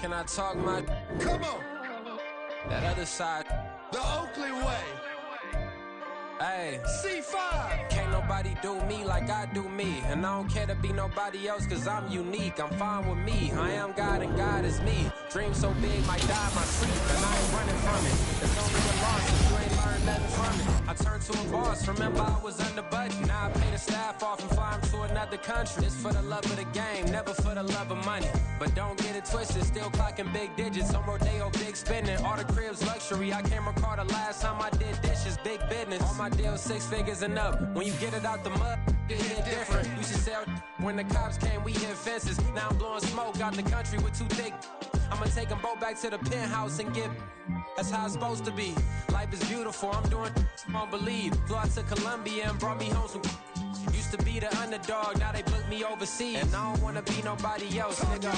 Can I talk my? Come on. That other side. The Oakley way. Hey. C5. Can't nobody do me like I do me. And I don't care to be nobody else cause I'm unique. I'm fine with me. I am God and God is me. Dream so big might die in my sleep. And I ain't running from it. It's only a loss if you ain't learned nothing from it. I turned to a boss. Remember I was under budget. Now I pay the staff off and fly 'em to another country. It's for the love of the game, never for the love of money. But don't get it twisted, still clocking big digits. On Rodeo, big spending. All the cribs luxury. I can't recall the last time I did dishes. Big business. All my deals 6 figures and up. When you get it out the mud, it hit different. You should sell when the cops came, we hit fences. Now I'm blowing smoke out the country with 2 thick. I'ma take them both back to the penthouse and get. That's how it's supposed to be. Life is beautiful, I'm doing won't believe. Flew out to Colombia and brought me home some. Used to be the underdog, now they book me overseas. And I don't wanna be nobody else, nigga.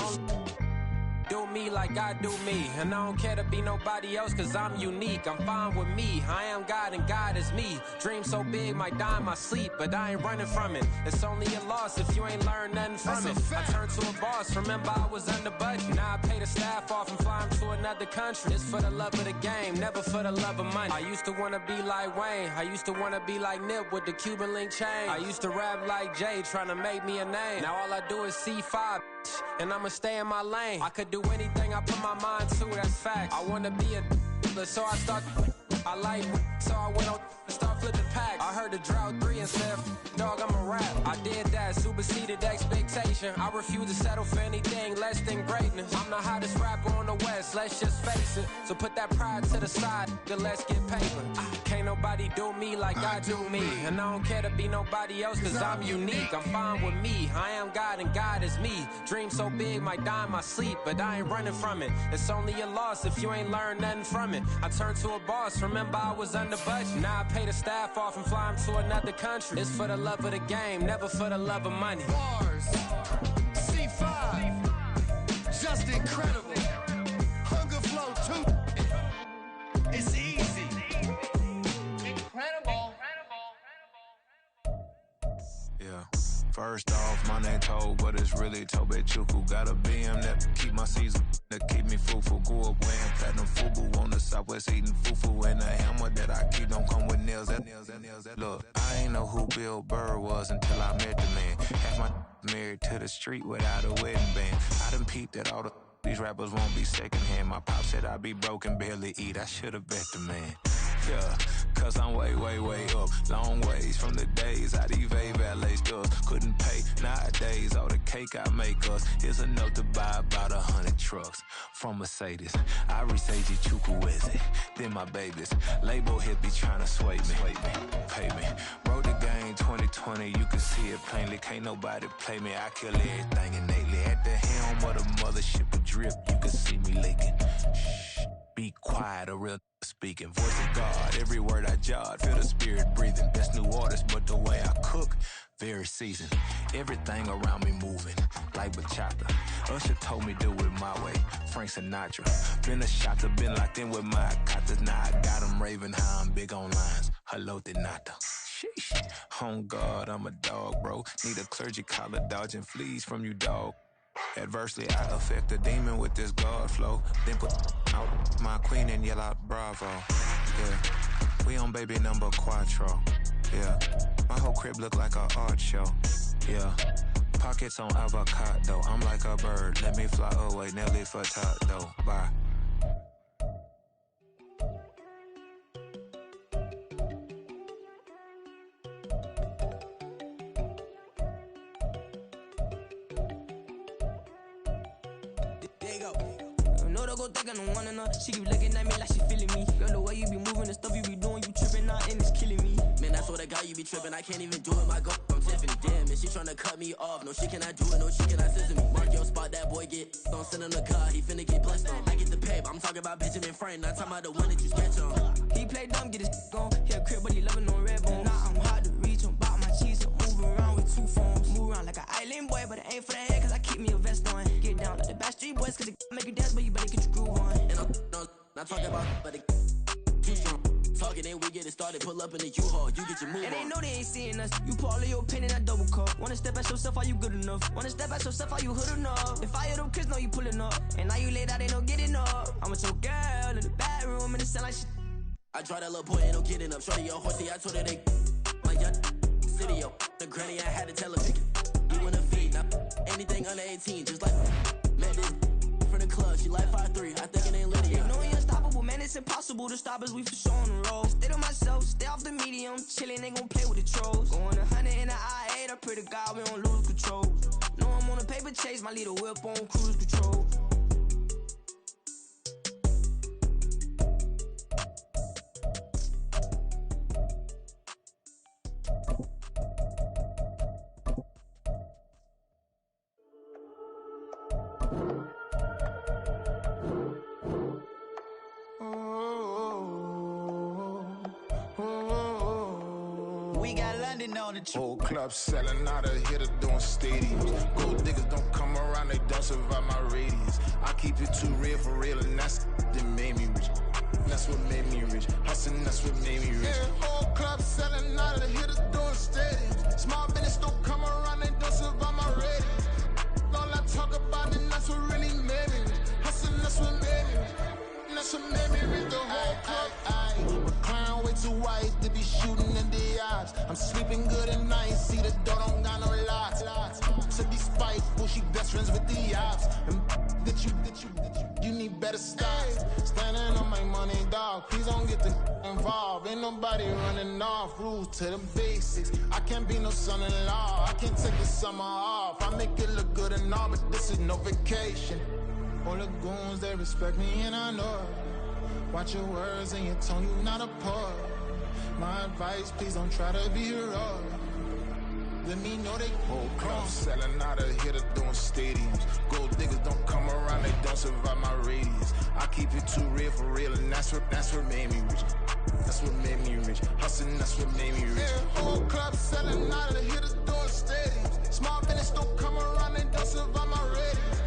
Do me like I do me. And I don't care to be nobody else cause I'm unique. I'm fine with me. I am God and God is me. Dream so big might die in my sleep, but I ain't running from it. It's only a loss if you ain't learned nothing from it. I turned to a boss, remember I was under budget. Now I pay the staff off and fly 'em to another country. It's for the love of the game, never for the love of money. I used to wanna be like Wayne. I used to wanna be like Nip with the Cuban link chain. I used to rap like Jay, trying to make me a name. Now all I do is C5, and I'ma stay in my lane. I could do anything I put my mind to, that's facts. I wanna be a so I start. I like so I went on and start flipping packs. I heard the drought 3 and said, dog, I'm a rap. I did that, superseded expectation. I refuse to settle for anything less than greatness. I'm the hottest rapper on the West, let's just face it. So put that pride to the side, then let's get paper. Can't nobody do me like I do me. And I don't care to be nobody else cause I'm unique. I'm fine with me, I am God and God is me. Dream so big might die in my sleep, but I ain't running from it. It's only a loss if you ain't learned nothing from it. I turned to a boss, remember I was under budget. Now I pay the staff off and fly 'em to another country. It's for the love of the game, never for the love of money. Bars. C5. Just incredible. Hunger Flow 2. It's easy. Incredible. Yeah. First off, my name Toad, but it's really Tobe Chuku. Got a BM that keep my season, that keep me fruitful. Grew up wearing platinum FUBU on the Southwest eating fufu. And the hammer that I keep don't come with nails. Look, I ain't know who Bill Burr was until I met the man. Half my married to the street without a wedding band. I done peeped at all these rappers won't be secondhand. My pop said I'd be broken, barely eat. I should've bet the man. Yeah, cause I'm way up. Long ways from the days I eBay valet stores. Couldn't pay nowadays. All the cake I make us is enough to buy about 100 trucks from Mercedes. I resage Chukwueze, then my babies. Label hit be trying to sway me, pay me. Wrote the game 2020, you can see it plainly. Can't nobody play me, I kill everything innately. At the helm of the mothership of drip, you can see me leaking. Shh, be quiet, a real speaking. Voice of God, every word I jot, feel the spirit breathing. Best new artist, but the way I cook, very seasoned. Everything around me moving, like bachata. Usher told me do it my way, Frank Sinatra. Been a shotter, been locked in with my katas. Now I got them raving how I'm big on lines. Hello, Denata. Sheesh. On God, I'm a dog, bro. Need a clergy collar, dodging fleas from you, dog. Adversely, I affect a demon with this God flow. Then put out my queen and yell out bravo. Yeah, we on baby number quattro. Yeah, my whole crib look like a art show. Yeah, pockets on avocado. I'm like a bird, let me fly away. Nelly Furtado, bye. She keep looking at me like she feeling me. Girl, the way you be moving, the stuff you be doing, you tripping out and it's killing me. Man, I swear to God, you be tripping. I can't even do it. My girl from Tiffany. Damn, and she tryna cut me off. No, she cannot do it. No, she cannot scissor me. Mark your spot, that boy get. Don't send him the car. He finna get blessed on. I get the pay, but I'm talking about Benjamin Frank. Not talking about the one that you sketch on. He play dumb, get his gone. He a crib, but he loving on red bone. Now I'm hard to reach. I'm bout my cheese. I'm moving around with 2 phones. Move around like an island boy, but it ain't for the head, cause I keep me a vest on. Get down like the Backstreet Boys, cause it make you dance, but you better get your groove on. And I'm not talking about, but it too strong. talking, then we get it started. Pull up in the U-Haul, you get your move on. And they know they ain't seeing us. You put all of your pen in that double cup. Wanna step at yourself, are you good enough? Wanna step at yourself, are you hood enough? If I hear them kids, know you pulling up. And now you laid out, they don't get enough. I'm with your girl in the bedroom, and it sound like shit. I tried that little boy, ain't no getting up. Shorty, your horsey, I told her they like young city, yo. The granny, I had to tell her, you wanna feed, now anything under 18, just like met this from the club. She like 5'3", I think it ain't Lydia. You know we unstoppable, man, it's impossible to stop us, we for sure on the road. Stay to myself, stay off the medium, chillin', ain't gon' play with the trolls. Going 100 in the I-8, I pray to God we don't lose control. Know I'm on a paper chase, my leader whip on cruise control. Whole club selling out of hitter doing stadiums. Gold diggers don't come around, they don't survive my radius. I keep it too real for real, and that's that made me rich. That's what made me rich. Hustling, that's what made me rich. Yeah, whole club selling out of the hitters doing stadiums. Small business don't come around, they don't survive my radius. All I talk about it, that's what really made me rich. Hustling, that's what made me rich. That's what made me rich. The whole club. Clown way too white to be shooting in the eyes. I'm sleeping good at night, see the door don't got no locks. To be spiteful, she best friends with the ops. And you need better stocks. Standing on my money, dog. Please don't get involved. Ain't nobody running off. Rules to the basics. I can't be no son-in-law. I can't take the summer off. I make it look good and all, but this is no vacation. All the goons, they respect me and I know it. Watch your words and your tone, you not a poet. My advice, please don't try to be heroic. Let me know they whole club selling out of hitter doing stadiums. Gold diggers don't come around, they don't survive my radius. I keep it too real for real, and that's what made me rich. That's what made me rich. Hustling, that's what made me rich. Yeah, whole club selling out of the hitters doing stadiums. Small business don't come around, they don't survive my radius.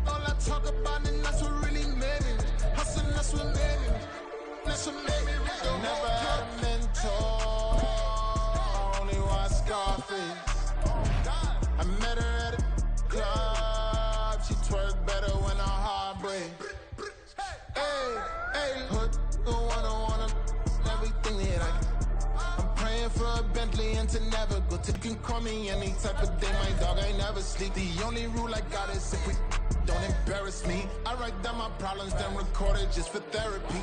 All I talk about it, that's what really made me rich. Hustling, that's what made me rich. That's what made me rich. I never had a mentor, only watch Scarface. I met her at a club, she twerk better when her heart breaks. Hey, hood, wanna everything that I can. I'm praying for a Bentley and to never go. You can call me any type of day, my dog, I never sleep. The only rule I got is if we don't embarrass me. I write down my problems, then record it just for therapy.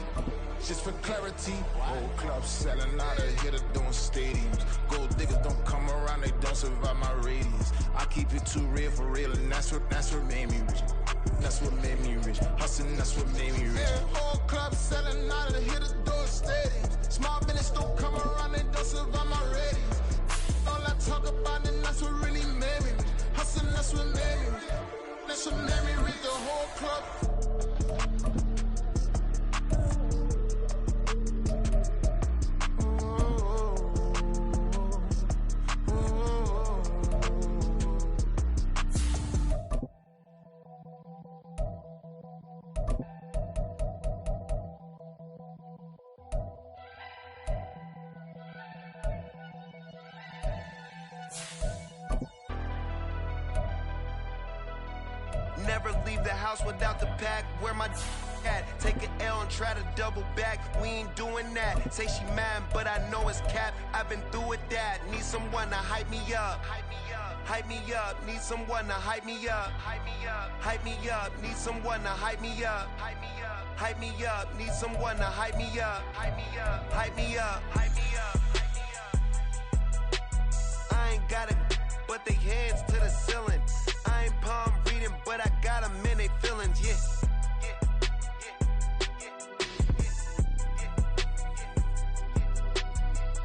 Just for clarity. Whole club selling out of hitter doing stadiums. Gold diggers don't come around, they don't survive my radius. I keep it too real for real, and that's what made me rich. That's what made me rich. Hustling, that's what made me rich. Yeah, whole club selling out of the hitter doing stadiums. Small business don't come around, they don't survive my radius. All I talk about it, that's what really made me rich. Hustling, that's what made me rich. That's what made me rich. The whole club. Never leave the house without the pack. Where my at? Take an L and try to double back. We ain't doing that. Say she mad, but I know it's cap. I've been through with that. Need someone to hype me up. Hype me up. Need someone to hype me up. Hype me up. Need someone to hype me up. Hype me up. Need someone to hype me up. Hype me up. Hype me up. I ain't got it, but they hands to the ceiling. I ain't palm reading, but I got them in they feelings, yeah.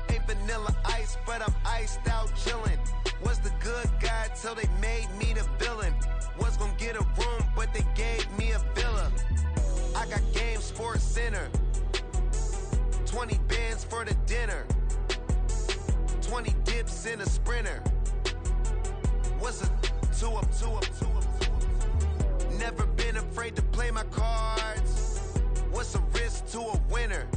Ain't vanilla ice, but I'm iced out chillin'. Was the good guy till they made me the villain. Was gonna get a room, but they gave me a villa. I got Game Sports Center. 20 bands for the dinner. 20 dips in a Sprinter. What's a two up? Never been afraid to play my cards. What's a risk to a winner?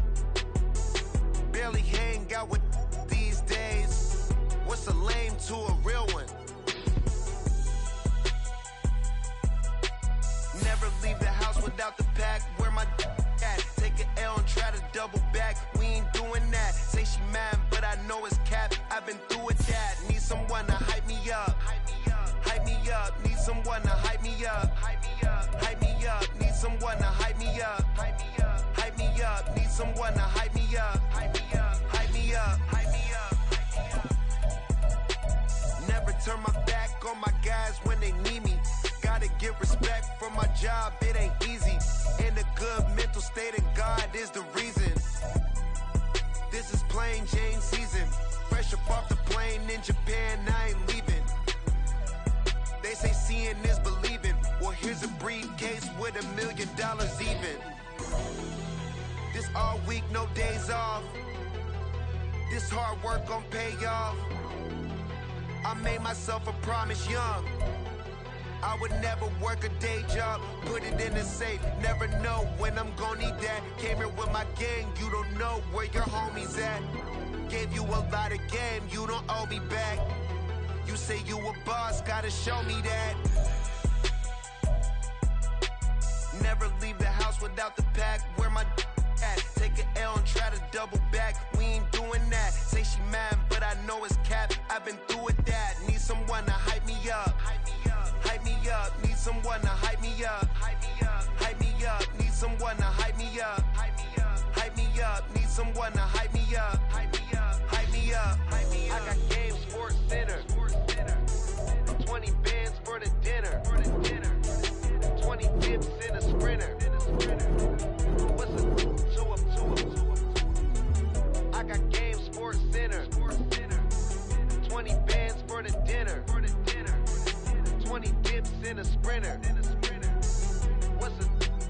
someone to hype me up. Hype me up, hype me up, hype me up, hype me up. Never turn my back on my guys when they need me. Gotta get respect from my job, it ain't easy. In a good mental state, and God is the reason. This is plain Jane season. Fresh up off the plane in Japan, I ain't leaving. They say seeing is believing. Well, here's a briefcase with $1 million even. This all week, no days off. This hard work gon' pay off. I made myself a promise young. I would never work a day job, put it in a safe. Never know when I'm gonna need that. Came here with my gang, you don't know where your homies at. Gave you a lot of game, you don't owe me back. You say you a boss, gotta show me that. Never leave the house without the pack, where my at. Take an L and try to double back, we ain't doing that. Say she mad, but I know it's cap, I've been through with that. Need someone to hype me up. Hype me up, need someone to hype me up. Hype me up, hype me up, need someone to hype me up. Hype me up, hype me up, need someone to hype me up. Hype me up, hype me up, hype me up. I got Game Sports Center. 20 bands for the dinner. 20 dips in a sprinter. What's a two up? I got Game Sports Center. 20 bands for the dinner. 20 dips in a sprinter. What's a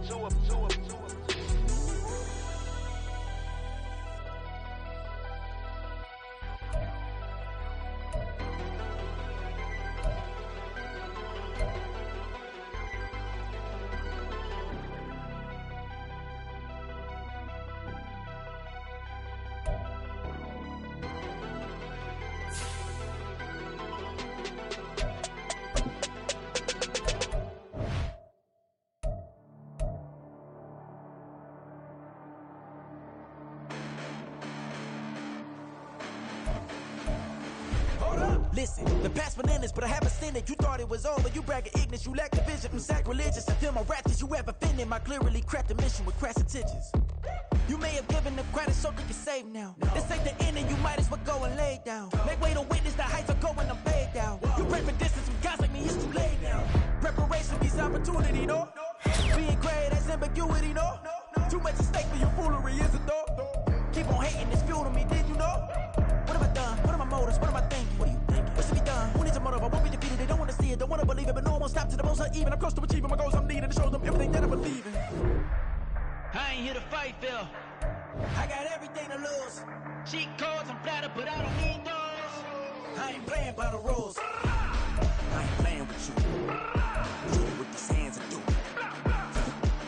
two up? Listen, the past bananas, but I haven't seen it. You thought it was over, you bragging ignorance. You lack the vision from sacrilegious. I feel my wrath as you ever offended. My clearly crafted mission with crass intentions. You may have given them credit so they can save now. This ain't the end and you might as well go and lay down. Make way to witness the heights are going, I'm paid down. You pray for distance from guys like me, it's too late now. Preparation means opportunity, no? Being great, that's ambiguity, no? Too much at stake for your foolery, is it though? Keep on hating, it's fuel to me, did you know? What have I done? What are my motives? What am I thinking? What are you thinking? What's to be done? Who needs a motive? I won't be defeated. They don't want to see it, don't want to believe it, but no one will stop to the most uneven. I'm close to achieving my goals. I'm needing to show them everything that I believe in. I ain't here to fight, Phil. I got everything to lose. Cheat codes, I'm flattered, but I don't need those. I ain't playing by the rules. I ain't playing with you. Show you what these hands are doing.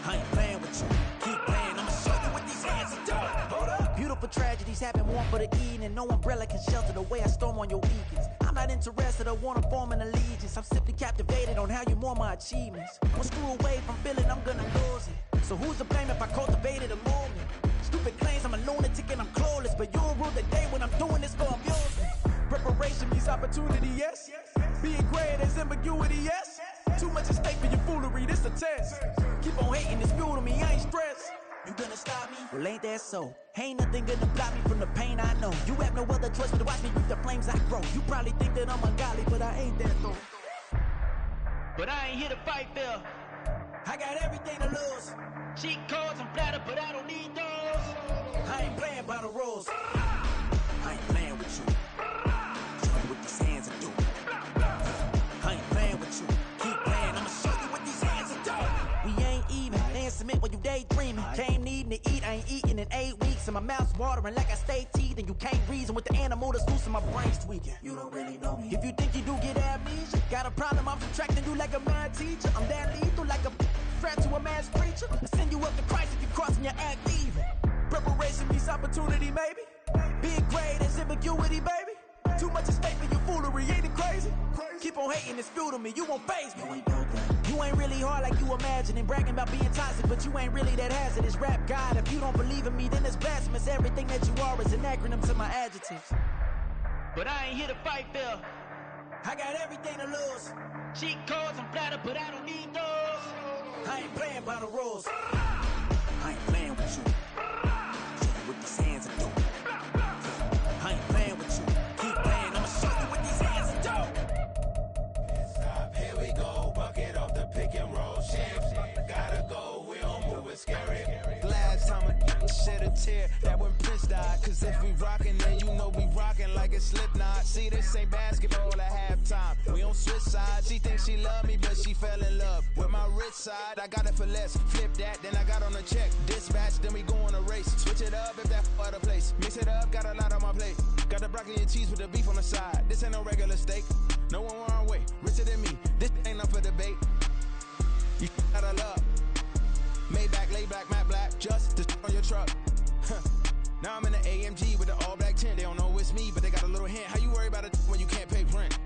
I ain't playing with you. Keep playing, I'ma show you what these hands are doing. Hold up. Beautiful tragedies happen, one for the eating, and no umbrella can shelter the way I storm on your weekends. I'm not interested, I wanna form an allegiance. I'm simply captivated on how you more my achievements. One screw away from feeling I'm gonna lose it. So who's to blame if I cultivated a movement? Stupid claims I'm a lunatic and I'm clueless, but you'll rule the day when I'm doing this for amusement. Preparation means opportunity, yes. Being great as ambiguity, yes. Too much at stake for your foolery, this a test. Keep on hating, it's fuel to me, I ain't stressed. You gonna stop me? Well, ain't that so? Ain't nothing gonna block me from the pain I know. You have no other choice but to watch me reap the flames I grow. You probably think that I'm ungodly, but I ain't that though. But I ain't here to fight, Phil. I got everything to lose. Cheat codes, I'm flattered, but I don't need those. I ain't playing by the rules. I ain't playing with you. Show you what these hands are doing. I ain't playing with you. Keep playing, I'ma show you what these hands are doing. We ain't even. They ain't submit when you daydreaming. Came needing to eat, I ain't eating in 8 weeks. And my mouth's watering like I stay teeth. And you can't reason with the animal that's loose and my brain's tweaking. You don't really know me. If you think you do get amnesia, got a problem, I'm subtracting you like a mad teacher. I'm that lethal like a threat to a mass preacher. I send you up to Christ if you crossing your act even. Preparation means opportunity, maybe. Being great is ambiguity, baby. Too much at stake for your foolery, ain't it crazy? Keep on hating, it's fuel to me, you won't faze me. You ain't really hard like you imagining. Bragging about being toxic, but you ain't really that hazardous. Rap God, if you don't believe in me, then it's blasphemous. Everything that you are is an acronym to my adjectives. But I ain't here to fight, Phil. I got everything to lose. Cheat codes, I'm flattered, but I don't need those. I ain't playing by the rules. I ain't playing with you. tear that when Prince died. Cause if we rockin', then you know we rockin' like it's Slipknot. See, this ain't basketball at halftime. We on switch sides. She thinks she love me, but she fell in love with my rich side. I got it for less. Flip that, then I got on a check. Dispatch, then we go on a race. Switch it up if that other place. Mix it up, got a lot on my plate. Got the broccoli and cheese with the beef on the side. This ain't no regular steak. No one wrong way. Richer than me. This ain't up for debate. You got a love. Maybach, lay back, matte black. Just to on your truck. Now I'm in the AMG with the all black tint. They don't know it's me, but they got a little hint. How you worry about it when you can't pay rent?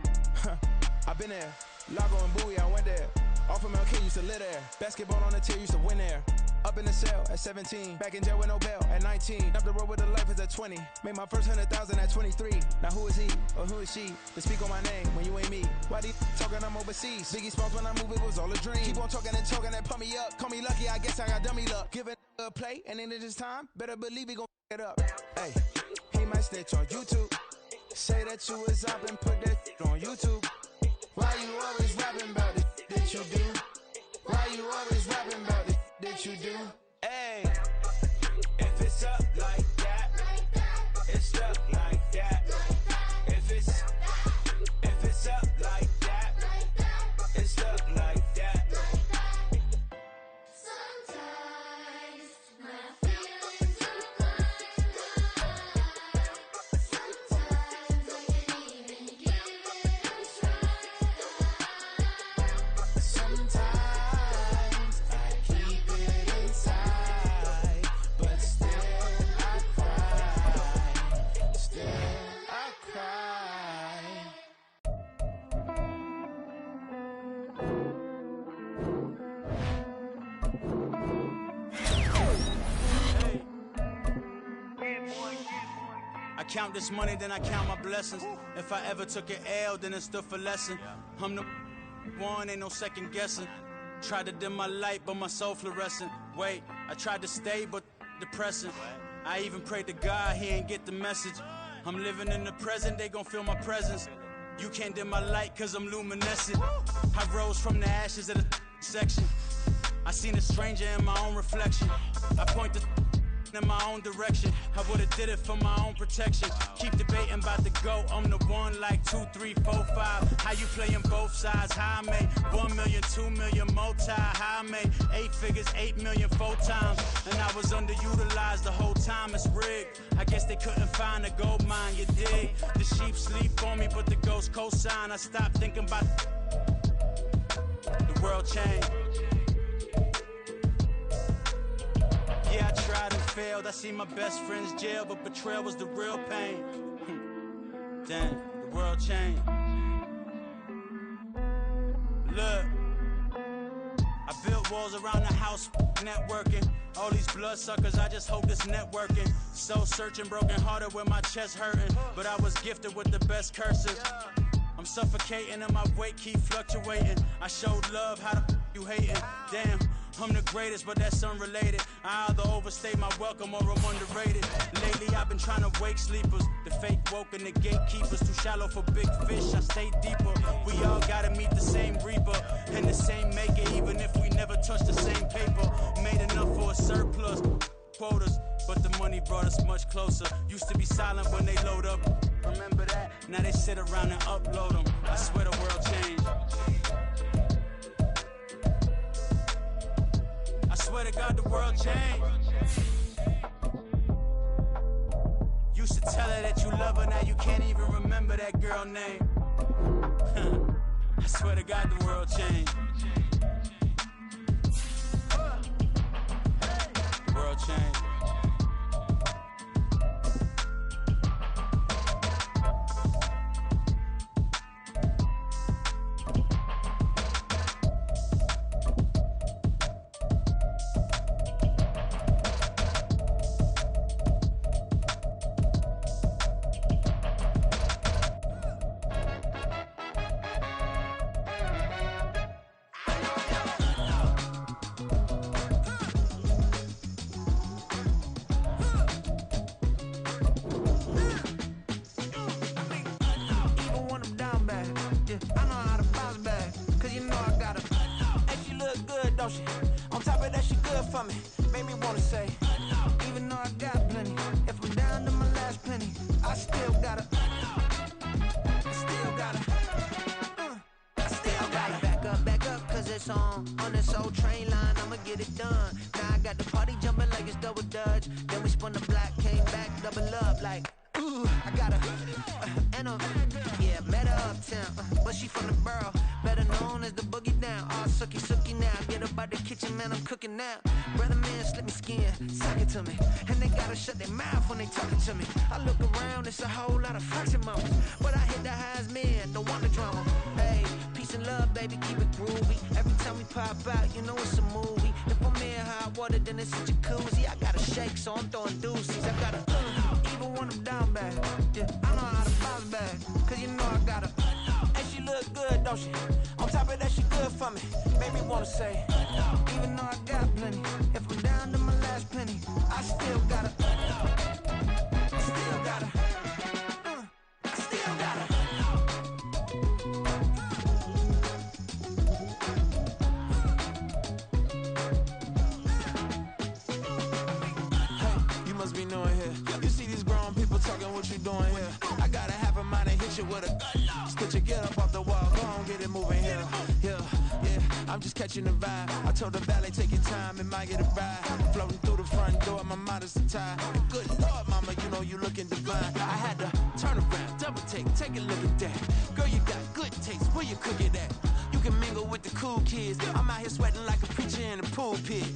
I've been there. Lago and Bowie, I went there. Off of MLK, used to live there. Basketball on the tier, used to win there. Up in the cell at 17. Back in jail with no bail at 19. Up the road with the life is at 20. Made my first 100,000 at 23. Now who is he or who is she to speak on my name when you ain't me? Why these talking I'm overseas? Biggie Smalls when I move, it was all a dream. Keep on talking and pump me up. Call me lucky, I guess I got dummy luck. Give it a play and then it's time. Better believe he gon' it up. Hey, he might snitch on YouTube. Say that you was up and put that on YouTube. Why you always rapping about the that you do? Why you always rapping about the that you do? Hey, if it's up like that, it's up like that. If it's up like that, it's up like that. Sometimes my feelings are high. Sometimes I can't even give it a try. Sometimes I keep it inside, but still I cry. Still I cry. I count this money, then I count my blessings. If I ever took an L, then it stood for lesson. I'm the one, ain't no second guessing. Tried to dim my light, but my soul fluorescent. Wait, I tried to stay, but depressing. I even prayed to God, he ain't get the message. I'm living in the present, they gon' feel my presence. You can't dim my light, cause I'm luminescent. I rose from the ashes of the section. I seen a stranger in my own reflection. I point the in my own direction. I would've did it for my own protection. Keep debating about the GOAT. I'm the one like 2, 3, 4, 5. How you playing both sides? How I made 1 million, 2 million, multi. How I made 8 figures, 8 million 4 times. And I was underutilized the whole time. It's rigged. I guess they couldn't find a gold mine. You dig? The sheep sleep on me, but the ghost cosign. I stopped thinking about the world changed. Yeah, I tried and failed. I seen my best friend's jail, but betrayal was the real pain. Damn, the world changed. Look, I built walls around the house, networking. All these bloodsuckers, I just hope this networking. Soul searching, broken hearted with my chest hurting. But I was gifted with the best cursive. I'm suffocating and my weight keep fluctuating. I showed love, how the you hating? Damn, I'm the greatest, but that's unrelated. I either overstay my welcome or I'm underrated. Lately I've been trying to wake sleepers. The fake woke and the gatekeepers too shallow for big fish. I stay deeper. We all gotta meet the same reaper and the same maker, even if we never touch the same paper. Made enough for a surplus quotas, but the money brought us much closer. Used to be silent when they load up. Remember that? Now they sit around and upload them. I swear the world changed. I swear to God the world changed. Used to tell her that you love her, now you can't even remember that girl name. I swear to God the world changed. The world changed. song. On this old train line, I'ma get it done. Now I got the party jumping like it's double dutch. Then we spun the block, came back, double up like, ooh, I got a, and a, yeah, met her uptown. But she from the borough, better known as the boogie down. All sucky now, get up out the kitchen, man, I'm cooking now. Brother man, slip me skin, suck it to me. And they gotta shut their mouth when they talking to me. I look around, it's a whole lot of flirting moments. But I hit the highs, man, don't want the drama. Hey, peace and love, baby, keep it groovy. Every time we pop out, you know it's a movie. If I'm in hot water, then it's a jacuzzi. I gotta shake, so I'm throwing deuces. I gotta, even when I'm down bad. Yeah, I know how to bounce back, cause you know I gotta. And she look good, don't she? On top of that, she good for me. Made me wanna say, even though I got plenty, if I'm down to my last penny, I still gotta. Still gotta. Still gotta. Hey, you must be new in here. You see these grown people talking, what you doing here? I gotta have a mind and hit you with a stitch you, get up off the wall, go on, get it moving here. Yeah, I'm just catching the vibe. I told the valet, take your time, it might get a ride. Floating through the front door, my mind is tied. Good Lord, mama, you know you looking divine. I had to turn around, double take a look at that. Girl, you got good taste, where you cook it at? You can mingle with the cool kids. I'm out here sweating like a preacher in a pool pit.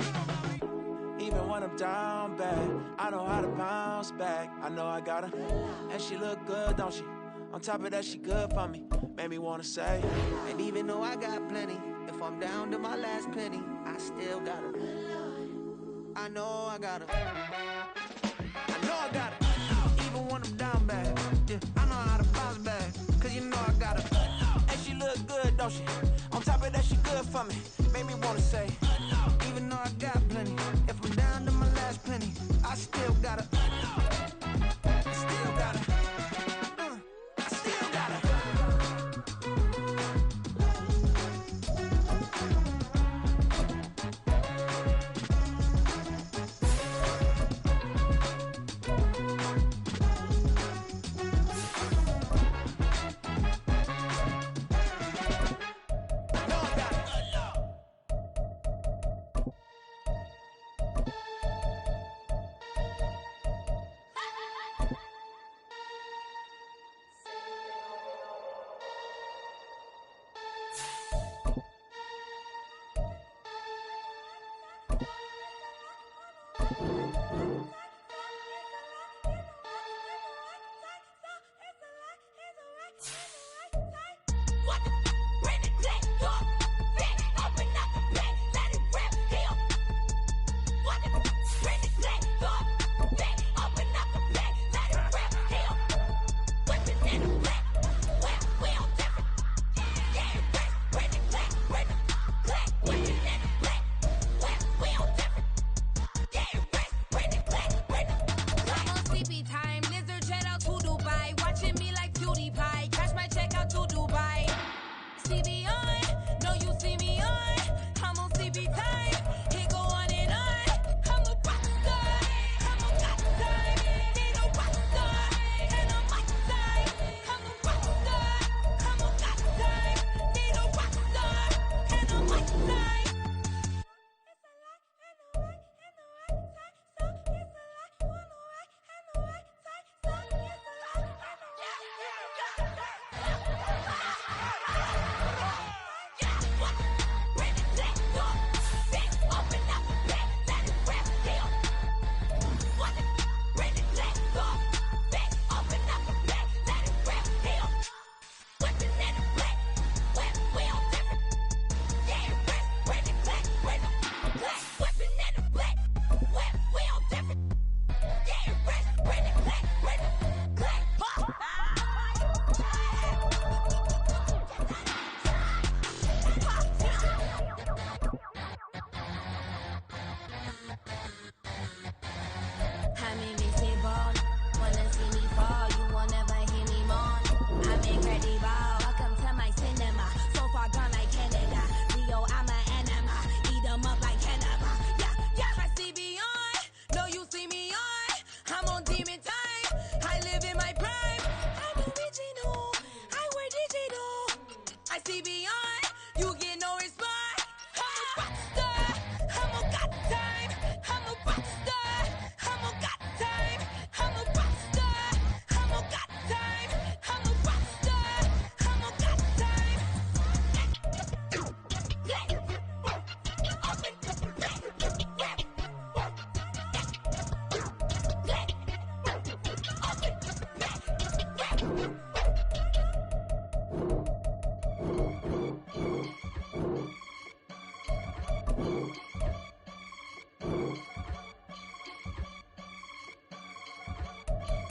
Even when I'm down bad, I know how to bounce back. I know I got her, and she look good, don't she? On top of that, she good for me. Made me wanna say, and even though I got plenty, if I'm down to my last penny, I still got her. I know I got her. I know I got her. Even when I'm down bad, yeah, I know how to bounce back, cause you know I got her. And she look good, don't she? On top of that, she good for me. Made me wanna say, even though I got plenty, if I'm down to my last penny, I still got her. I still got her. I still got her.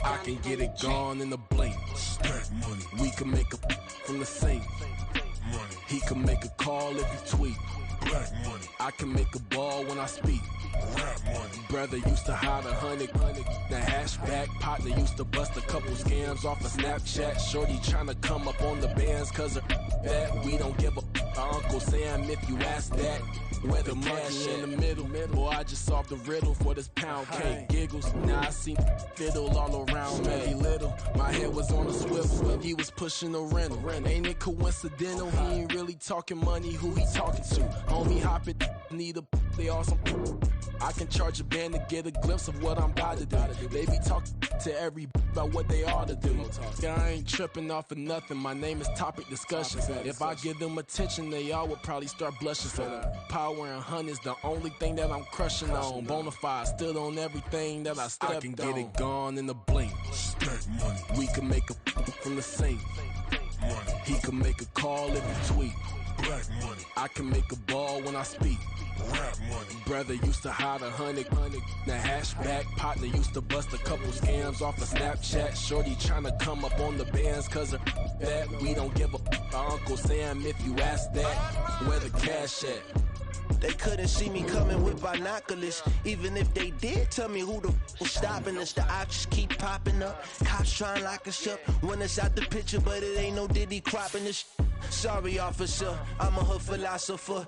I can get it gone in a blink. Stack money. We can make a from the sink. Money. He can make a call if he tweet. Black money. I can make a ball when I speak. Rap money. Brother used to hide 100. The hashback partner used to bust a couple scams off of Snapchat. Shorty tryna come up on the bands cause of that. We don't give a Uncle Sam if you ask that. Where the money in the middle. Boy, I just solved the riddle for this pound cake. Giggles, now I see fiddle all around me. Little, my head was on a swivel. He was pushing a rental. Ain't it coincidental? He ain't really talking money. Who he talking to? Homie hopping, need a they awesome. I can charge a band to get a glimpse of what I'm about to do. They be talking to every about what they ought to do. Yeah, I ain't tripping off of nothing. My name is topic discussion. If I give them attention, they all would probably start blushing. So power and hunt is the only thing that I'm crushing on. Bonafide stood on everything that I stepped on. I can get it gone in a blink. Stack money. We can make a from the sink. Money. He can make a call if he tweet. Black money. I can make a ball when I speak. Rap money. Brother used to hide 100. The hashback partner used to bust a couple scams off of Snapchat. Shorty tryna come up on the bands cause of that. We don't give a Uncle Sam if you ask that. Where the cash at? They couldn't see me coming with binoculars. Even if they did, tell me who the was stopping us. The options keep popping up. Cops trying to lock us up. When it's out the picture, but it ain't no Diddy cropping this. Sorry, officer, I'm a hood philosopher.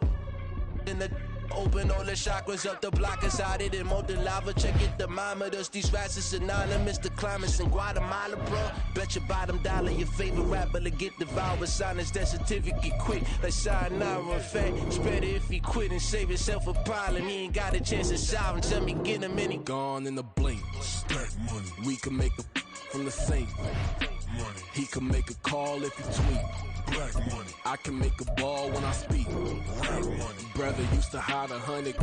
In the open all the chakras up the block inside it and molten lava. Check it, thermometers. These rats is synonymous. The climates in Guatemala, bro. Bet your bottom dollar your favorite rapper to get devoured. Sign his death certificate quick. Like sayonara. In fact, it's better if he quit and save himself a problem. He ain't got a chance to solve him. Tell me get him any gone in a blink. Stack money. We can make a from the sink. Money. He can make a call if he tweet. Black money. I can make a ball when I speak. Rap money. Brother used to hide 100.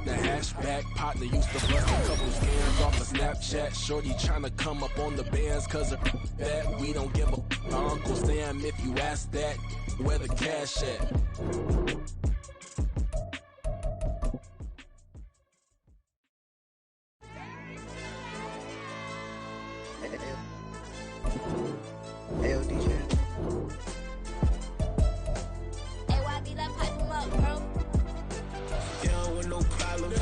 The hashback partner used to bust a couple scams off of Snapchat. Shorty tryna come up on the bands cause of that. We don't give a Uncle Sam if you ask that. Where the cash at? Hey, DJ. They don't want no problems.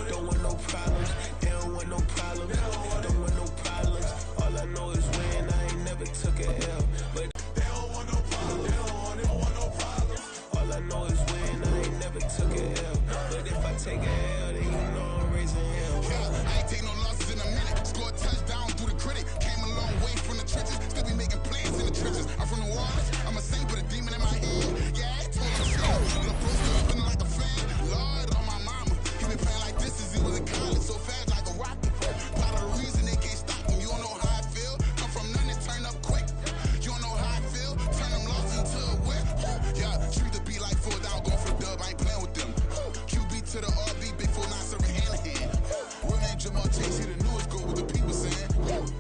Don't want no problems. They don't want no problems. Don't want no problems. All I know is when I ain't never took a L. But they don't want no problems. They don't want no problems. All I know is when I ain't never took a L. But if I take a L, then you know I'm raising hell. Yeah, I ain't take no losses in a minute. Scored touchdown through the critic. Came a long way from the trenches. Still be making plays in the trenches. I'm from the waters. I'm a saint with a demon in my head. Yeah, I told him so. The bro still spinning like a fan. Lord on my mama. He been playing like this since he was in college. So fast like a rocket. Part of the reason they can't stop him. You don't know how I feel. Come from nothing, turn up quick. You don't know how I feel. Turn them losses into a whip. Yeah, treat the beat like 4 down. Going for the dub. I ain't playing with them. QB to the RB. Big 4 not serving hand in hand. Real name Jamal Chase. He the newest goal with the people saying.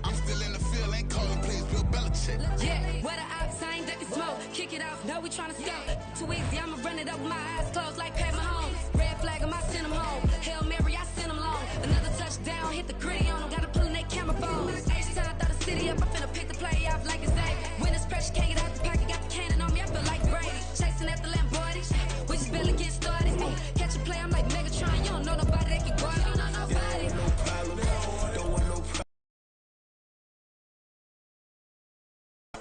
I'm still in the field. Ain't calling plays. Bill Belichick. Yeah, where the ops ain't ducking smoke. Kick it off. No, we tryna scout. Too easy. I'ma run it up with my eyes closed like Pat Mahomes. Red flag him, I send him home. Hail Mary, I send him long. Another touchdown, hit the gritty on him. Gotta pull in they camera phones. H-time, throw the city up. I finna pick the play off like it's day. When it's pressure, can't get out the pocket. Got the cannon on me, I feel like Brady. Chasing after Lamborghini. We just barely get started. Ay, catch a play, I'm like Megatron. You don't know nobody that can guard it. You don't know nobody. No problem. Don't want no problem.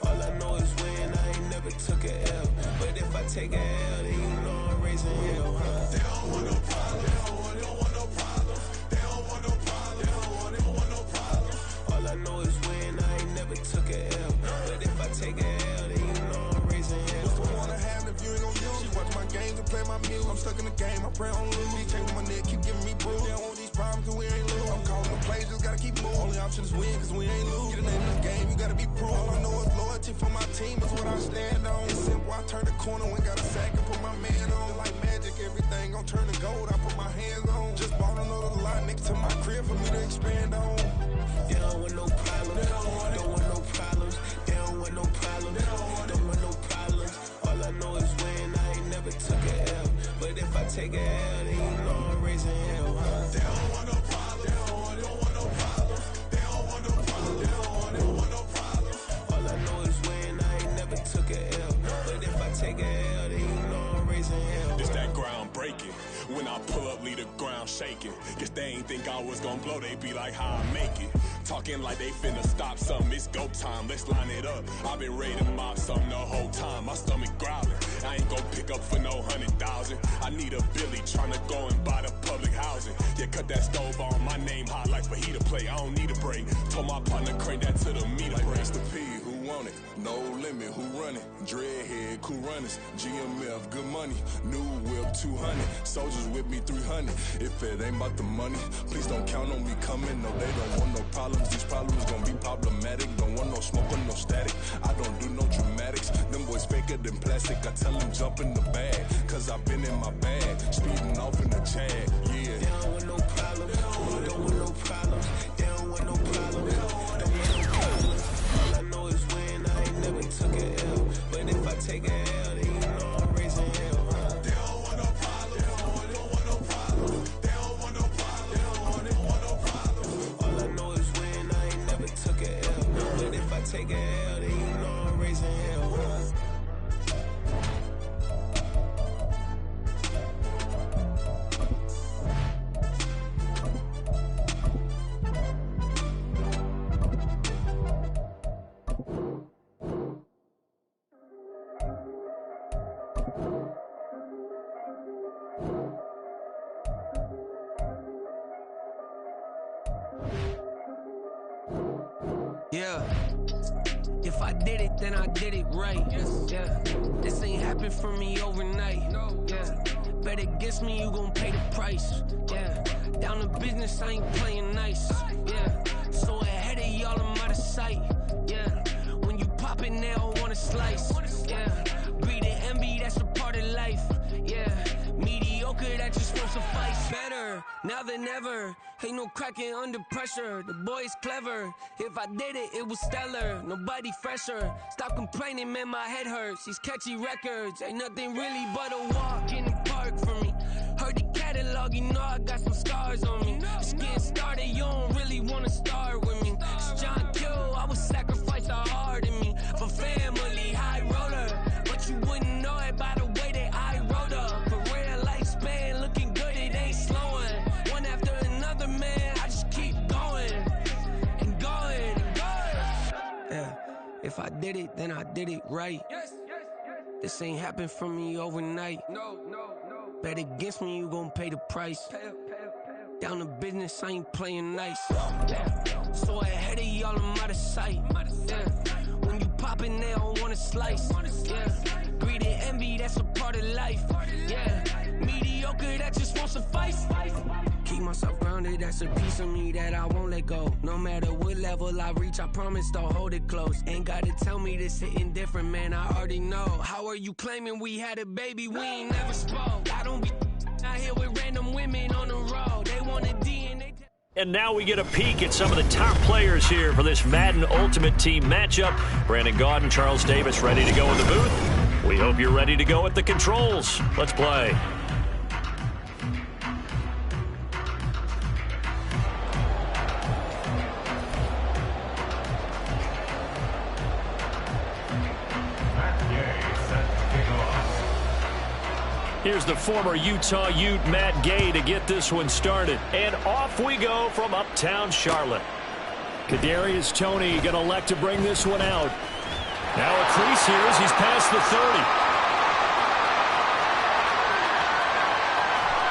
All I know is when I ain't never took a L. But if I take a L, then you know I'm raising hell, huh? They don't want no problem. They don't want no problem. They don't want no problem. They don't want no problem. All I know is when I ain't never took a L. But if I take a L, then you know I'm raising hell. What's the point of having if you ain't gon' use? She watch my games and play my music. I'm stuck in the game, I pray on lose. These chains on my neck keep giving me bruise. They don't want these problems cause we ain't lose. I'm calling the plays, just gotta keep moving. Only option is win cause we ain't lose. Get a name in this game, you gotta be proof. All I know is loyalty for my team is what I stand on. It's simple, I turn the corner when got a sack and put my man on. Like magic, everything gon' turn to gold, I put my hands on. Just bought another lot next to my crib for me to expand on. They don't want no problems. They don't want no problems. They don't want no problems. Don't want no problems. All I know is when I ain't never took a L. But if I take a L, then you know I'm raising hell, huh? They don't want no problems. They don't want no problems. They don't want no problems. They don't want no problems. All I know is when I ain't never took a L. But if I take a L, then you know I'm raising hell. This that ground breaking. When I pull up, leave the ground shaking. Guess they ain't think I was gonna blow, they be like, how I make it. Talking like they finna stop something, it's go time, let's line it up. I've been ready to mob something the whole time, my stomach growling. I ain't gon' pick up for no 100,000. I need a Billy tryna go and buy the public housing. Yeah, cut that stove on, my name hot like fajita plate. I don't need a break. Told my partner crank that to the meter like break. The P, who want it? No limit, who run it? Dreadhead, cool runners. GMF, good money. New whip, 200. Soldiers with me, 300. If it ain't about the money, please don't count on me coming. No, they don't want no problems. These problems gon' be problematic. Don't want no smoke or no static. I don't do no dramatics. Them boys faker than plastic. I tell them jump in the bag, cause I've been in my bag. Speeding off in the Jag, yeah. They don't want no problems. They don't want no problems. They don't want no problems. Don't want no problems. All I know is when I ain't never took a L. But if I take a L, then you know I'm raising hell, huh? They don't want no problems. They don't want no problems. They don't want no problems. They don't want no problems. All I know is when I ain't never took a L. But if I take a L, then you know I'm raising hell, huh? Yeah. If I did it, then I did it right. Yeah. This ain't happened for me overnight. Yeah. Bet against me, you gon' pay the price. Yeah. Down to business, I ain't playing nice. Yeah. So ahead of y'all, I'm out of sight. Yeah. When you pop it, they don't wanna slice. Yeah. Greed and envy, that's a part of life. Yeah. Mediocre, that just won't suffice. Better now than ever. Ain't no cracking under pressure. The boy's clever. If I did it, it was stellar. Nobody fresher. Stop complaining, man, my head hurts. These catchy records ain't nothing really but a walk in the park for me. Heard the catalog, you know I got some scars on me. Just getting started, you don't really wanna start with me. It's John Kill, I would sacrifice a heart in me for family, high roller. But you wouldn't know it by the way that I wrote up. Career lifespan looking good, it ain't slowing. One after another, man, I just keep going and going and going. Yeah, if I did it, then I did it right. This ain't happened for me overnight. No. Bet against me, you gon' pay the price. Down to business, I ain't playing nice. Yeah. So ahead of y'all, I'm out of sight. Yeah. When you poppin', they don't wanna slice. Yeah. Greed and envy, that's a part of life. Yeah. Mediocre, that just won't suffice. Keep myself grounded, that's a piece of me that I won't let go. No matter what level I reach, I promise to hold it close. Ain't gotta tell me this hitting different, man, I already know. How are you claiming we had a baby, we ain't never spoke? I don't be out here with random women on the road. They want a DNA. And now we get a peek at some of the top players here for this Madden Ultimate Team matchup. Brandon Gaudin, Charles Davis ready to go in the booth. We hope you're ready to go at the controls. Let's play. Here's the former Utah Ute, Matt Gay, to get this one started. And off we go from uptown Charlotte. Kadarius Toney going to elect to bring this one out. Now a crease here as he's past the 30.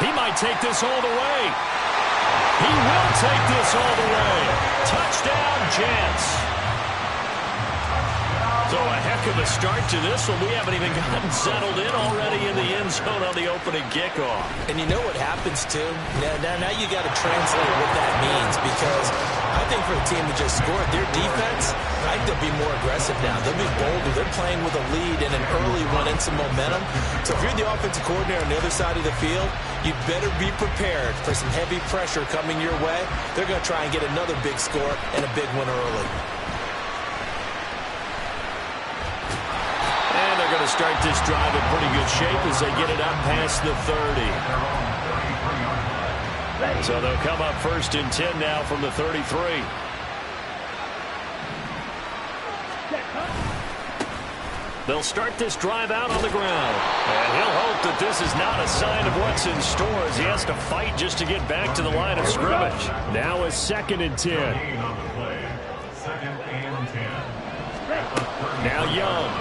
He might take this all the way. He will take this all the way. Touchdown, Jets. So a heck of a start to this one. We haven't even gotten settled in already in the end zone on the opening kickoff. And you know what happens, too? Now you got to translate what that means, because I think for a team to just score, their defense, I think they'll be more aggressive now. They'll be bolder. They're playing with a lead and an early one and some momentum. So if you're the offensive coordinator on the other side of the field, you better be prepared for some heavy pressure coming your way. They're going to try and get another big score and a big one early. to start this drive in pretty good shape as they get it up past the 30. So they'll come up 1st and 10 now from the 33. They'll start this drive out on the ground. And he'll hope that this is not a sign of what's in store as he has to fight just to get back to the line of scrimmage. Now is 2nd and 10. Now Young.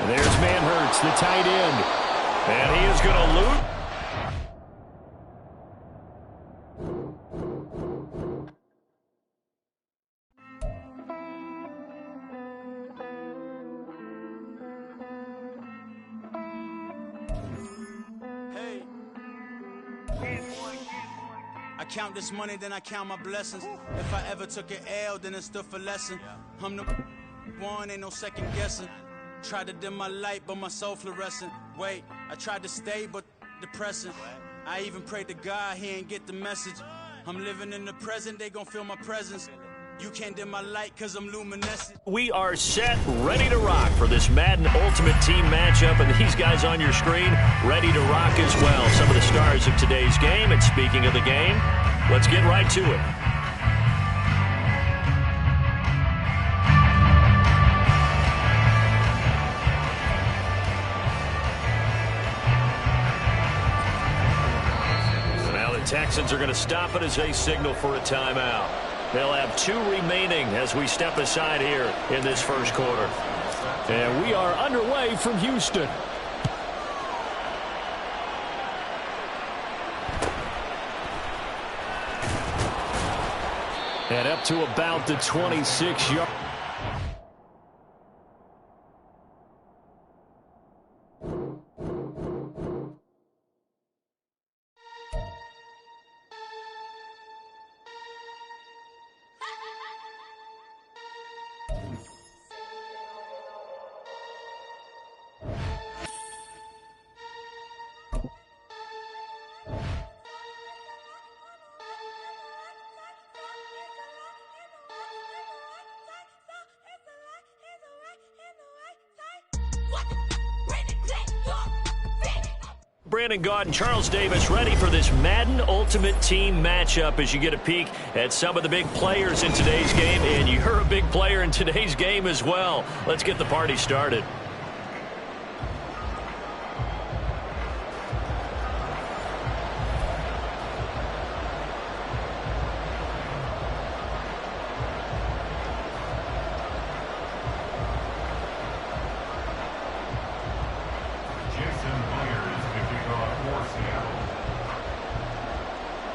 And there's Manhurts, the tight end. And he is going to loot. I count this money, then I count my blessings. If I ever took an L, then it stood for lesson. I'm the one, ain't no second guessing. Tried to dim my light, but my soul fluorescent. Wait, I tried to stay, but depressing. I even prayed to God, he ain't get the message. I'm living in the present, they gon' feel my presence. You can't dim my light, cause I'm luminescent. We are set, ready to rock for this Madden Ultimate Team matchup, and these guys on your screen ready to rock as well. Some of the stars of today's game, and speaking of the game, let's get right to it. Now the Texans are going to stop it as they signal for a timeout. They'll have 2 remaining as we step aside here in this first quarter. And we are underway from Houston. And up to about the 26-yard. Brandon Gaud and Charles Davis ready for this Madden Ultimate Team matchup as you get a peek at some of the big players in today's game. And you're a big player in today's game as well. Let's get the party started.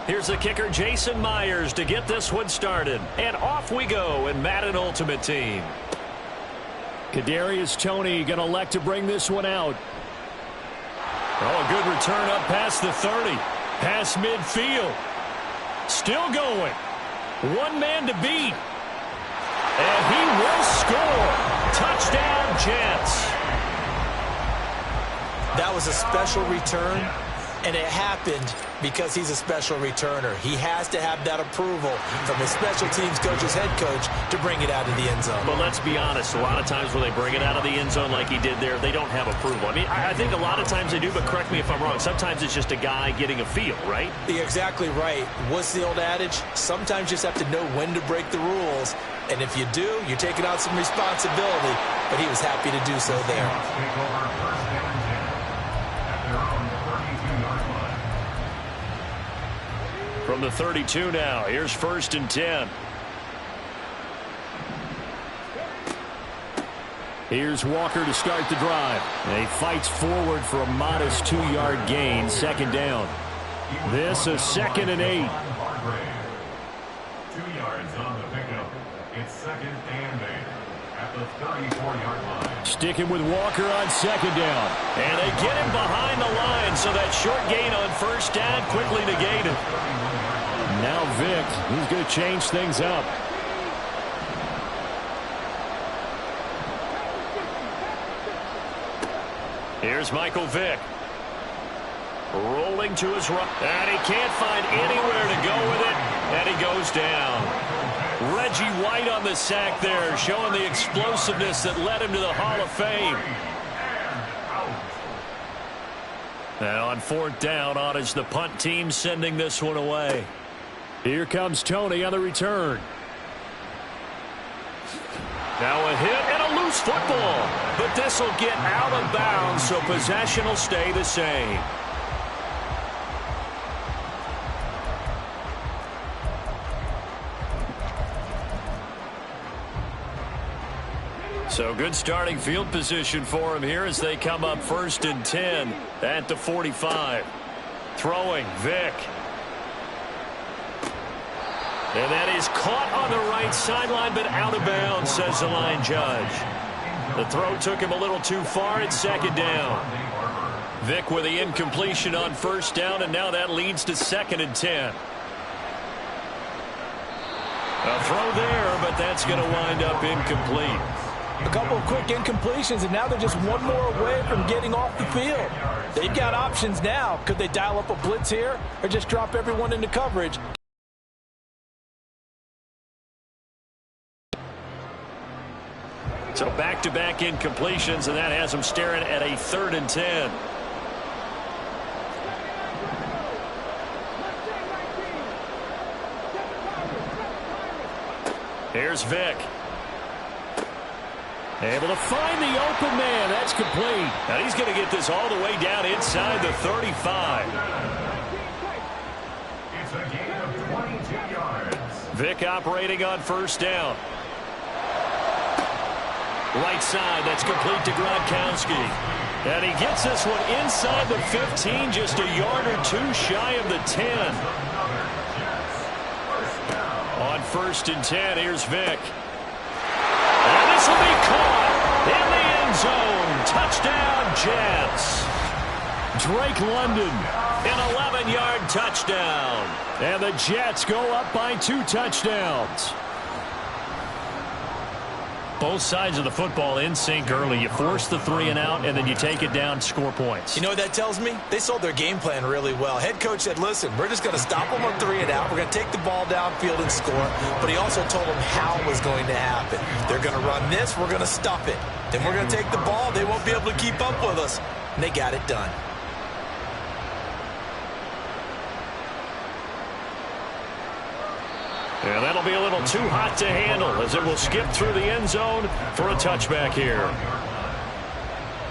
Here's the kicker, Jason Myers, to get this one started. And off we go in Madden Ultimate Team. Kadarius Toney going to elect to bring this one out. Oh, a good return up past the 30. Past midfield. Still going. One man to beat. And he will score. Touchdown, Jets. That was a special return, and it happened because he's a special returner. He has to have that approval from his special teams coach's head coach to bring it out of the end zone. But let's be honest, a lot of times when they bring it out of the end zone like he did there, they don't have approval. I mean, I think a lot of times they do, but correct me if I'm wrong. Sometimes it's just a guy getting a feel, right? You're exactly right. What's the old adage? Sometimes you just have to know when to break the rules. And if you do, you're taking on some responsibility. But he was happy to do so there. From the 32 now, here's 1st and 10. Here's Walker to start the drive. And he fights forward for a modest 2-yard gain, 2nd down. This is 2nd and 8. 2 yards on the pickup. It's 2nd and 8 at the 34-yard line. Sticking with Walker on 2nd down. And they get him behind the line, so that short gain on 1st down quickly negated. Now Vick, he's going to change things up. Here's Michael Vick. Rolling to his right. And he can't find anywhere to go with it. And he goes down. Reggie White on the sack there, showing the explosiveness that led him to the Hall of Fame. And on 4th down, on is the punt team sending this one away. Here comes Tony on the return. Now a hit and a loose football. But this will get out of bounds, so possession will stay the same. So good starting field position for him here as they come up 1st and 10 at the 45. Throwing, Vick. And that is caught on the right sideline, but out of bounds, says the line judge. The throw took him a little too far at 2nd down. Vick with the incompletion on 1st down, and now that leads to 2nd and 10. A throw there, but that's going to wind up incomplete. A couple of quick incompletions, and now they're just one more away from getting off the field. They've got options now. Could they dial up a blitz here or just drop everyone into coverage? So back-to-back incompletions, and that has them staring at a 3rd and 10. Here's Vick. Able to find the open man. That's complete. Now he's going to get this all the way down inside the 35. It's a gain of 22 yards. Vick operating on 1st down. Right side, that's complete to Gronkowski. And he gets this one inside the 15, just a yard or two shy of the 10. On 1st and 10, here's Vick. And this will be caught in the end zone. Touchdown, Jets. Drake London, an 11-yard touchdown. And the Jets go up by 2 touchdowns. Both sides of the football in sync early. You force the 3 and out, and then you take it down, score points. You know what that tells me? They sold their game plan really well. Head coach said, listen, we're just going to stop them on 3 and out. We're going to take the ball downfield and score. But he also told them how it was going to happen. They're going to run this. We're going to stop it. Then we're going to take the ball. They won't be able to keep up with us. And they got it done. Yeah, that'll be a little too hot to handle as it will skip through the end zone for a touchback here.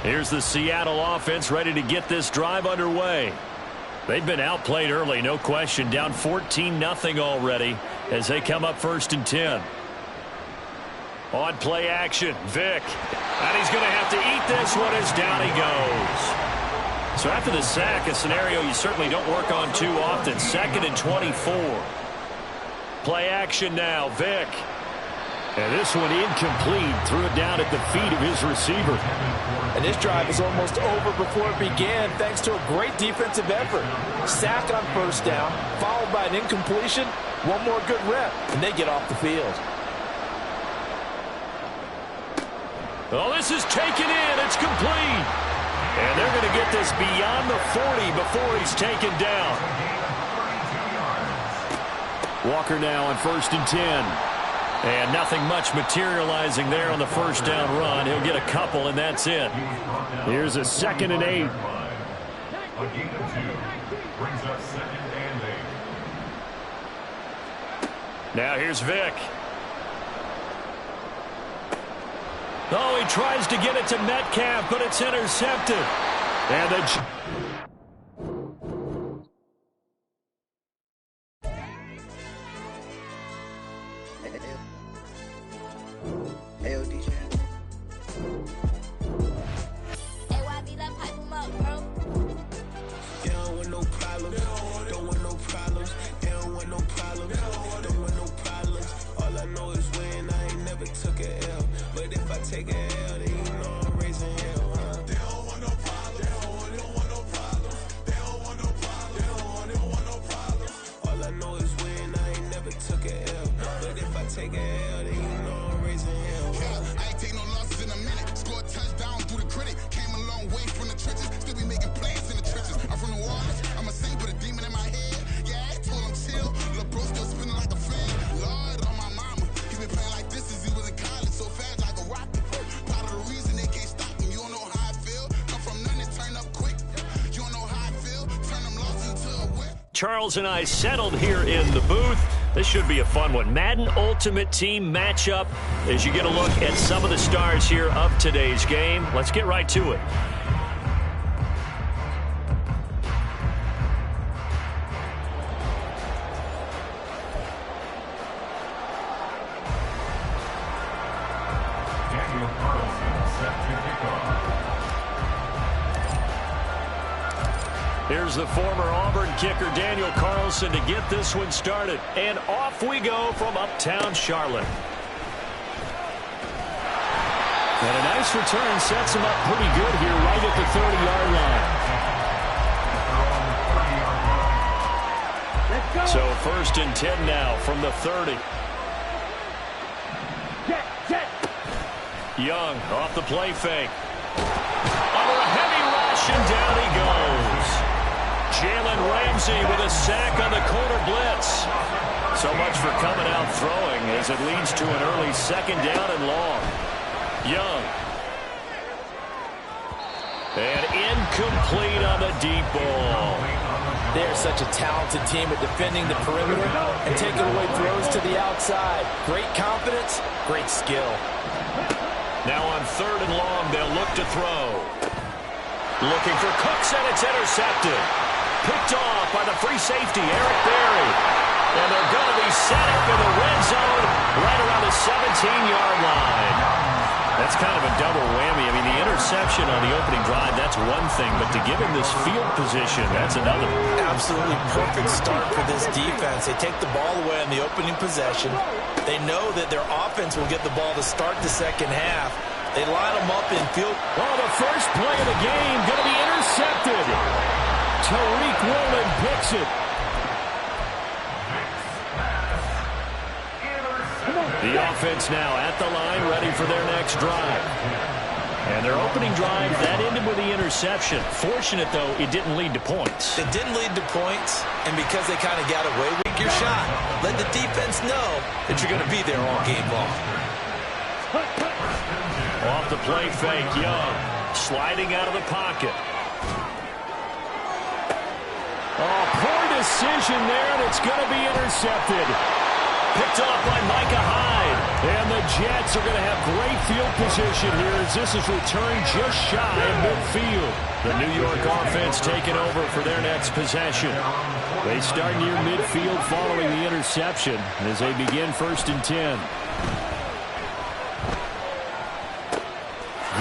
Here's the Seattle offense ready to get this drive underway. They've been outplayed early, no question. Down 14-0 already as they come up 1st and 10. On play action, Vick. And he's going to have to eat this one as down he goes. So after the sack, a scenario you certainly don't work on too often. 2nd and 24. Play action now, Vick. And this one incomplete. Threw it down at the feet of his receiver. And this drive is almost over before it began thanks to a great defensive effort. Sack on 1st down, followed by an incompletion. One more good rep, and they get off the field. Oh, this is taken in. It's complete. And they're going to get this beyond the 40 before he's taken down. Walker now on 1st and 10. And nothing much materializing there on the 1st down run. He'll get a couple, and that's it. Here's a 2nd and 8. A gain of 2 brings up 2nd and 8. Now here's Vick. Oh, he tries to get it to Metcalf, but it's intercepted. And the... Take a L, then you know I'm raising hell, huh? They don't want no problem. They don't want no problem. Charles and I settled here in the booth. This should be a fun one. Madden Ultimate Team matchup as you get a look at some of the stars here of today's game. Let's get right to it. Here's the former Auburn kicker, Daniel Carlson, to get this one started. And off we go from uptown Charlotte. And a nice return sets him up pretty good here right at the 30-yard line. So 1st and 10 now from the 30. Young off the play fake. Under a heavy rush, and down he goes. Jalen Ramsey with a sack on the corner blitz. So much for coming out throwing as it leads to an early 2nd down and long. Young. And incomplete on the deep ball. They're such a talented team at defending the perimeter and taking away throws to the outside. Great confidence, great skill. Now on 3rd and long, they'll look to throw. Looking for Cooks, and it's intercepted. Picked off by the free safety, Eric Berry. And they're going to be set up in the red zone right around the 17-yard line. That's kind of a double whammy. I mean, the interception on the opening drive, that's one thing. But to give him this field position, that's another. Absolutely perfect start for this defense. They take the ball away on the opening possession. They know that their offense will get the ball to start the 2nd half. They line them up in field. Oh, the first play of the game going to be intercepted. Tariq Woolen picks it. The offense now at the line, ready for their next drive. And their opening drive, that ended with the interception. Fortunate, though, it didn't lead to points. It didn't lead to points, and because they kind of got away with your shot, let the defense know that you're going to be there all game long. Off the play fake, Young sliding out of the pocket. Oh, poor decision there, and it's going to be intercepted. Picked off by Micah Hyde. And the Jets are going to have great field position here as this is returned just shy of midfield. The New York offense taking over for their next possession. They start near midfield following the interception as they begin 1st and 10.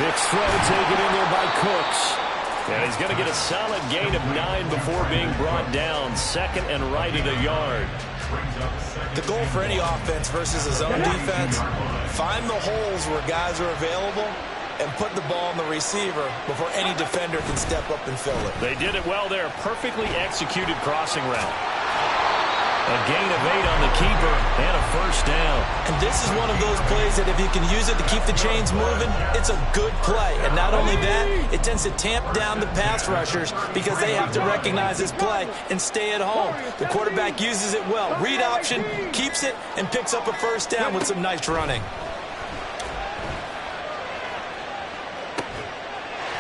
Vick's throw taken in there by Cooks. And he's going to get a solid gain of 9 before being brought down. 2nd and right at a yard. The goal for any offense versus a zone defense, find the holes where guys are available and put the ball on the receiver before any defender can step up and fill it. They did it well there. Perfectly executed crossing route. A gain of 8 on the keeper and a 1st down. And this is one of those plays that if you can use it to keep the chains moving, it's a good play. And not only that, it tends to tamp down the pass rushers because they have to recognize this play and stay at home. The quarterback uses it well. Read option, keeps it, and picks up a 1st down with some nice running.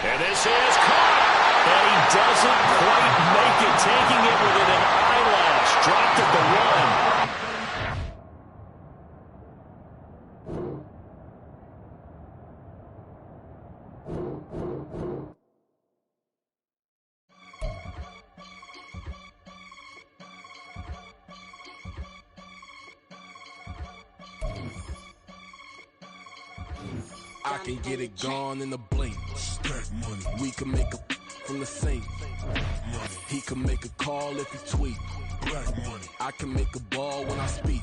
And this is caught. And he doesn't quite make it, taking it within an eyelash. Dropped at the 1. I can get it gone in a blink. Stack money. We can make a from the sink. Money. He can make a call if he tweet. Black money. I can make a ball when I speak.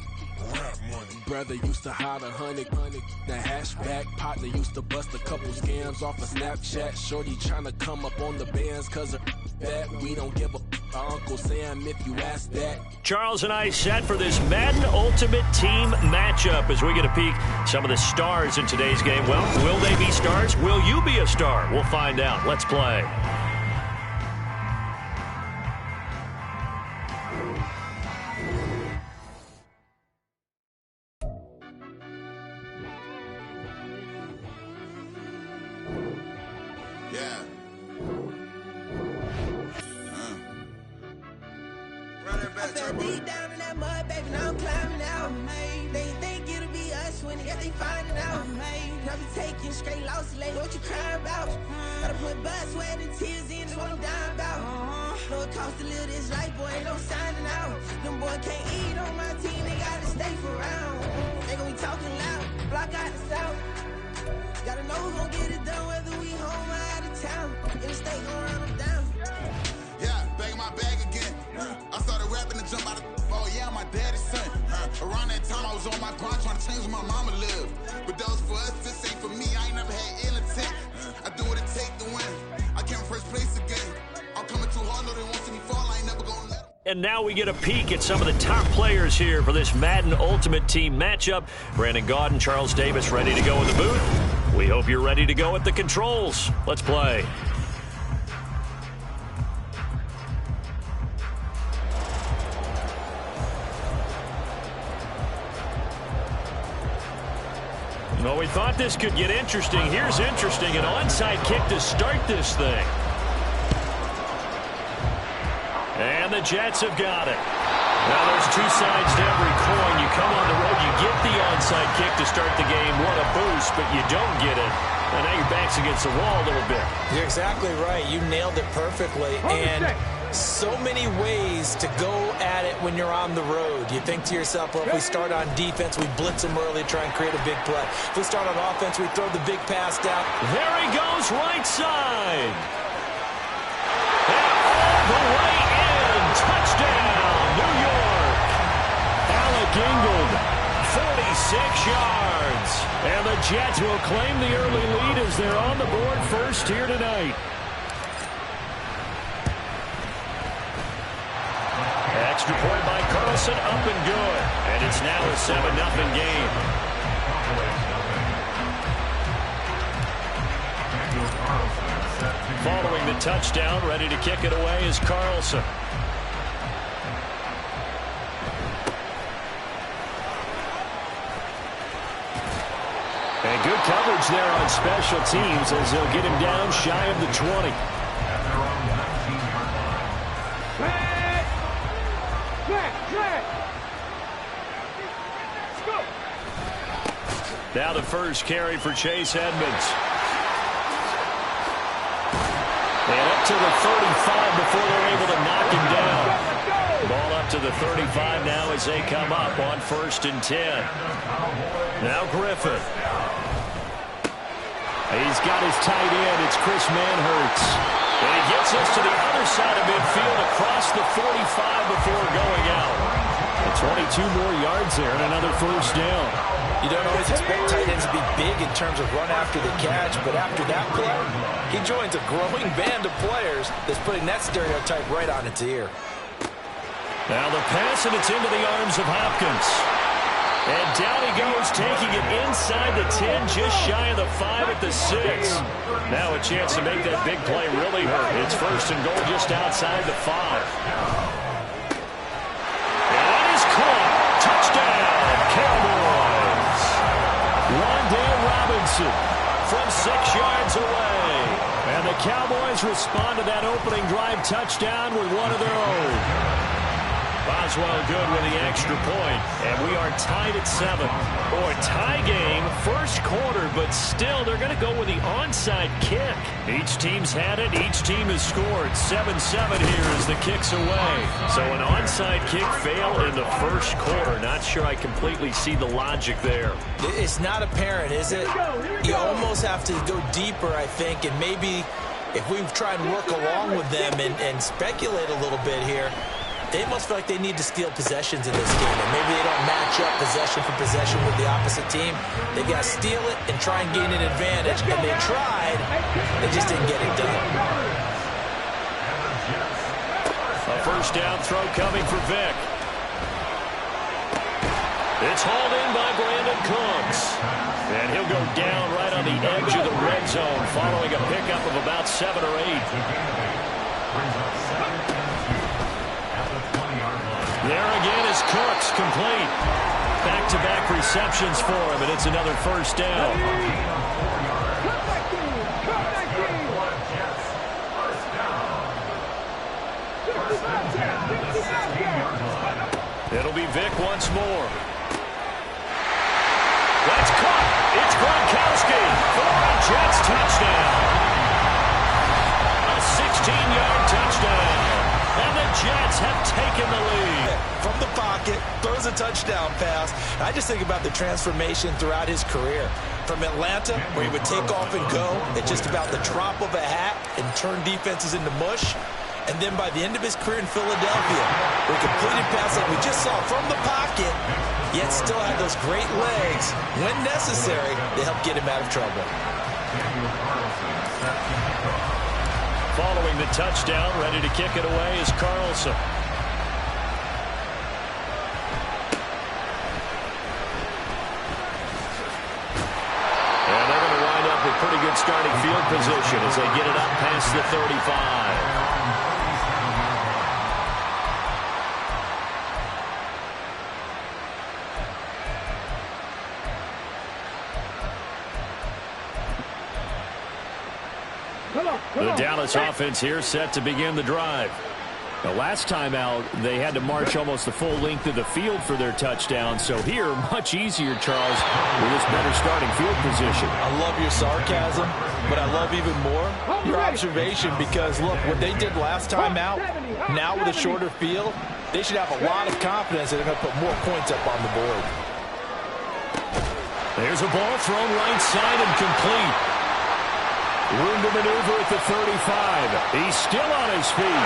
Rap money. Brother used to hide 100. The hashback partner used to bust a couple scams off of Snapchat. Shorty tryna come up on the bands cause of that. We don't give a Uncle Sam if you ask that. Charles and I set for this Madden Ultimate Team matchup as we get a peek some of the stars in today's game. Well, will they be stars? Will you be a star? We'll find out. Let's play. I fell deep down in that mud, baby, now I'm climbing out. They think it'll be us when they got they finding out. I be taking straight losses, lady, what you crying about? Gotta put blood, sweat, and tears in, is what I'm dying about. Know it costs to live this life, boy, ain't no signing out. Them boy can't eat on my team, they gotta stay for round. They gon' be talking loud, block out the south. Gotta know who gon' get it done, whether we home or out of town. In the state gon' run them down. Yeah, back in my bag again. I started rapping to jump out of. Oh yeah, I'm my daddy's son. Around that time, I was on my grind trying to change where my mama lived. But that was for us, this ain't for me. I ain't never had ill intent. I do what it take to win. I came first place again. I'm coming too hard, no, they won't see me fall. I ain't never gonna let them. And now we get a peek at some of the top players here for this Madden Ultimate Team matchup. Brandon Gaudin, Charles Davis ready to go in the booth. We hope you're ready to go at the controls. Let's play. Well, we thought this could get interesting. Here's interesting. An onside kick to start this thing. And the Jets have got it. Now there's two sides to every coin. You come on the road, you get the onside kick to start the game. What a boost, but you don't get it. And now your back's against the wall a little bit. You're exactly right. You nailed it perfectly. And so many ways to go at it when you're on the road. You think to yourself, well, if we start on defense, we blitz them early, try and create a big play. If we start on offense, we throw the big pass down. There he goes, right side. And all the way in. Touchdown, New York. Alec Ingold, 46 yards. And the Jets will claim the early lead as they're on the board first here tonight. Extra point by Carlson, up and good. And it's now a 7-0 game. Following the touchdown, ready to kick it away is Carlson. And good coverage there on special teams as they'll get him down shy of the 20. Now the first carry for Chase Edmonds. And up to the 35 before they're able to knock him down. Ball up to the 35 now as they come up on 1st and 10. Now Griffin. He's got his tight end. It's Chris Manhertz. And he gets us to the other side of midfield across the 45 before going out. And 22 more yards there and another first down. You don't always expect tight ends to be big in terms of run after the catch, but after that play, he joins a growing band of players that's putting that stereotype right on its ear. Now the pass, and it's into the arms of Hopkins. And down he goes, taking it inside the 10, just shy of the 5 at the 6. Now a chance to make that big play really hurt. It's 1st and goal just outside the 5. And that is caught. Touchdown, Cowboys. Wan'Dale Robinson from 6 yards away. And the Cowboys respond to that opening drive touchdown with one of their own. Boswell good with the extra point, and we are tied at 7. Boy, tie game, first quarter, but still they're going to go with the onside kick. Each team's had it, each team has scored. 7-7 here as the kick's away. So an onside kick fail in the first quarter. Not sure I completely see the logic there. It's not apparent, is it? You almost have to go deeper, I think, and maybe if we try and work along with them and speculate a little bit here, they must feel like they need to steal possessions in this game, and maybe they don't match up possession for possession with the opposite team. They've got to steal it and try and gain an advantage, and they tried. They just didn't get it done. A first down throw coming for Vick. It's hauled in by Brandon Cooks. And he'll go down right on the edge of the red zone following a pickup of about 7 or 8. There again is Cooks, complete. Back-to-back receptions for him, and it's another first down. It'll be Vic once more. That's caught. It's Gronkowski for a Jets touchdown. A 16-yard touchdown. And the Jets have taken the lead. From the pocket, throws a touchdown pass. I just think about the transformation throughout his career. From Atlanta, where he would take off and go at just about the drop of a hat and turn defenses into mush. And then by the end of his career in Philadelphia, where he completed pass like we just saw from the pocket, yet still had those great legs, when necessary, to help get him out of trouble. Following the touchdown, ready to kick it away is Carlson. And they're going to wind up with pretty good starting field position as they get it up past the 35. The Dallas offense here set to begin the drive. The last time out, they had to march almost the full length of the field for their touchdown. So here, much easier, Charles, with this better starting field position. I love your sarcasm, but I love even more your observation because, look, what they did last time out, now with a shorter field, they should have a lot of confidence that they're going to put more points up on the board. There's a ball thrown right side and complete. Room to maneuver at the 35. He's still on his feet.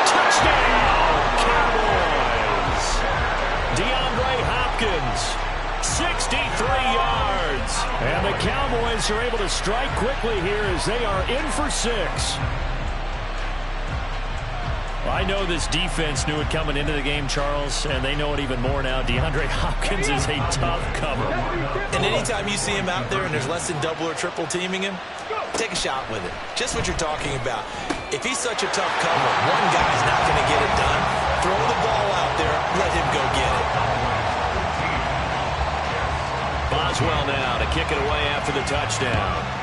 Touchdown, Cowboys. DeAndre Hopkins, 63 yards. And the Cowboys are able to strike quickly here as they are in for 6. I know this defense knew it coming into the game, Charles, and they know it even more now. DeAndre Hopkins is a tough cover. And anytime you see him out there and there's less than double or triple teaming him, take a shot with it. Just what you're talking about. If he's such a tough cover, one guy's not going to get it done. Throw the ball out there, let him go get it. Boswell now to kick it away after the touchdown.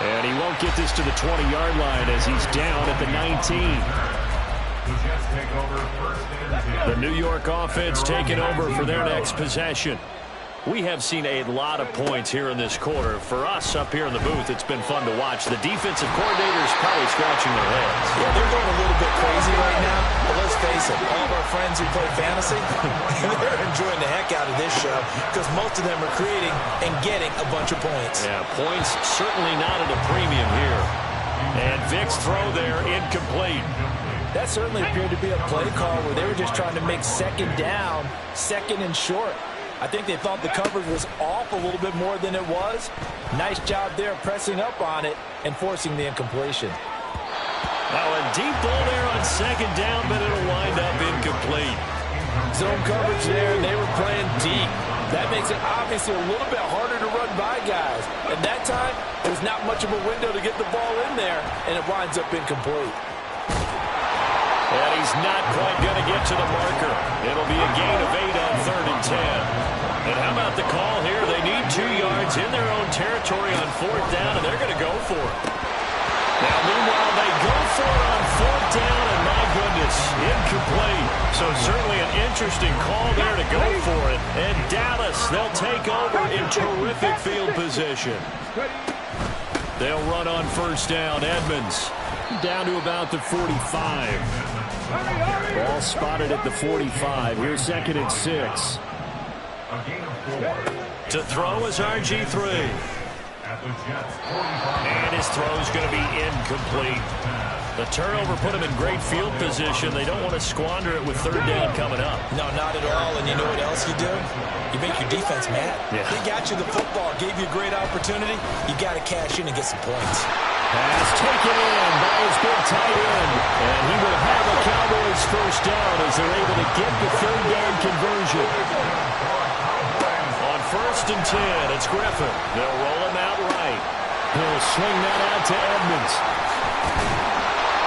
And he won't get this to the 20-yard line as he's down at the 19. The New York offense taking over for their next possession. We have seen a lot of points here in this quarter. For us up here in the booth, it's been fun to watch. The defensive coordinators probably scratching their heads. Yeah, they're going a little bit crazy right now. But let's face it, all of our friends who play fantasy, they're enjoying the heck out of this show because most of them are creating and getting a bunch of points. Yeah, points certainly not at a premium here. And Vic's throw there incomplete. That certainly appeared to be a play call where they were just trying to make second down, second and short. I think they thought the coverage was off a little bit more than it was. Nice job there pressing up on it and forcing the incompletion. Now a deep ball there on second down, but it'll wind up incomplete. Zone coverage there, and they were playing deep. That makes it obviously a little bit harder to run by guys. And that time, there's not much of a window to get the ball in there, and it winds up incomplete. And he's not quite going to get to the marker. It'll be a gain of 8 on 3rd and 10. And how about the call here? They need 2 yards in their own territory on 4th down, and they're going to go for it. Now, meanwhile, they go for it on 4th down, and my goodness, incomplete. So certainly an interesting call there to go for it. And Dallas, they'll take over in terrific field position. They'll run on 1st down. Edmonds down to about the 45. Ball spotted at the 45. Here's 2nd and 6. To throw is RG3. And his throw is going to be incomplete. The turnover put him in great field position. They don't want to squander it with 3rd down coming up. No, not at all. And you know what else you do? You make your defense mad. Yeah. They got you the football, gave you a great opportunity. You got to cash in and get some points. Pass taken in by his big tight end. And he will have a Cowboys 1st down as they're able to get the 3rd down conversion. On 1st and 10, it's Griffin. They'll roll him out right. He'll swing that out to Edmonds.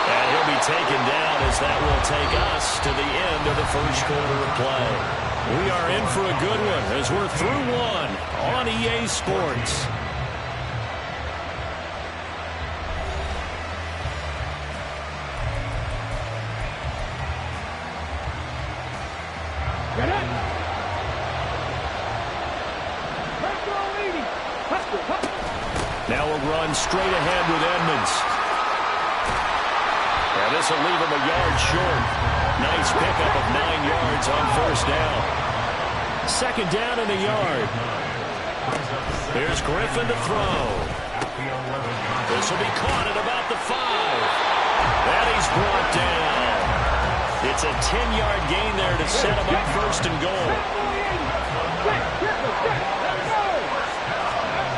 And he'll be taken down as that will take us to the end of the 1st quarter of play. We are in for a good one as we're through one on EA Sports. Now a run straight ahead with Edmonds. And this will leave him a yard short. Nice pickup of 9 yards on first down. Second down in the yard. Here's Griffin to throw. This will be caught at about the 5. And he's brought down. It's a 10-yard gain there to set him up first and goal.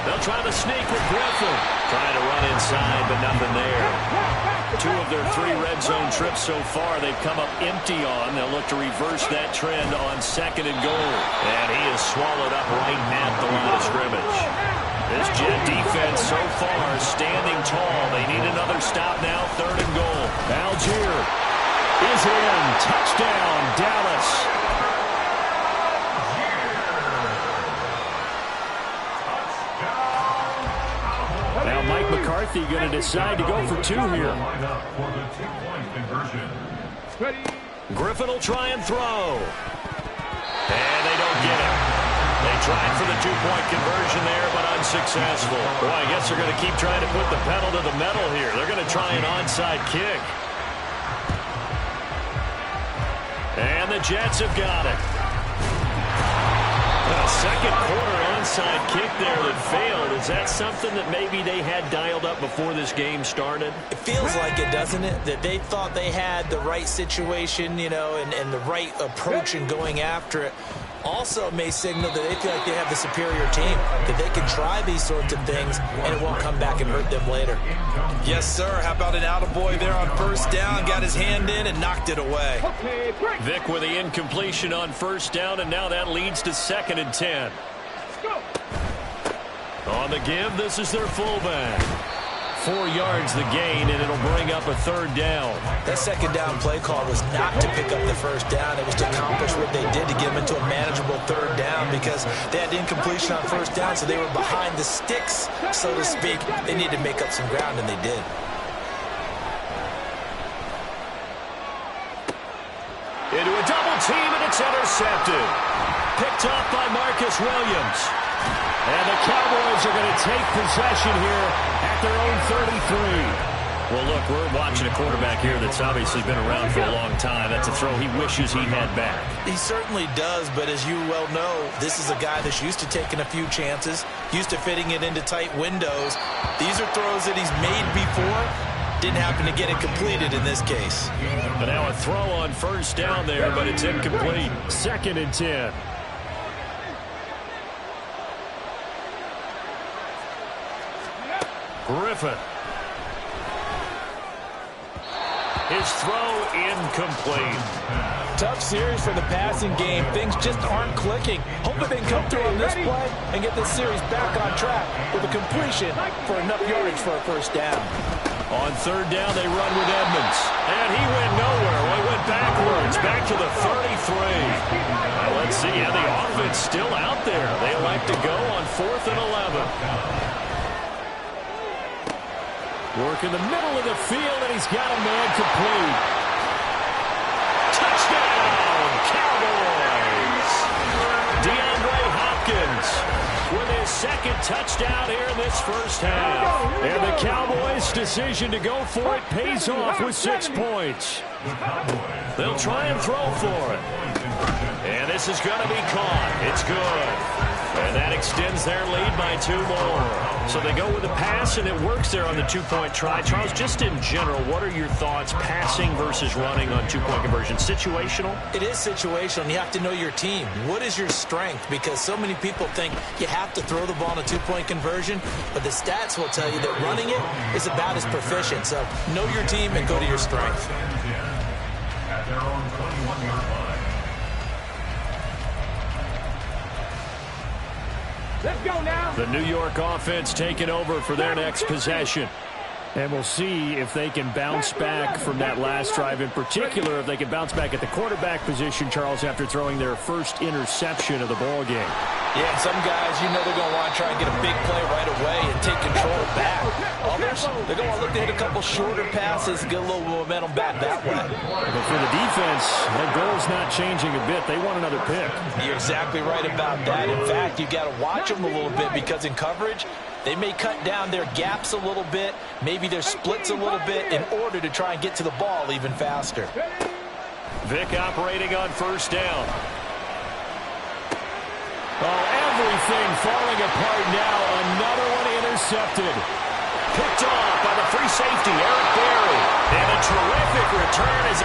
They'll try to sneak with Griffin. Trying to run inside, but nothing there. 2 of their 3 red zone trips so far they've come up empty on. They'll look to reverse that trend on second and goal. And he is swallowed up right at the line of scrimmage. This Jet defense so far standing tall. They need another stop now, third and goal. Algier is in. Touchdown, Dallas. Now Mike McCarthy going to decide to go for 2 here. Griffin will try and throw. And they don't get it. They tried for the 2-point conversion there, but unsuccessful. Boy, I guess they're going to keep trying to put the pedal to the metal here. They're going to try an onside kick. And the Jets have got it. A second quarter onside kick there that failed. Is that something that maybe they had dialed up before this game started? It feels like it, doesn't it? That they thought they had the right situation, you know, and the right approach in going after it. Also may signal that they feel like they have the superior team, that they can try these sorts of things and it won't come back and hurt them later. Yes, sir. How about an attaboy there on first down? Got his hand in and knocked it away. Vic with the incompletion on first down, and now that leads to 2nd and 10. On the give, this is their fullback. 4 yards the gain, and it'll bring up a 3rd down. That second down play call was not to pick up the first down. It was to accomplish what they did to get them into a manageable 3rd down because they had incompletion on first down, so they were behind the sticks, so to speak. They needed to make up some ground, and they did. Into a double team, and it's intercepted. Picked off by Marcus Williams. And the Cowboys are going to take possession here at their own 33. Well, look, we're watching a quarterback here that's obviously been around for a long time. That's a throw he wishes he had back. He certainly does, but as you well know, this is a guy that's used to taking a few chances, used to fitting it into tight windows. These are throws that he's made before. Didn't happen to get it completed in this case. But now a throw on first down there, but it's incomplete. 2nd and 10. Griffin. His throw incomplete. Tough series for the passing game. Things just aren't clicking. Hoping they can come through on this play and get this series back on track with a completion for enough yardage for a first down. On 3rd down, they run with Edmonds. And he went nowhere. Well, he went backwards, back to the 33. Now, let's see. Yeah, the offense still out there. They elect to go on 4th and 11. Work in the middle of the field, and he's got a man complete. Touchdown, Cowboys! DeAndre Hopkins with his 2nd touchdown here in this first half. And the Cowboys' decision to go for it pays off with 6 points. They'll try and throw for it. And this is going to be caught. It's good. And that extends their lead by 2 more. So they go with the pass, and it works there on the 2-point try. Charles, just in general, what are your thoughts passing versus running on 2-point conversion? Situational? It is situational, and you have to know your team. What is your strength? Because so many people think you have to throw the ball on a 2-point conversion, but the stats will tell you that running it is about as proficient. So know your team and go to your strength. At their own 21-yard line. Let's go now. The New York offense taking over for their next possession. And we'll see if they can bounce back from that last drive, in particular, if they can bounce back at the quarterback position, Charles, after throwing their first interception of the ball game. Yeah, and some guys, you know they're going to want to try and get a big play right away and take control back. Others, they're going to want to look to hit a couple shorter passes, get a little momentum back that way. But for the defense, that goal's not changing a bit. They want another pick. You're exactly right about that. In fact, you've got to watch them a little bit because in coverage, they may cut down their gaps a little bit, maybe their splits a little bit in order to try and get to the ball even faster. Vic operating on first down. Oh, everything falling apart now. Another one intercepted. Picked off by the free safety, Eric Berry. And a terrific return as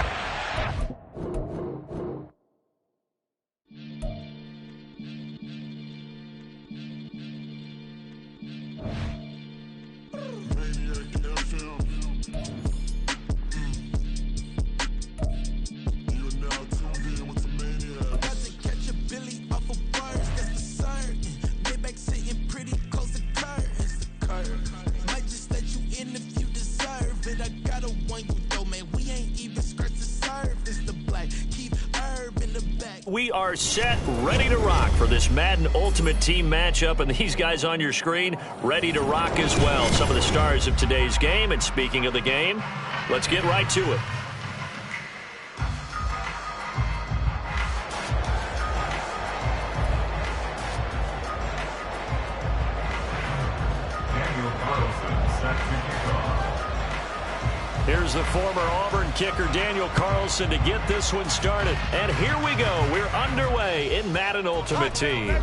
we are set, ready to rock for this Madden Ultimate Team matchup, and these guys on your screen ready to rock as well. Some of the stars of today's game, and speaking of the game, let's get right to it. Here's the former Auburn kicker, Daniel Carlson, to get this one started. And here we go. We're underway in Madden Ultimate Team.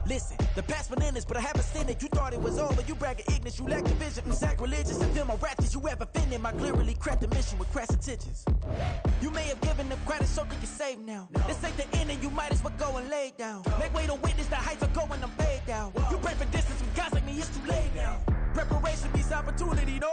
Listen, the past bananas, but I haven't seen it. You thought it was over, you bragging ignorance, you lack the vision. I'm sacrilegious, and feel my wrath as you ever offended. My clearly craft a mission with crass intentions. You may have given them credit, so think you're safe now. This ain't the end, and you might as well go and lay down. Make way to witness the heights are going, I'm paid down. You pray for distance with guys like me, it's too late now. Preparation beats opportunity, no?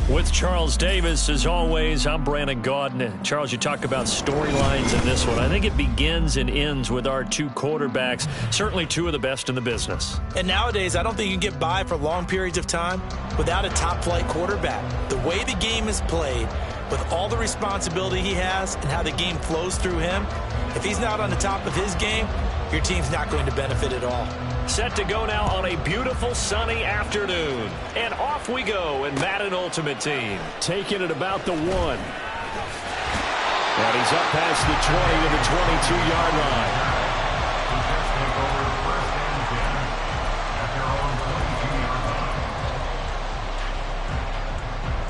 With Charles Davis, as always, I'm Brandon Gaudin. Charles, you talk about storylines in this one. I think it begins and ends with our two quarterbacks, certainly two of the best in the business. And nowadays, I don't think you can get by for long periods of time without a top-flight quarterback. The way the game is played, with all the responsibility he has and how the game flows through him, if he's not on the top of his game, your team's not going to benefit at all. Set to go now on a beautiful sunny afternoon. And off we go in Madden Ultimate Team. Taking it about the 1. And he's up past the 20 to the 22-yard line.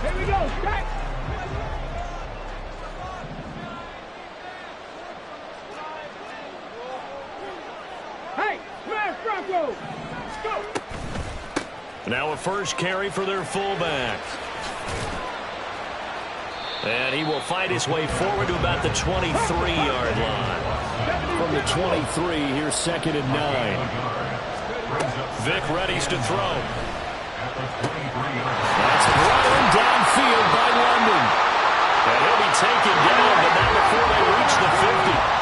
Here we go, strike! Hey, smash Bronco! Let's go! Now a first carry for their fullback. And he will fight his way forward to about the 23-yard line. From the 23, here's 2nd and 9. Vic readies to throw. That's brought in downfield by London. And he'll be taken down, but not before they reach the 50.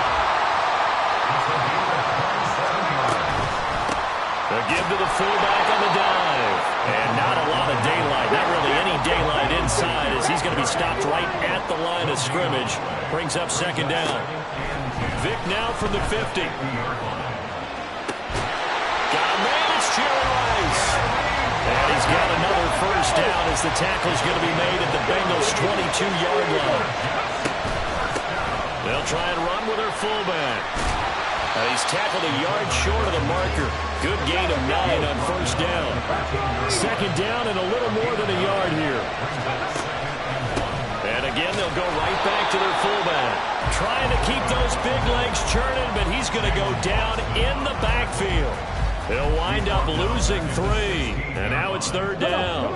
They'll give to the fullback on the dive. And not a lot of daylight. Not really any daylight inside as he's going to be stopped right at the line of scrimmage. Brings up 2nd down. Vic now from the 50. Got a man, it's Jerry Rice. And he's got another first down as the tackle's going to be made at the Bengals' 22-yard line. They'll try and run with their fullback. He's tackled a yard short of the marker. Good gain of 9 on first down. 2nd down and a little more than a yard here. And again, they'll go right back to their fullback. Trying to keep those big legs churning, but he's going to go down in the backfield. They'll wind up losing 3. And now it's 3rd down.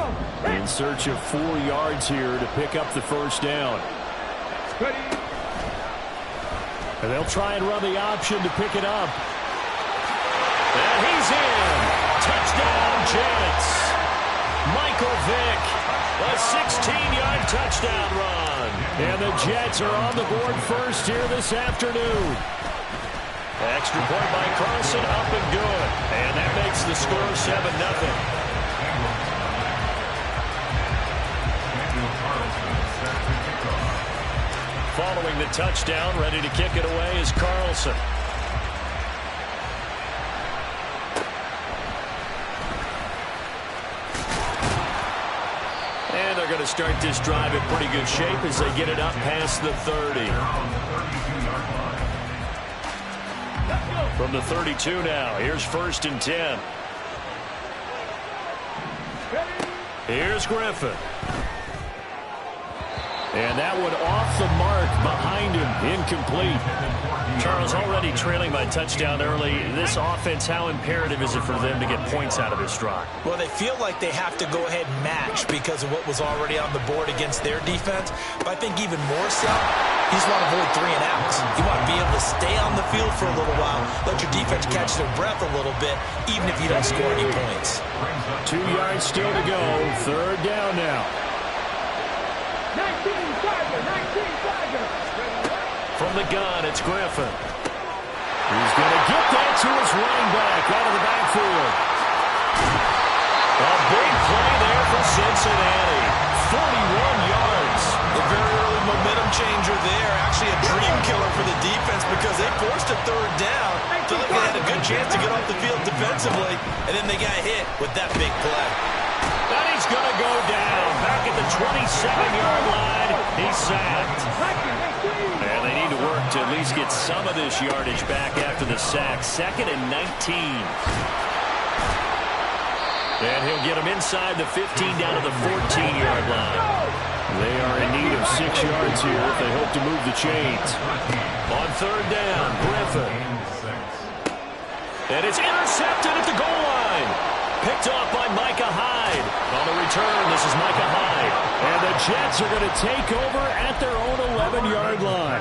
in search of 4 yards here to pick up the first down. And they'll try and run the option to pick it up. And he's in. Touchdown, Jets. Michael Vick, a 16-yard touchdown run. And the Jets are on the board first here this afternoon. Extra point by Carlson, up and good. And that makes the score 7-0. Following the touchdown, ready to kick it away is Carlson. And they're going to start this drive in pretty good shape as they get it up past the 30. From the 32 now, here's 1st and 10. Here's Griffin. And that one off the mark behind him, incomplete. Charles, already trailing by touchdown early. This offense, how imperative is it for them to get points out of this drive? Well, they feel like they have to go ahead and match because of what was already on the board against their defense. But I think even more so, you just want to avoid 3 and outs. You want to be able to stay on the field for a little while, let your defense catch their breath a little bit, even if you don't score any points. 2 yards still to go. 3rd down now. 19 Tiger. From the gun, it's Griffin. He's going to get that to his running back out of the backfield. A big play there for Cincinnati. 41 yards. The very early momentum changer there. Actually a dream killer for the defense because they forced a 3rd down. Felt like they had a good chance to get off the field defensively, and then they got hit with that big play. And he's going to go down. Back at the 27-yard line. He's sacked. And they need to work to at least get some of this yardage back after the sack. 2nd and 19. And he'll get them inside the 15 down to the 14-yard line. They are in need of 6 yards here if they hope to move the chains. On 3rd down, Griffin. And it's intercepted at the goal line. Picked off by Micah Hyde. On the return, this is Micah Hyde. And the Jets are going to take over at their own 11-yard line.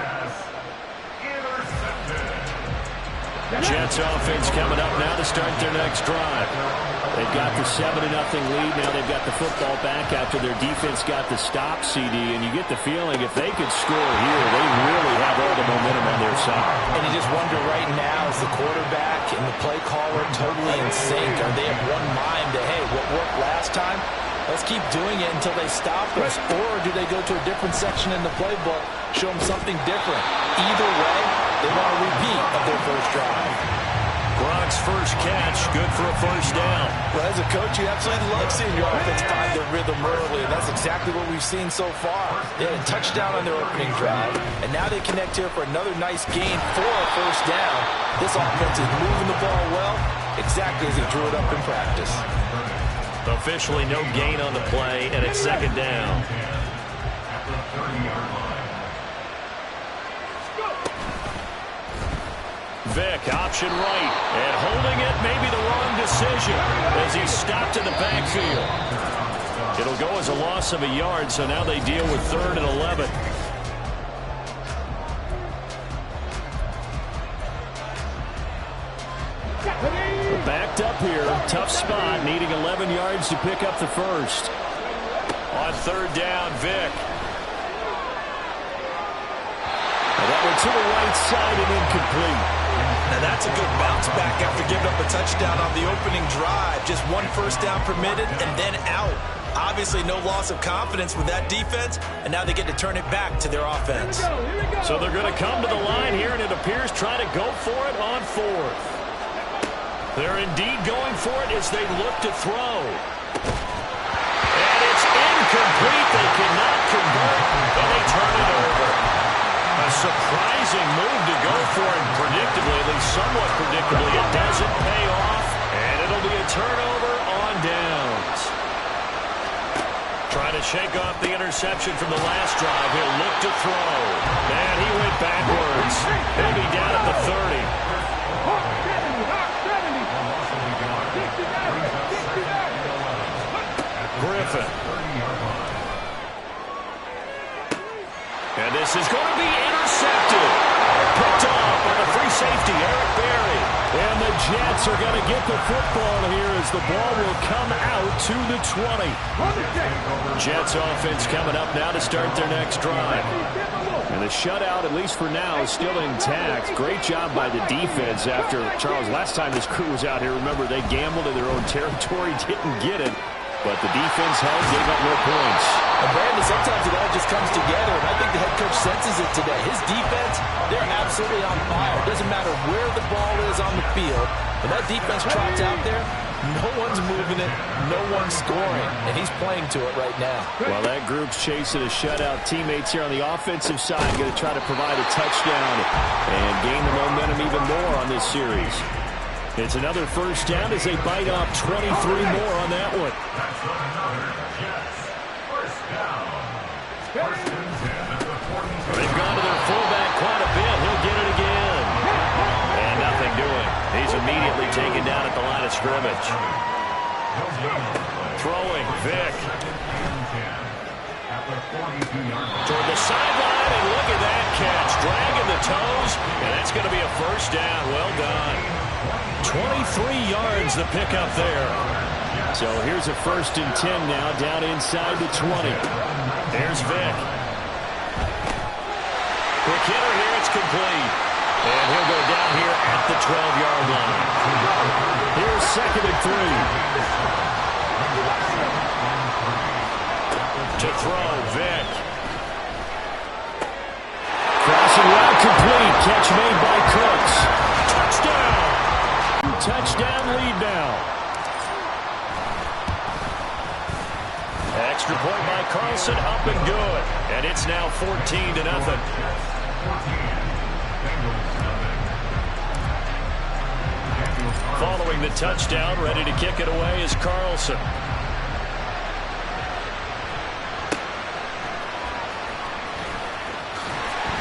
Jets offense coming up now to start their next drive. They've got the 7-0 lead. Now they've got the football back after their defense got the stop, CD. And you get the feeling if they could score here, they really have all the momentum on their side. And you just wonder right now, is the quarterback and the play caller totally in sync? Are they of one mind that, hey, what worked last time? Let's keep doing it until they stop us. Or do they go to a different section in the playbook, show them something different? Either way, they want a repeat of their first drive. Gronk's first catch, good for a first down. Well, as a coach, you absolutely love seeing your offense find their rhythm early, and that's exactly what we've seen so far. They had a touchdown on their opening drive, and now they connect here for another nice gain for a first down. This offense is moving the ball well, exactly as they drew it up in practice. Officially no gain on the play, and it's 2nd down. Vick, option right, and holding it may be the wrong decision as he's stopped in the backfield. It'll go as a loss of a yard, so now they deal with 3rd and 11. We're backed up here, tough spot, needing 11 yards to pick up the first. On 3rd down, Vick. And that one to the right side and incomplete. Now that's a good bounce back after giving up a touchdown on the opening drive. Just 1 first down permitted and then out. Obviously no loss of confidence with that defense, and now they get to turn it back to their offense. So they're going to come to the line here, and it appears trying to go for it on 4th. They're indeed going for it as they look to throw. And it's incomplete. They cannot convert, and they turn it over. A surprising move to go for it, predictably, at least somewhat predictably. It doesn't pay off, and it'll be a turnover on downs. Trying to shake off the interception from the last drive. He'll look to throw. And he went backwards. He'll be down at the 30. Griffin. And this is going to be intercepted. Picked off by the free safety, Eric Berry. And the Jets are going to get the football here as the ball will come out to the 20. Jets offense coming up now to start their next drive. And the shutout, at least for now, is still intact. Great job by the defense after, Charles, last time this crew was out here, remember, they gambled in their own territory, didn't get it. But the defense held, gave up no points. And Brandon, sometimes it all just comes together, and I think the head coach senses it today. His defense, they're absolutely on fire. It doesn't matter where the ball is on the field. When that defense trots out there, no one's moving it, no one's scoring, and he's playing to it right now. Well, that group's chasing a shutout. Teammates here on the offensive side going to try to provide a touchdown and gain the momentum even more on this series. It's another first down as they bite off 23 more on that one. They've gone to their fullback quite a bit. He'll get it again. And nothing doing. He's immediately taken down at the line of scrimmage. Throwing, Vick. Toward the sideline, and look at that catch. Dragging the toes, and that's going to be a first down. Well done. 23 yards the pickup there. So here's a 1st and 10 now, down inside the 20. There's Vick. Quick hitter here, it's complete. And he'll go down here at the 12-yard line. Here's 2nd and 3. To throw, Vick. Crossing route complete. Catch made by Cooks. Touchdown! Touchdown lead now. Extra point by Carlson, up and good. And it's now 14-0. Following the touchdown, ready to kick it away is Carlson.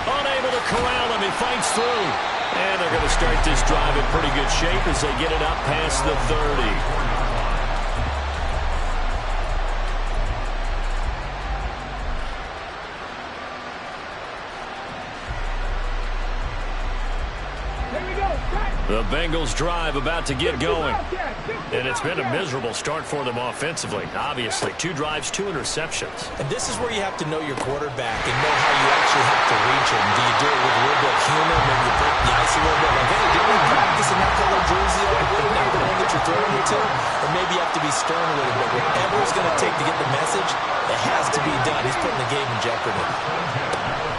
Unable to corral him, he fights through. And they're going to start this drive in pretty good shape as they get it up past the 30. The Bengals drive about to get going. And it's been a miserable start for them offensively. Obviously, 2 drives, 2 interceptions. And this is where you have to know your quarterback and know how you actually have to reach him. Do you do it with a little bit of humor, maybe you break the ice a little bit? Like, hey, did we practice in that color jersey? Not the one that you're throwing it to? Or maybe you have to be stern a little bit. Whatever it's going to take to get the message, it has to be done. He's putting the game in jeopardy.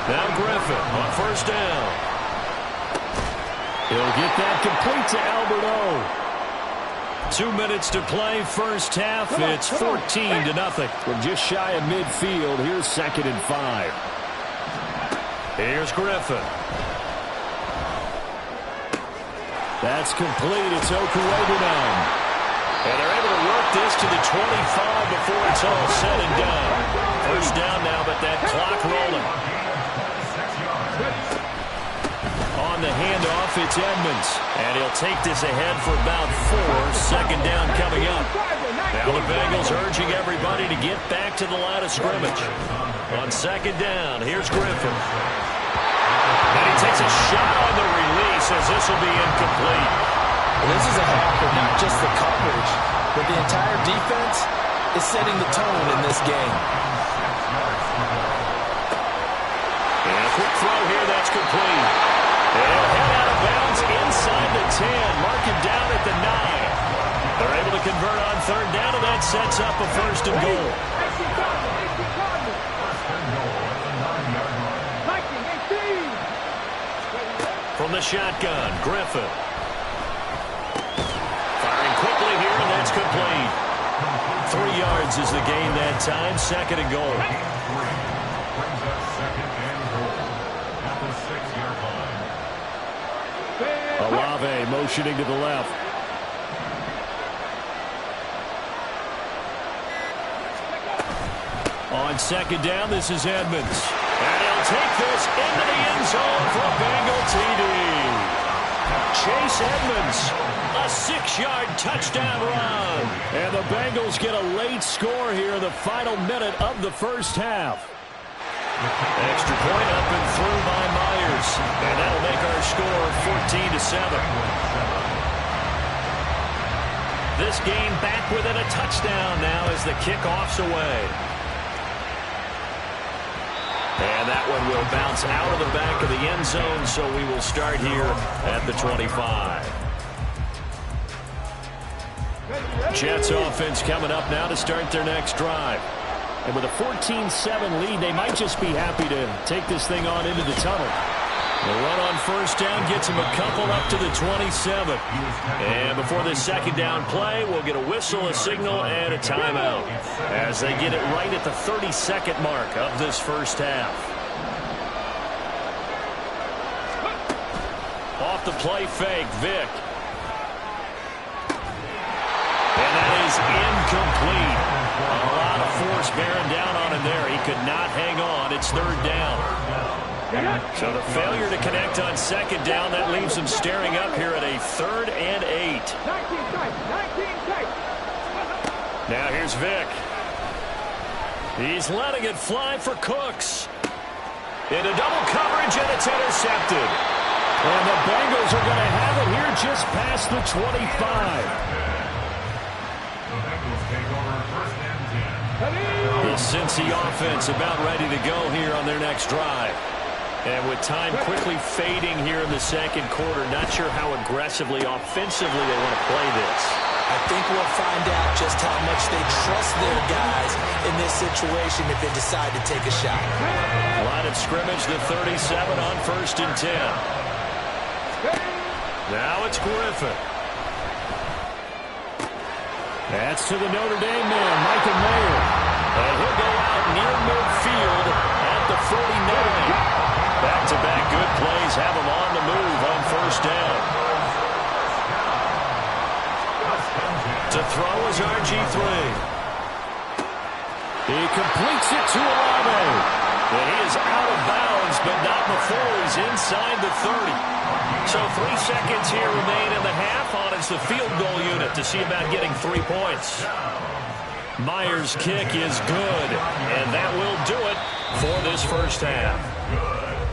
Now Griffin on 1st down. He'll get that complete to Albert O. 2 minutes to play, first half. It's 14-0. We're just shy of midfield. Here's 2nd and 5. Here's Griffin. That's complete. It's Okuwebunam. And they're able to work this to the 25 before it's all said and done. First down now, but that clock rolling. On the handoff, it's Edmonds. And he'll take this ahead for about 4. 2nd down coming up. Now the Bengals urging everybody to get back to the line of scrimmage. On 2nd down, here's Griffin. And he takes a shot on the release as this will be incomplete. Well, this is a half of not just the coverage, but the entire defense is setting the tone in this game. And a quick throw here, that's complete. And he'll head out of bounds inside the 10. Mark him down at the 9. They're able to convert on 3rd down, and that sets up a 1st and goal. From the shotgun, Griffin. Firing quickly here, and that's complete. 3 yards is the gain that time. 2nd and goal. Olave motioning to the left. On 2nd down, this is Edmonds. And he'll take this into the end zone for a Bengal TD. Chase Edmonds, a 6-yard touchdown run. And the Bengals get a late score here in the final minute of the first half. Extra point up and through by Myers. And that'll make our score 14-7. This game back within a touchdown now as the kickoff's away. And that one will bounce out of the back of the end zone, so we will start here at the 25. Jets offense coming up now to start their next drive. And with a 14-7 lead, they might just be happy to take this thing on into the tunnel. The run on first down gets them a couple up to the 27. And before this second down play, we'll get a whistle, a signal, and a timeout as they get it right at the 30-second mark of this first half. Off the play fake, Vick. And that is incomplete. A lot of force bearing down on him there. He could not hang on. It's third down. So the failure to connect on second down, that leaves him staring up here at a 3rd and 8. Now here's Vick. He's letting it fly for Cooks. Into double coverage, and it's intercepted. And the Bengals are going to have it here just past the 25. The Cincy offense about ready to go here on their next drive. And with time quickly fading here in the second quarter, not sure how aggressively, offensively they want to play this. I think we'll find out just how much they trust their guys in this situation if they decide to take a shot. Line of scrimmage, the 37 on 1st and 10. Now it's Griffin. That's to the Notre Dame man, Michael Mayer. And he'll go out near midfield at the 49. Back-to-back good plays have him on the move on first down. To throw is RG3. He completes it to Olave. And he is out of bounds, but not before he's inside the 30. So 3 seconds here remain in the half on it's the field goal unit to see about getting 3 points. Myers' kick is good, and that will do it for this first half.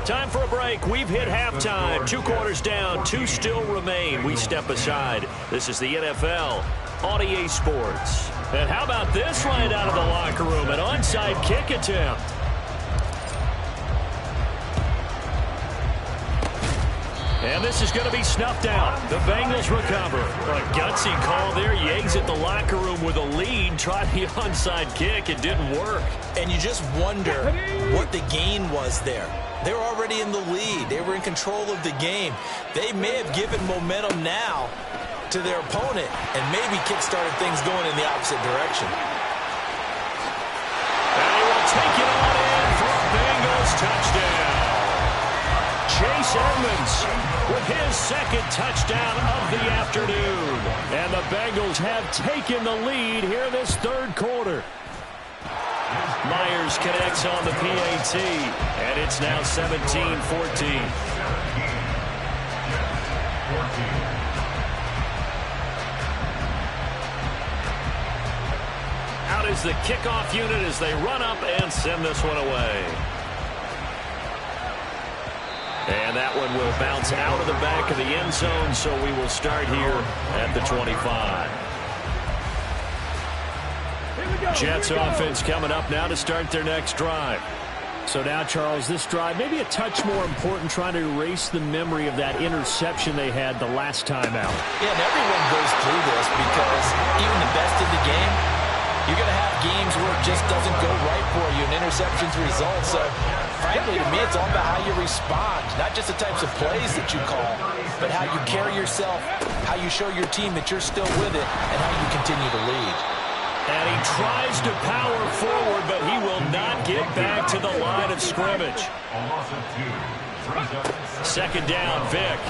Time for a break. We've hit halftime. 2 quarters down, 2 still remain. We step aside. This is the NFL on EA Sports. And how about this right out of the locker room? An onside kick attempt. And this is going to be snuffed out. The Bengals recover. A gutsy call there. You exit the locker room with a lead. Tried the onside kick. It didn't work. And you just wonder what the gain was there. They were already in the lead. They were in control of the game. They may have given momentum now to their opponent and maybe kick-started things going in the opposite direction. And he will take it on in for a Bengals touchdown. Chase Edmonds with his second touchdown of the afternoon. And the Bengals have taken the lead here in this third quarter. Myers connects on the PAT, and it's now 17-14. Out is the kickoff unit as they run up and send this one away. And that one will bounce out of the back of the end zone, so we will start here at the 25. Jets offense coming up now to start their next drive. So now, Charles, this drive maybe a touch more important, trying to erase the memory of that interception they had the last time out. Yeah, and everyone goes through this because even the best in the game, you're going to have games where it just doesn't go right for you, and interceptions result. So, frankly, to me, it's all about how you respond, not just the types of plays that you call, but how you carry yourself, how you show your team that you're still with it, and how you continue to lead. And he tries to power forward, but he will not get back to the line of scrimmage. Second down, Vick.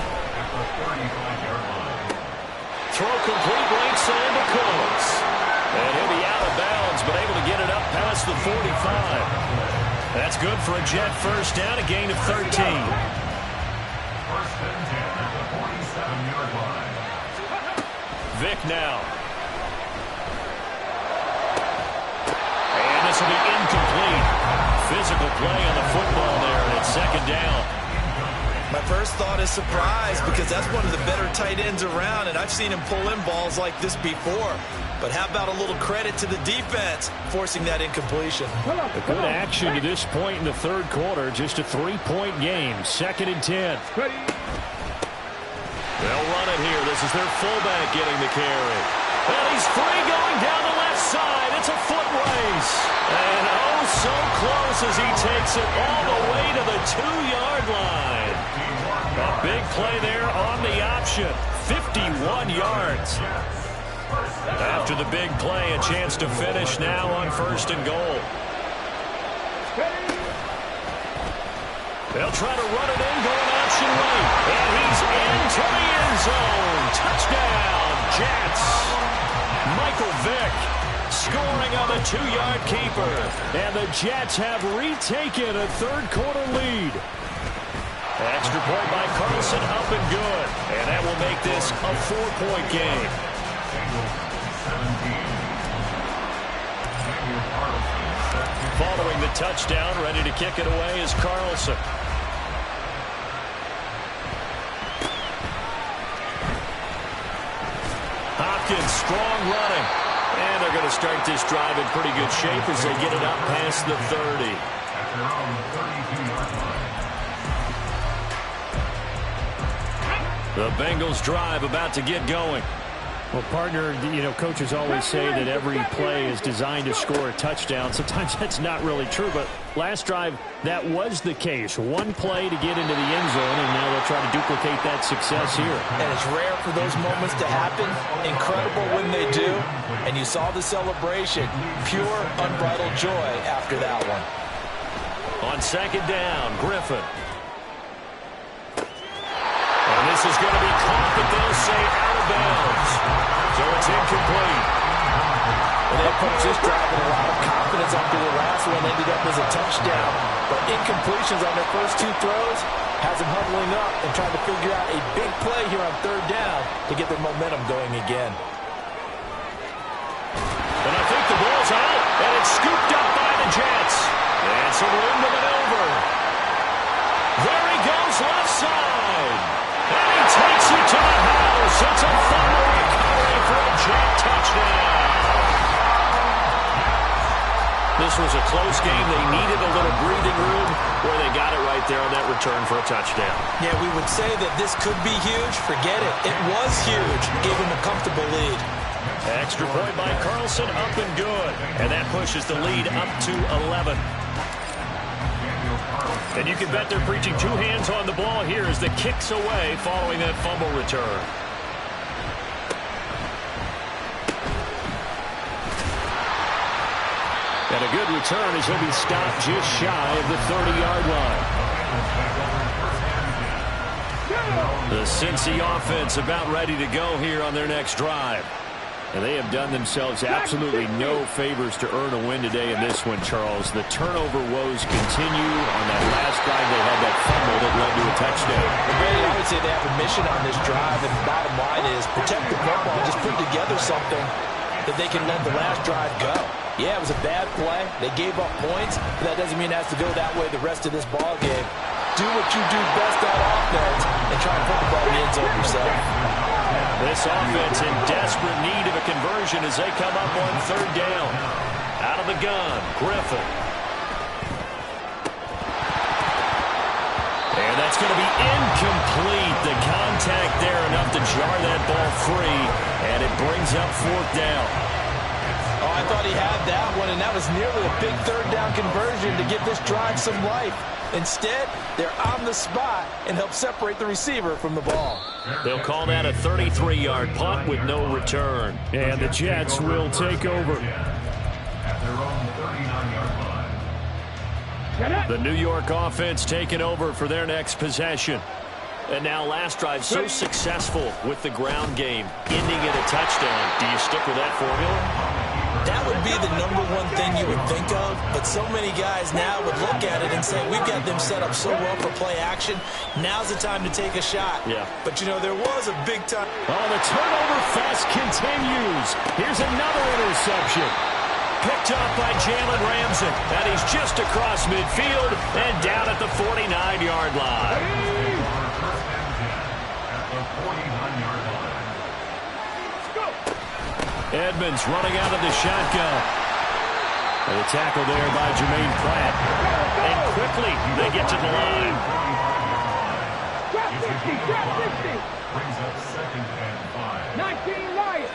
Throw complete right side to Cooks. And he'll be out of bounds, but able to get it up past the 45. That's good for a Jet first down, a gain of 13. First and 10 at the 47-yard line. Vick now. And this will be incomplete. physical play on the football there, and it's second down. My first thought is surprise, because that's one of the better tight ends around, and I've seen him pull in balls like this before. But how about a little credit to the defense forcing that incompletion? A good action to this point in the third quarter. Just a 3-point game. 2nd and 10. They'll run it here. This is their fullback getting the carry. And he's free going down the left side. It's a foot race. And oh, so close as he takes it all the way to the 2-yard line. A big play there on the option. 51 yards. After the big play, a chance to finish now on 1st and goal. They'll try to run it in, going option right. And he's into the end zone. Touchdown, Jets. Michael Vick scoring on the 2-yard keeper. And the Jets have retaken a third-quarter lead. Extra point by Carlson, up and good. And that will make this a 4-point game. Following the touchdown, ready to kick it away is Carlson. Hopkins, strong running. And they're going to start this drive in pretty good shape as they get it up past the 30. The Bengals drive about to get going. Well, partner, you know, coaches always say that every play is designed to score a touchdown. Sometimes that's not really true, but last drive, that was the case. One play to get into the end zone, and now they'll try to duplicate that success here. And it's rare for those moments to happen. Incredible when they do. And you saw the celebration. Pure, unbridled joy after that one. On 2nd down, Griffin. And this is going to be caught, but they'll say out of bounds. So it's incomplete. And they approached this drive with a lot of confidence after the last one ended up as a touchdown. But incompletions on their first 2 throws has them huddling up and trying to figure out a big play here on 3rd down to get their momentum going again. And I think the ball's out, and it's scooped up by the Jets. And some room to maneuver. There he goes, left side. And he takes it to the house. It's a fumble recovery for a Jet touchdown. This was a close game. They needed a little breathing room where they got it right there on that return for a touchdown. Yeah, we would say that this could be huge. Forget it. It was huge. Gave him a comfortable lead. Extra point by Carlson, up and good. And that pushes the lead up to 11. And you can bet they're preaching 2 hands on the ball here as the kick's away following that fumble return. And a good return as he'll be stopped just shy of the 30-yard line. The Cincy offense about ready to go here on their next drive. And they have done themselves absolutely no favors to earn a win today in this one, Charles. The turnover woes continue. On that last drive, they had that fumble that led to a touchdown. Really, I would say they have a mission on this drive, and the bottom line is protect the football and just put together something that they can let the last drive go. Yeah, it was a bad play. They gave up points, but that doesn't mean it has to go that way the rest of this ball game. Do what you do best on offense and try and put the ball in the end zone yourself. This offense in desperate need of a conversion as they come up on 3rd down. Out of the gun, Griffin. And that's going to be incomplete. The contact there enough to jar that ball free, and it brings up 4th down. Oh, I thought he had that one, and that was nearly a big 3rd down conversion to give this drive some life. Instead, they're on the spot and help separate the receiver from the ball. They'll call that a 33-yard punt with no return. And the Jets will take over. The New York offense taking over for their next possession. And now last drive so successful with the ground game, ending in a touchdown. Do you stick with that formula? That would be the #1 thing you would think of, but so many guys now would look at it and say, we've got them set up so well for play action. Now's the time to take a shot. Yeah. But, you know, there was a big time. Oh, the turnover fest continues. Here's another interception. Pick picked off by Jalen Ramsey. And he's just across midfield and down at the 49-yard line. Edmonds running out of the shotgun. And a tackle there by Jermaine Pratt. And quickly they get to the line. Brings up 2nd and 5. 19 Lions.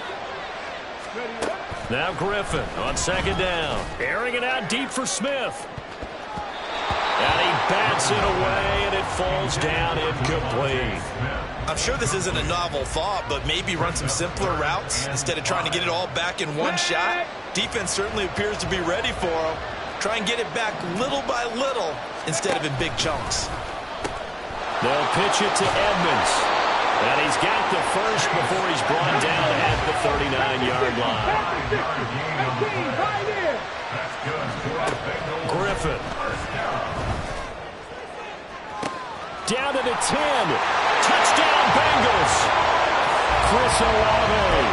Now Griffin on 2nd down. Airing it out deep for Smith. And he bats it away, and it falls down incomplete. I'm sure this isn't a novel thought, but maybe run some simpler routes instead of trying to get it all back in one shot. Defense certainly appears to be ready for him. Try and get it back little by little instead of in big chunks. They'll pitch it to Edmonds. And he's got the first before he's brought down at the 39-yard line. Griffin. Down to the 10. Touchdown Bengals. Chris Olave.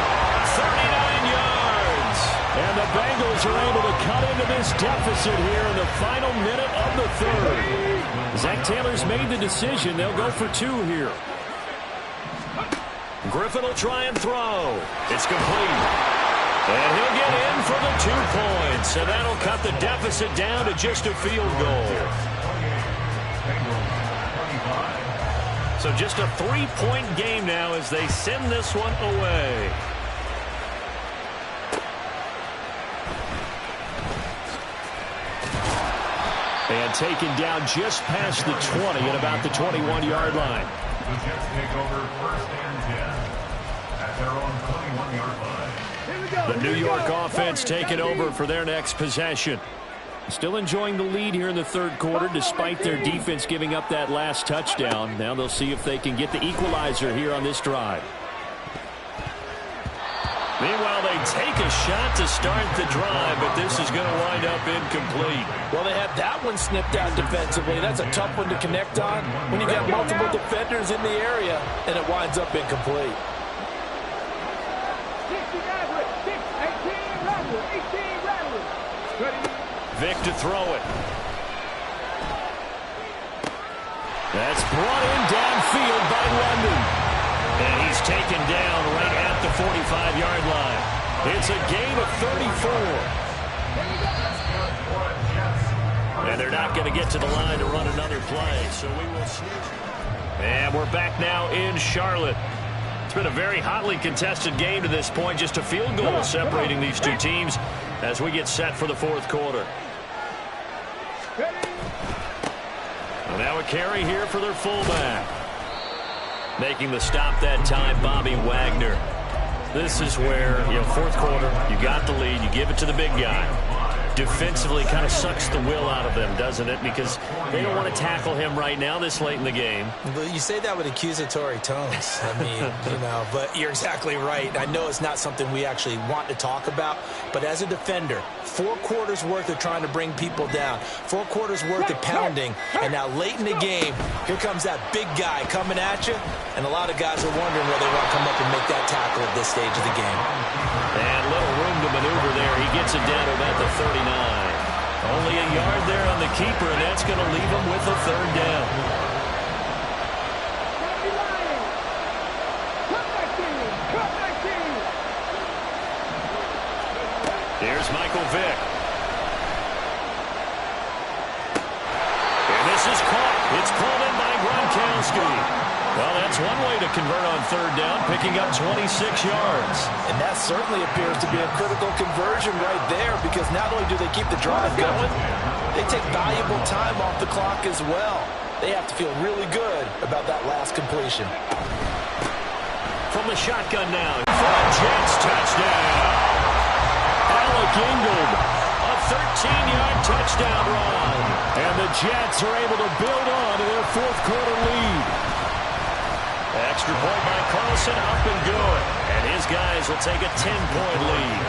39 yards. And the Bengals are able to cut into this deficit here in the final minute of the third. Zach Taylor's made the decision. They'll go for 2 here. Griffin will try and throw. It's complete. And he'll get in for the 2 points. And that'll cut the deficit down to just a field goal. So just a 3-point game now as they send this one away. And taken down just past the 20 at about the 21-yard line. The Jets take over 1st and 10 at their own 21-yard line. The New York offense taking over for their next possession. Still enjoying the lead here in the third quarter despite their defense giving up that last touchdown. Now they'll see if they can get the equalizer here on this drive. Meanwhile, they take a shot to start the drive, but this is going to wind up incomplete. Well, they had that one snipped out defensively. That's a tough one to connect on when you got multiple defenders in the area, and it winds up incomplete. Vic to throw it. That's brought in downfield by London. And he's taken down right at the 45-yard line. It's a gain of 34. And they're not going to get to the line to run another play, so we will see. And we're back now in Charlotte. It's been a very hotly contested game to this point. Just a field goal separating these two teams as we get set for the fourth quarter. And now a carry here for their fullback. Making the stop that time, Bobby Wagner. This is where, fourth quarter, you got the lead, you give it to the big guy. Defensively kind of sucks the will out of them, doesn't it? Because they don't want to tackle him right now this late in the game. But you say that with accusatory tones. I mean, but you're exactly right. I know it's not something we actually want to talk about, but as a defender, 4 quarters worth of trying to bring people down, 4 quarters worth of pounding, and now late in the game, here comes that big guy coming at you, and a lot of guys are wondering whether they want to come up and make that tackle at this stage of the game. And little room to maneuver there. He gets it down to about the 39. Only a yard there on the keeper, and that's going to leave him with a third down. Here's Michael Vick. And this is caught. It's pulled in by Gronkowski. Well, that's one way to convert on third down, picking up 26 yards. And that certainly appears to be a critical conversion right there, because not only do they keep the drive going, they take valuable time off the clock as well. They have to feel really good about that last completion. From the shotgun now, for a Jets touchdown. Alec Ingold, a 13-yard touchdown run. And the Jets are able to build on to their fourth quarter lead. Extra point by Carlson, up and good. And his guys will take a 10-point lead.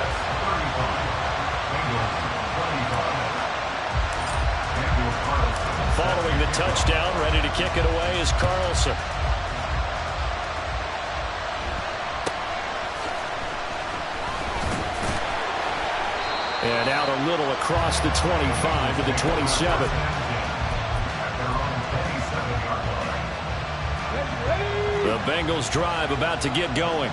Following the touchdown, ready to kick it away is Carlson. And out a little across the 25 to the 27. The Bengals drive about to get going.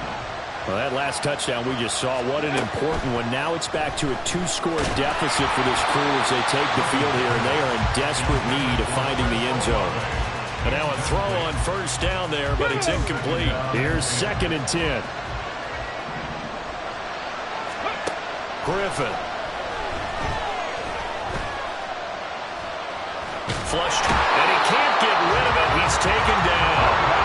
Well, that last touchdown we just saw, what an important one. Now it's back to a 2-score deficit for this crew as they take the field here, and they are in desperate need of finding the end zone. And now a throw on first down there, but it's incomplete. Here's 2nd and 10. Griffin. Flushed, and he can't get rid of it. He's taken down.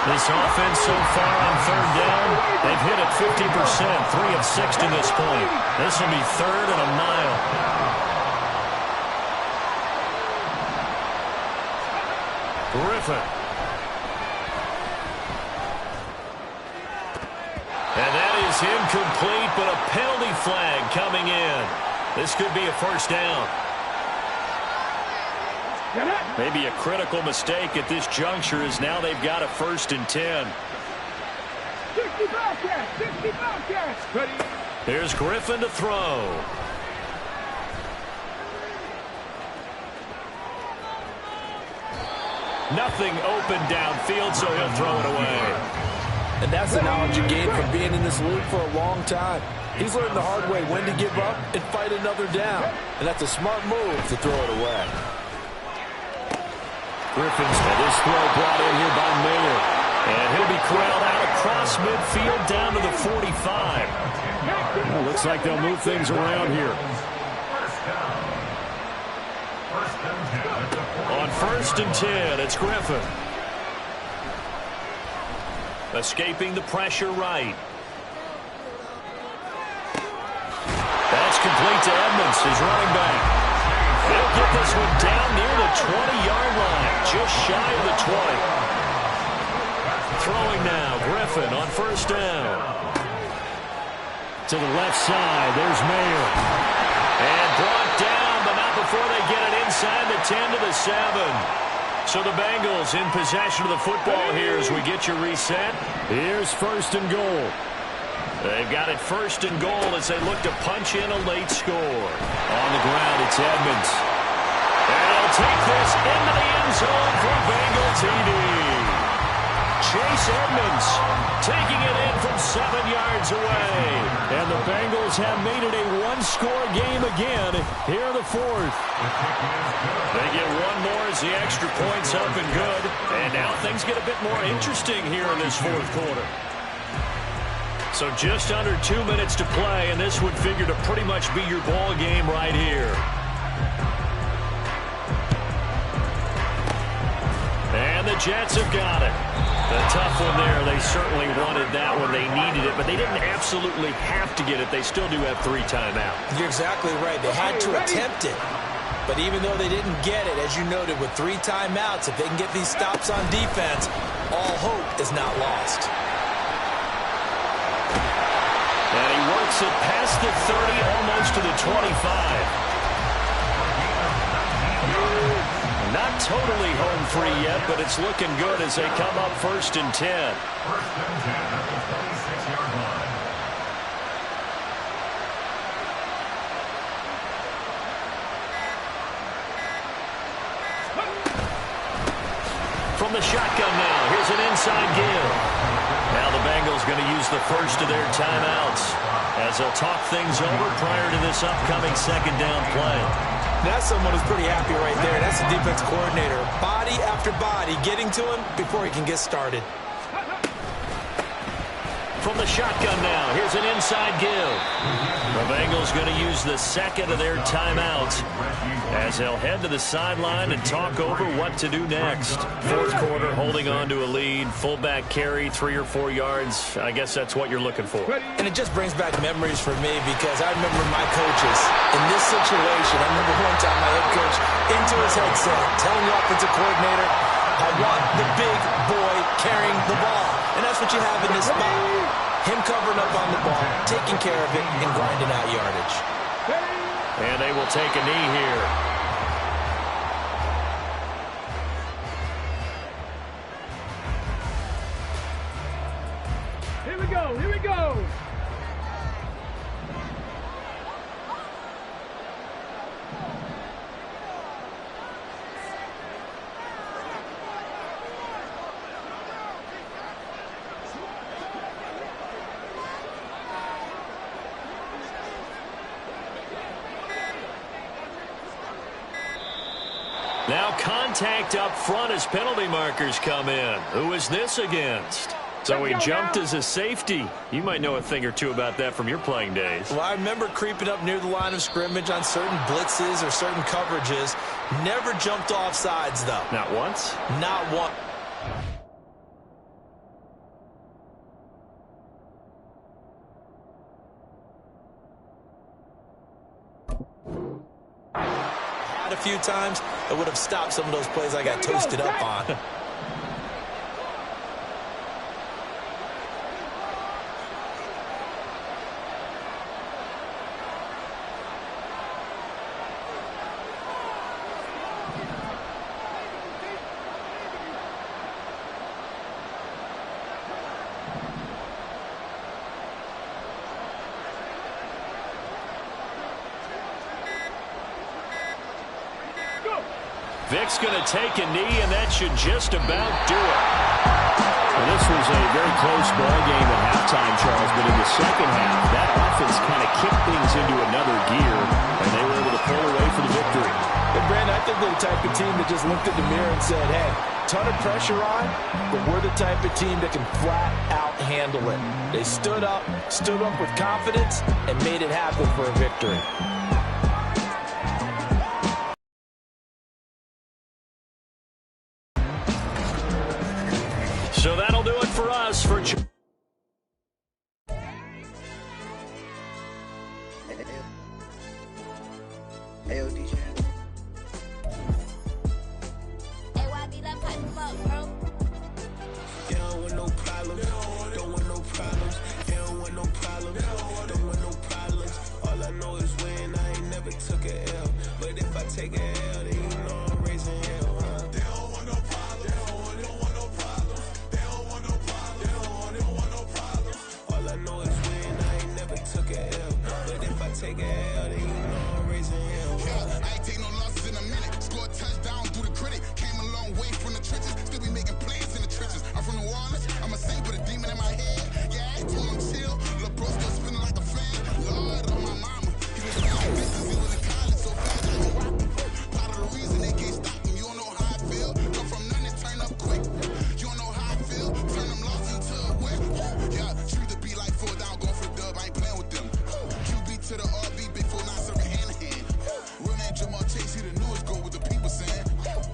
This offense so far on 3rd down, they've hit it 50%, 3 of 6 to this point. This will be 3rd and a mile. Griffin. And that is incomplete, but a penalty flag coming in. This could be a first down. Maybe a critical mistake at this juncture is now they've got a 1st and 10. 60 Bobcats. Here's Griffin to throw. Nothing open downfield, so he'll throw it away. And that's the knowledge you gain from being in this league for a long time. He's learned the hard way when to give up and fight another down. And that's a smart move to throw it away. Griffin's had his throw brought in here by Mayer. And he'll be corralled out across midfield down to the 45. Well, looks like they'll move things around here. On 1st and 10, it's Griffin. Escaping the pressure right. That's complete to Edmonds, his running back. They'll get this one down near the 20-yard line, just shy of the 20. Throwing now, Griffin on 1st down. To the left side, there's Mayer. And brought down, but not before they get it inside the 10 to the 7. So the Bengals in possession of the football here as we get you reset. Here's 1st and goal. They've got it 1st and goal as they look to punch in a late score. On the ground, it's Edmonds. And he'll take this into the end zone for Bengal TD. Chase Edmonds taking it in from 7 yards away. And the Bengals have made it a one-score game again here in the 4th. They get one more as the extra point's up and good. And now things get a bit more interesting here in this 4th quarter. So just under 2 minutes to play, and this would figure to pretty much be your ball game right here. And the Jets have got it. The tough one there. They certainly wanted that one. They needed it, but they didn't absolutely have to get it. They still do have 3 timeouts. You're exactly right. They had to attempt it. But even though they didn't get it, as you noted, with 3 timeouts, if they can get these stops on defense, all hope is not lost. And he works it past the 30, almost to the 25. Not totally home free yet, but it's looking good as they come up 1st and 10. 1st and 10 at the 26-yard line. From the shotgun now, here's an inside give. Now the Bengals going to use the first of their timeouts as they'll talk things over prior to this upcoming 2nd down play. That's someone who's pretty happy right there. That's the defense coordinator. Body after body getting to him before he can get started. From the shotgun now, here's an inside give. The Bengals going to use the 2nd of their timeouts as they'll head to the sideline and talk over what to do next. 4th quarter, holding on to a lead. Fullback carry, 3 or 4 yards. I guess that's what you're looking for. And it just brings back memories for me because I remember my coaches in this situation. I remember one time my head coach into his headset telling the offensive coordinator, I want the big boy carrying the ball. And that's what you have in this spot. Him covering up on the ball, taking care of it, and grinding out yardage. And they will take a knee here. Here we go. Now contact up front as penalty markers come in. Who is this against? So he jumped as a safety. You might know a thing or two about that from your playing days. Well, I remember creeping up near the line of scrimmage on certain blitzes or certain coverages. Never jumped off sides, though. Not once? Not once. Had a few times that would have stopped some of those plays I got toasted up on. Vic's going to take a knee, and that should just about do it. Well, this was a very close ball game at halftime, Charles, but in the second half, that offense kind of kicked things into another gear, and they were able to pull away for the victory. But, Brandon, I think they're the type of team that just looked at the mirror and said, hey, ton of pressure on, but we're the type of team that can flat out handle it. They stood up with confidence, and made it happen for a victory. So that'll do it for us. Hey, DJ. You don't want no problems. Don't want no problems. You don't want no problems. Don't want no problems. All I know is win. I ain't never took a L. But if I take a L, then you know I'm raising hell, huh? They don't want no problems. They don't want no problems. They don't want no problems. They don't want no problems. All I know is win. I ain't never took a L. But if I take a L, then you know I'm raising hell, huh? Yeah, I ain't take no losses in a minute. Scored a touchdown through the critic. Came a long way from the trenches. Still be making plays in the trenches. I'm from New Orleans. I'm a saint with a demon in my head. Yeah, I told him chill. Lil' bro still spinning like a fan. Lord on my mama. He been spinning business. He was in college so fast. I don't rock him. Part of the reason they can't stop him. You don't know how I feel. Come from nothing, turn up quick. You don't know how I feel. Turn them losses into a win. Yeah, treat the beat like 4 down, going for the dub. I ain't playing with them. QB to the RB, big 4 not serving hand to hand. Real name Jamal Chase, he the newest goal with the people saying.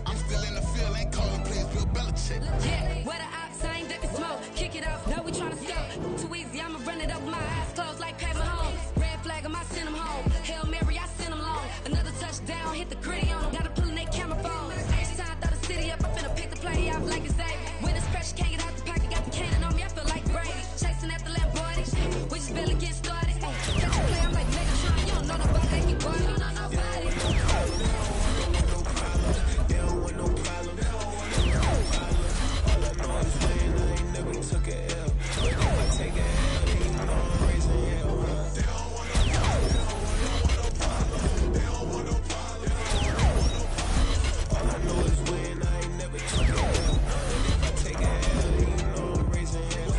I'm still in the field, ain't calling plays, Bill Belichick. Yeah, where the ops, I ain't ducking smoke. Kick it off, know we tryna score. Too easy, I'ma run it up with my eyes closed like Pat Mahomes. Red flag, I send him home. Hail Mary, I send him long. Another touchdown, hit the gritty on him. Gotta pull in their camera phone. H-time, throw the city up. I'm finna pick the play off like it's Xavier. When it's pressure, can't get out the pocket. Got the cannon on me, I feel like Brady. Chasing after Lamborghini. We just barely get started. Ay, catch a play, I'm like Megatron. You don't know nobody, they can guard it. You don't know nobody. Took a L, but if I take a L, then you know I'm raising hell, huh? They don't want no problems. They don't want no problems. They don't want no problems. All I know is win. I ain't never took a L, but if I take a L, then you know I'm raising hell.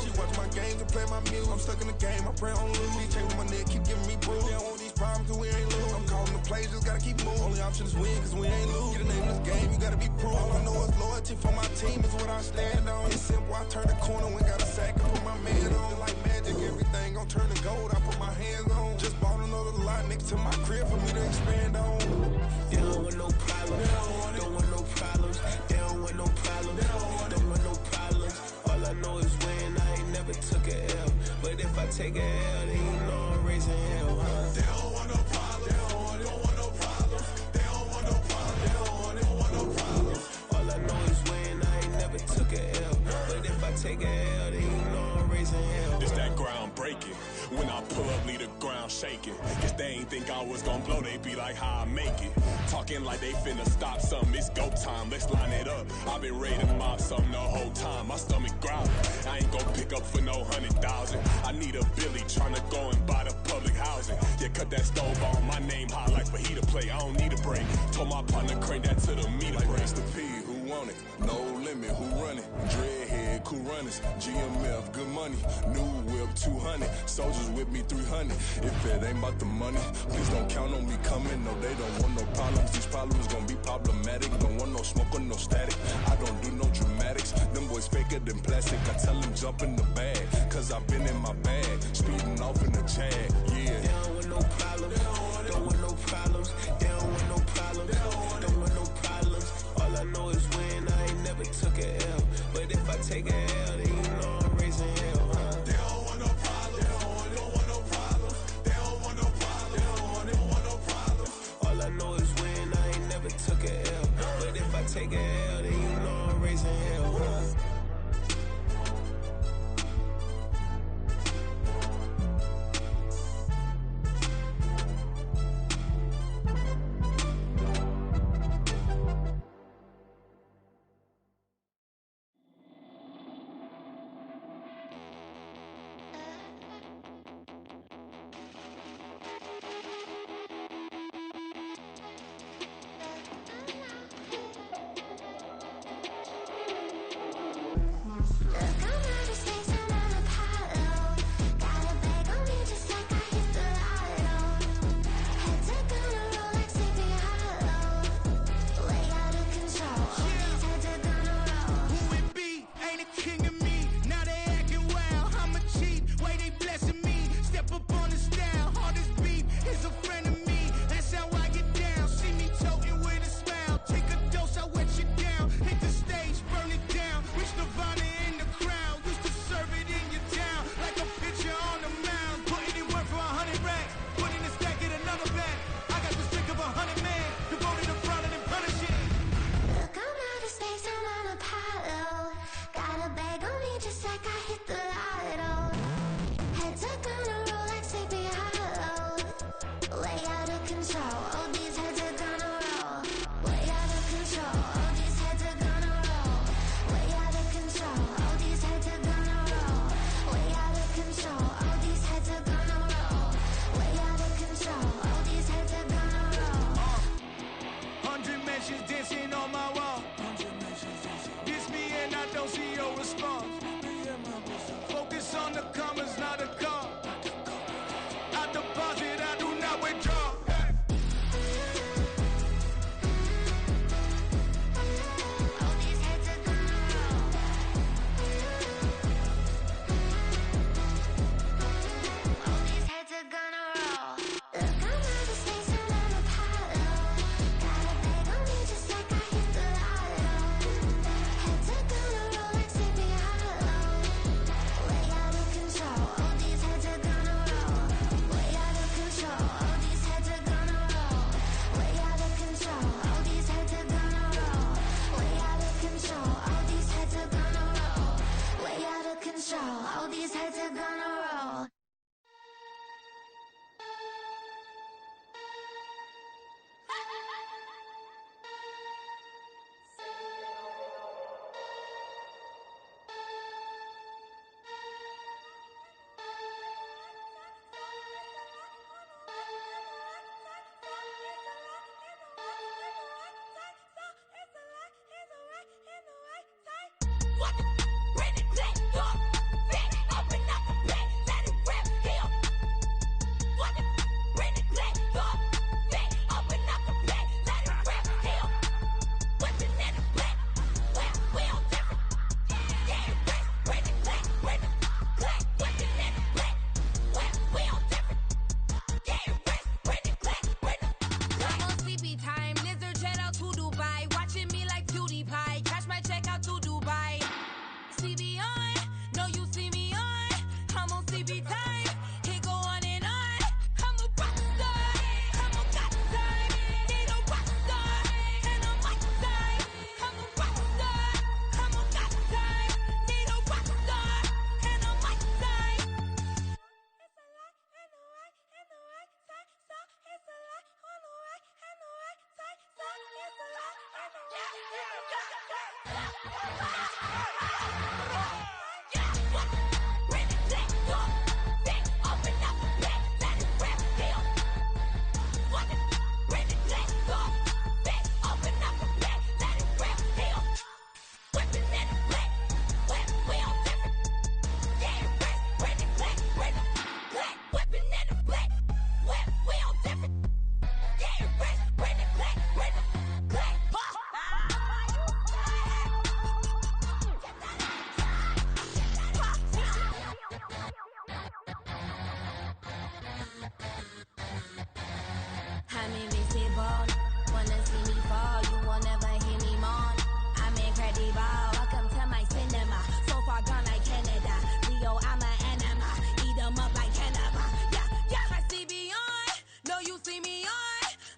She watch my games and play my music. I'm stuck in the game. I pray on lose. He chain with my neck, keep giving me bruise. They don't want these problems, cause we ain't lose. I'm calling the plays, just gotta keep moving. Only option is win, cause we ain't lose. Get a name in this game, you gotta be proof. All I know is loyalty for my team is what I stand on. It's simple, I turn the corner when got a sack, I put my man on. Like magic, everything gon' turn to gold, I put my hands on. Just bought another lot next to my crib for me to expand on. They don't want no problems. Don't want no problems. They don't want no problems. Don't want no problems. All I know is win. I ain't never took a L, but if I take a L, then you know I'm raising hell, huh? They don't want no problems. They don't want no problems. They don't want no problems. They don't want no problems. All I know is win. I ain't never took a L, but if I take a L, then you know I'm raising hell. It's that ground breaking. When I pull up, leave the ground shaking. Cause they ain't think I was gonna blow, they be like, how I make it. Talking like they finna stop something, it's go time, let's line it up. I've been ready to mob something the whole time, my stomach growling. I ain't gon' pick up for no 100,000. I need a Billy tryna go and buy the public housing. Yeah, cut that stove on, my name hot like fajita plate, I don't need a break. Told my partner crank that to the meter break. The P, who want it? No limit, who run it? Dreadhead, cool runners. GMF, good money. New whip, 200. Soldiers with me, 300. If it ain't about the money, please don't count on me coming. No, they don't want no problems. These problems gon' be problematic. Don't want no smoke or no static. I don't do no dramatics. Them boys faker than plastic. I tell them jump in the bag, cause I've been in my bag. Speeding off in the Jag, yeah. They don't want no problems. Don't want no problems. They don't want no problems. Don't want no problems. All I know is win. I ain't never took a L. But if I take a L, then you know I'm raising hell, huh? They don't want no problems. They don't want no problems. They don't want no problems. They don't want no problems. All I know is win. I ain't never took a L. But if I take a L, then you know I'm raising hell, huh?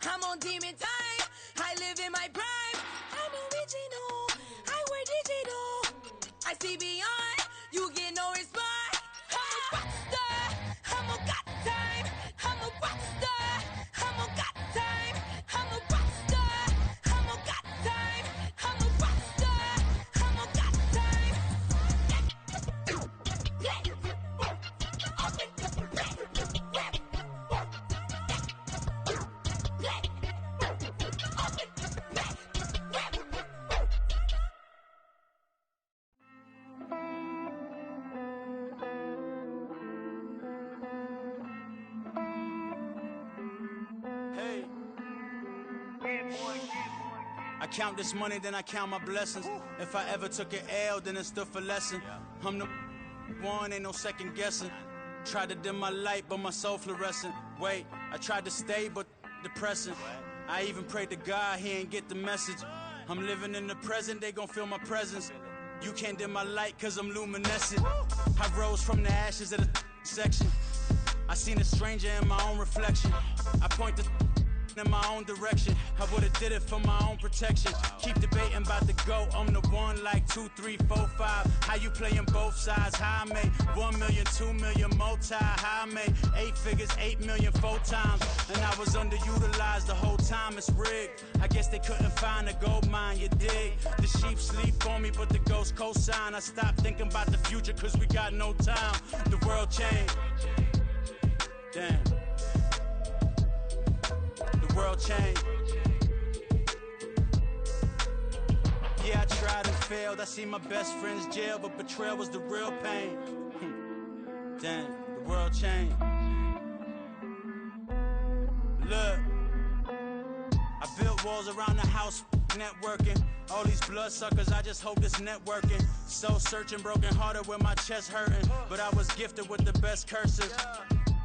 I'm on demon time. I live in my prime. I'm original. I wear digital. I see beyond. You get no response. I'm a rock star. I'm a got time. I'm a rock star. I'm a got time. I'm a rock star. I'm a got time. I'm a rock star. I'm a got time. Hey. I count this money, then I count my blessings. If I ever took an L, then it stood for lesson. I'm the one, ain't no second guessing. Tried to dim my light, but my soul fluorescent. Wait, I tried to stay, but depressing. I even prayed to God, he ain't get the message. I'm living in the present, they gon' feel my presence. You can't dim my light, cause I'm luminescent. I rose from the ashes of the section. I seen a stranger in my own reflection. I point the in my own direction. I would've did it for my own protection. Keep debating about the GOAT. I'm the one like 2, 3, 4, 5. How you playing both sides? How I made 1 million, 2 million, multi. How I made 8 figures, 8 million, 4 times. And I was underutilized the whole time. It's rigged. I guess they couldn't find a gold mine, you dig? The sheep sleep on me, but the ghost cosign. I stopped thinking about the future cause we got no time. The world changed. Damn. The world changed. Yeah, I tried and failed. I seen my best friends jail, but betrayal was the real pain. Damn, the world changed. Look, I built walls around the house, networking. All these bloodsuckers, I just hope this networking. Soul searching, broken hearted with my chest hurting. But I was gifted with the best cursive.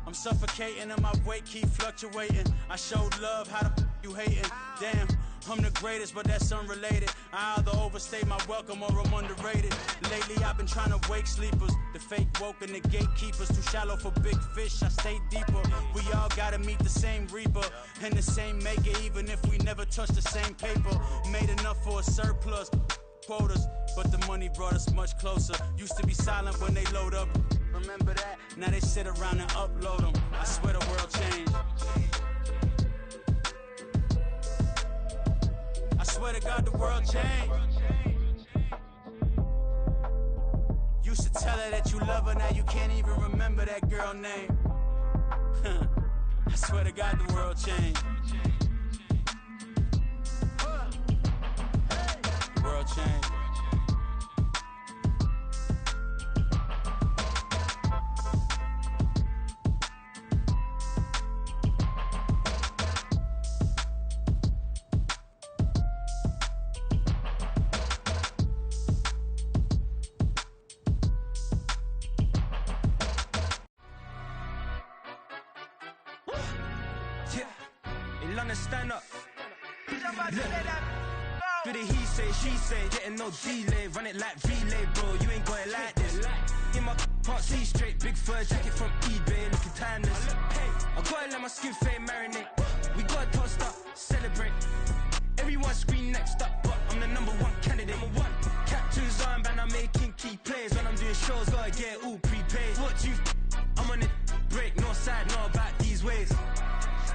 I'm suffocating and my weight keep fluctuating. I showed love, how the you hating? Damn, I'm the greatest, but that's unrelated. I either overstay my welcome or I'm underrated. Lately I've been trying to wake sleepers. The fake woke and the gatekeepers. Too shallow for big fish, I stay deeper. We all gotta meet the same reaper and the same maker, even if we never touch the same paper. Made enough for a surplus quotas, but the money brought us much closer. Used to be silent when they load up. Remember that? Now they sit around and upload them. I swear the world changed. I swear to God the world changed. Used to tell her that you love her, now you can't even remember that girl name. I swear to God the world changed. The world changed. Stand up. Do the he say, she say, getting no delay, run it like relay, bro. You ain't got it like this. In my can't see straight, big fur jacket from eBay, looking timeless. I gotta let my skin fade marinate. We gotta toast up, celebrate. Everyone scream next up, but I'm the #1 candidate. Captain's armband, I'm making key plays. When I'm doing shows, gotta get all prepaid. What you? I'm on it, break, no side, no about these ways.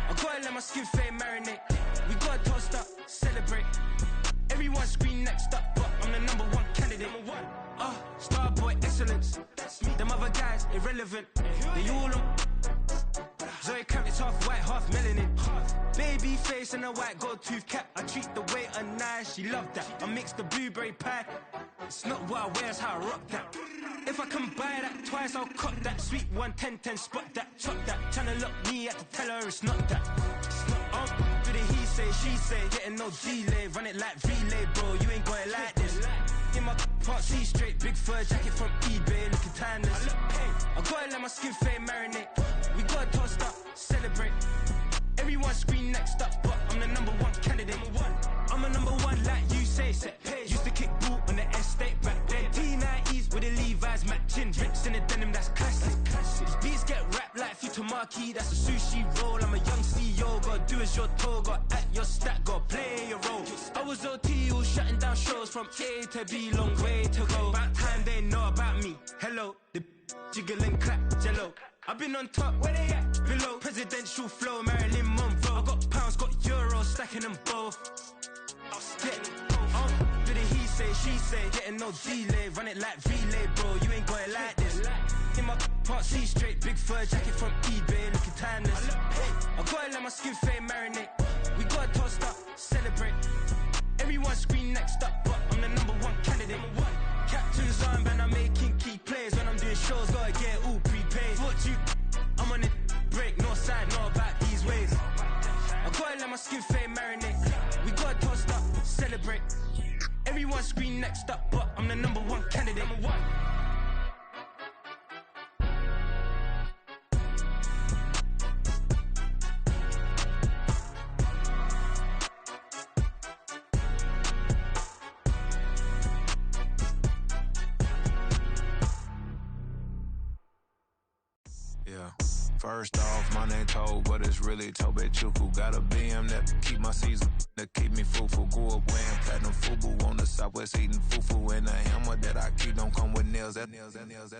I gotta let my skin fade marinate. We gotta toast up, celebrate. Everyone scream next up, but I'm the #1 candidate. Starboy excellence. Them other guys irrelevant. They all on. Zoe Camp, it's half white, half melanin. Baby face and a white gold tooth cap. I treat the waiter nice, she love that. I mix the blueberry pie. It's not what I wear, it's how I rock that. If I can buy that twice, I'll cut that. Sweet 110, spot that, chop that. Tryna look me at to tell her it's not that. Do the he say, she say, getting no delay. Run it like relay, bro, you ain't got it like this. In my can't see straight, big fur jacket from eBay, looking timeless. I gotta let my skin fade marinate. We gotta toast up, celebrate. Everyone scream next up, but I'm the #1 candidate. I'm a #1 like you say, set. Used to kick ball on the estate back then. T90s with the Levi's matching. Rips in the denim, that's classic. These beats get wrapped like Futamaki, that's a sushi roll. I'm a young CEO. yo, gotta do as you're told, gotta act your stat, gotta play your role. I was OT, all shutting down shows from A to B, long way to go. About time they know about me. Hello, the jiggle and clap, jello. I've been on top, where they at? Below, presidential flow, Marilyn Monroe. I got pounds, got euros, stacking them both. Yeah, bit of he say, she say, getting no delay, run it like relay, bro. You ain't got it like this. In my part C straight, big fur jacket from eBay, looking timeless. I gotta let my skin fade marinate. We gotta toast up, celebrate. Everyone scream next up, but I'm the #1 candidate. Captain's armband, I'm making key plays. When I'm doing shows, gotta get it all prepaid. Thought you, I'm on it, break, no side, know about these ways. I gotta let my skin fade marinate. We gotta toast up, celebrate. Everyone scream next up, but I'm the #1 candidate. Yeah. First off, my name Toad, but it's really Tobe Chuku. Got a BM that keep my season, that keep me fruitful. Grew up wearing platinum FUBU on the Southwest eating fufu. And the hammer that I keep don't come with nails.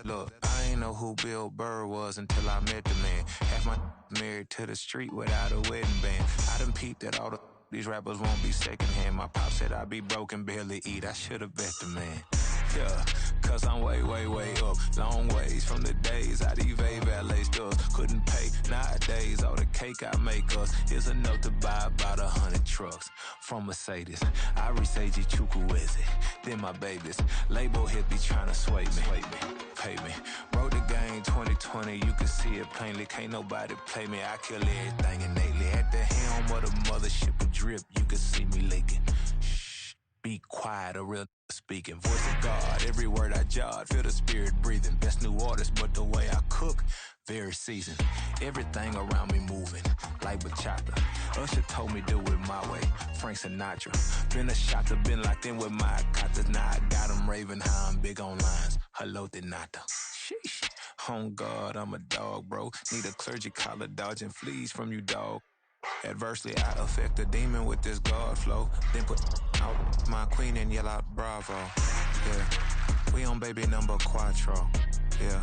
Look, I ain't know who Bill Burr was until I met the man. Half my married to the street without a wedding band. I done peeped that all these rappers won't be secondhand. My pop said I'd be broken, barely eat. I should've bet the man. Yeah, cause I'm way, way, way up. Long ways from the days I evade valet stores. Couldn't pay nowadays. All the cake I make us is enough to buy about 100 trucks from Mercedes. I resage Chukwueze, then my babies. Label hit be trying to sway me. Pay me. Wrote the game 2020, you can see it plainly. Can't nobody play me. I kill everything innately. At the helm of the mothership of drip, you can see me leaking. Shh, be quiet, a real speaking. Voice of God, every word I jot, feel the spirit breathing. Best new artist, but the way I cook, very seasoned. Everything around me moving, like bachata. Usher told me do it my way, Frank Sinatra. Been a shotter, been locked in with my katas. Now I got him raving how I'm big on lines. Hello, Denata. Sheesh. On God, I'm a dog, bro. Need a clergy collar, dodging fleas from you, dog. Adversely, I affect a demon with this God flow. Then put out my queen and yell out bravo. Yeah, we on baby number quattro. Yeah,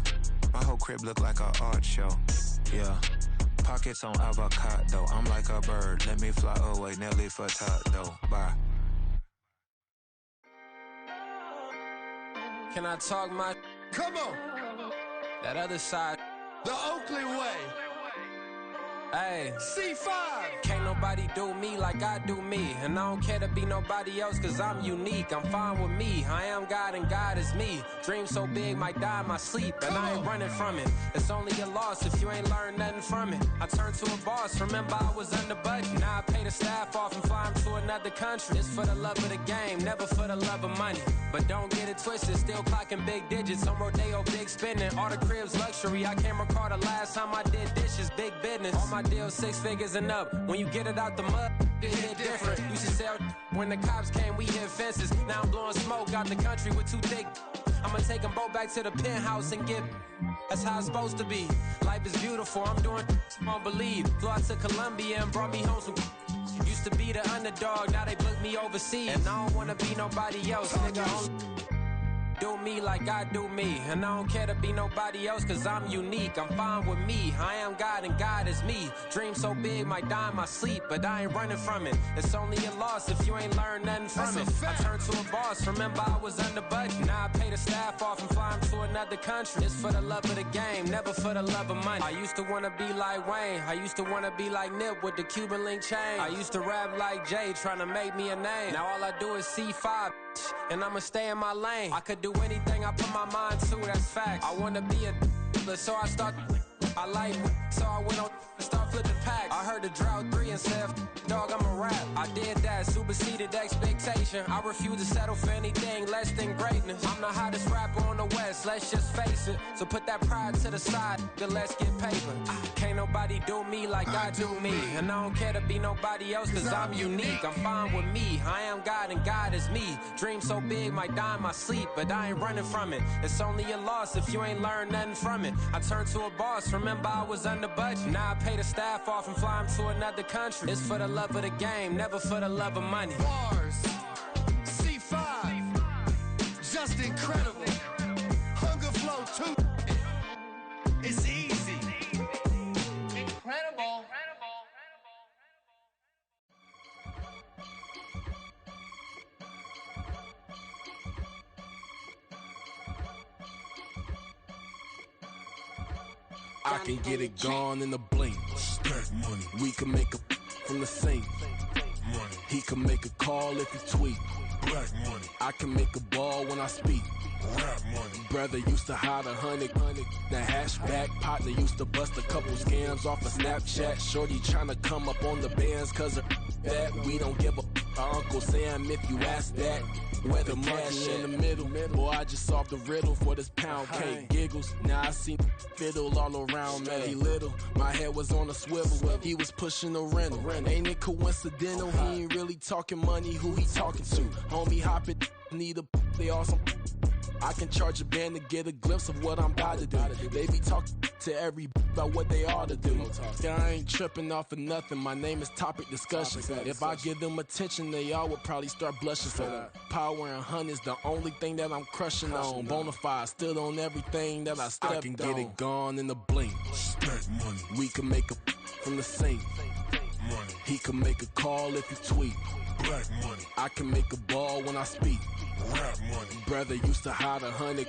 my whole crib look like a art show. Yeah, pockets on avocado. I'm like a bird. Let me fly away, Nelly Furtado. Bye. Can I talk my? Come on. That other side. The Oakley way. Hey, C5. can't nobody do me like I do me. And I don't care to be nobody else, cause I'm unique. I'm fine with me. I am God and God is me. Dream so big, might die in my sleep. And I ain't running from it. It's only a loss if you ain't learned nothing from it. I turned to a boss, remember I was under budget. Now I pay the staff off and fly them to another country. It's for the love of the game, never for the love of money. But don't get it twisted, still clocking big digits. On Rodeo, big spending. All the cribs luxury. I can't recall the last time I did dishes, big business. All my deals 6 figures and up. When you get it out the mud, it hit different. Used to sell when the cops came, we hit fences. Now I'm blowing smoke out the country with 2 thick. I'ma take them both back to the penthouse and get. That's how it's supposed to be. Life is beautiful, I'm doing won't believe. Flew out to Colombia and brought me home some. Used to be the underdog, now they book me overseas. And I don't wanna be nobody else, nigga. Do me like I do me. And I don't care to be nobody else, cause I'm unique. I'm fine with me. I am God and God is me. Dream so big, might die in my sleep, but I ain't running from it. It's only a loss if you ain't learned nothing from it. I turned to a boss, remember I was under budget. Now I pay the staff off and fly them to another country. It's for the love of the game, never for the love of money. I used to wanna be like Wayne. I used to wanna be like Nip with the Cuban link chain. I used to rap like Jay, trying to make me a name. Now all I do is C5, and I'ma stay in my lane. I could do anything I put my mind to, that's facts. I wanna be a so I start. I like so I went on and start flipping packs. I heard the drought 3 and said, dog, I'm a rap. I did that, superseded expectation. I refuse to settle for anything less than greatness. I'm the hottest rapper on the West, let's just face it. So put that pride to the side, then let's get paper. Can't nobody do me like I do me. And I don't care to be nobody else, cause I'm unique. I'm fine with me, I am God and God is me. Dream so big, might die in my sleep, but I ain't running from it. It's only a loss if you ain't learned nothing from it. I turned to a boss, remember I was under under budget. Now I pay the staff off and fly them to another country. It's for the love of the game, never for the love of money. Bars, C5, just incredible. Hunger Flow 2, it's easy. Incredible. I can get it gone in a blink. Stack money. We can make a from the sink. Money. He can make a call if he tweet. Black money. I can make a ball when I speak. Rap money. Brother used to hide 100. The hashback partner used to bust a couple scams off of Snapchat. Shorty tryna come up on the bands cause of that. We don't give a Uncle Sam if you ask that. Where the cash in the middle. Boy, I just solved the riddle for this pound cake. Giggles, now I see fiddle all around me. He little, my head was on a swivel. He was pushing the rental. Ain't it coincidental? He ain't really talking money. Who he talking to? Homie hopping, need a they awesome. I can charge a band to get a glimpse of what I'm about to do. They be talking to every about what they ought to do. Yeah, I ain't tripping off of nothing. My name is Topic Discussion. If I give them attention, they all would probably start blushing. So power and hunt is the only thing that I'm crushing on. Bonafide, stood on everything that I stepped on. I can get it gone in a blink. Stack money. We can make a from the sink. Money. He can make a call if he tweet. Black money. I can make a ball when I speak. Rap money. Brother used to hide 100.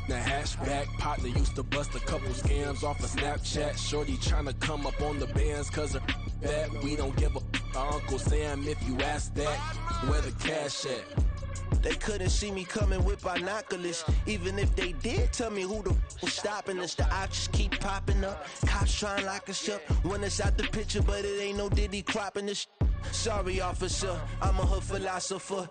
The hashback partner used to bust a couple scams off of Snapchat. Shorty tryna come up on the bands cause of that. We don't give a Uncle Sam if you ask that. Where the cash at? They couldn't see me coming with binoculars. Even if they did tell me who the was stopping us, the options keep popping up. Cops trying to lock us up. Want us out the picture, but it ain't no Diddy cropping this. Sorry, officer, I'm a hood philosopher.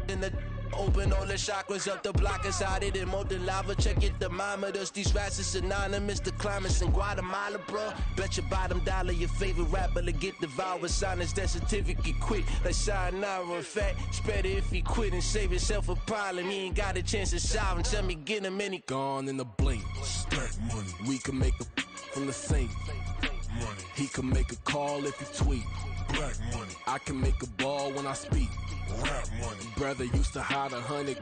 In the open all the chakras up the block inside it and molten lava. Check your thermometers. These rats is synonymous. The climates in Guatemala, bro. Bet your bottom dollar your favorite rapper to get devoured. Sign his death certificate quick. Like sayonara. In fact, it's better if he quit and save himself a problem. He ain't got a chance to solve him. Tell me get him any gone in a blink. Stack money. We can make a from the sink. Money. He can make a call if he tweet. Black money. I can make a ball when I speak. Rap money. Brother used to hide 100.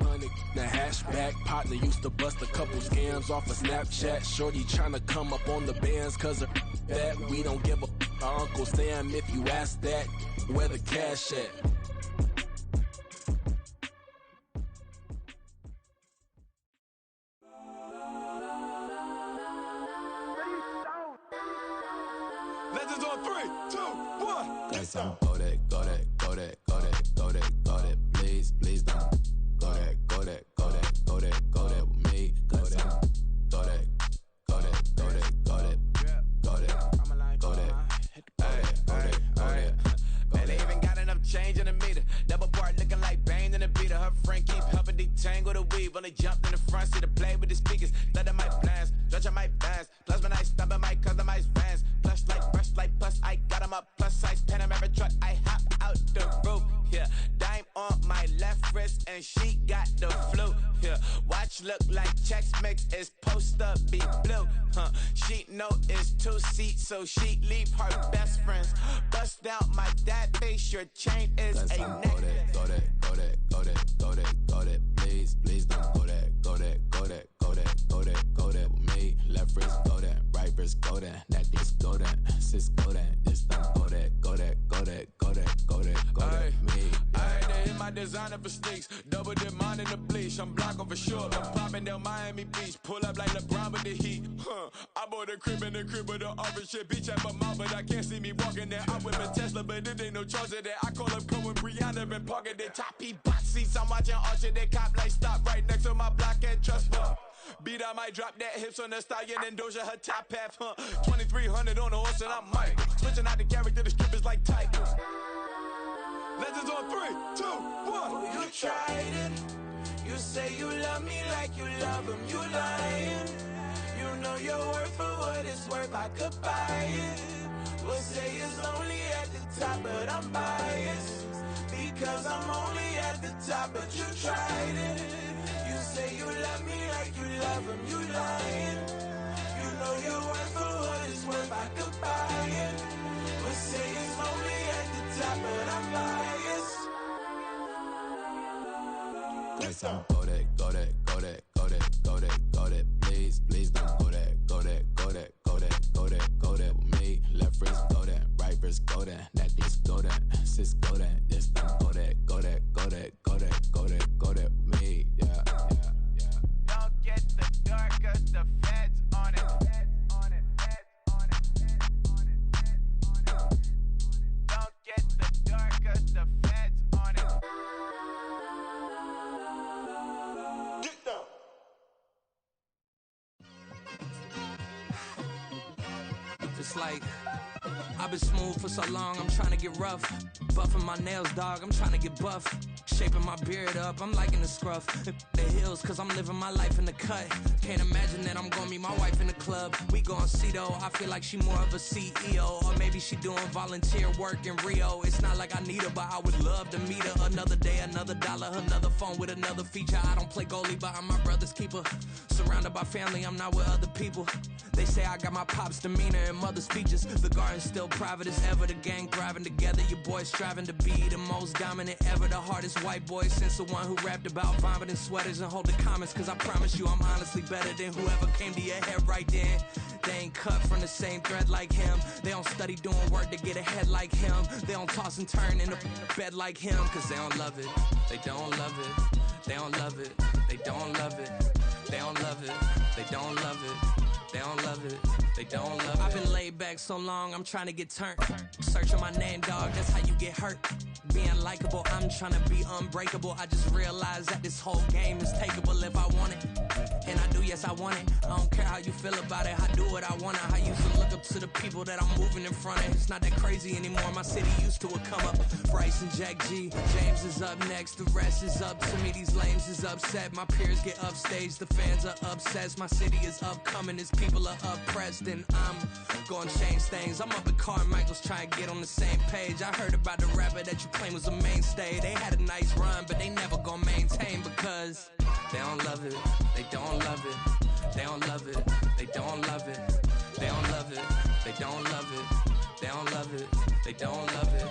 The hashback partner used to bust a couple scams off of Snapchat. Shorty tryna come up on the bands cause of that. We don't give a Uncle Sam if you ask that. Where the cash at? Legends on 3, 2, 1. Got some go that, go that, go that, go that, go that, go that. Please, please don't. Go that, go that, go that, go that, go that with me. Go that, go that, go that, go that, go that, go that, go that. Man, they even got enough change in the meter. Double part looking like Bane in the beater. Her friend keep helping detangle the weave. When they jumped in the front seat to play with the speakers. Let my plans, stretch on my bands. Plus when I stumble my customized vans. Plush like brush like plus I got them up. Plus size Panamera truck. I hop out the roof. Yeah, dime on my left wrist and she got the flu. Yeah, watch look like Chex Mix is post up be blue. She know it's 2 seats so she leave her best friends. Bust out my dad face. Your chain is a neck. Go that, go that, go that, go that, go that. Please, please don't go that, go that, go that, go that, go that, go that with me. Left wrist go that, right wrist go that, necklace go that, sis go that, this don't go that, go that, go that, go that, go that, go that, me. I had to hit my designer for sneaks. Double dip mine in the bleach. I'm blocking for sure. I'm popping down Miami Beach. Pull up like LeBron with the heat. I bought a crib in the crib with the office shit. Beach at my mouth, but I can't see me walking there. I whip a Tesla, but it ain't no charge of that. I call up Cohen Brianna and parking the top P box seats. I'm watching Archer. They cop like stop right next to my block and trust me. Beat I might drop that hips on the stallion and Doja her top half. 2300 on the horse and I'm Mike. Switching out the character, the strippers like Tigers. Legends on 3, 2, 1. You tried it. You say you love me like you love him. You lying. You know your worth for what it's worth. I could buy it. We'll say it's only at the top, but I'm biased because I'm only at the top. But you tried it. You say you love me like you love him. You lying. You know your worth for what it's worth. Yes, I'm go that, go that, go that, go that, go that, go that. Please, please don't go that, go that, go that, go that, go that, go that with me. Left wrist go that, right wrist go that, that this go that, sis go that, this don't go that, go that, go that, go that, go that, go that with me. Yeah, yeah, yeah. Don't get the door 'cause the feds on it. Don't get the door 'cause the feds on it. Get down. It's like I've been smooth for so long, I'm trying to get rough. Buffing my nails, dog, I'm trying to get buff. Shaping my beard up, I'm liking the scruff. The hills, cause I'm living my life in the cut. Can't imagine that I'm gonna meet my wife in the club. We gon' see though, I feel like she more of a CEO. Or maybe she doing volunteer work in Rio. It's not like I need her, but I would love to meet her. Another day, another dollar, another phone with another feature. I don't play goalie, but I'm my brother's keeper. Surrounded by family, I'm not with other people. They say I got my pop's demeanor and mother's features. The garden's still private as ever, the gang thriving together. Your boys striving to be the most dominant ever. The hardest white boy since the one who rapped about vomiting sweaters and hold the comments. Cause I promise you I'm honestly better than whoever came to your head right then. They ain't cut from the same thread like him. They don't study doing work to get ahead like him. They don't toss and turn in the bed like him. Cause they don't love it, they don't love it. They don't love it, they don't love it. They don't love it, they don't love it. They don't love it, they don't love it. I've been laid back so long, I'm trying to get turned. Searching my name, dog, that's how you get hurt. Being likable, I'm trying to be unbreakable. I just realized that this whole game is takeable if I want it. And I do, yes, I want it. I don't care how you feel about it, I do what I want it. I used to look up to the people that I'm moving in front of. It's not that crazy anymore, my city used to a come up. Bryce and Jack G, James is up next, the rest is up to me. These lames is upset, my peers get upstage, the fans are obsessed. My city is upcoming, his people are oppressed, and I'm gonna change things. I'm up at Carmichael's trying to get on the same page. I heard about the rapper that you claim was a mainstay. They had a nice run, but they never gonna maintain because they don't love it, they don't love it, they don't love it, they don't love it, they don't love it, they don't love it, they don't love it, they don't love it.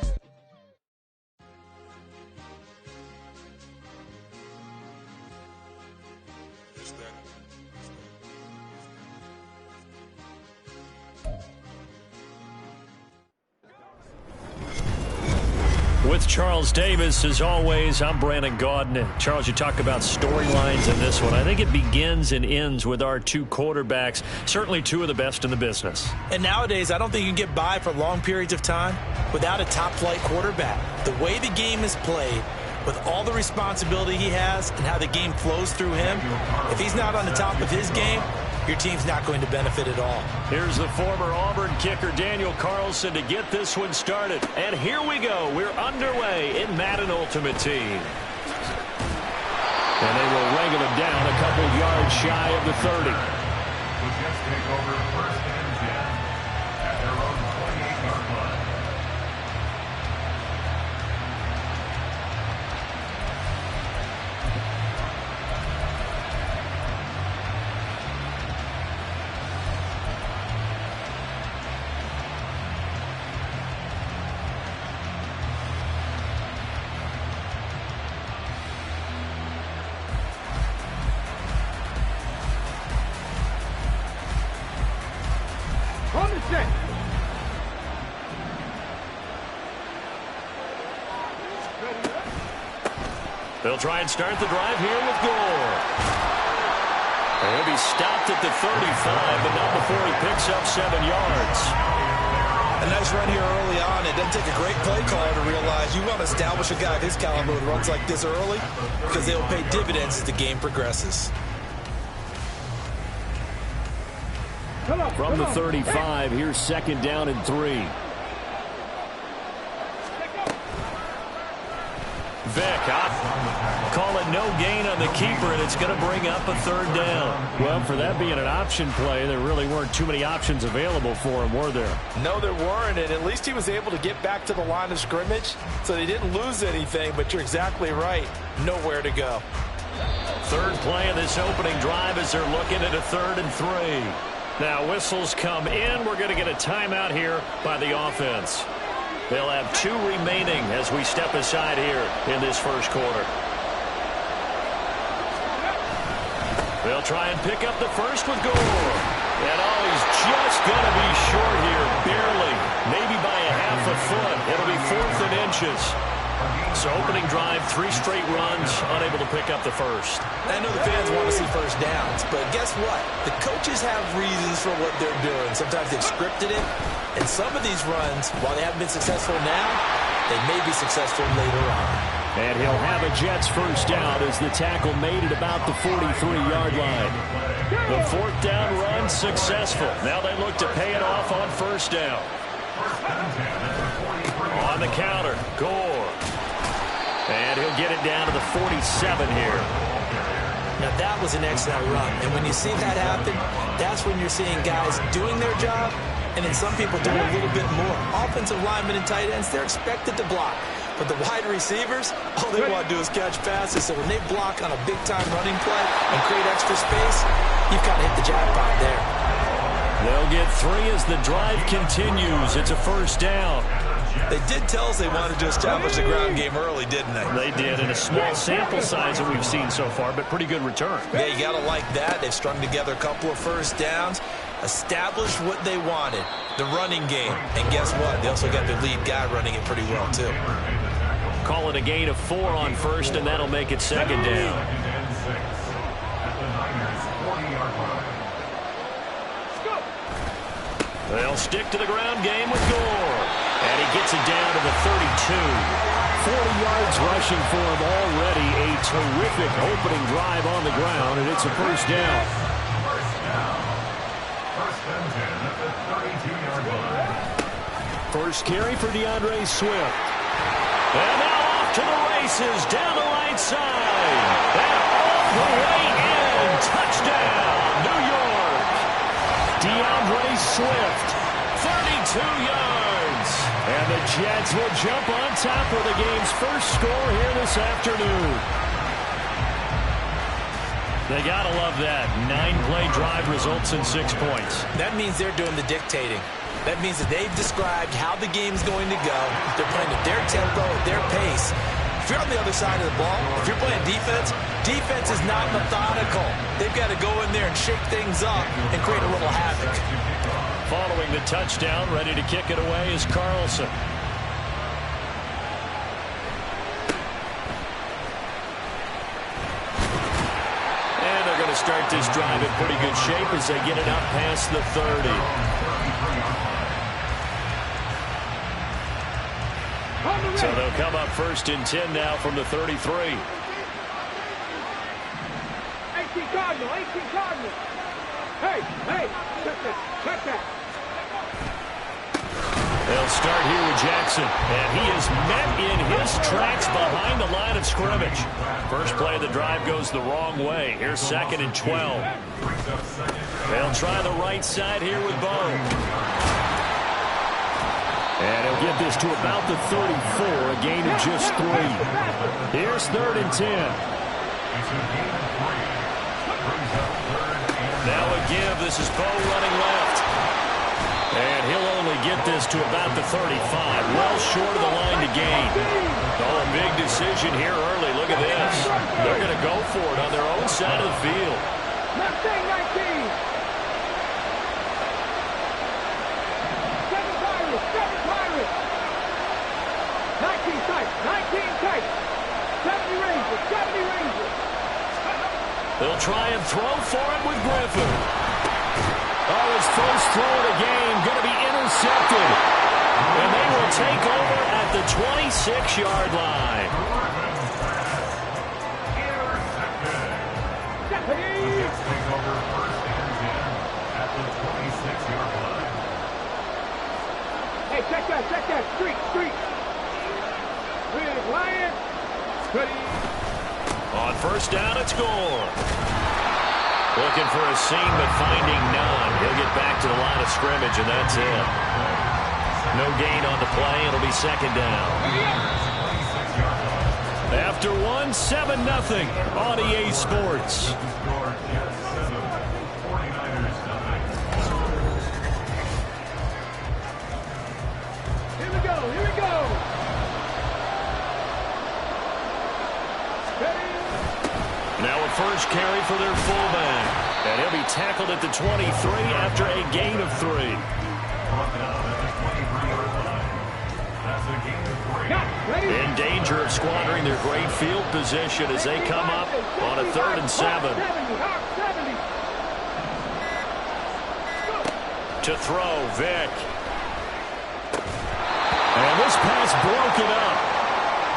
With Charles Davis, as always, I'm Brandon Gaudin. Charles, you talk about storylines in this one. I think it begins and ends with our two quarterbacks, certainly two of the best in the business. And nowadays, I don't think you can get by for long periods of time without a top-flight quarterback. The way the game is played, with all the responsibility he has and how the game flows through him, if he's not on the top of his game, your team's not going to benefit at all. Here's the former Auburn kicker, Daniel Carlson, to get this one started. And here we go. We're underway in Madden Ultimate Team. And they will wrangle him down a couple yards shy of the 30. The Jets take over first and 10 at their own 28-yard line. They'll try and start the drive here with Gore. And he'll be stopped at the 35, but not before he picks up 7 yards. A nice run here early on. It doesn't take a great play caller to realize you want to establish a guy of his caliber who runs like this early because they'll pay dividends as the game progresses. From the 35, here's second down and 3. Vick, call it no gain on the keeper, and it's going to bring up a third down. Well, for that being an option play, there really weren't too many options available for him, were there? No, there weren't, and at least he was able to get back to the line of scrimmage, so they didn't lose anything, but you're exactly right. Nowhere to go. Third play of this opening drive as they're looking at a 3rd and 3. Now whistles come in. We're going to get a timeout here by the offense. They'll have 2 remaining as we step aside here in this first quarter. They'll try and pick up the first with Gore. And he's just going to be short here, barely, maybe by a half a foot. It'll be 4th and inches. So opening drive, 3 straight runs, unable to pick up the first. I know the fans want to see first downs, but guess what? The coaches have reasons for what they're doing. Sometimes they've scripted it, and some of these runs, while they haven't been successful now, they may be successful later on. And he'll have a Jets first down as the tackle made at about the 43-yard line. The 4th down run successful. Now they look to pay it off on first down. On the counter, Gore. And he'll get it down to the 47 here. Now that was an excellent run. And when you see that happen, that's when you're seeing guys doing their job and then some people doing a little bit more. Offensive linemen and tight ends, they're expected to block. But the wide receivers, all they want to do is catch passes. So when they block on a big-time running play and create extra space, you've kind of hit the jackpot there. They'll get 3 as the drive continues. It's a first down. They did tell us they wanted to establish the ground game early, didn't they? They did, in a small sample size that we've seen so far, but pretty good return. Yeah, you got to like that. They've strung together a couple of first downs, established what they wanted, the running game. And guess what? They also got their lead guy running it pretty well, too. Call it a gain of 4 on first, and that'll make it second down. They'll stick to the ground game with Gore. And he gets it down to the 32. 40 yards rushing for him already. A terrific opening drive on the ground, and it's a first down. First carry for DeAndre Swift. And now off to the races, down the right side. And all the way in. Touchdown, New York. DeAndre Swift, 32 yards. And the Jets will jump on top of the game's first score here this afternoon. They got to love that. 9-play drive results in 6 points. That means they're doing the dictating. That means that they've described how the game's going to go. They're playing at their tempo, at their pace. If you're on the other side of the ball, if you're playing defense, defense is not methodical. They've got to go in there and shake things up and create a little havoc. Following the touchdown, ready to kick it away is Carlson. And they're going to start this drive in pretty good shape as they get it up past the 30. So they'll come up 1st and 10 now from the 33. 18 Cardinal, 18 Cardinal. Hey, check that. They'll start here with Jackson, and he is met in his tracks behind the line of scrimmage. First play of the drive goes the wrong way. Here's 2nd and 12. They'll try the right side here with Bowe. And he'll get this to about the 34, a gain of just 3. Here's 3rd and 10. Now a give. This is Bowe running left. And he'll only get this to about the 35. Well short of the line to gain. Oh, a big decision here early. Look at this. They're going to go for it on their own side of the field. 19. They'll try and throw for it with Griffin. Oh, his first throw of the game going to be intercepted. And they will take over at the 26-yard line. Hey, check that. Street. With Lion. On first down, it's Gore. Looking for a seam, but finding none. He'll get back to the line of scrimmage, and that's it. No gain on the play. It'll be 2nd down. After 1, 7-0 on EA Sports. Here we go. Now a first carry for their fullback. And he'll be tackled at the 23 after a gain of 3. In danger of squandering their great field position as they come up on a 3rd and 7. To throw, Vick. And this pass broken up.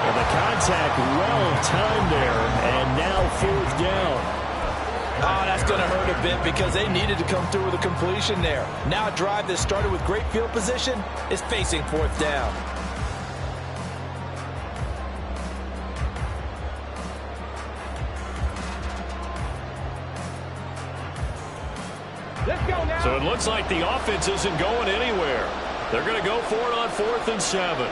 And the contact well-timed there, and now 4th down. Oh, that's going to hurt a bit because they needed to come through with a completion there. Now a drive that started with great field position is facing 4th down. Let's go now. So it looks like the offense isn't going anywhere. They're going to go for it on 4th and 7.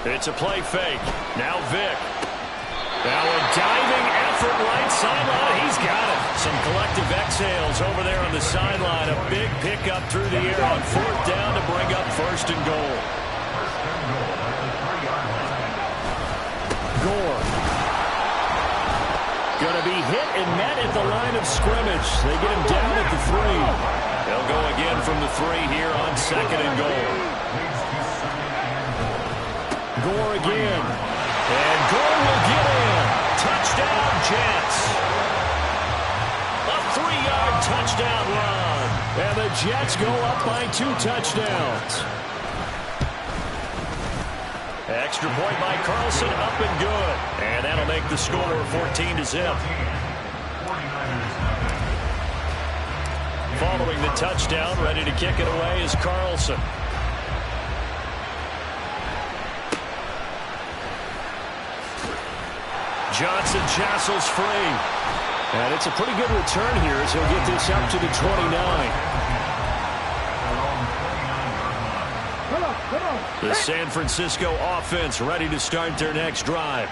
It's a play fake. Now Vick. Now a diving effort right sideline. He's got it. Some collective exhales over there on the sideline. A big pickup through the air on 4th down to bring up 1st and goal. Gore. Going to be hit and met at the line of scrimmage. They get him down at the 3. They'll go again from the 3 here on 2nd and goal. Gore again. And Gore will get in. Touchdown, Jets. A 3-yard touchdown run. And the Jets go up by 2 touchdowns. Extra point by Carlson, up and good. And that'll make the score 14-0. Following the touchdown, ready to kick it away is Carlson. Johnson jostles free. And it's a pretty good return here as he'll get this up to the 29. The San Francisco offense ready to start their next drive.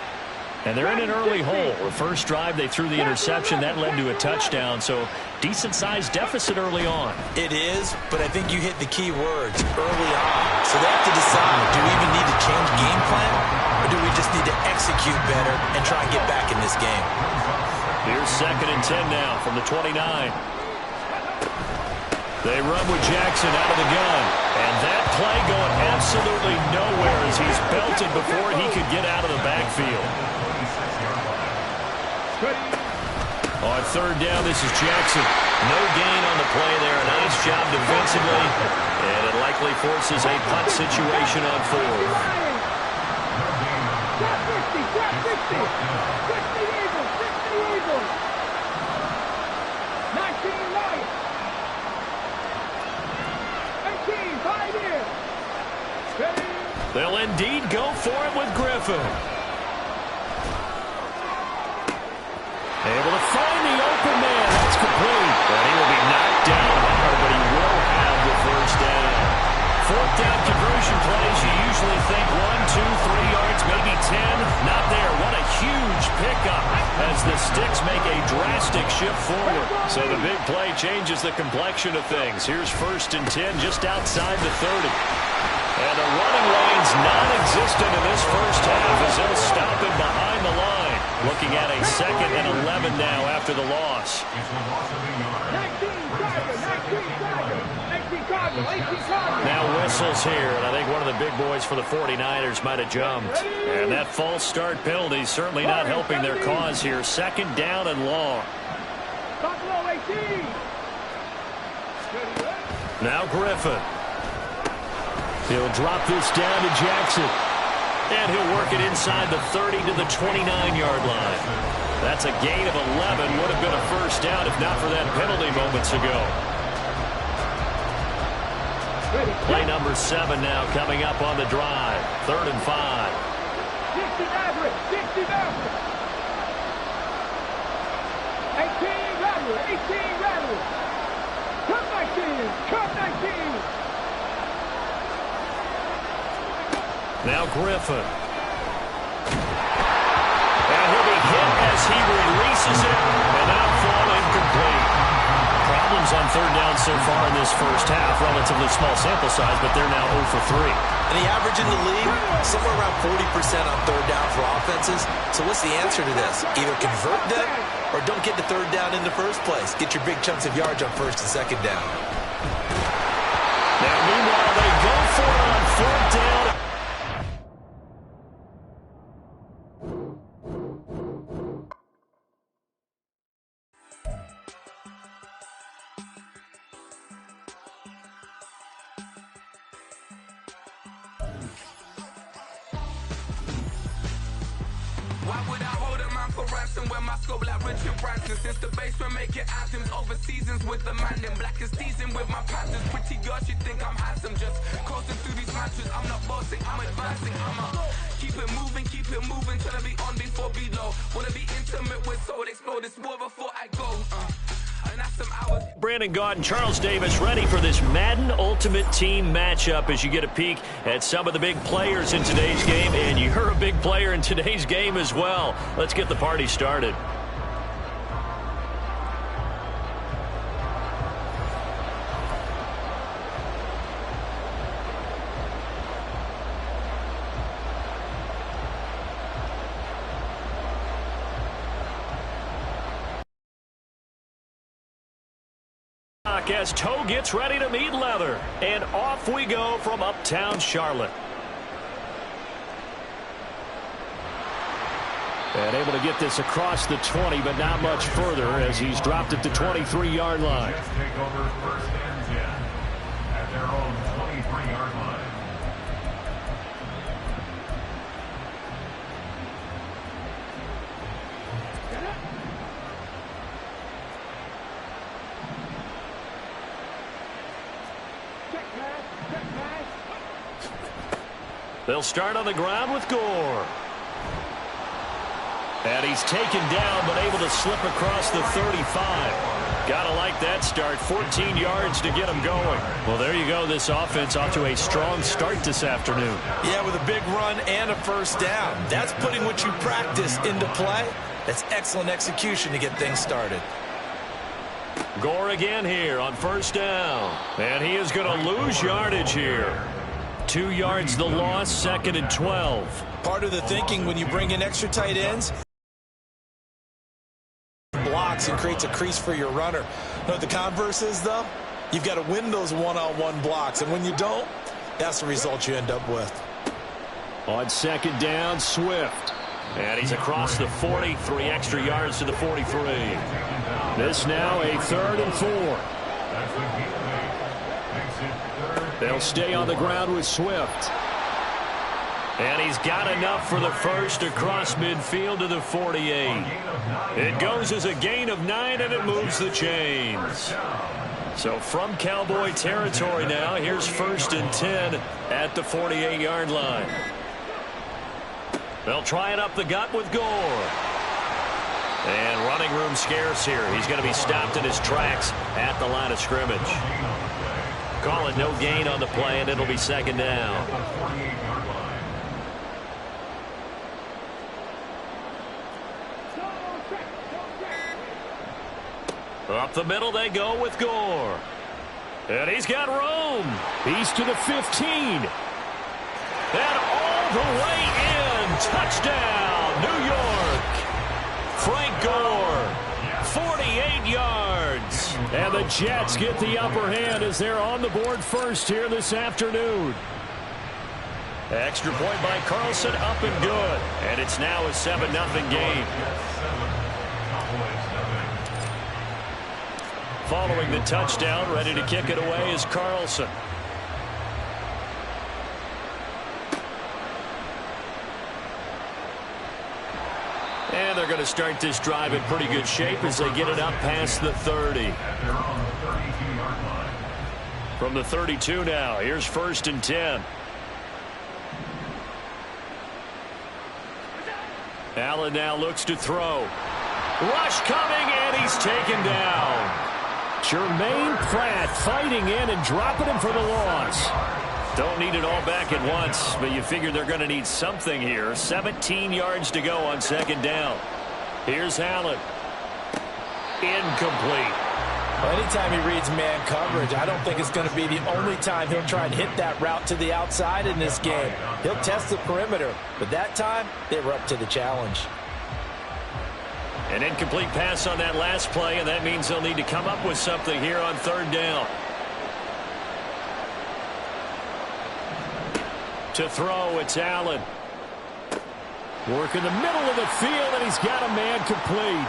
And they're in an early hole. The first drive, they threw the interception. That led to a touchdown. So decent-sized deficit early on. It is, but I think you hit the key words early on. So they have to decide, do we even need to change game plan? Or do we just need to execute better and try and get back in this game? Here's 2nd and 10 now from the 29. They run with Jackson out of the gun. And that play going absolutely nowhere as he's belted before he could get out of the backfield. On 3rd down, this is Jackson. No gain on the play there. A nice job defensively. And it likely forces a punt situation on 4th. 19 Lions. 18, 5 here. They'll indeed go for it with Griffin. Able to find the open man. That's complete. And he will be knocked down hard, but he will have the 1st down. 4th down conversion plays, you usually think 1, 2, 3 yards, maybe 10. Not there. What a huge pickup as the Sticks make a drastic shift forward. So the big play changes the complexion of things. Here's 1st and 10 just outside the 30. And the running lane's non-existent in this first half as they'll stop him behind the line. Looking at a 2nd and 11 now after the loss. 19 Cardinal. Now whistles here, and I think one of the big boys for the 49ers might have jumped. And that false start penalty certainly not helping their cause here. 2nd down and long. Buffalo 18. Now Griffin. He'll drop this down to Jackson. And he'll work it inside the 30 to the 29-yard line. That's a gain of 11. Would have been a 1st down if not for that penalty moments ago. Play number 7 now coming up on the drive. 3rd and 5. 60 Maverick. 60 Maverick. 18 Rattler. 18 Rattler. Cut 19. Cut 19. Now Griffin. And he'll be hit as he releases it, and that'll fall incomplete. Problems on 3rd down so far in this first half. Relatively small sample size, but they're now 0 for 3. And the average in the league, somewhere around 40% on third down for offenses. So what's the answer to this? Either convert them or don't get the third down in the first place. Get your big chunks of yards on first and second down. Now, meanwhile, they go for it on fourth down. Why would I hold a man for ransom when my scope like Richard Branson? Since the basement making anthems over seasons with the man, them black is teasing with my panthers. Pretty girl, she think I'm handsome, just coasting through these matches. I'm not bossing, I'm advancing, keep it moving, trying to be on before below. Wanna be intimate with soul, explore this war before I go. And that's some hours. Brandon Gaud and Charles Davis ready for this Madden Ultimate Team matchup as you get a peek at some of the big players in today's game, and you're a big player in today's game as well. Let's get the party started. As toe gets ready to meet leather, and off we go from uptown Charlotte. And able to get this across the 20, but not much further as he's dropped at the 23-yard line. Jets take over first and 10 at their own 23-yard line. They'll start on the ground with Gore. And he's taken down, but able to slip across the 35. Gotta like that start. 14 yards to get him going. Well, there you go. This offense off to a strong start this afternoon. Yeah, with a big run and a first down. That's putting what you practice into play. That's excellent execution to get things started. Gore again here on first down. And he is going to lose yardage here. 2 yards the loss, 2nd and 12. Part of the thinking when you bring in extra tight ends, blocks and creates a crease for your runner. You know what the converse is, though? You've got to win those one-on-one blocks, and when you don't, that's the result you end up with. On second down, Swift. And he's across the 40, 3 extra yards to the 43. This now a 3rd and 4. They'll stay on the ground with Swift. And he's got enough for the first across midfield to the 48. It goes as a gain of 9, and it moves the chains. So from Cowboy territory now, here's 1st and 10 at the 48-yard line. They'll try it up the gut with Gore. And running room scarce here. He's going to be stopped in his tracks at the line of scrimmage. Call it no gain on the play, and it'll be 2nd down. Up the middle they go with Gore. And he's got room. He's to the 15. And all the way in. Touchdown, New York. Frank Gore, 48 yards. And the Jets get the upper hand as they're on the board first here this afternoon. Extra point by Carlson, up and good. And it's now a 7-0 game. Following the touchdown, ready to kick it away is Carlson. And they're going to start this drive in pretty good shape as they get it up past the 30. From the 32 now, here's 1st and 10. Allen now looks to throw. Rush coming, and he's taken down. Jermaine Pratt fighting in and dropping him for the loss. Don't need it all back at once, but you figure they're going to need something here. 17 yards to go on 2nd down. Here's Allen. Incomplete. Well, anytime he reads man coverage, I don't think it's going to be the only time he'll try and hit that route to the outside in this game. He'll test the perimeter, but that time, they were up to the challenge. An incomplete pass on that last play, and that means they'll need to come up with something here on third down. To throw, it's Allen. Work in the middle of the field, and he's got a man complete.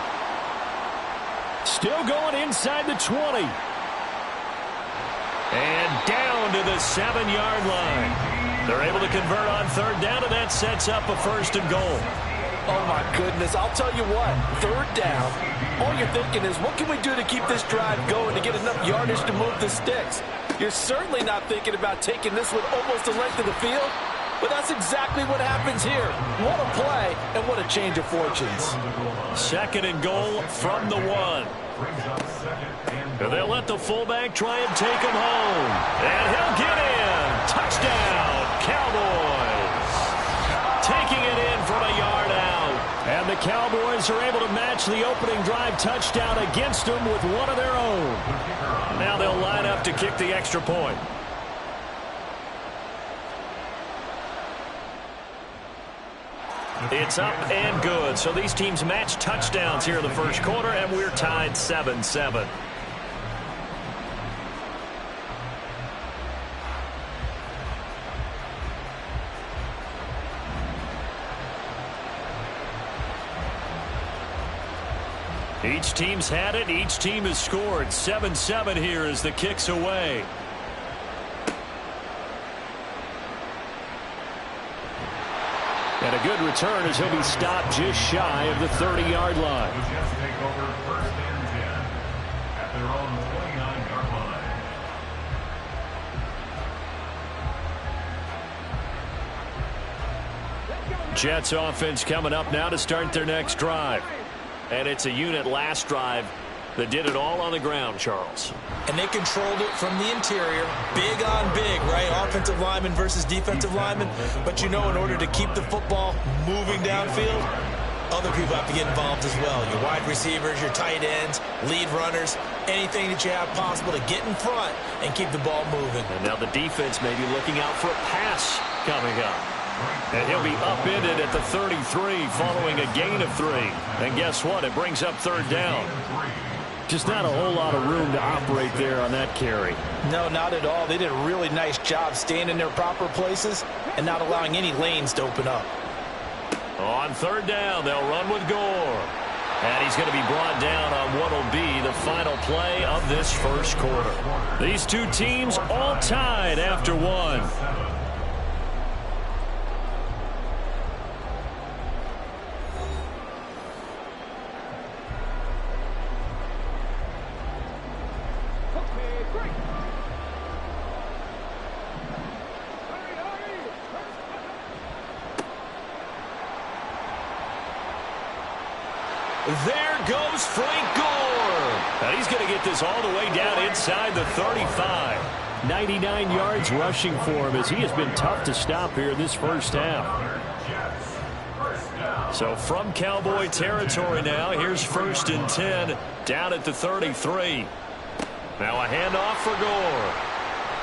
Still going inside the 20. And down to the 7-yard line. They're able to convert on third down, and that sets up a 1st and goal. Oh, my goodness. I'll tell you what, third down, all you're thinking is, what can we do to keep this drive going to get enough yardage to move the sticks? You're certainly not thinking about taking this one almost the length of the field, but that's exactly what happens here. What a play, and what a change of fortunes. 2nd and goal from the 1. And they'll let the fullback try and take him home. And he'll get in. Touchdown, Cowboys. Taking it in from a yard out. And the Cowboys are able to match the opening drive touchdown against them with one of their own. Now they'll line up to kick the extra point. It's up and good. So these teams match touchdowns here in the first quarter, and we're tied 7-7. Each team's had it. Each team has scored. 7-7 here as the kick's away. And a good return as he'll be stopped just shy of the 30-yard line. The Jets take over 1st and 10 at their own 29-yard line. Jets offense coming up now to start their next drive. And it's a unit last drive that did it all on the ground, Charles. And they controlled it from the interior. Big on big, right? Offensive lineman versus defensive lineman. But you know, in order to keep the football moving downfield, other people have to get involved as well. Your wide receivers, your tight ends, lead runners, anything that you have possible to get in front and keep the ball moving. And now the defense may be looking out for a pass coming up. And he'll be upended at the 33 following a gain of 3. And guess what? It brings up third down. Just not a whole lot of room to operate there on that carry. No, not at all. They did a really nice job staying in their proper places and not allowing any lanes to open up. On third down, they'll run with Gore. And he's going to be brought down on what will be the final play of this first quarter. These two teams all tied after one. There goes Frank Gore. And he's going to get this all the way down inside the 35. 99 yards rushing for him as he has been tough to stop here this first half. So from Cowboy territory now, here's 1st and 10 down at the 33. Now a handoff for Gore.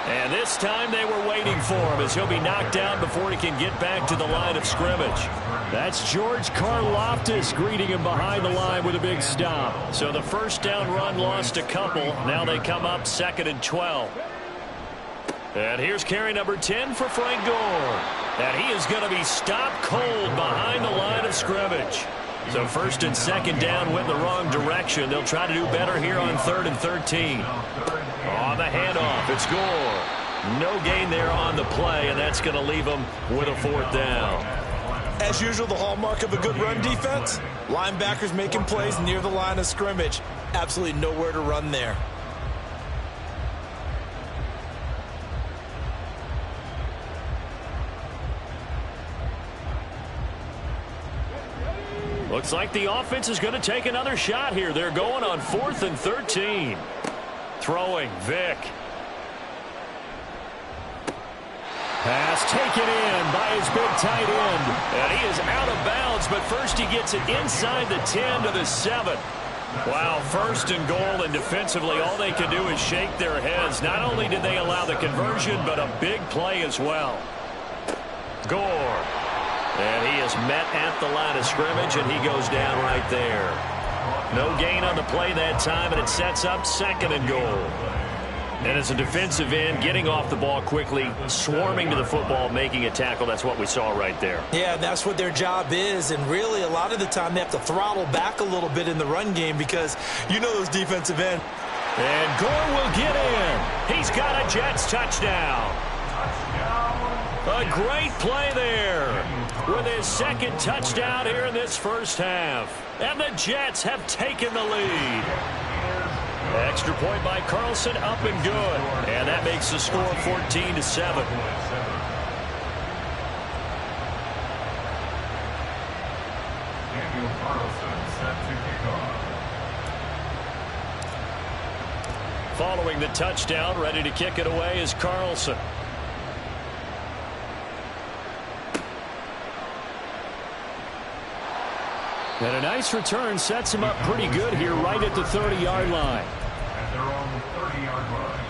And this time they were waiting for him as he'll be knocked down before he can get back to the line of scrimmage. That's George Karlaftis greeting him behind the line with a big stop. So the first down run lost a couple. Now they come up 2nd and 12. And here's carry number 10 for Frank Gore. And he is going to be stopped cold behind the line of scrimmage. So 1st and 2nd down went the wrong direction. They'll try to do better here on 3rd and 13. On the handoff, it's Gore. No gain there on the play, and that's going to leave them with a 4th down. As usual, the hallmark of a good run defense, linebackers making plays near the line of scrimmage. Absolutely nowhere to run there. Looks like the offense is going to take another shot here. They're going on 4th and 13. Throwing, Vick. Pass taken in by his big tight end. And he is out of bounds, but first he gets it inside the 10 to the 7. Wow, first and goal, and defensively all they can do is shake their heads. Not only did they allow the conversion, but a big play as well. Gore. And he is met at the line of scrimmage, and he goes down right there. No gain on the play that time, and it sets up second and goal. And as a defensive end, getting off the ball quickly, swarming to the football, making a tackle, that's what we saw right there. Yeah, that's what their job is, and really a lot of the time they have to throttle back a little bit in the run game because you know those defensive ends. And Gore will get in. He's got a Jets touchdown. A great play there with his second touchdown here in this first half. And the Jets have taken the lead. Extra point by Carlson, up and good. And that makes the score 14-7. Daniel Carlson set to kick off. Following the touchdown, ready to kick it away is Carlson. And a nice return sets him up pretty good here right at the 30-yard line. At their own 30-yard line.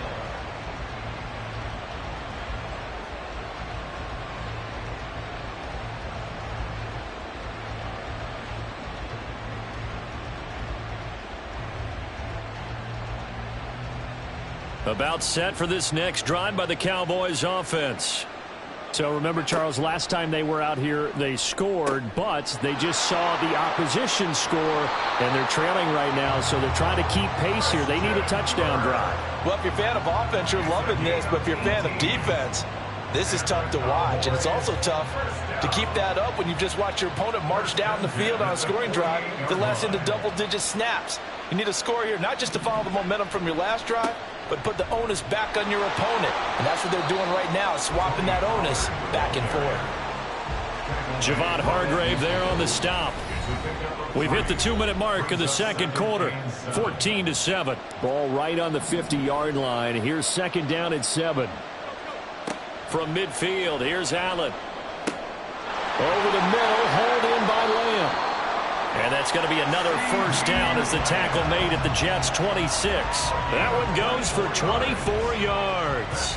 About set for this next drive by the Cowboys offense. So remember, Charles, last time they were out here, they scored, but they just saw the opposition score, and they're trailing right now, so they're trying to keep pace here. They need a touchdown drive. Well, if you're a fan of offense, you're loving this, but if you're a fan of defense, this is tough to watch, and it's also tough to keep that up when you just watch your opponent march down the field on a scoring drive that lasts into double-digit snaps. You need a score here, not just to follow the momentum from your last drive, but put the onus back on your opponent. And that's what they're doing right now, swapping that onus back and forth. Javon Hargrave there on the stop. We've hit the 2-minute mark of the second quarter. 14-7. Ball right on the 50-yard line. Here's second down at 7. From midfield, here's Allen. Over the middle, hauled in by Lamb. And that's going to be another first down as the tackle made at the Jets' 26. That one goes for 24 yards.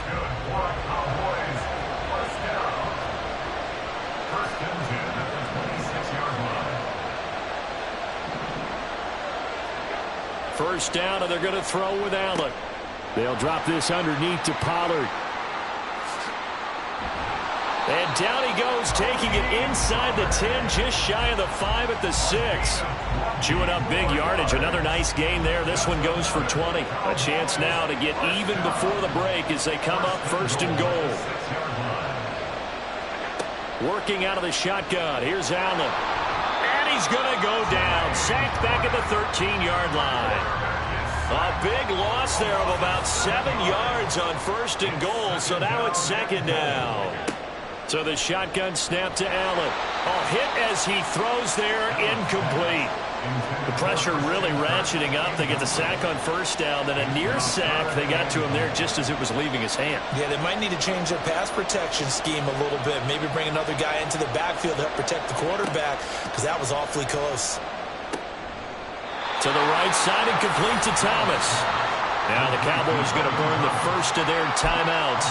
First down, and they're going to throw with Allen. They'll drop this underneath to Pollard. And down he goes, taking it inside the 10, just shy of the 5 at the 6. Chewing up big yardage. Another nice gain there. This one goes for 20. A chance now to get even before the break as they come up first and goal. Working out of the shotgun. Here's Allen. And he's going to go down. Sacked back at the 13-yard line. A big loss there of about 7 yards on first and goal. So now it's second down. So the shotgun snap to Allen. A hit as he throws there, incomplete. The pressure really ratcheting up. They get the sack on first down, then a near sack. They got to him there just as it was leaving his hand. Yeah, they might need to change their pass protection scheme a little bit. Maybe bring another guy into the backfield to help protect the quarterback, because that was awfully close. To the right side and complete to Thomas. Now the Cowboys going to burn the first of their timeouts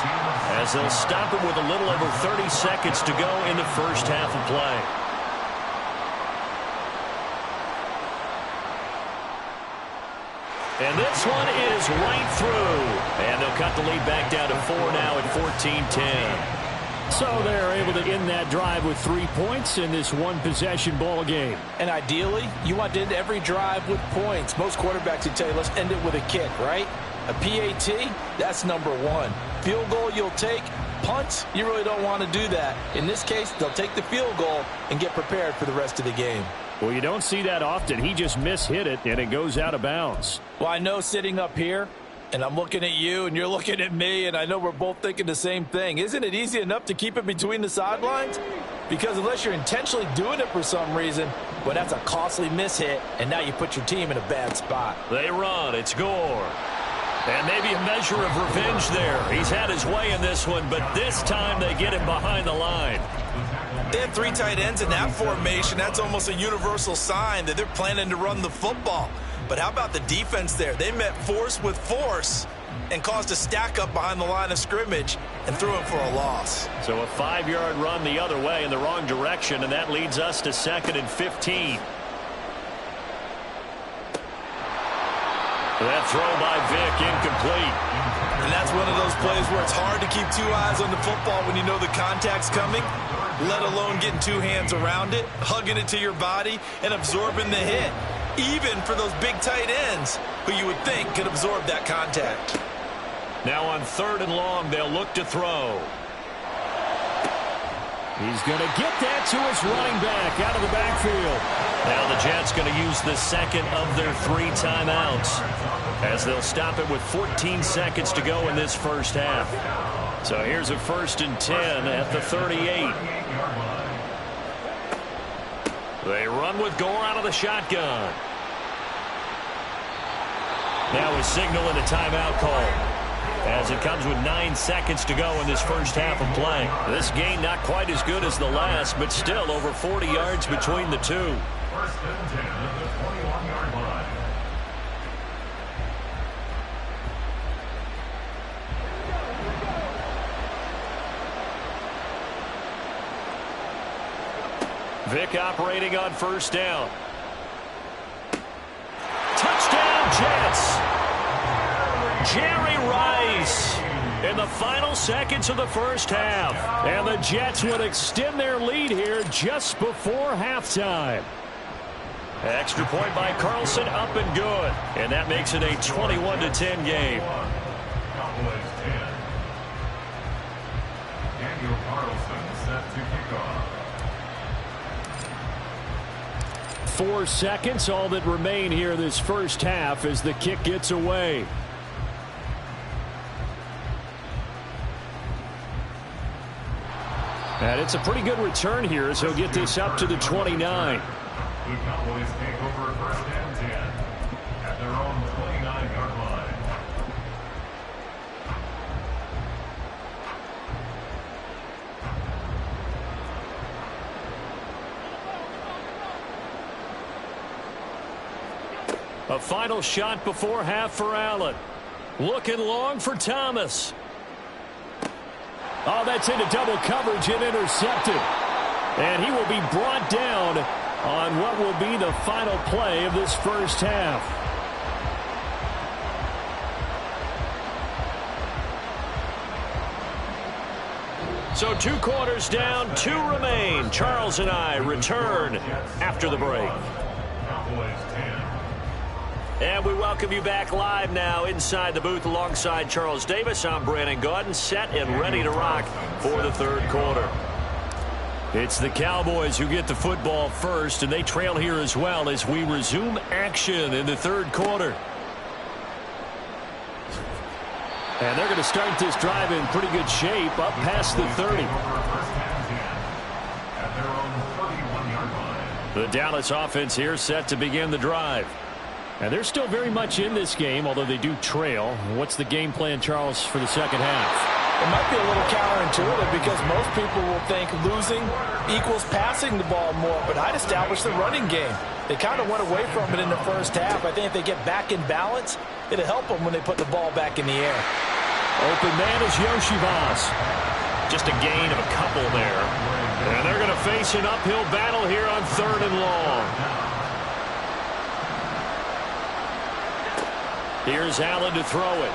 as they'll stop it with a little over 30 seconds to go in the first half of play. And this one is right through. And they'll cut the lead back down to 4 now at 14-10. So they're able to end that drive with 3 points in this one-possession ball game. And ideally, you want to end every drive with points. Most quarterbacks would tell you, let's end it with a kick, right? A PAT, that's number 1. Field goal you'll take. Punts, you really don't want to do that. In this case, they'll take the field goal and get prepared for the rest of the game. Well, you don't see that often. He just mishit it, and it goes out of bounds. Well, I know sitting up here, and I'm looking at you, and you're looking at me, and I know we're both thinking the same thing. Isn't it easy enough to keep it between the sidelines? Because unless you're intentionally doing it for some reason, well, that's a costly mishit, and now you put your team in a bad spot. They run. It's Gore. And maybe a measure of revenge there. He's had his way in this one, but this time they get him behind the line. They had 3 tight ends in that formation. That's almost a universal sign that they're planning to run the football. But how about the defense there? They met force with force and caused a stack up behind the line of scrimmage and threw him for a loss. So a 5-yard run the other way in the wrong direction, and that leads us to 2nd and 15. That throw by Vick incomplete. And that's one of those plays where it's hard to keep 2 eyes on the football when you know the contact's coming, let alone getting 2 hands around it, hugging it to your body, and absorbing the hit, even for those big tight ends who you would think could absorb that contact. Now on 3rd and long, they'll look to throw. He's going to get that to his running back out of the backfield. Now the Jets going to use the second of their 3 timeouts as they'll stop it with 14 seconds to go in this first half. So here's a 1st and 10 at the 38. They run with Gore out of the shotgun. Now a signal and a timeout call, as it comes with 9 seconds to go in this first half of play. This game not quite as good as the last, but still over 40 yards between the two. 1st and 10 at the 21-yard line. Vick operating on 1st down. Touchdown, Jets! Jerry Rice in the final seconds of the first half. And the Jets would extend their lead here just before halftime. Extra point by Carlson, up and good. And that makes it a 21-10 game. Cowboys 10. Daniel Carlson set to kick off. 4 seconds, all that remain here this first half as the kick gets away. And it's a pretty good return here as he'll get this up to the 29. The Cowboys take over 1st and 10 at their own 29-yard line. A final shot before half for Allen. Looking long for Thomas. Oh, that's into double coverage and intercepted. And he will be brought down on what will be the final play of this first half. So 2 quarters down, 2 remain. Charles and I return after the break. Cowboys 10. And we welcome you back live now inside the booth alongside Charles Davis. I'm Brandon Gaudin, set and ready to rock for the 3rd quarter. It's the Cowboys who get the football first, and they trail here as well as we resume action in the 3rd quarter. And they're going to start this drive in pretty good shape, up past the 30. The Dallas offense here set to begin the drive. And they're still very much in this game, although they do trail. What's the game plan, Charles, for the second half? It might be a little counterintuitive because most people will think losing equals passing the ball more, but I'd establish the running game. They kind of went away from it in the first half. I think if they get back in balance, it'll help them when they put the ball back in the air. Open man is Yoshivas. Just a gain of a couple there. And they're going to face an uphill battle here on 3rd and long. Here's Allen to throw it.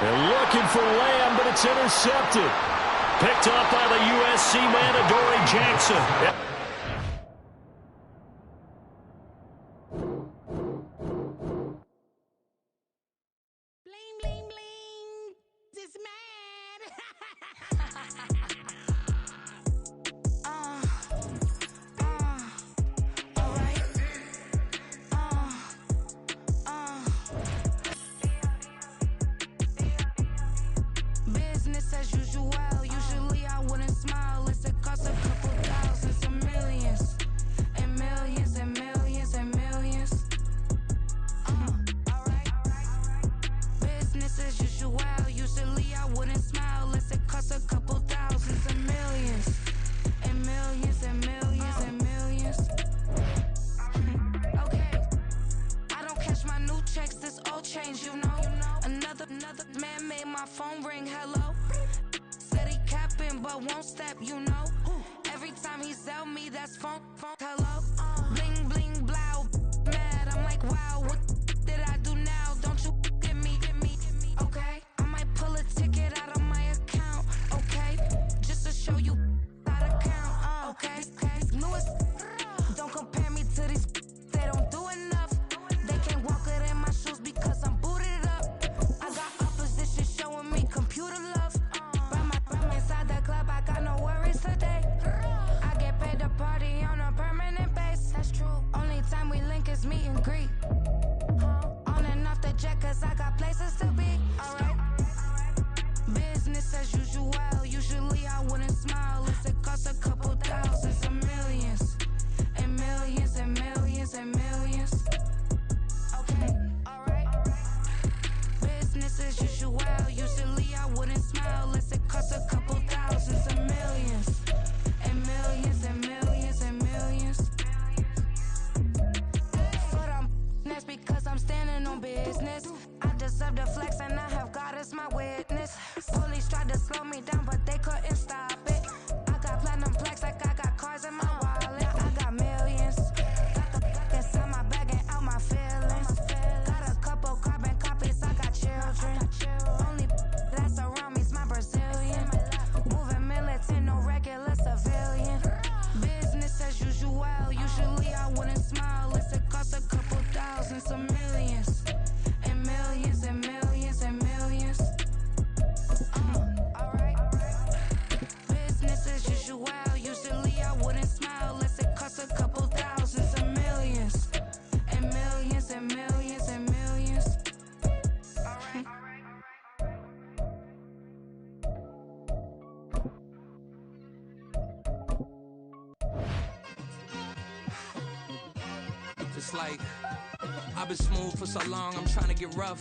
They're looking for Lamb, but it's intercepted. Picked up by the USC man, Adoree Jackson. Bling, bling, bling. This man. Business as usual. Usually I wouldn't smile. It's a cost a couple $1,000 a minute. change, you know. Another man made my phone ring, hello. Said he capping, but won't step, you know. Every time he sell me, that's phone, hello. Bling, bling, blow, mad, I'm like, wow, what did I do now? Don't you get me, okay? I might pull a ticket out of my account, okay? Just to show you how to count, okay? Newest, don't compare me to these, they don't do enough. They can't walk it in my shoes because I'm booted up. I got opposition showing me computer love. From inside the club, I got no worries today. I get paid to party on a permanent base. That's true. Only time we link is meet and greet. On and off the jet, cause I got places to be. Alright. Business as usual. Usually I wouldn't smile if it cost a couple thousands and millions. And millions and millions and millions. Okay, alright. Business as usual. Usually I wouldn't smile unless it cost a couple thousands and millions. And millions and millions and millions. Foot on that's because I'm standing on business. I deserve the flex and I have God as my witness. Police tried to slow me down but they couldn't stop it. I got platinum plaques like I got cars in my wallet. I got millions. Got the inside my bag and out my feelings. Got a couple carbon copies, I got children. Only that's around me's my Brazilian. Moving militant, no regular civilian. Business as usual. Usually I wouldn't smile unless it cost a couple thousands of millions. And millions and millions and millions. Alright. Business as usual. Usually I wouldn't smile unless it cost a couple thousands of millions. And millions and millions and millions. Alright. It's like I've been smooth for so long, I'm trying to get rough.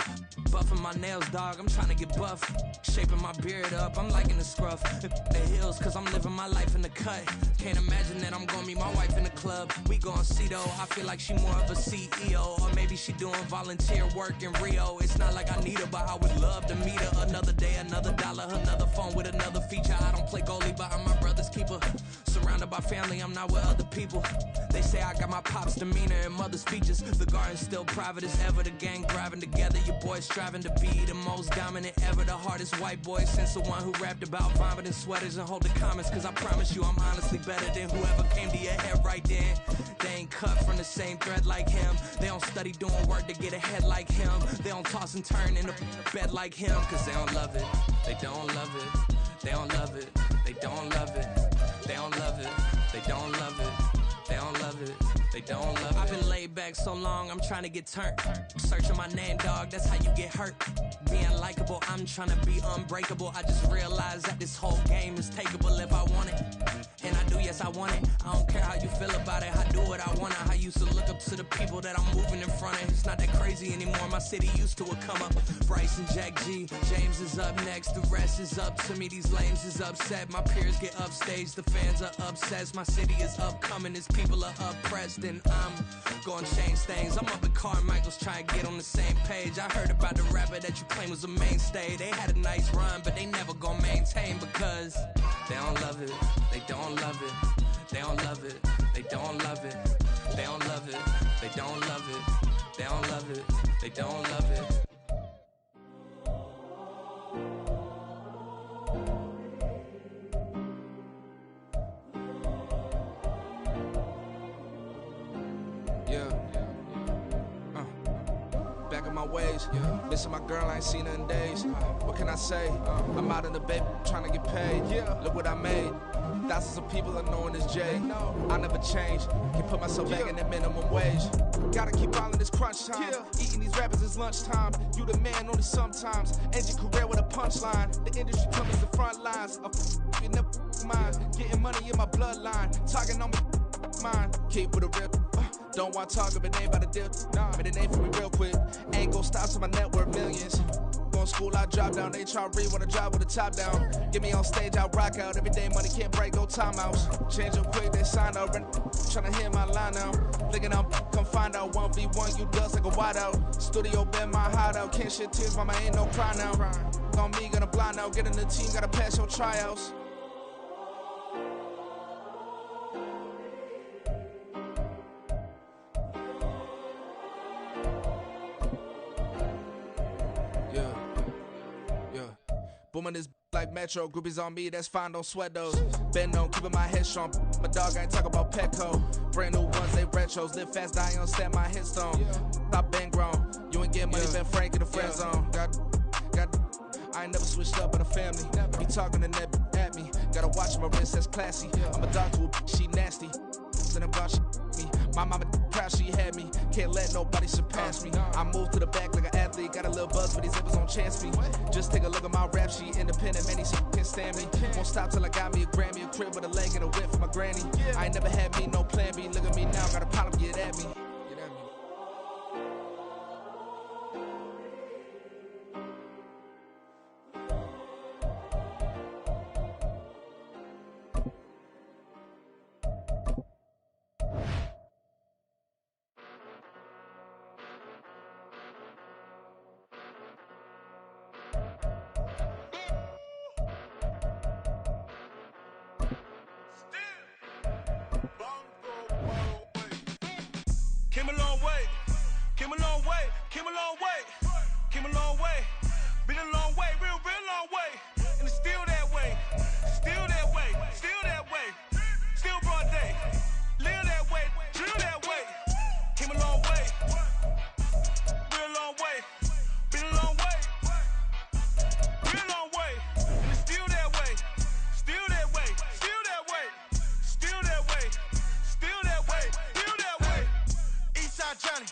Buffing my nails, dog, I'm trying to get buff. Shaping my beard up, I'm liking the scruff. The hills, cause I'm living my life in the cut. Can't imagine that I'm gonna meet my wife in the club. We gon' see though, I feel like she more of a CEO. Or maybe she doing volunteer work in Rio. It's not like I need her, but I would love to meet her. Another day, another dollar, another phone with another feature. I don't play goalie, but I'm my brother's keeper. Surrounded by family, I'm not with other people. They say I got my pop's demeanor and mother's features. The garden's still private as ever. The gang driving together. Your boys striving to be the most dominant ever. The hardest white boy since the one who rapped about vomiting sweaters and holding comments. Cause I promise you I'm honestly better than whoever came to your head right then. They ain't cut from the same thread like him. They don't study doing work to get ahead like him. They don't toss and turn in the bed like him. Cause they don't love it. They don't love it. They don't love it. They don't love it. They don't love it. They don't love it. They don't love it. They don't love it. I've been laid back so long, I'm trying to get turned. Searching my name, dog, that's how you get hurt. Being likable, I'm trying to be unbreakable. I just realized that this whole game is takeable if I want it. And I do, yes, I want it. I don't care how you feel about it. I do what I want it. I used to look up to the people that I'm moving in front of. It's not that crazy anymore. My city used to a come up. Bryce and Jack G. James is up next. The rest is up to me. These lames is upset. My peers get upstaged. The fans are obsessed. My city is upcoming. Its people are oppressed. And I'm gonna change things. I'm up at Carmichael's trying to get on the same page. I heard about the rapper that you claim was a mainstay. They had a nice run, but they never gonna maintain because they don't love it. They don't love it. They don't love it. They don't love it. They don't love it. They don't love it. They don't love it. They don't love it. My ways, missing my girl, I ain't seen her in days. What can I say? I'm out in the bay, trying to get paid. Look what I made. Thousands of people are knowing this J. I never change. Can put myself back in that minimum wage. Gotta keep following this crunch time. Eating these rappers is lunchtime. You the man only sometimes. End your career with a punchline. The industry comes the front lines. You never mind. Getting money in my bloodline. Talking on me, mine. Keep with a rip. Don't want to talk if it ain't about the dip. Nah, but it ain't for me real quick. Ain't gon' stop till my net worth millions. going to school, I drop down. They try to read when I drive with the top down. Get me on stage, I rock out. Every day money can't break, go timeouts. Change them quick, they sign up. Tryna hear my line now. Thinking I'm come find out 1v1, you dust like a wide out. Studio been my hideout. Can't shed tears, mama ain't no cry now. On me, gonna blind out. Get in the team, gotta pass your tryouts. Booming this like Metro, groupies on me, that's fine, don't sweat those. Bend on, keeping my head strong. My dog ain't talk about Petco. Brand new ones, they retros. Live fast, die on, stand my headstone. Stop been grown. You ain't getting money, been Frank in the friend zone. I ain't never switched up in a family. Be talking to that at me. Gotta watch my wrist, that's classy. I'm a dog to a she nasty. Then I'm gone, she me. My mama proud she had me. Can't let nobody surpass me. I moved to the back like an athlete. Got a little buzz, but these zippers on chance me. Just take a look at my rap sheet. Independent, man, these can't stand me. Won't stop till I got me a Grammy, a crib with a leg and a whip for my granny. I ain't never had me no plan B. Look at me now, got a problem, get at me. Came a long way, came a long way, came a long way, came a long way, been a long way, real long way, and it's still that way, still that way, still that way, still broad day, live that way, drill that way, came a long way, real long way, been a long way, real long way, and it's still that way, still that way, still that way, still that way, still that way, still that way. Eastside Johnny,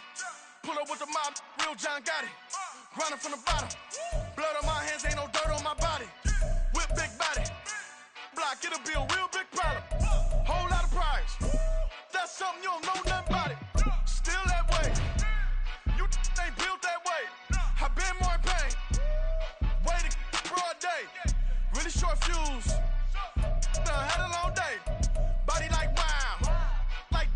pull up with the mob, real John got it. Grinding from the bottom, blood on my hands, ain't no dirt on my body. Whip big body, block, it'll be a real big problem. Whole lot of prize, that's something you don't know nothing about it. Still that way, you ain't built that way. I been more in pain, way to broad day. Really short fuse, done had a long day. Body like wow, like.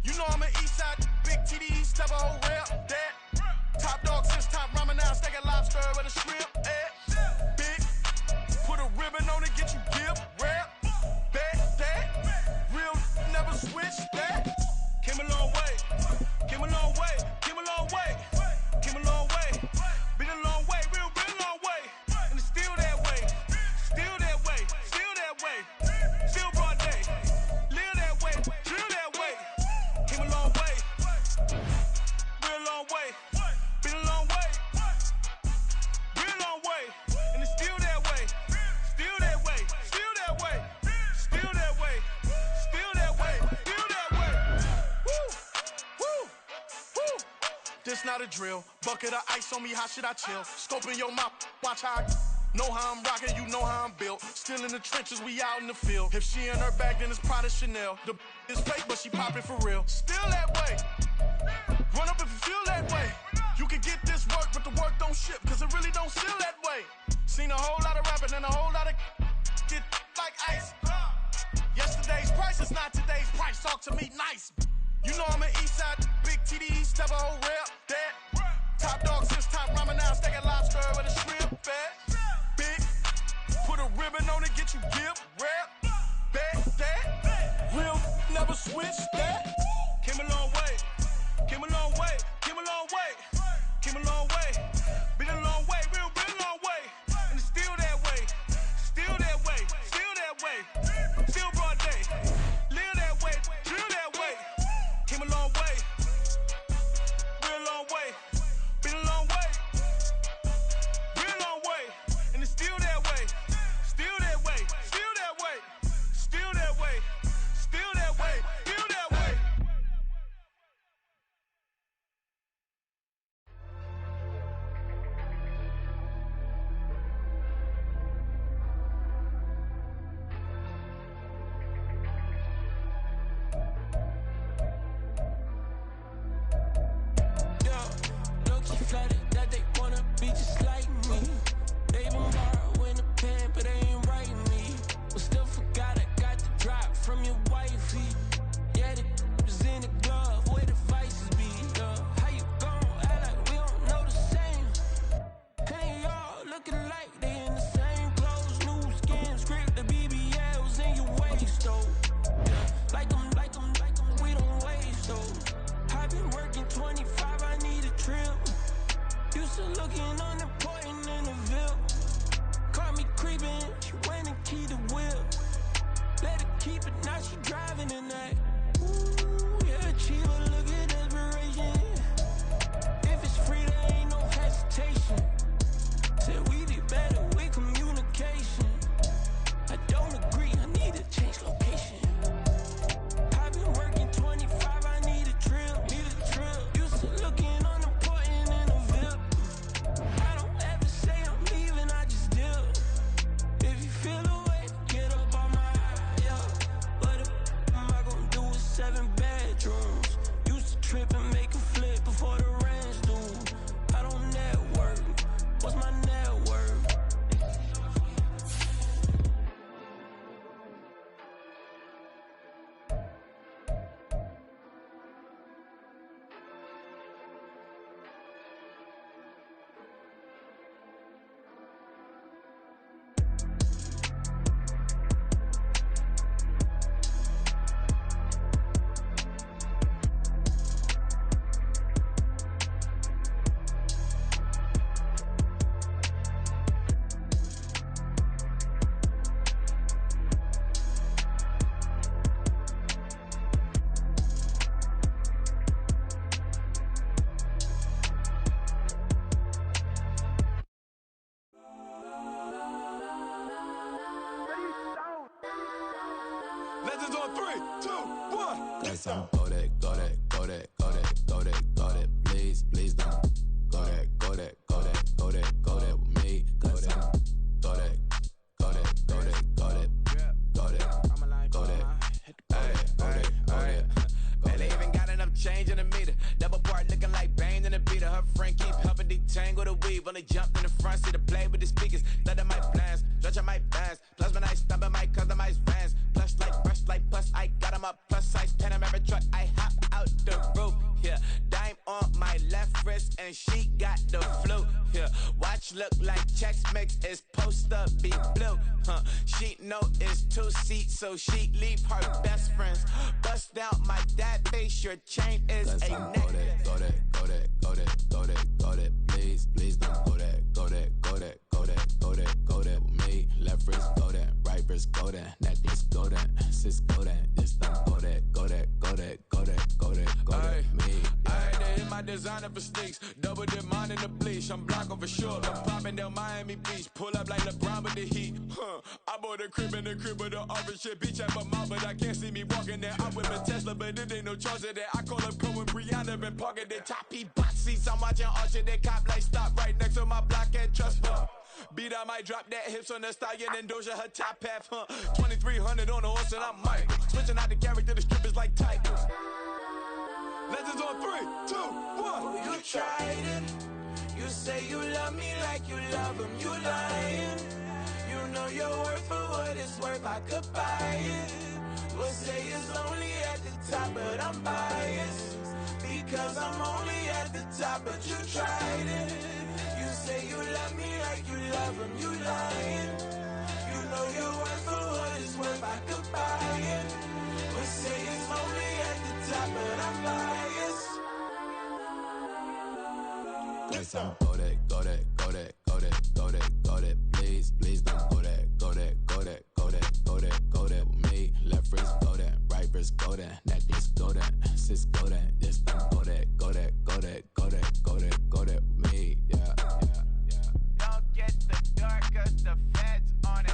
You know I'm an Eastside, big TDs, type of whole rap, that. Top dog since top ramen now, steak and lobster with a shrimp, big, put a ribbon on it, get you give, rap, that. Real never switch that. Came a long way, came a long way, came a long way, came a long way. Been a long way, real long way. And it's still that way, still that way, still that way. Still broad day, live that way, drill that way. Came a long way, real long way, been a long way, real long way, and it's still that way, still that way, still that way, still that way, still that way, still that way. Woo, woo, woo. This not a drill, bucket of ice on me, how should I chill? Scoping your mouth, watch how I know how I'm rocking, you know how I'm built. Still in the trenches, we out in the field. If she in her bag, then it's Prada Chanel. The is fake, but she poppin' for real. Still that way. Run up if you feel that way. You can get this work, but the work don't ship, cause it really don't feel that way. Seen a whole lot of rapping and a whole lot of get like ice. Yesterday's price is not today's price. Talk to me nice. You know I'm an Eastside, big TDs, type of whole rap, that. Top dog since top ramen now, steak and lobster with a shrimp, fat. Big, put a ribbon on it, get you give, rap, that. Real never switch that. Came a long way, came a long way, came a long way, came a long way. Been a long way, real long way. And it's still that way, still that way, still that way. Still broad day, live that way, drill that way. Came a long way, real long way. Been a long way, real long way. And it's still that way, still that way, still that way, still that way, still that way, still that way. Used to looking unimportant in the Ville. Caught me creeping, she went and keyed the wheel. Let her keep it, now she driving in that. Ooh, yeah, achiever, look at desperation. If it's free, there ain't no hesitation. Said we be better with communication. I don't agree, I need to change location. I've been working 25, I need a drill. Used to looking unimportant in the Ville. I don't ever say I'm leaving, I just deal. If you feel away, get up on my yeah. What am I gonna do with 7 bedrooms? Used to trip and make a flip before the rent's due. I don't network, what's my net worth? Legends on 3, 2, 1. Got some go that, go that, go that, go that, go that, go that. Please, please don't go that, go that, go that, go that, go that with me. Got some go that, go that, go that, go that, go that, go that, go that. Man, they even got enough change in the meter. Double part looking like Bane in the beater. Her friend keep helping detangle the weave. Only jumped in the front seat to play with the speakers. Thought I might blast, stretch I might fast. Plus when I stop I might customize fans. Plush like brush like plus I got them up plus size Panamera truck. I hop out the roof. Yeah, dime on my left wrist and she got the flu. Yeah, watch look like Chex Mix is post up be blue. She know it's 2 seats so she leave her best friends. Bust down my dad face. Your chain is a necklace. Go that, go that, go that, go that, go that. Please, please don't go that, go that, go that, go that, go that, go that with me. Left wrist go that, right wrist go that, that this go that, sis go that, this don't go that, go that, go that, go that, go that, go that, me. I had to hit my designer for sneaks. Double dip mine in the bleach. I'm Blanco for sure. I'm popping down Miami Beach. Pull up like LeBron with the heat. I bought a crib in the crib with the orange shit. Beach at my mouth, but I can't see me walking there. I whip a Tesla, but it ain't no charge of that. I call up Cohen Brianna and parking the top box seats. I'm watching Archer, they cop like stop right next to my block and trust fund. Beat I might drop that hips on the stallion and Doja her top half, 2300 on the horse and I might switching out the character, the strippers like tigers. Legends on 3, 2, 1. You tried it. You say you love me like you love him. You lying. You know your worth for what it's worth. I could buy it. We'll say it's lonely at the top, but I'm biased because I'm only at the top. But you tried it. You say you love me like you love him. You lying. You know your worth for what it's worth. I could buy it. We'll say it's lonely at the top, but I'm biased. Got some go that, go that, go that, go that, go that, go that. Please, please don't go that, go that, go that, go that, go that, go that with me. Left wrist go that, right wrist go that, that this go that, sis go that, this don't go that, go that, go that, go that, go that, go that with me. Yeah, yeah, yeah. Don't get the door 'cause the feds on it.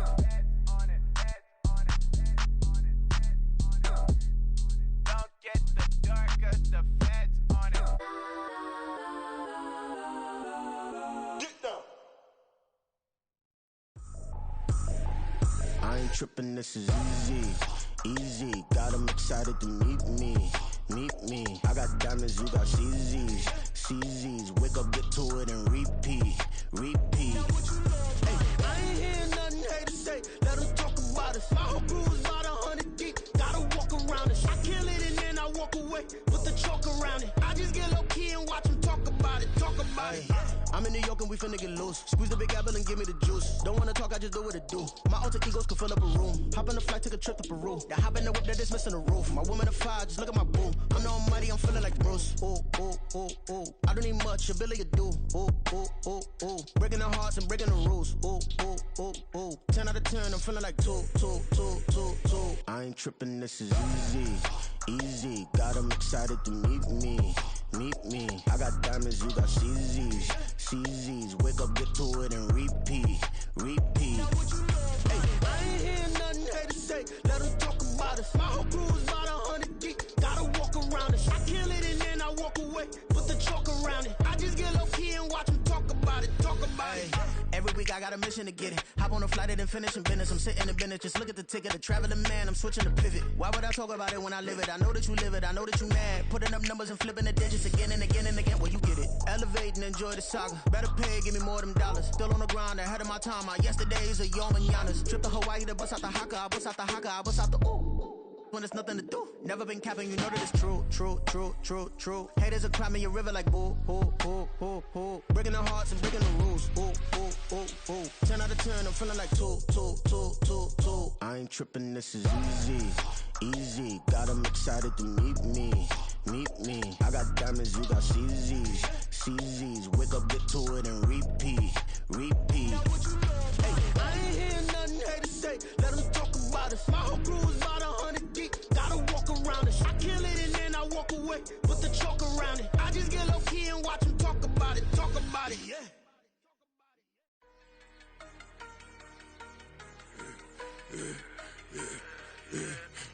Don't get the door 'cause the feds on it. Get down. I ain't tripping, this is easy, easy. Got them excited to meet me, meet me. I got diamonds, you got CZs, CZs. Wake up, get to it and repeat, repeat. Hey, I ain't hearing nothing hate to say. Let them talk about us. My whole crew is about 100 deep. Gotta walk around it. I kill it and then I walk away with the chalk around it. I just get low key and watch them talk about it, talk about it. I'm in New York and we finna get loose. Squeeze the big apple and give me the juice. Don't wanna talk, I just do what it do. My alter egos can fill up a room. Hop on the flight, take a trip to Peru. That hop in the whip that is missing the roof. My woman a fire, just look at my boo. I'm no money, I'm feeling like Bruce. Ooh, ooh, ooh, ooh. I don't need much, ability to do. Ooh, ooh, ooh, ooh. Breaking the hearts and breaking the rules. Ooh, ooh, ooh, ooh. 10 out of 10, I'm feeling like 2. I ain't tripping, this is easy. Easy, got 'em excited to meet me. Meet me. I got diamonds, you got CZs. CZs, wake up, get to it, and repeat. Repeat. Hey, I ain't hearing nothing hate to say. Let them talk about us. My whole crew is about 100 deep. Gotta walk around it. I kill it and then I walk away. Put the chalk around it. I just get low key and watch them talk about it. Talk about it. Every week I got a mission to get it. Hop on a flight and then finish in business. I'm sitting in business. Just look at the ticket. A traveling man, I'm switching the pivot. Why would I talk about it when I live it? I know that you live it. I know that you mad. Putting up numbers and flipping the digits again and again and again. Well, you get it. Elevate and enjoy the saga. Better pay, give me more them dollars. Still on the grind, ahead of my time. My yesterdays are your mananas. Trip to Hawaii to bust out the haka. I bust out the haka. I bust out the ooh. When there's nothing to do. Never been capping, you know that it's true. Haters are climbing your river like boo, boo. Breaking the hearts and breaking the rules. Ooh. 10 out of 10, I'm feeling like 2. I ain't tripping, this is easy. Easy, got 'em excited to meet me. Meet me. I got diamonds, you got CZs. CZs, wake up, get to it, and repeat. Repeat. Hey, I ain't hearing nothing hate to say. Let them talk about us. My whole crew is about 100 deep. Gotta walk around it. I kill it and then I walk away. Put the chalk around it. I just get low key and watch them talk about it. Talk about it, yeah.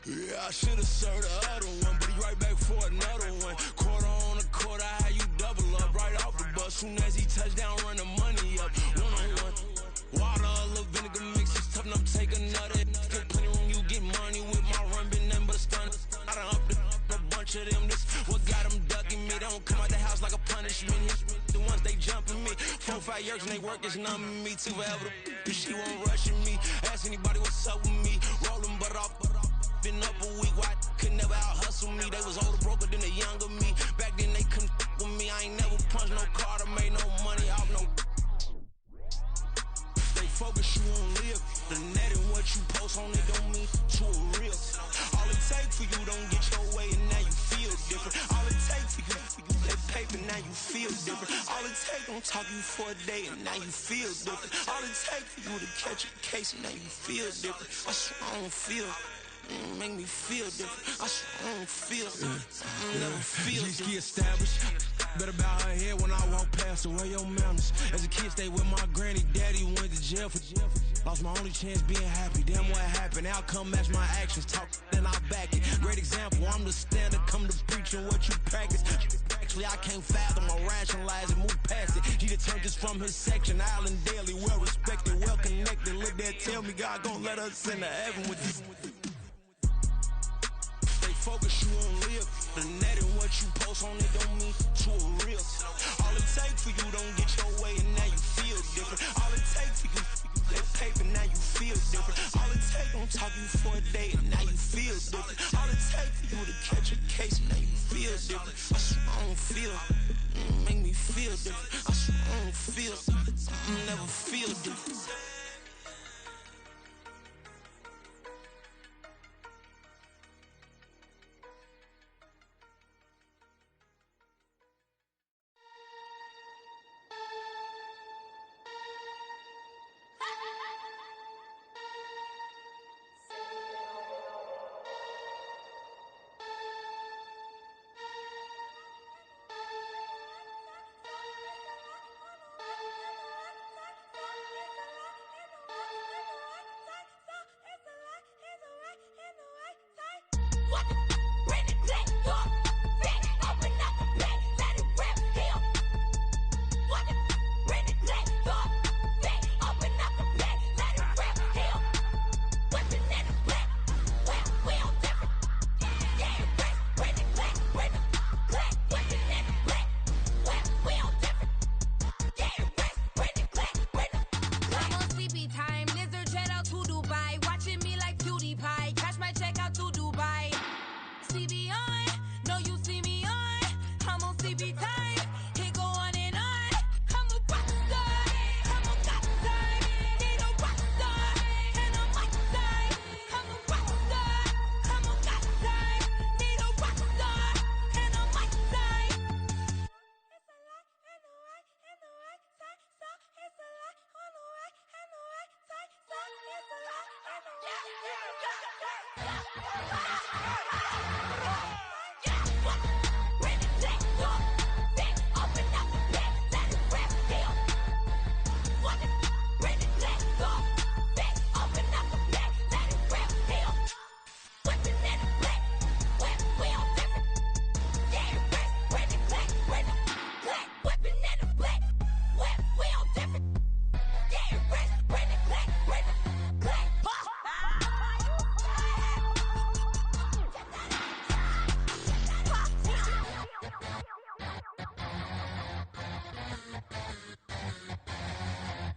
Yeah, I should've served the other one, but he right back for another one. Quarter on a quarter, how you double up right off the bus. Soon as he touch down, run the money up. 1-on-1. Water, a little vinegar mix, it's tough enough to take another. Get plenty room, you get money with my run, been nothing but a stun. I done up a bunch of them, this what got them ducking me. They don't come out the house like a punishment. The ones they jumping me. 4-5 years and they work is numbing me. Too forever, she won't rushing me. Ask anybody what's up with me. Rolling but off. Been up a week, why could never out hustle me? They was older, broker than the younger me. Back then they couldn't with me. I ain't never punched no card or made no money off no. They focus you on live. The net and what you post on it don't mean to a real. All it take for you don't get your way and now you feel different. All it take for you that paper, now you feel different. All it take don't talk you for a day and now you feel different. All it take for you to catch a case and now you feel different. I swear I don't feel. Make me feel different. I swear I don't feel. Never feel different. Established. Better bow her head when I walk past her. Where your manners? As a kid, stayed with my granny. Daddy went to jail for. Lost my only chance being happy. Damn, what happened? Outcome match my actions. Talk, then I back it. Great example. I'm the standard. Come to preaching what you practice. Actually, I can't fathom or rationalize it. Move past it. He determined just from his section. Island Daily, well respected, well connected. Look there, tell me God gon' let us into heaven with this. Focus you on live. The net and what you post on it don't mean to a real. All it take for you don't get your way and now you feel different. All it take for you that paper, now you feel different. All it take don't talk you for a day and now you feel different. All it take for you to catch a case and now you feel different. I swear I don't feel. Make me feel different. I swear I don't feel. Never feel different.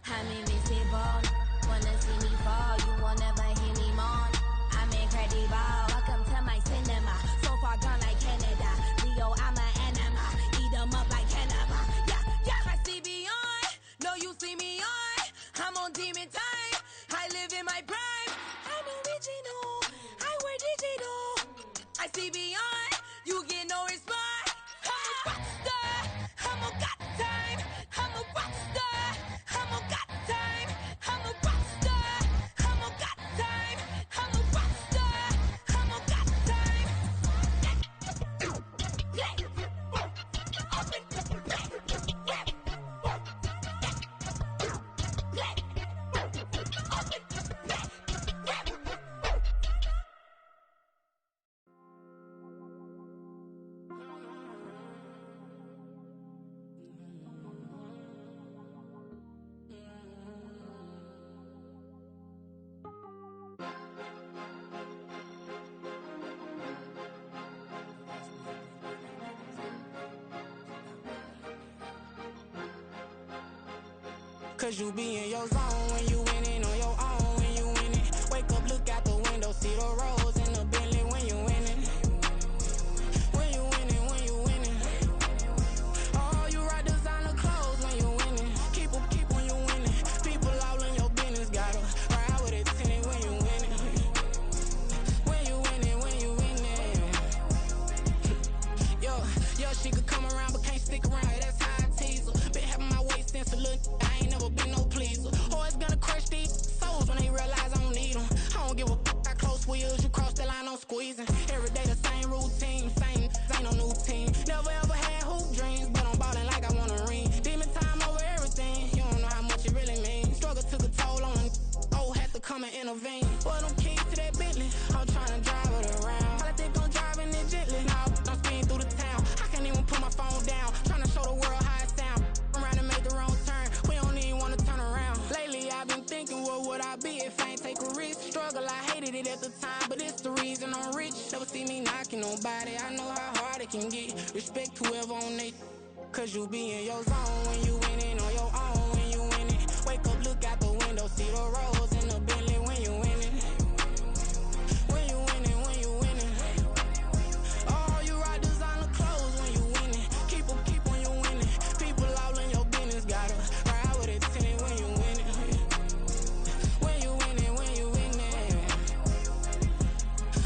I'm invincible. Wanna see me fall, you will never hear me moan. I'm incredible. Welcome to my cinema. So far gone like Canada. Leo, I'm an anima. Eat 'em up like cannibal. Yeah, yeah. I see beyond. No, you see me on. I'm on demon time. I live in my prime. I'm original. I wear digital. I see beyond. You get no response. I'm a rock star. I'm a got time. I'm a rock star. I'm a got time. I'm a rock star. I'm a got time. I'm a rock star. I'm a got time. Cause you be in your zone when you winning on your own when you winning. Wake up, look out the window, see the rose in the Bentley when you winning. When you winning, when you winning. Oh, you rock designer clothes when you winning. Keep when you winning. People all in your business, gotta ride with it tinted when you winning. When you winning, when you winning. Yo, she could come around but can't stick around. That's how I tease her. Been having my waist since a little. I ain't never been no pleaser. Always gonna crush these souls when they realize I don't need them. I don't give a how close we is. You cross the line, I'm squeezing. Every day the same routine, same ain't no new team. Never ever had hoop dreams, but I'm ballin' like I want a ring. Demon time over everything. You don't know how much it really means. Struggle took a toll on them. Oh, had to come and intervene. Boy, them keys to that Bentley. I'm trying to drive it around. I think I'm driving it gently. Now I'm speeding through the town. I can't even put my phone down. Trying to show the world how it sound. Around and made the wrong turn. We don't even wanna turn around. Lately I've been thinking, what would I be if I ain't take a risk? Struggle, I hated it at the time, but it's the reason I'm rich. Never see me knocking nobody. I know how hard it can get. Respect whoever on they. Cause you be in your zone when you winning on your own when you winning. Wake up, look out the window, see the rose in the Bentley when you winning. When you winning, when you winning. Oh, you rock designer clothes when you winning. Keep when you winning. People all in your business, gotta ride with it tinted when you winning. When you winning, when you winning.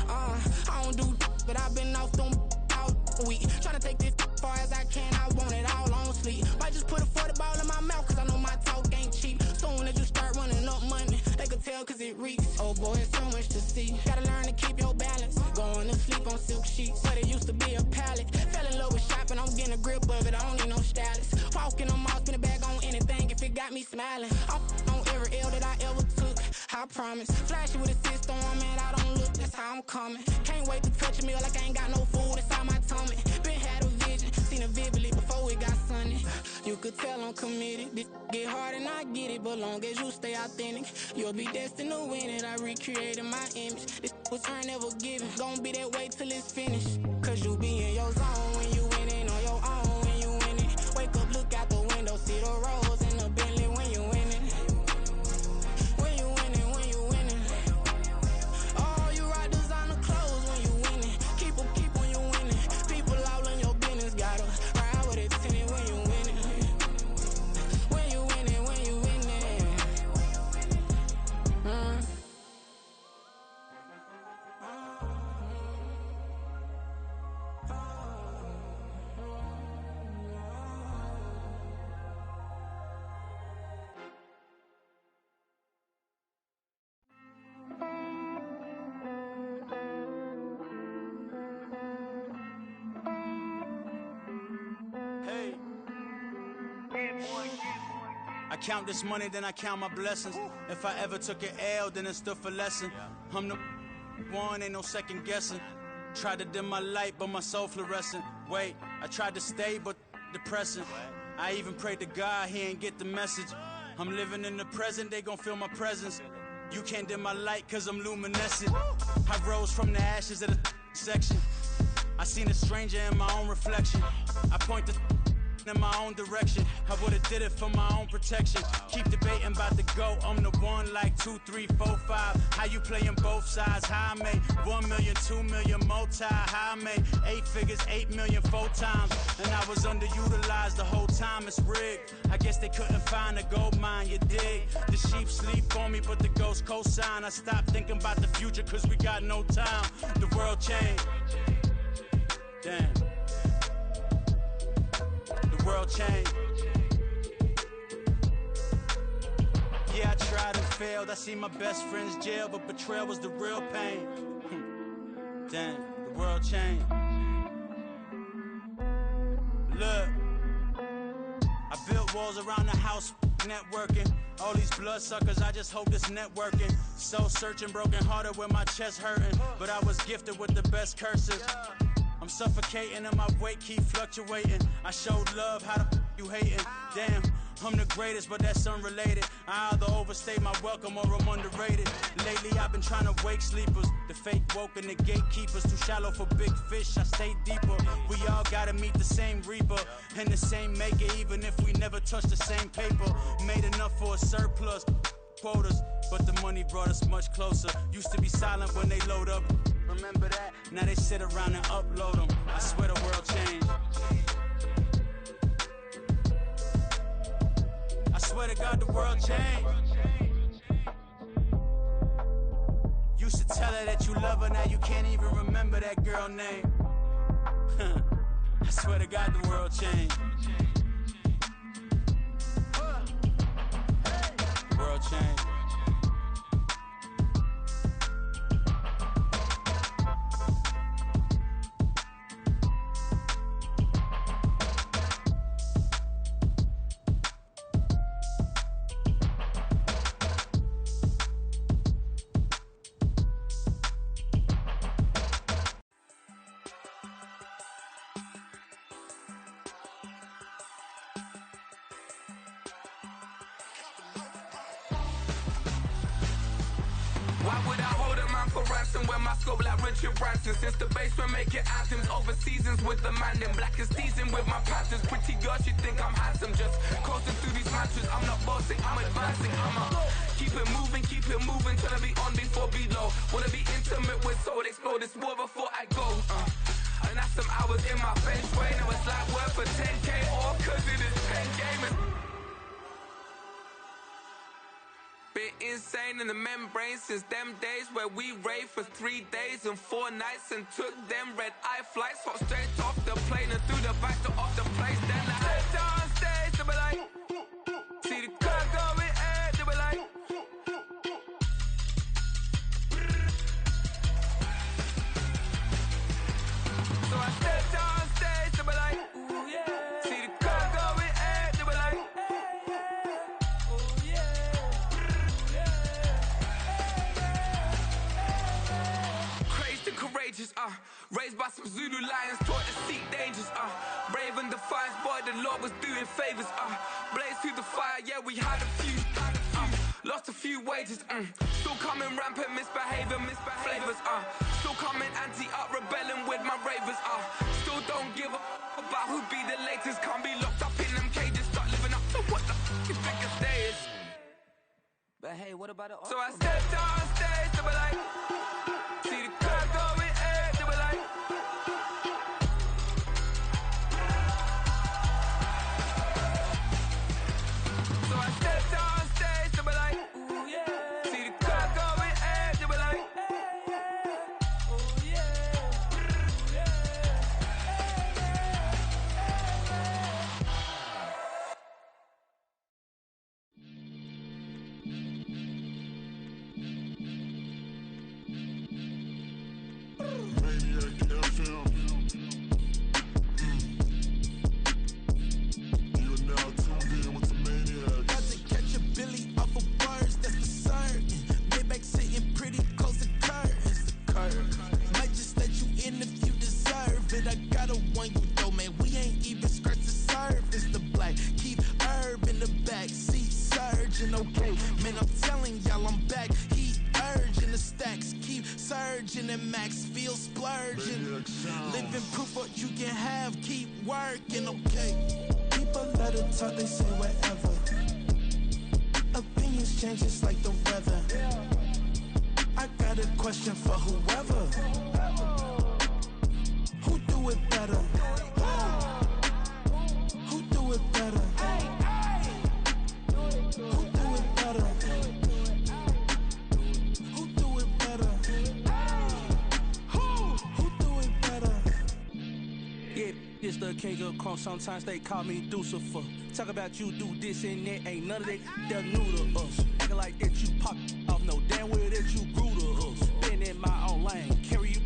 I don't do but I've been off them all week. Tryna take this far as I can, I want it all on sleep. Might just put a 40 ball in my mouth, cause I know my talk ain't cheap. Soon as you start running up money, they could tell cause it reeks. Oh boy, it's so much to see. Gotta learn to keep your balance. Going to sleep on silk sheets, but it used to be a pallet. Fell in love with shopping, I'm getting a grip of it, I don't need no stylist. Walking on mouth, spin a bag on anything if it got me smiling. I'm on every L that I ever took, I promise. Flashy with a system on, man, I don't look, that's how I'm coming. Can't wait to touch a meal like I ain't got no food inside my tummy. Been had a vision, seen it vividly before it got sunny. You could tell I'm committed. This get hard and I get it, but long as you stay authentic, you'll be destined to win it. I recreated my image. This was earned, never given. Gonna be that way till it's finished. Cause you be in your zone when you winning on your own when you winning. Wake up, look out the window, see the rose in the Bentley when you winning. When you winning, when you winning. Oh, you rock designer clothes when you winning. Keep when you winning. People all in your business, gotta ride with it tinted when you winning. When you winning, when you winning. I count this money, then I count my blessings. If I ever took an L, then it stood for lesson. I'm the one, ain't no second guessing. Tried to dim my light, but my soul fluorescent. Wait, I tried to stay, but depressing. I even prayed to God, he ain't get the message. I'm living in the present, they gon' feel my presence. You can't dim my light, cause I'm luminescent. I rose from the ashes of the section. I seen a stranger in my own reflection. I point the in my own direction. I would've did it for my own protection. Keep debating about the GOAT. I'm the one like 2, 3, 4, 5. How you playing both sides? How I made 1 million, 2 million, multi. How I made 8 figures, 8 million, 4 times. And I was underutilized the whole time. It's rigged. I guess they couldn't find a gold mine, you dig? The sheep sleep on me, but the ghost cosign. I stopped thinking about the future, cause we got no time. The world changed. Damn. The world changed. Yeah, I tried and failed. I seen my best friends jail, but betrayal was the real pain. Damn, the world changed. Look, I built walls around the house, networking. All these bloodsuckers, I just hope this networking. Soul searching, broken hearted with my chest hurting. But I was gifted with the best curses. I'm suffocating and my weight keep fluctuating. I showed love, how the you hating? Damn, I'm the greatest, but that's unrelated. I either overstay my welcome or I'm underrated. Lately I've been trying to wake sleepers. The fake woke and the gatekeepers. Too shallow for big fish, I stay deeper. We all gotta meet the same reaper and the same maker, even if we never touch the same paper. Made enough for a surplus quotas, but the money brought us much closer. Used to be silent when they load up. Remember that? Now they sit around and upload them. I swear the world changed. I swear to God the world changed. Used to tell her that you love her, now you can't even remember that girl name. I swear to God the world changed. The world changed. Why would I hold a man for ransom when my scope like Richard Branson? Since the basement making anthems over seasons with the man, then black is teasing with my patterns. Pretty girls, you think I'm handsome, just coasting through these matches. I'm not bossing, I'm advancing. Keep it moving, trying to be on before below. Wanna be intimate with soul, explore this war before I go. And that's some hours in my bench way. Now it's like work for 10K, all cause it is pen gaming. Been insane in the membrane since them days where we raved for 3 days and 4 nights and took them red eye flights. Hot straight off the plane and through the back door of the place. Then I stepped on stage, they were like, see the crowd going air, they were like, so I stepped on stage, they were like, ooh yeah. See the crowd going air, they were like, oh yeah. Courageous, raised by some Zulu lions, taught to seek dangers, brave and defiant, boy, the Lord was doing favors, blaze through the fire, yeah, we had a few, lost a few wages, still coming rampant, misbehaving, flavors, still coming anti-up, rebelling with my ravers, still don't give a about who be the latest, can't be locked up in them cages, start living up to what the you think a day is. But hey, what about it? So I stepped on stage, they were like, see the crowd going air, they were like, so I stepped on stage, they were like, ooh yeah. See the crowd going air, they were like, oh yeah. You are now tuned in with feeling okay. Man, I'm telling y'all I'm back. Heat urge in the stacks, keep surging and max feel splurging. Living proof what you can have, keep working, okay. People let it talk, they say whatever. Opinions change just like the weather. I got a question for whoever. Who do it better? Who do it better? Who do it better? Who do it better? Who do it better? Yeah, it's the cage of crunk. Sometimes they call me Lucifer. Talk about you do this and that. Ain't none of that they're new to us. Acting like that you pop off. No damn well that you grew to us. Been in my own lane. Carry you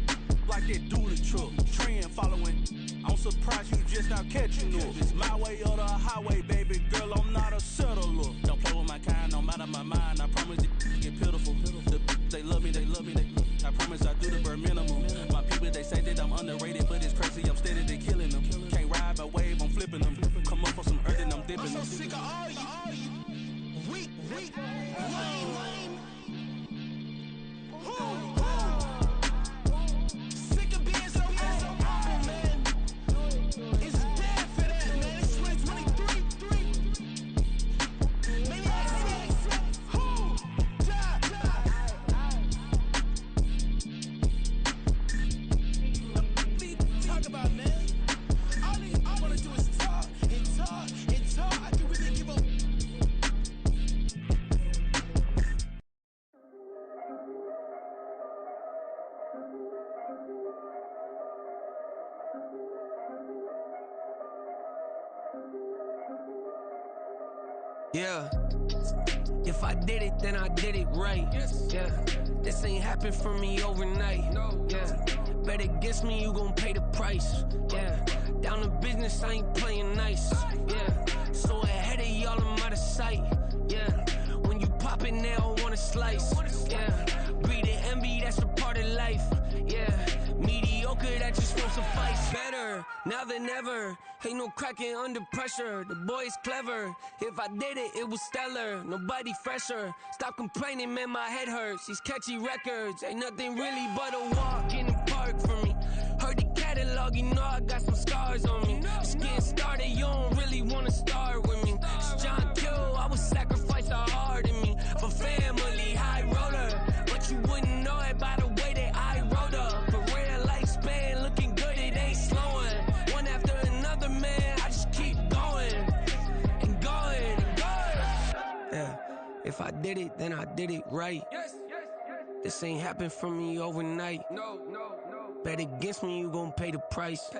like that do the truck. Trend following. I'm surprised you just not catching up. It's my way or the highway, baby girl. I'm not a settler. Don't play with my kind, no matter my mind. I promise it get pitiful. They love me, they love me, I promise I do the bare minimum. My people, they say that I'm underrated, but it's crazy, I'm steady, they killing them. Can't ride my wave, I'm flipping them. Come up for some earth and I'm dipping them. I'm so sick of all you weak, lame. Sick of being so humble, man. It's dead for that, man. It's 2023. Maybe talk about, man. All I wanna do is talk and talk and talk. I can really give up. Yeah. If I did it, then I did it right. Yeah. This ain't happened for me overnight. Yeah. Bet against me, you gon' pay the price. Yeah. Down to business, I ain't playing nice. Yeah. So ahead of y'all, I'm out of sight. Yeah. When you pop it, they don't wanna slice. Yeah. Greed and envy, that's a part of life. Yeah. Mediocre, that just won't suffice. Better now than ever. Ain't no cracking under pressure. The boy's clever. If I did it, it was stellar. Nobody fresher. Stop complaining, man, my head hurts. These catchy records ain't nothing really but a walk in the park for me. Heard the catalog, you know I got some scars on me. Just getting started, you don't really wanna start with me. It's John Kill, I would sacrifice a heart in me for family, high roller. But you wouldn't know it by the way that I wrote up. Career lifespan looking good, it ain't slowing. One after another, man, I just keep going and going and going. Yeah, if I did it, then I did it right. This ain't happened for me overnight. No. Bet against me, you gon' pay the price.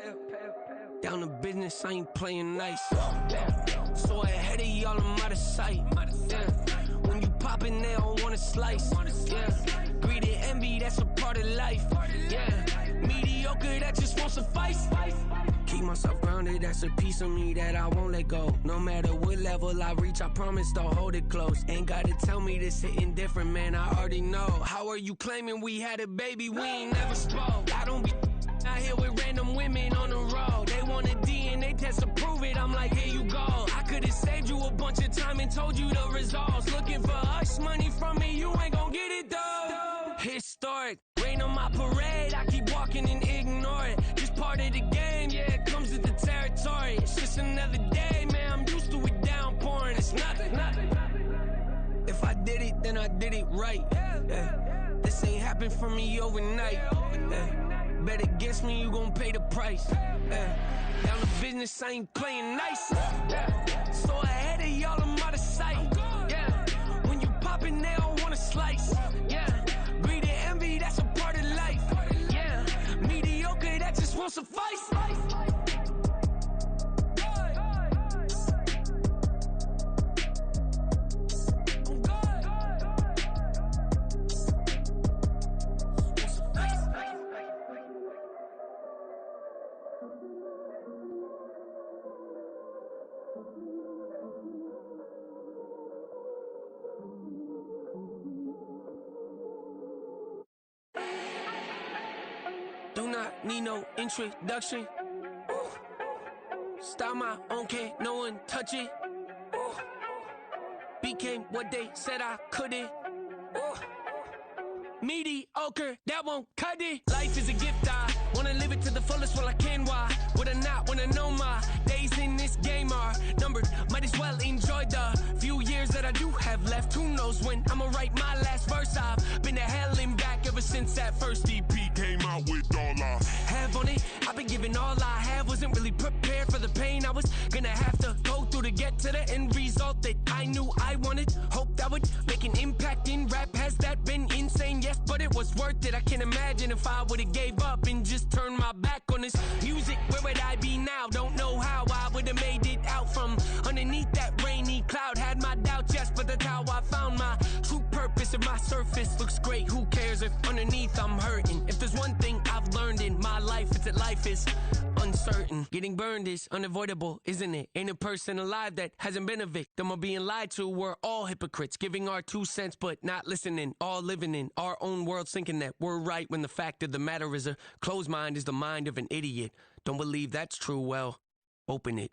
Down to business, I ain't playing nice. Yeah. So ahead of y'all, I'm out of sight. Yeah. When you poppin', they don't wanna slice. Yeah. Greed and envy, that's a part of life. Yeah. Mediocre, that just won't suffice. Keep myself grounded, that's a piece of me that I won't let go. No matter what level I reach, I promise to hold it close. Ain't gotta tell me this hitting different, man, I already know. How are you claiming we had a baby, we ain't never spoke? I don't be out here with random women on the road. They want a DNA test to prove it, I'm like, here you go. I could've saved you a bunch of time and told you the results. Looking for hush money from me, you ain't gon' get it though. Historic, rain on my parade, I keep walking and ignore it. Just part of the game, yeah, it comes with the territory. It's just another day, man, I'm used to it downpouring. It's nothing. If I did it, then I did it right. Yeah. This ain't happened for me overnight. Yeah. Bet against me, you gon' pay the price. Yeah. Down to business, I ain't playing nice. Yeah. So ahead of y'all, I'm out of sight. Yeah. When you poppin', they don't wanna slice. Yeah. Greed and envy, that's a part of life. Yeah. Mediocre, that just won't suffice. Do not need no introduction. Style my own, can't no one touch it. Be became what they said I couldn't. Ooh. Mediocre, that won't cut it. Life is a gift, I wanna live it to the fullest while I can. Why would I not wanna know my days in this game are numbered? Might as well enjoy the few years that I do have left. Who knows when I'ma write my last verse? I've been to hell and back ever since that first EP came out with all I have on it. I've been giving all I have, wasn't really prepared for the pain I was gonna have to go through to get to the end result that I knew I wanted. Hope that would make an impact in rap. Has that been insane? Yes, but it was worth it. I can't imagine if I would've gave up and just turned my back on this music. Where would I be now? Don't know how I would've made it out from underneath that rainy cloud. Had my doubts, yes, but that's how I found my true purpose. If my surface looks great, who cares if underneath I'm hurting? If there's one thing I've learned in my life, it's that life is uncertain. Getting burned is unavoidable, isn't it? Ain't a person alive that hasn't been a victim of being lied to. We're all hypocrites, giving our 2 cents but not listening. All living in our own world, thinking that we're right when the fact of the matter is a closed mind is the mind of an idiot. Don't believe that's true? Well, open it.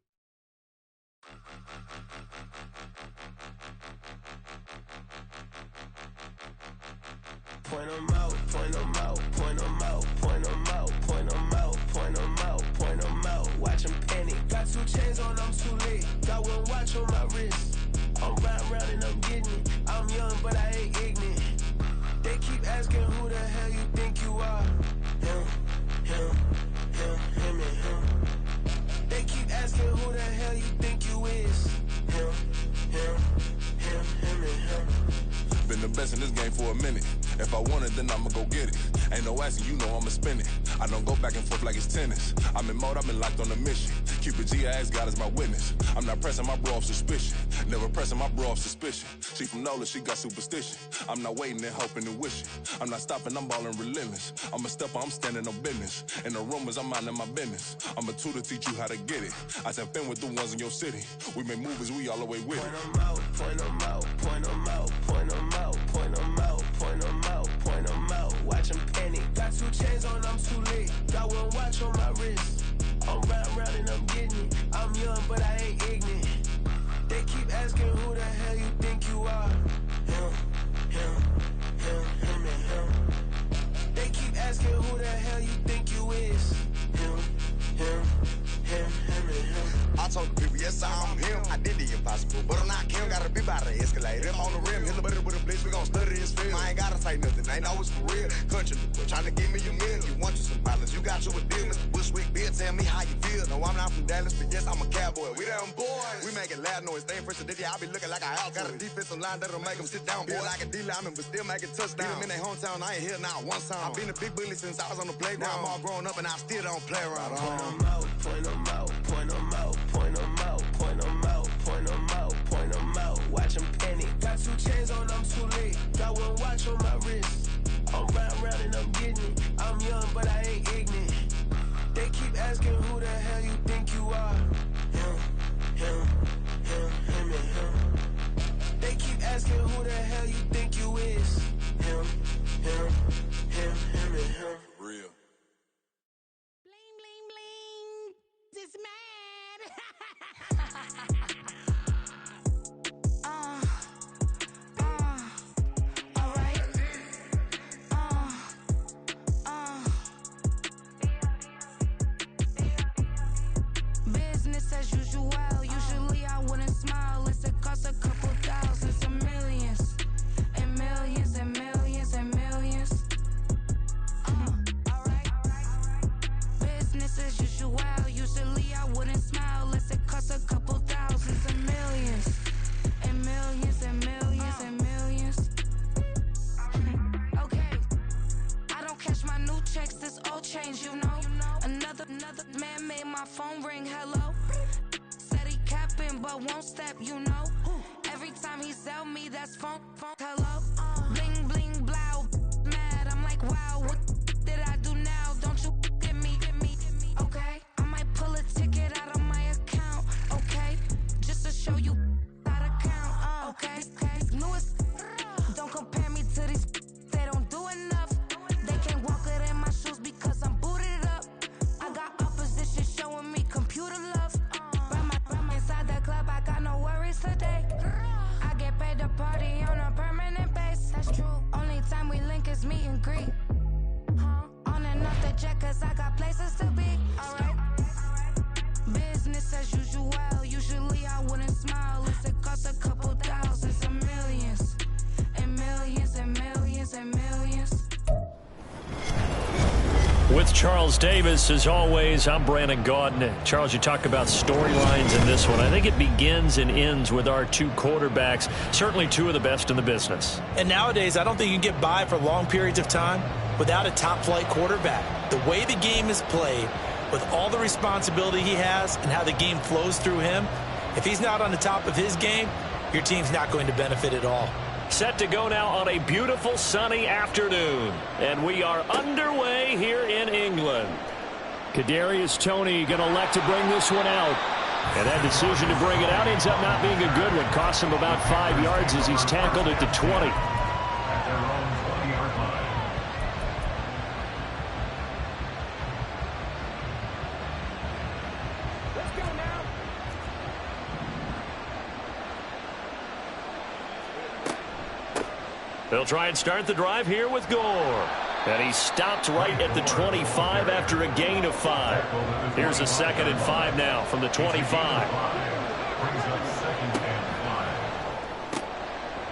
Point them out, point them out, point them out, point them out, point them out, point them out, point them out. Watch them panic. Got 2 chains on, I'm too late. Got 1 watch on my wrist. I'm round and I'm getting it. I'm young, but I ain't ignorant. They keep asking who the hell you think you are. Him, and him. They keep asking who the hell you think you is. Him, and him. Been the best in this game for a minute. If I want it, then I'ma go get it. Ain't no asking, you know I'ma spin it. I don't go back and forth like it's tennis. I'm in mode, I've been locked on a mission. Keep it G, I ask God as my witness. I'm not pressing my bro off suspicion. Never pressing my bro off suspicion. She from NOLA, she got superstition. I'm not waiting and hoping and wishing. I'm not stopping, I'm balling relentless. I'm a stepper, I'm standing on business. In the rumors, I'm minding my business. I'm a tutor, teach you how to get it. I said, fin with the ones in your city. We make movies, we all the way with it. Point them out, point them out, point them out, point them out, point them out, point them out, point them out. Watch them panic. Got 2 chains on, I'm too late. Got 1 watch on my wrist. I'm round and I'm getting it. I'm young, but I ain't ignorant. They keep asking who the hell you think you are. Him, and him. They keep asking who the hell you think you is. Him, and him. I told the people, yes, I'm him. I did the impossible, but I'm not Kim. Gotta be by the escalator. I'm on the rim, hit the butter with a blitz. We gon' study this film. I ain't gotta say nothing, ain't always for real. Country, trying to give me a meal. You want you some violence, you got you a deal. Mr. Bushwick, Bill, tell me how you feel. No, I'm not from Dallas, but yes, I'm a cowboy. We them boys. We making loud noise, staying fresh to this. I be looking like a house. Got a defensive line that'll make them sit down. Feel like a D-lineman, but still making touchdowns. Beat them in their hometown, I ain't here now one time. I've been a big bully since I was on the playground. Now I'm all grown up and I still don't play around. Point them out, point them out, point them out, point them out, point them out, point them out, point them out. Watch them panic. Got 2 chains on, I'm too late. Got 1 watch on my wrist. I'm round and I'm getting it. I'm young, but I ain't ignorant. They keep asking who the hell you think you are. Him, and him. They keep asking who the hell you think you is. Him, and him. Real. Bling, bling, bling. This mad. Alright. Business as usual. Usually I wouldn't smile. It's a cost a couple thousands of millions. And millions and millions and millions. Business as usual. Usually I wouldn't smile unless it costs a couple thousands of millions. And millions and millions and millions. Okay. I don't cash my new checks, this old change, you know. Another man made my phone ring, hello. Said he capping but won't step, you know. Every time he sell me, that's phone, hello. Bling, bling, blow, mad, I'm like, wow, what did I do now? Don't you get me, okay? I might pull a ticket out of my account, okay? Just to show you how to count, okay? Newest, don't compare me to these, they don't do enough. They can't walk it in my shoes because I'm booted up. I got opposition showing me computer love. Run my inside the club, I got no worries today. I get paid With Charles Davis, as always, I'm Brandon Gaudin. Charles, you talk about storylines in this one. I think it begins and ends with our two quarterbacks, certainly two of the best in the business. And nowadays, I don't think you can get by for long periods of time without a top-flight quarterback. The way the game is played, with all the responsibility he has and how the game flows through him, if he's not on the top of his game, your team's not going to benefit at all. Set to go now on a beautiful sunny afternoon. And we are underway here in England. Kadarius Toney going to elect to bring this one out. And that decision to bring it out ends up not being a good one. Costs him about 5 yards as he's tackled at the 20. At their own 20-yard line. Let's go now. They'll try and start the drive here with Gore. And he stopped right at the 25 after a gain of 5. Here's a 2nd and 5 now from the 25.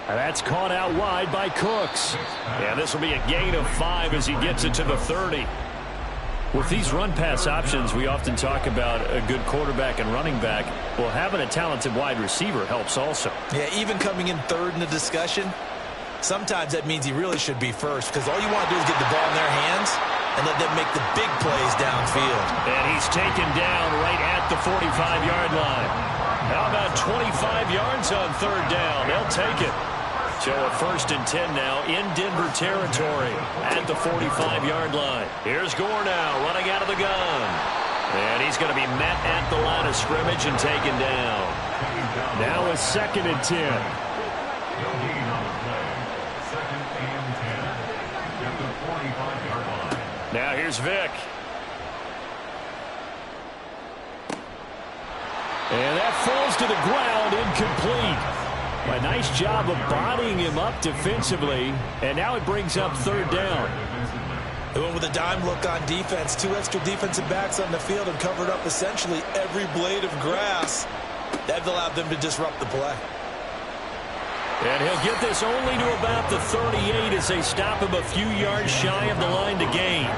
And that's caught out wide by Cooks. And this will be a gain of 5 as he gets it to the 30. With these run-pass options, we often talk about a good quarterback and running back. Well, having a talented wide receiver helps also. Yeah, even coming in third in the discussion, sometimes that means he really should be first, because all you want to do is get the ball in their hands and let them make the big plays downfield. And he's taken down right at the 45-yard line. How about 25 yards on third down? They'll take it. So a 1st and 10 now in Denver territory at the 45-yard line. Here's Gore now running out of the gun. And he's going to be met at the line of scrimmage and taken down. Now a 2nd and 10. Now here's Vick. And that falls to the ground, incomplete. A nice job of bodying him up defensively, and now it brings up 3rd down. They went with a dime look on defense. 2 extra defensive backs on the field and covered up essentially every blade of grass. That allowed them to disrupt the play. And he'll get this only to about the 38 as they stop him a few yards shy of the line to gain.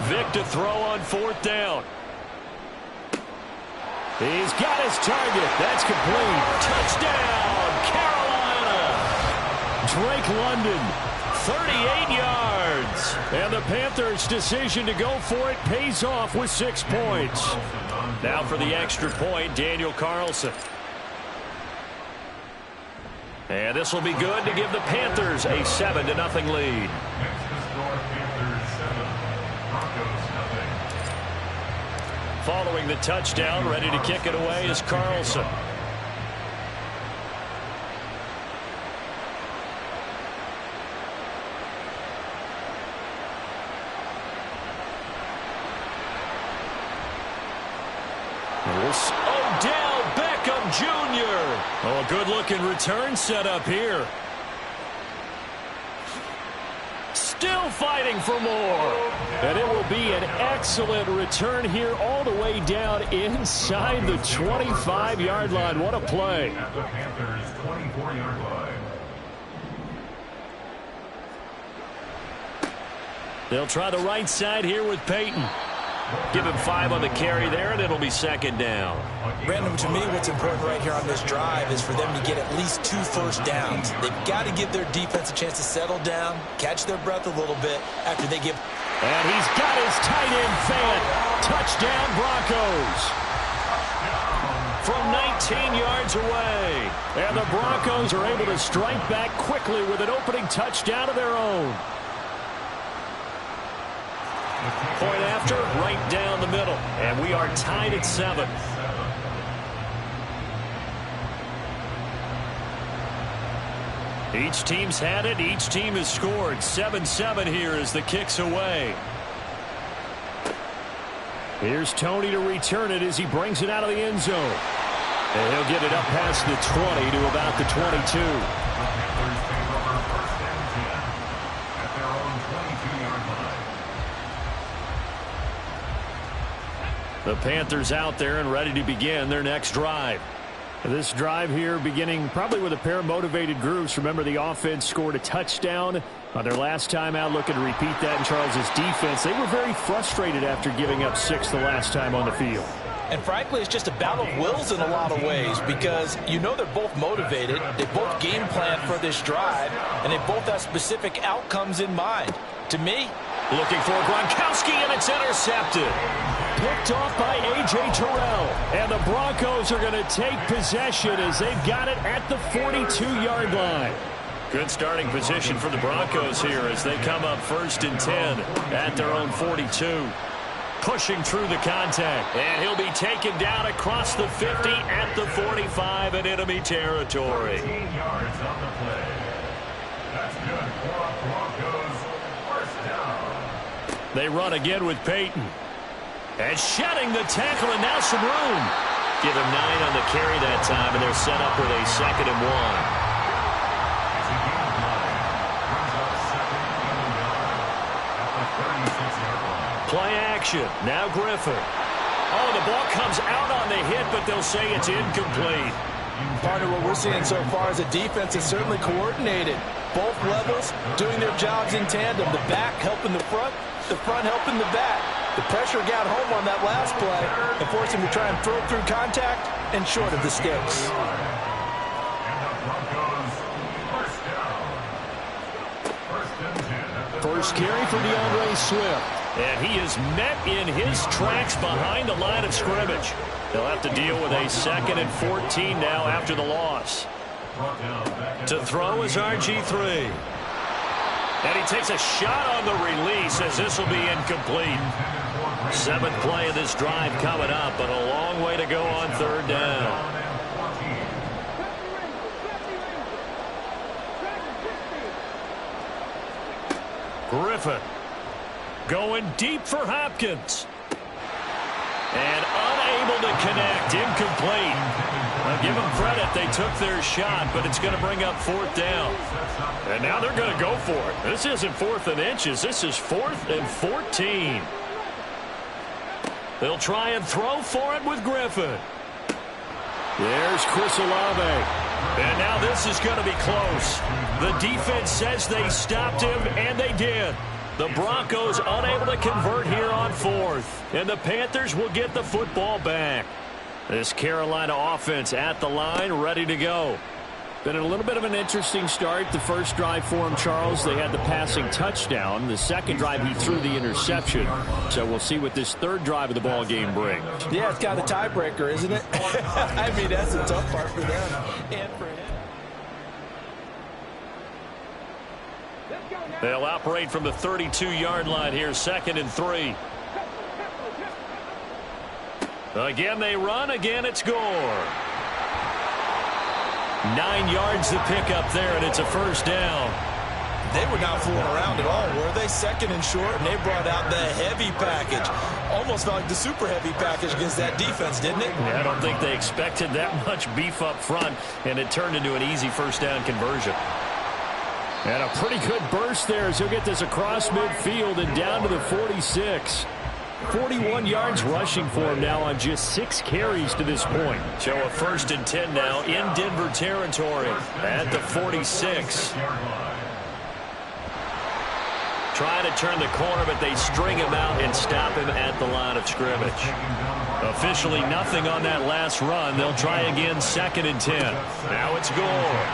Vick to throw on 4th down. He's got his target. That's complete. Touchdown, Carolina. Drake London, 38 yards. And the Panthers' decision to go for it pays off with 6 points. Now for the extra point, Daniel Carlson. And this will be good to give the Panthers a 7-0 lead. Following the touchdown, ready to kick it away is Carlson. Odell Beckham Jr. Oh, a good-looking return set up here. Still fighting for more. And it will be an excellent return here all the way down inside the 25-yard line. What a play. At the Panthers' 24-yard line. They'll try the right side here with Peyton. Give him 5 on the carry there, and it'll be 2nd down. Brandon, to me, what's important right here on this drive is for them to get at least 2 first downs. They've got to give their defense a chance to settle down, catch their breath a little bit after they give. And he's got his tight end fan. Touchdown, Broncos. From 19 yards away. And the Broncos are able to strike back quickly with an opening touchdown of their own. Point after, right down the middle. And we are tied at 7. Each team's had it. Each team has scored. 7-7 here as the kick's away. Here's Toney to return it as he brings it out of the end zone. And he'll get it up past the 20 to about the 22. The Panthers out there and ready to begin their next drive. This drive here beginning probably with a pair of motivated groups. Remember, the offense scored a touchdown on their last time out, looking to repeat that in Charles' defense. They were very frustrated after giving up 6 the last time on the field. And frankly, it's just a battle of wills in a lot of ways because you know they're both motivated, they both game plan for this drive, and they both have specific outcomes in mind. To me, looking for Gronkowski, and it's intercepted. Picked off by A.J. Terrell. And the Broncos are going to take possession as they've got it at the 42-yard line. Good starting position for the Broncos here as they come up 1st and 10 at their own 42. Pushing through the contact. And he'll be taken down across the 50 at the 45 in enemy territory. 15 yards on the play. That's good for Broncos. First down. They run again with Peyton. And shedding the tackle, and now some room. Give him 9 on the carry that time, and they're set up with a 2nd and 1. Play action. Now Griffin. Oh, the ball comes out on the hit, but they'll say it's incomplete. Part of what we're seeing so far is the defense is certainly coordinated. Both levels doing their jobs in tandem. The back helping the front helping the back. The pressure got home on that last play and forced him to try and throw through contact and short of the sticks. First carry for DeAndre Swift. And he is met in his tracks behind the line of scrimmage. They'll have to deal with a 2nd and 14 now after the loss. To throw is RG3. And he takes a shot on the release as this will be incomplete. 7th play of this drive coming up, but a long way to go on 3rd down. Griffin going deep for Hopkins. And unable to connect, incomplete. Now give them credit, they took their shot, but it's going to bring up 4th down. And now they're going to go for it. This isn't 4th and inches, this is 4th and 14. They'll try and throw for it with Griffin. There's Chris Olave. And now this is going to be close. The defense says they stopped him, and they did. The Broncos unable to convert here on 4th. And the Panthers will get the football back. This Carolina offense at the line, ready to go. Been a little bit of an interesting start. The first drive for him, Charles, they had the passing touchdown. The second drive, he threw the interception. So we'll see what this 3rd drive of the ball game brings. Yeah, it's kind of a tiebreaker, isn't it? I mean, that's the tough part for them and for him. They'll operate from the 32-yard line here, 2nd and 3. Again, they run. Again, it's Gore. 9 yards to pick up there, and it's a 1st down. They were not fooling around at all, were they? 2nd and short, and they brought out the heavy package. Almost felt like the super heavy package against that defense, didn't it? Yeah, I don't think they expected that much beef up front, and it turned into an easy 1st down conversion. And a pretty good burst there as he'll get this across midfield and down to the 46. 41 yards rushing for him now on just 6 carries to this point. So a 1st and 10 now in Denver territory at the 46. Trying to turn the corner, but they string him out and stop him at the line of scrimmage. Officially nothing on that last run. They'll try again, 2nd and 10. Now it's Gore.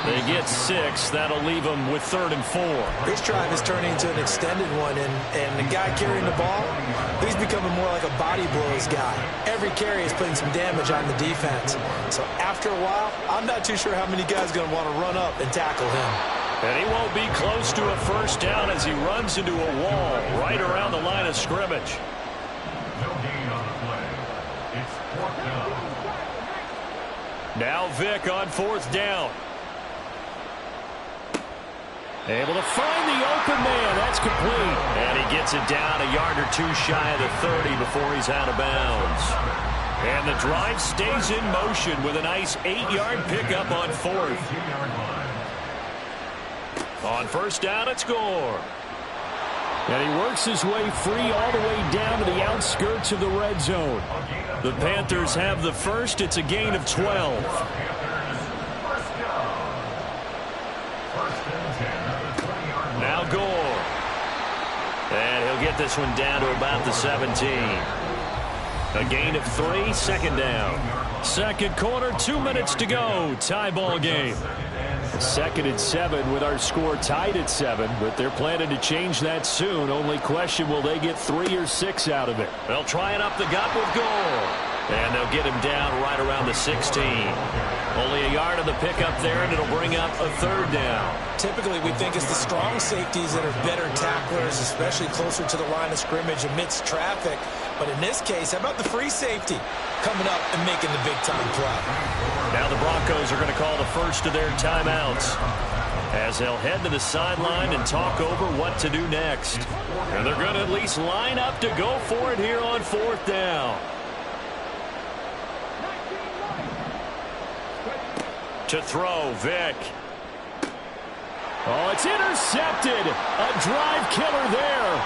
They get 6. That'll leave them with 3rd and 4. This drive is turning into an extended one, and the guy carrying the ball, he's becoming more like a body blows guy. Every carry is putting some damage on the defense. So after a while, I'm not too sure how many guys are going to want to run up and tackle him. And he won't be close to a 1st down as he runs into a wall right around the line of scrimmage. No gain on the play. It's 4th down. Now Vick on 4th down. Able to find the open man. That's complete. And he gets it down a yard or 2 shy of the 30 before he's out of bounds. And the drive stays in motion with a nice 8-yard pickup on 4th. On 1st down, it's Gore. And he works his way free all the way down to the outskirts of the red zone. The Panthers have the first. It's a gain of 12. Now Gore. And he'll get this one down to about the 17. A gain of 3, second down. Second quarter, 2 minutes to go. Tie ball game. 2nd and 7 with our score tied at 7, but they're planning to change that soon. Only question, will they get 3 or 6 out of it? They'll try it up the gut with Gore. And they'll get him down right around the 16. Only a yard of the pickup there, and it'll bring up a 3rd down. Typically, we think it's the strong safeties that are better tacklers, especially closer to the line of scrimmage amidst traffic. But in this case, how about the free safety coming up and making the big-time play? Now the Broncos are going to call the first of their timeouts as they'll head to the sideline and talk over what to do next. And they're going to at least line up to go for it here on 4th down. To throw, Vick. Oh, it's intercepted. A drive killer there.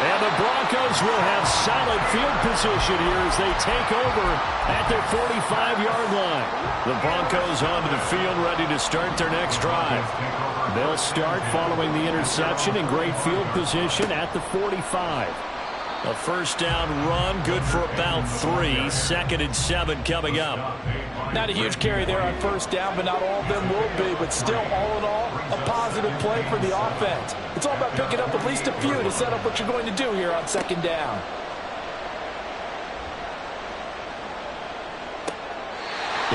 And the Broncos will have solid field position here as they take over at their 45-yard line. The Broncos onto the field ready to start their next drive. They'll start following the interception in great field position at the 45. A first down run, good for about 3. 2nd and 7 coming up. Not a huge carry there on first down, but not all of them will be. But still, all in all, a positive play for the offense. It's all about picking up at least a few to set up what you're going to do here on 2nd down.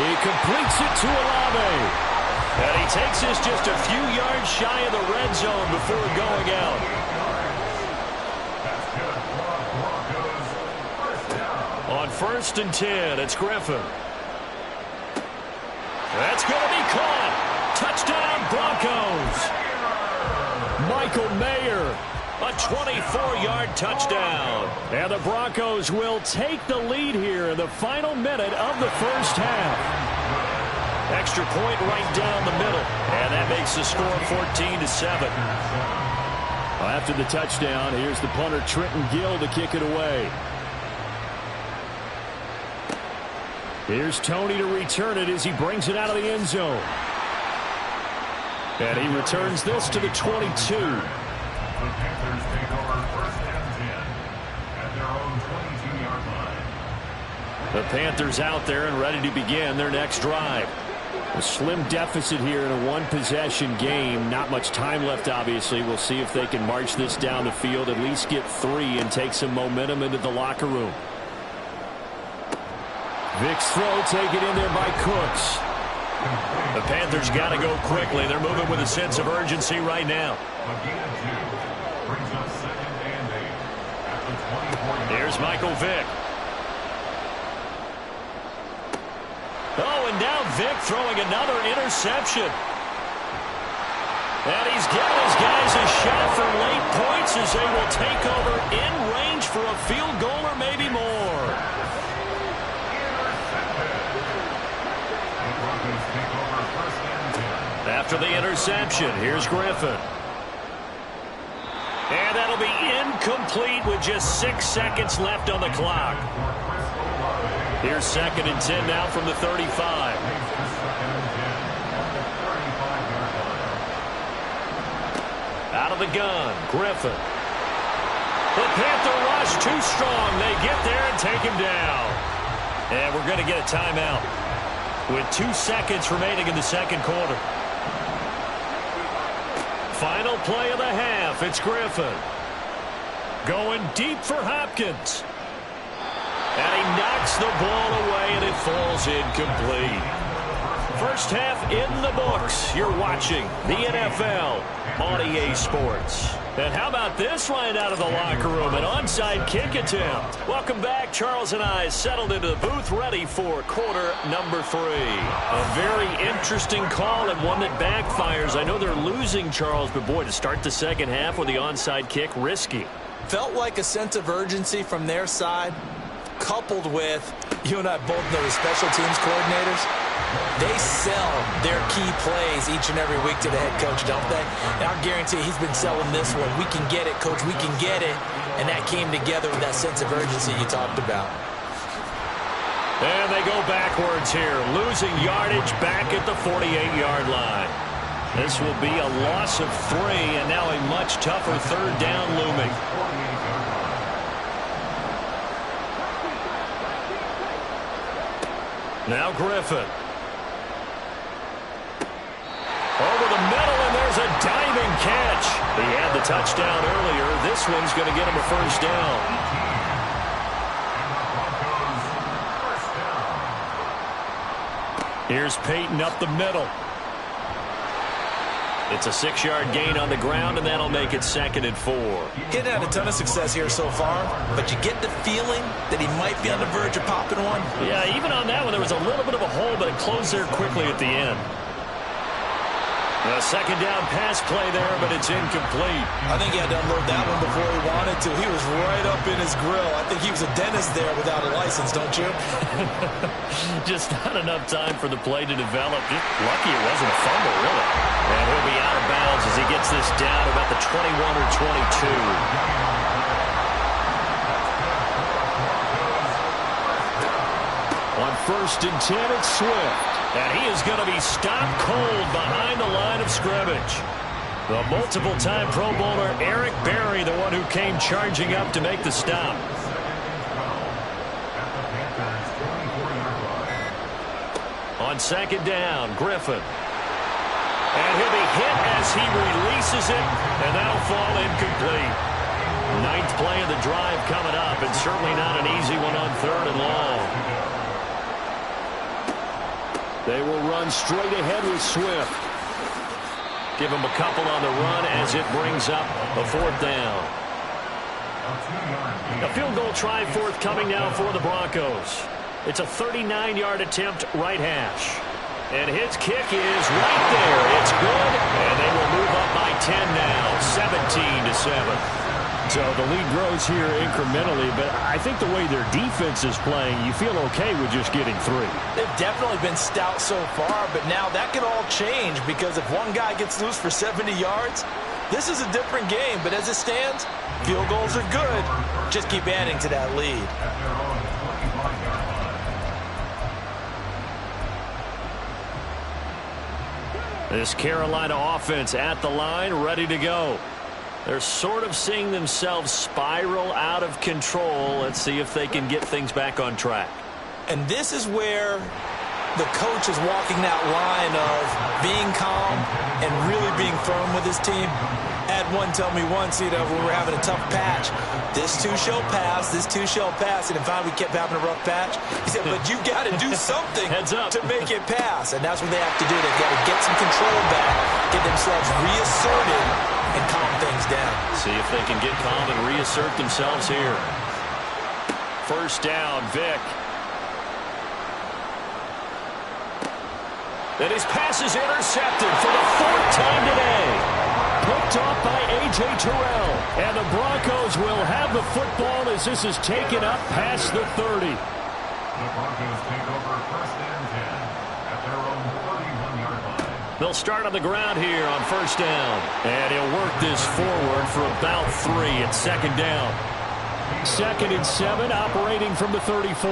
He completes it to Olave. And he takes this just a few yards shy of the red zone before going out. On 1st and 10, it's Griffin. That's going to be caught. Touchdown, Broncos. Michael Mayer, a 24-yard touchdown. And the Broncos will take the lead here in the final minute of the first half. Extra point right down the middle. And that makes the score 14-7. After the touchdown, here's the punter, Trenton Gill, to kick it away. Here's Tony to return it as he brings it out of the end zone. And he returns this to the 22. The Panthers take over 1st and 10 at their own 22-yard line. The Panthers out there and ready to begin their next drive. A slim deficit here in a one-possession game. Not much time left, obviously. We'll see if they can march this down the field, at least get 3 and take some momentum into the locker room. Vick's throw taken in there by Cooks. The Panthers got to go quickly. They're moving with a sense of urgency right now. Here's Michael Vick. Oh, and now Vick throwing another interception. And he's giving his guys a shot for late points as they will take over in range for a field goal or maybe more. After the interception, here's Griffin. And that'll be incomplete with just 6 seconds left on the clock. Here's 2nd and 10 now from the 35. Out of the gun, Griffin. The Panther rush too strong. They get there and take him down. And we're going to get a timeout with 2 seconds remaining in the second quarter. Final play of the half. It's Griffin. Going deep for Hopkins. And he knocks the ball away, and it falls incomplete. First half in the books. You're watching the NFL on EA Sports. And how about this right out of the locker room? An onside kick attempt. Welcome back. Charles and I settled into the booth ready for quarter number 3. A very interesting call and one that backfires. I know they're losing, Charles, but boy, to start the second half with the onside kick, risky. Felt like a sense of urgency from their side, coupled with, you and I both know, the special teams coordinators, They sell their key plays each and every week to the head coach, don't they? And I guarantee he's been selling this one. We can get it, coach. We can get it. And that came together with that sense of urgency you talked about. And they go backwards here, losing yardage back at the 48-yard line. This will be a loss of 3, and now a much tougher third down looming. Now Griffin. Over the middle, and there's a diving catch. He had the touchdown earlier. This one's going to get him a first down. Here's Peyton up the middle. It's a 6-yard gain on the ground, and that'll make it 2nd and 4. Getting had a ton of success here so far, but you get the feeling that he might be on the verge of popping one. Yeah, even on that one, there was a little bit of a hole, but it closed there quickly at the end. A 2nd down pass play there, but it's incomplete. I think he had to unload that one before he wanted to. He was right up in his grill. I think he was a dentist there without a license, don't you? Just not enough time for the play to develop. Just lucky it wasn't a fumble, really. And he'll be out of bounds as he gets this down about the 21 or 22. On 1st and 10, it's Swift. And he is going to be stopped cold behind the line of scrimmage. The multiple-time Pro Bowler Eric Berry, the one who came charging up to make the stop. On 2nd down, Griffin. And he'll be hit as he releases it, and that'll fall incomplete. 9th play of the drive coming up, and certainly not an easy one on 3rd and long. They will run straight ahead with Swift. Give him a couple on the run as it brings up a 4th down. A field goal try forthcoming now for the Broncos. It's a 39-yard attempt, right hash. And his kick is right there. It's good, and they will move up by 10 now, 17-7. So the lead grows here incrementally, but I think the way their defense is playing, you feel okay with just getting 3. They've definitely been stout so far, but now that could all change because if one guy gets loose for 70 yards, this is a different game. But as it stands, field goals are good. Just keep adding to that lead. This Carolina offense at the line, ready to go. They're sort of seeing themselves spiral out of control. Let's see if they can get things back on track. And this is where the coach is walking that line of being calm and really being firm with his team. Had one tell me once, when we were having a tough patch, this too shall pass, this too shall pass. And in fact, we kept having a rough patch. He said, but you got to do something to make it pass. And that's what they have to do. They've got to get some control back, get themselves reasserted, and calm things down. See if they can get calm and reassert themselves here. 1st down, Vic. And his pass is intercepted for the 4th time today. Picked off by A.J. Terrell. And the Broncos will have the football as this is taken up past the 30. The Broncos take over 1st and 10 at their own 31-yard line. They'll start on the ground here on 1st down. And he'll work this forward for about 3 at 2nd down. 2nd and 7, operating from the 34.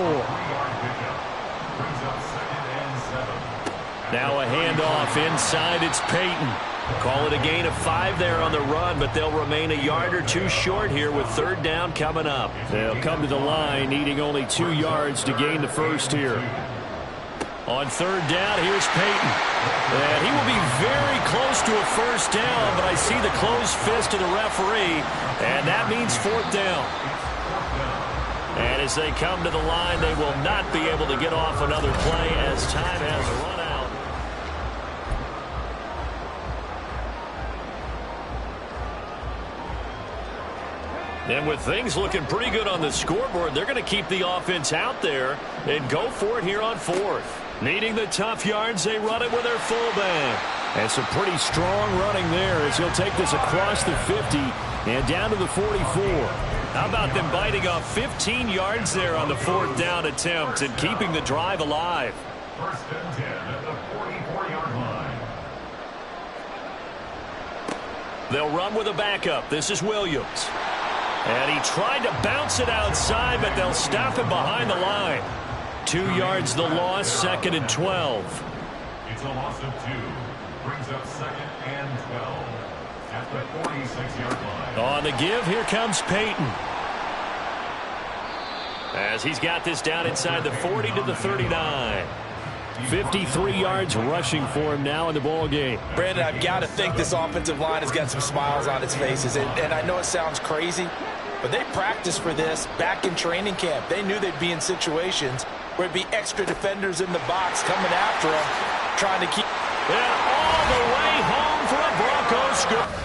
Now a handoff inside. It's Peyton. Call it a gain of 5 there on the run, but they'll remain a yard or 2 short here with 3rd down coming up. They'll come to the line needing only 2 yards to gain the first here. On 3rd down, here's Peyton. And he will be very close to a 1st down, but I see the closed fist of the referee, and that means 4th down. And as they come to the line, they will not be able to get off another play as time has run out. And with things looking pretty good on the scoreboard, they're going to keep the offense out there and go for it here on 4th. Needing the tough yards, they run it with their fullback. And some pretty strong running there as he'll take this across the 50 and down to the 44. How about them biting off 15 yards there on the 4th down attempt and keeping the drive alive? First and 10 at the 44-yard line. They'll run with a backup. This is Williams. And he tried to bounce it outside, but they'll stop him behind the line. 2 yards the loss, 2nd and 12. It's a loss of 2. Brings up 2nd and 12 at the 46-yard line. On the give, here comes Peyton. As he's got this down inside the 40 to the 39. 53 yards rushing for him now in the ball game. Brandon, I've got to think this offensive line has got some smiles on its faces. And I know it sounds crazy, but they practiced for this back in training camp. They knew they'd be in situations where it'd be extra defenders in the box coming after them, trying to keep... And all the way home for a Broncos score.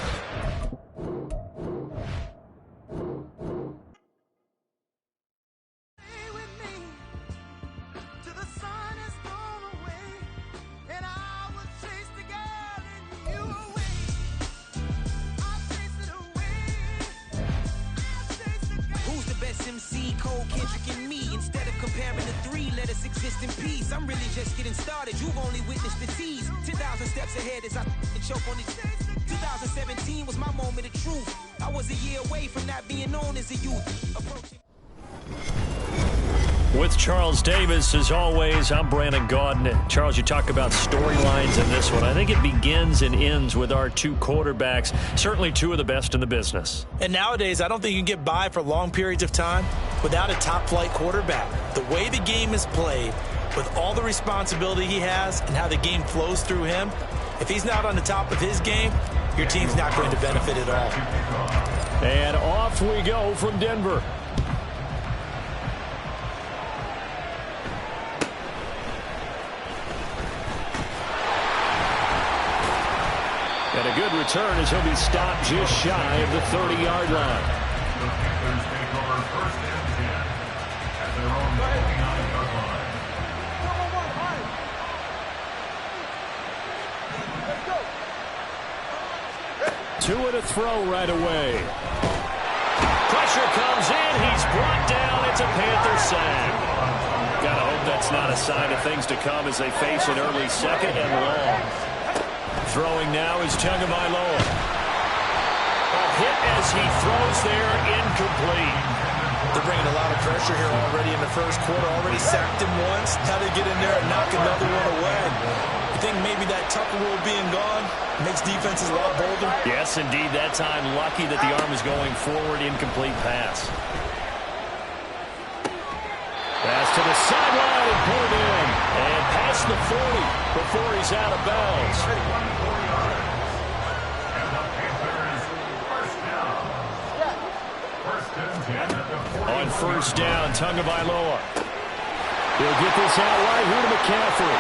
Exist in peace. I'm really just getting started. You've only witnessed the tease. 10,000 steps ahead as I choke on this. 2017 was my moment of truth. I was a year away from not being known as a youth. With Charles Davis, as always, I'm Brandon Gaudin. Charles, you talk about storylines in this one. I think it begins and ends with our 2 quarterbacks, certainly 2 of the best in the business. And nowadays, I don't think you can get by for long periods of time without a top-flight quarterback. The way the game is played, with all the responsibility he has and how the game flows through him, if he's not on the top of his game, your team's not going to benefit at all. And off we go from Denver. And a good return as he'll be stopped just shy of the 30-yard line. The Panthers take over first and 10 at their own 49-yard line. Two and a throw right away. Pressure comes in. He's brought down. It's a Panther sack. Gotta hope that's not a sign of things to come as they face an early 2nd and long. Throwing now is Tagovailoa. A hit as he throws there, incomplete. They're bringing a lot of pressure here already in the first quarter. Already sacked him once. Now they get in there and knock another one away. You think maybe that Tucker rule being gone makes defenses a lot bolder? Yes, indeed. That time, lucky that the arm is going forward. Incomplete pass. Pass to the sideline and pulled in. And past the 40 before he's out of bounds. On first down, Tagovailoa. He'll get this out right here to McCaffrey.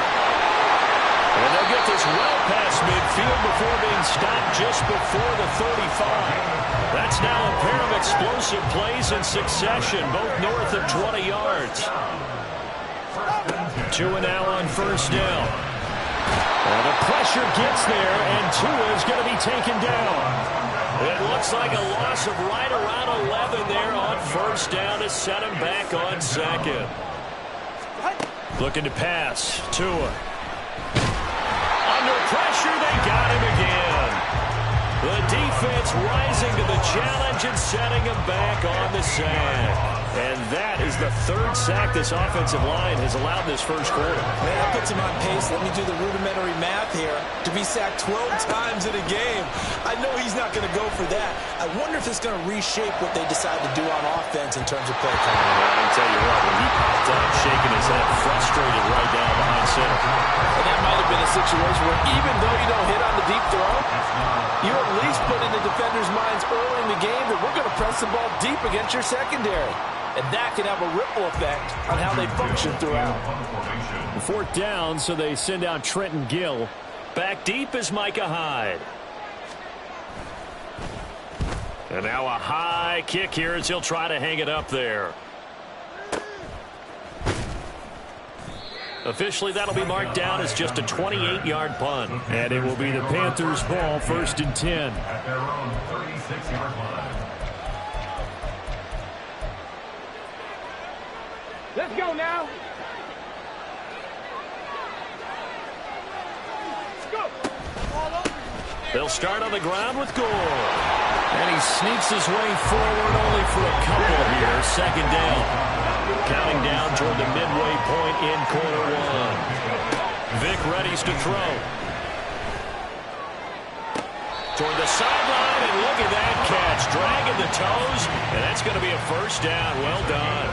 And they'll get this well past midfield before being stopped just before the 35. That's now a pair of explosive plays in succession, both north of 20 yards. 2 now on first down. And the pressure gets there, and Tua is going to be taken down. It looks like a loss of right around 11 there on first down to set him back on 2nd. Looking to pass. Tua. Under pressure, they got him again. The defense rising to the challenge and setting him back on the sack. And that is the 3rd sack this offensive line has allowed this first quarter. Man, that puts him on pace. Let me do the rudimentary math here. To be sacked 12 times in a game, I know he's not going to go for that. I wonder if it's going to reshape what they decide to do on offense in terms of play calling. I can tell you what, when he popped up, shaking his head, frustrated right down behind center. And that might have been a situation where even though you don't hit on the deep throw, you at least put in the defenders' minds early in the game that we're going to press the ball deep against your secondary. And that can have a ripple effect on how they function throughout. 4th down, so they send out Trenton Gill. Back deep is Micah Hyde. And now a high kick here as he'll try to hang it up there. Officially, that'll be marked down as just a 28-yard punt. And it will be the Panthers' ball, 1st and 10. At their own 36-yard line. Let's go now. They'll start on the ground with Gore. And he sneaks his way forward only for a couple here. Second down. Counting down toward the midway point in quarter one. Vic readies to throw. Toward the sideline, and look at that catch. Dragging the toes, and that's going to be a first down. Well done.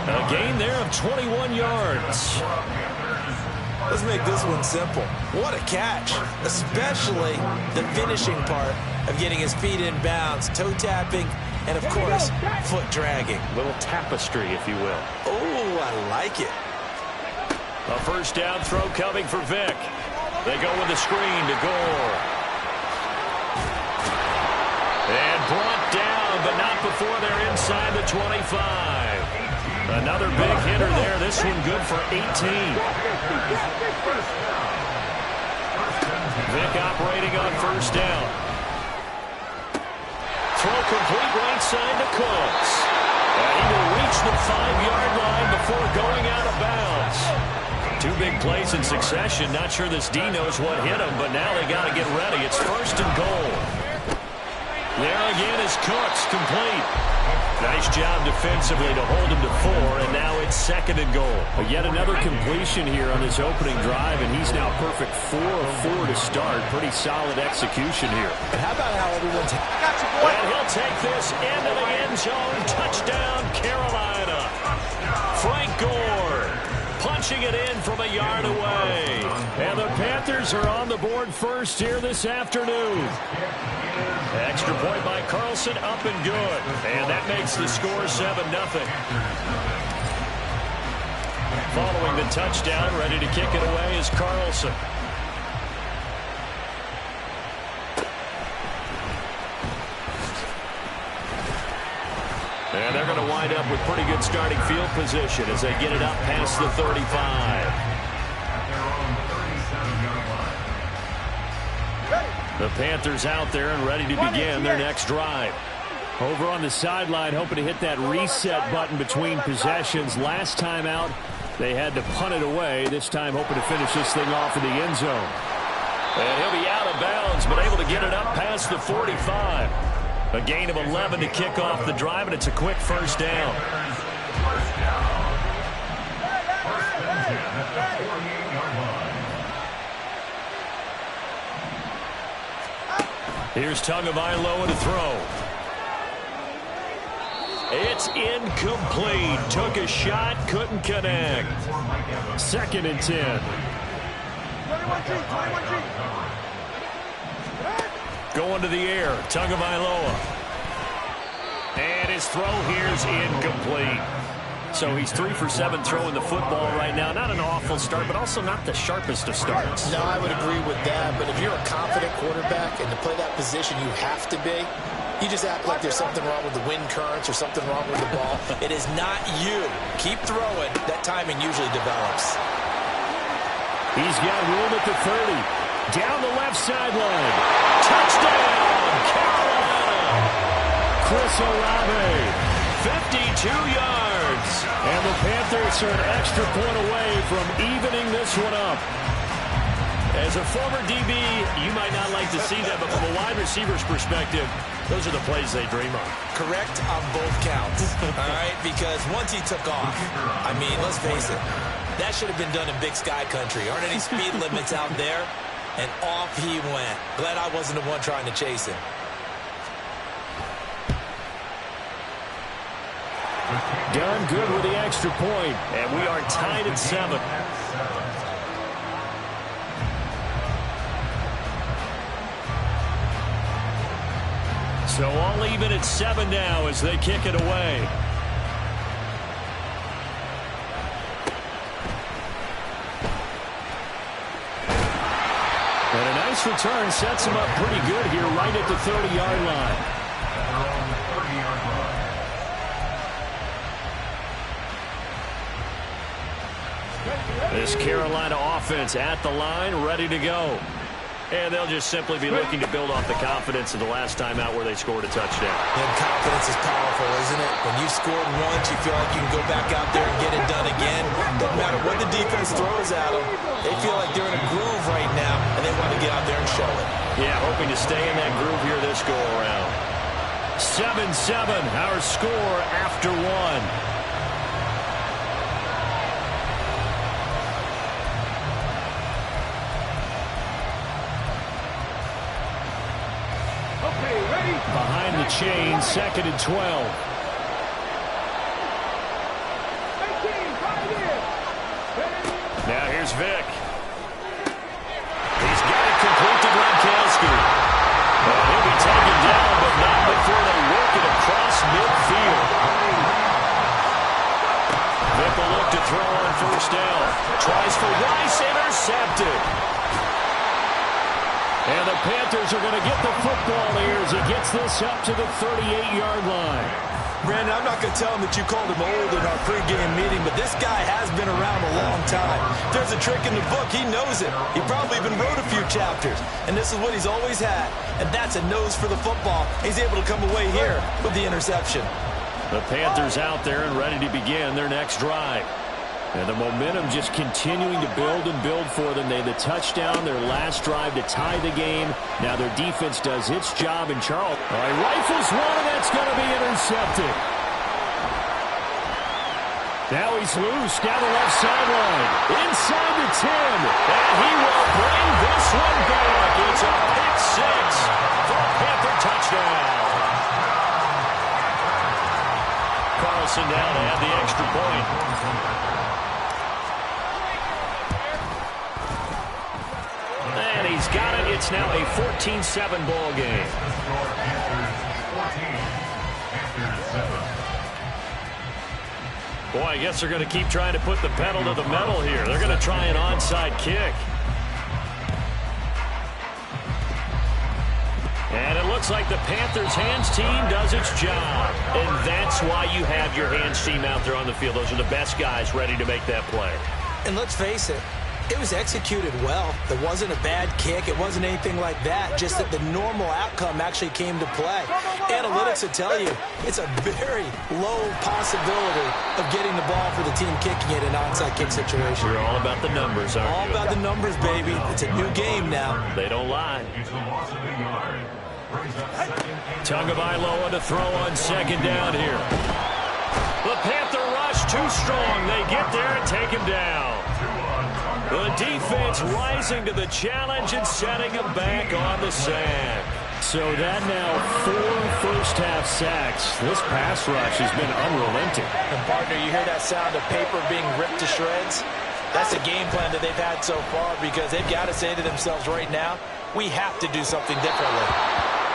A gain there of 21 yards. Let's make this one simple. What a catch, especially the finishing part of getting his feet in bounds, toe tapping, and, of course, foot dragging. Little tapestry, if you will. Oh, I like it. A first down throw coming for Vic. They go with the screen to Gore. And brought down, but not before they're inside the 25. Another big hitter there. This one good for 18. Vic operating on first down. Throw complete right side to Cooks. And he will reach the 5-yard line before going out of bounds. Two big plays in succession. Not sure this D knows what hit him, but now they got to get ready. It's first and goal. There again is Cooks, complete. Nice job defensively to hold him to 4, and now it's second and goal. But yet another completion here on his opening drive, and he's now perfect 4 of 4 to start. Pretty solid execution here. And how about how everyone's... And he'll take this into the end zone. Touchdown, Carolina. Frank Gore punching it in from a yard away. And the Panthers are on the board first here this afternoon. Extra point by Carlson, up and good. And that makes the score 7-0. Following the touchdown, ready to kick it away is Carlson. And they're going to wind up with pretty good starting field position as they get it up past the 35. The Panthers out there and ready to begin their next drive. Over on the sideline, hoping to hit that reset button between possessions. Last time out, they had to punt it away. This time, hoping to finish this thing off in the end zone. And he'll be out of bounds, but able to get it up past the 45. A gain of 11 to kick off the drive, and it's a quick first down. Here's Tagovailoa to throw. It's incomplete. Took a shot, couldn't connect. Second and 10. Going to the air, Tagovailoa. And his throw here is incomplete. So he's 3 for 7 throwing the football right now. Not an awful start, but also not the sharpest of starts. No, I would agree with that. But if you're a confident quarterback and to play that position you have to be, you just act like there's something wrong with the wind currents or something wrong with the ball. It is not you. Keep throwing. That timing usually develops. He's got room at the 30. Down the left sideline. Touchdown, Carolina. Chris Olave. 52 yards. And the Panthers are an extra point away from evening this one up. As a former DB, you might not like to see that, but from a wide receiver's perspective, those are the plays they dream of. Correct on both counts. All right, because once he took off, I mean, let's face it, that should have been done in Big Sky country. Aren't any speed limits out there? And off he went. Glad I wasn't the one trying to chase him. Done good with the extra point, and we are tied at 7. So all even at 7 now as they kick it away. And a nice return sets him up pretty good here right at the 30-yard line. This Carolina offense at the line, ready to go. And they'll just simply be looking to build off the confidence of the last time out where they scored a touchdown. And confidence is powerful, isn't it? When you scored once, you feel like you can go back out there and get it done again. Doesn't matter what the defense throws at them. They feel like they're in a groove right now, and they want to hoping to stay in that groove here this go-around. 7-7, our score after one. Okay, ready? Behind the chain, 2nd and 12. Now here's Vic. He's got it complete to Gronkowski. And he'll be taken down, but not before they work it across midfield. Vic will look to throw on 1st down. Tries for Rice, intercepted. And the Panthers are going to get the football here as he gets this up to the 38-yard line. Brandon, I'm not going to tell him that you called him old in our pregame meeting, but this guy has been around a long time. If there's a trick in the book, he knows it. He probably even wrote a few chapters, and this is what he's always had, and that's a nose for the football. He's able to come away here with the interception. The Panthers out there and ready to begin their next drive. And the momentum just continuing to build and build for them. They had the touchdown, their last drive to tie the game. Now their defense does its job, and Charles rifles one, and that's going to be intercepted. Now he's loose down the left sideline. Inside the 10. And he will bring this one back. It's a pick six for a Panther touchdown. Carlson down to have the extra point. And he's got it. It's now a 14-7 ball game. Boy, I guess they're going to keep trying to put the pedal to the metal here. They're going to try an onside kick. And it looks like the Panthers' hands team does its job. And that's why you have your hands team out there on the field. Those are the best guys ready to make that play. And let's face it, it was executed well. There wasn't a bad kick. It wasn't anything like that. Just that the normal outcome actually came to play. Analytics will tell you it's a very low possibility of getting the ball for the team kicking it in an onside kick situation. You're all about the numbers, aren't you? All about the numbers, baby. It's a new game now. They don't lie. Tagovailoa to throw on 2nd down here. The Panther rush too strong. They get there and take him down. The defense rising to the challenge and setting him back on the sack. So that now 4 first-half sacks. This pass rush has been unrelenting. And partner, you hear that sound of paper being ripped to shreds? That's a game plan that they've had so far because they've got to say to themselves right now, we have to do something differently.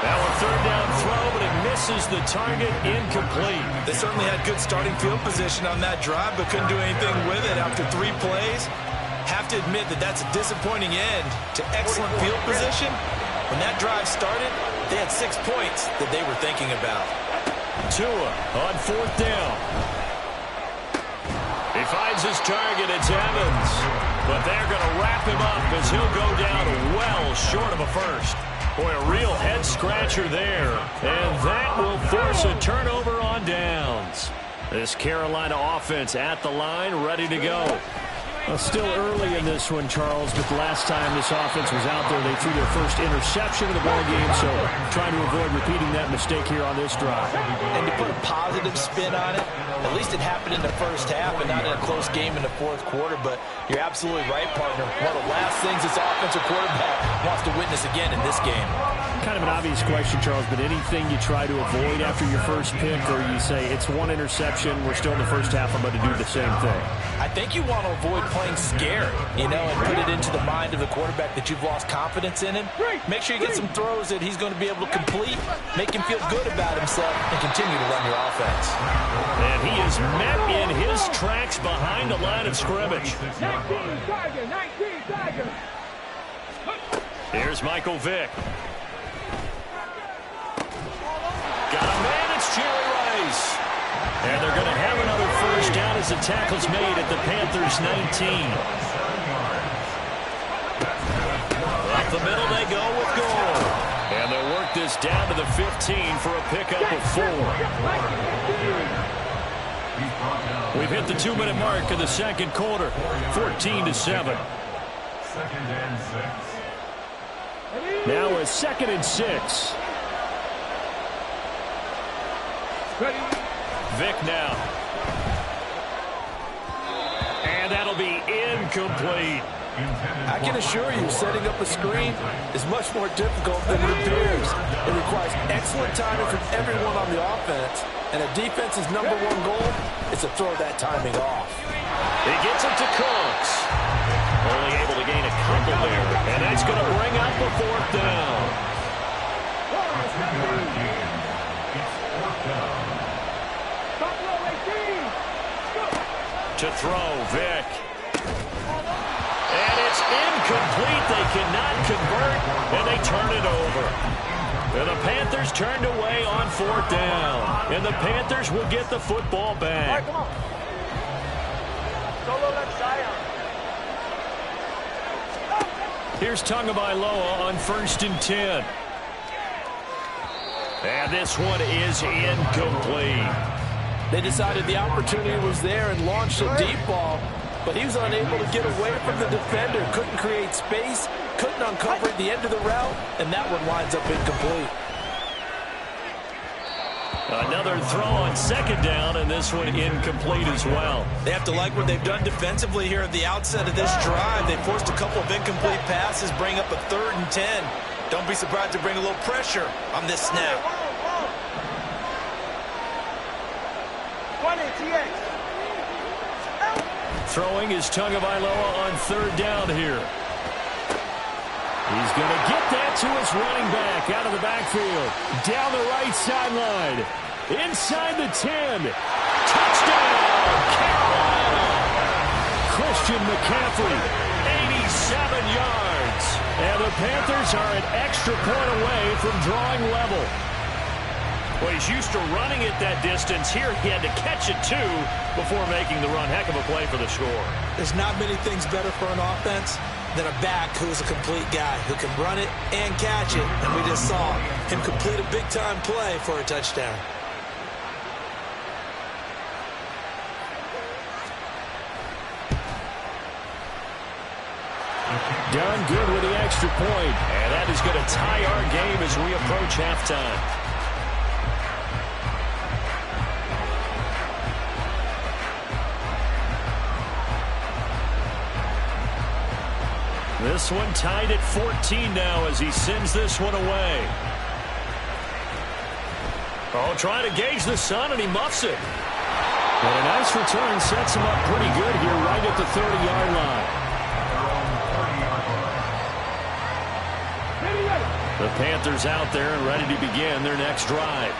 Now a 3rd down throw, but it misses the target, incomplete. They certainly had good starting field position on that drive, but couldn't do anything with it after 3 plays. Have to admit that that's a disappointing end to excellent field position. When that drive started, they had 6 points that they were thinking about. Tua on 4th down. He finds his target, it's Evans. But they're going to wrap him up as he'll go down well short of a first. Boy, a real head-scratcher there. And that will force a turnover on downs. This Carolina offense at the line, ready to go. Well, still early in this one, Charles, but the last time this offense was out there, they threw their first interception of the ball game, so trying to avoid repeating that mistake here on this drive. And to put a positive spin on it, at least it happened in the first half and not in a close game in the 4th quarter, but you're absolutely right, partner. One of the last things this offensive quarterback wants to witness again in this game. Kind of an obvious question, Charles, but anything you try to avoid after your first pick, or you say, it's 1 interception, we're still in the first half, I'm going to do the same thing? I think you want to avoid playing scared, and put it into the mind of the quarterback that you've lost confidence in him. Make sure you get some throws that he's going to be able to complete, make him feel good about himself, and continue to run your offense. And he is met in his tracks behind the line of scrimmage. 19 Tiger. Here's Michael Vick. Got a man, it's Jerry Rice. And they're going to have another first down as the tackle's made at the Panthers' 19. Up the middle they go with goal. And they'll work this down to the 15 for a pickup of 4. We've hit the 2-minute mark of the 2nd quarter, 14-7. 2nd and 6. Now a 2nd and 6. Ready. Vic now. And that'll be incomplete. I can assure you, setting up a screen is much more difficult than it appears. It requires excellent timing from everyone on the offense, and a defense's #1 goal is to throw that timing off. He gets it to Cooks. Only able to gain a couple there, and that's going to bring up the 4th down. To throw, Vic. And it's incomplete. They cannot convert, and they turn it over. And the Panthers turned away on 4th down. And the Panthers will get the football back. Come on. Solo left side. Here's Tagovailoa on 1st and 10. And this one is incomplete. They decided the opportunity was there and launched a deep ball, but he was unable to get away from the defender, couldn't create space, couldn't uncover at the end of the route, and that one winds up incomplete. Another throw on 2nd down, and this one incomplete as well. They have to like what they've done defensively here at the outset of this drive. They forced a couple of incomplete passes, bring up a 3rd and 10. Don't be surprised to bring a little pressure on this snap. Throwing is Tagovailoa on 3rd down here. He's going to get that to his running back out of the backfield. Down the right sideline. Inside the 10. Touchdown, Carolina. Christian McCaffrey, 87 yards. And the Panthers are an extra point away from drawing level. Well, he's used to running it that distance. Here he had to catch it, too, before making the run. Heck of a play for the score. There's not many things better for an offense than a back who's a complete guy who can run it and catch it. And we just saw him complete a big-time play for a touchdown. Done good with the extra point. And that is going to tie our game as we approach halftime. This one tied at 14 now as he sends this one away. Oh, trying to gauge the sun, and he muffs it. But a nice return sets him up pretty good here right at the 30-yard line. The Panthers out there and ready to begin their next drive.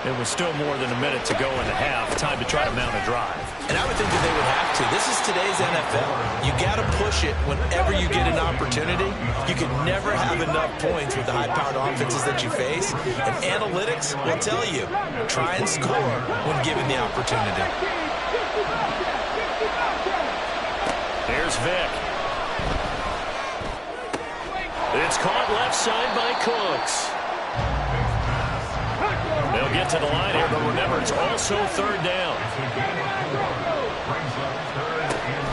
It was still more than a minute to go in the half. Time to try to mount a drive. And I would think that they would have to. This is today's NFL. You got to push it whenever you get an opportunity. You can never have enough points with the high-powered offenses that you face. And analytics will tell you, try and score when given the opportunity. Here's Vic. It's caught left side by Cooks. They'll get to the line here, but remember, it's also 3rd down.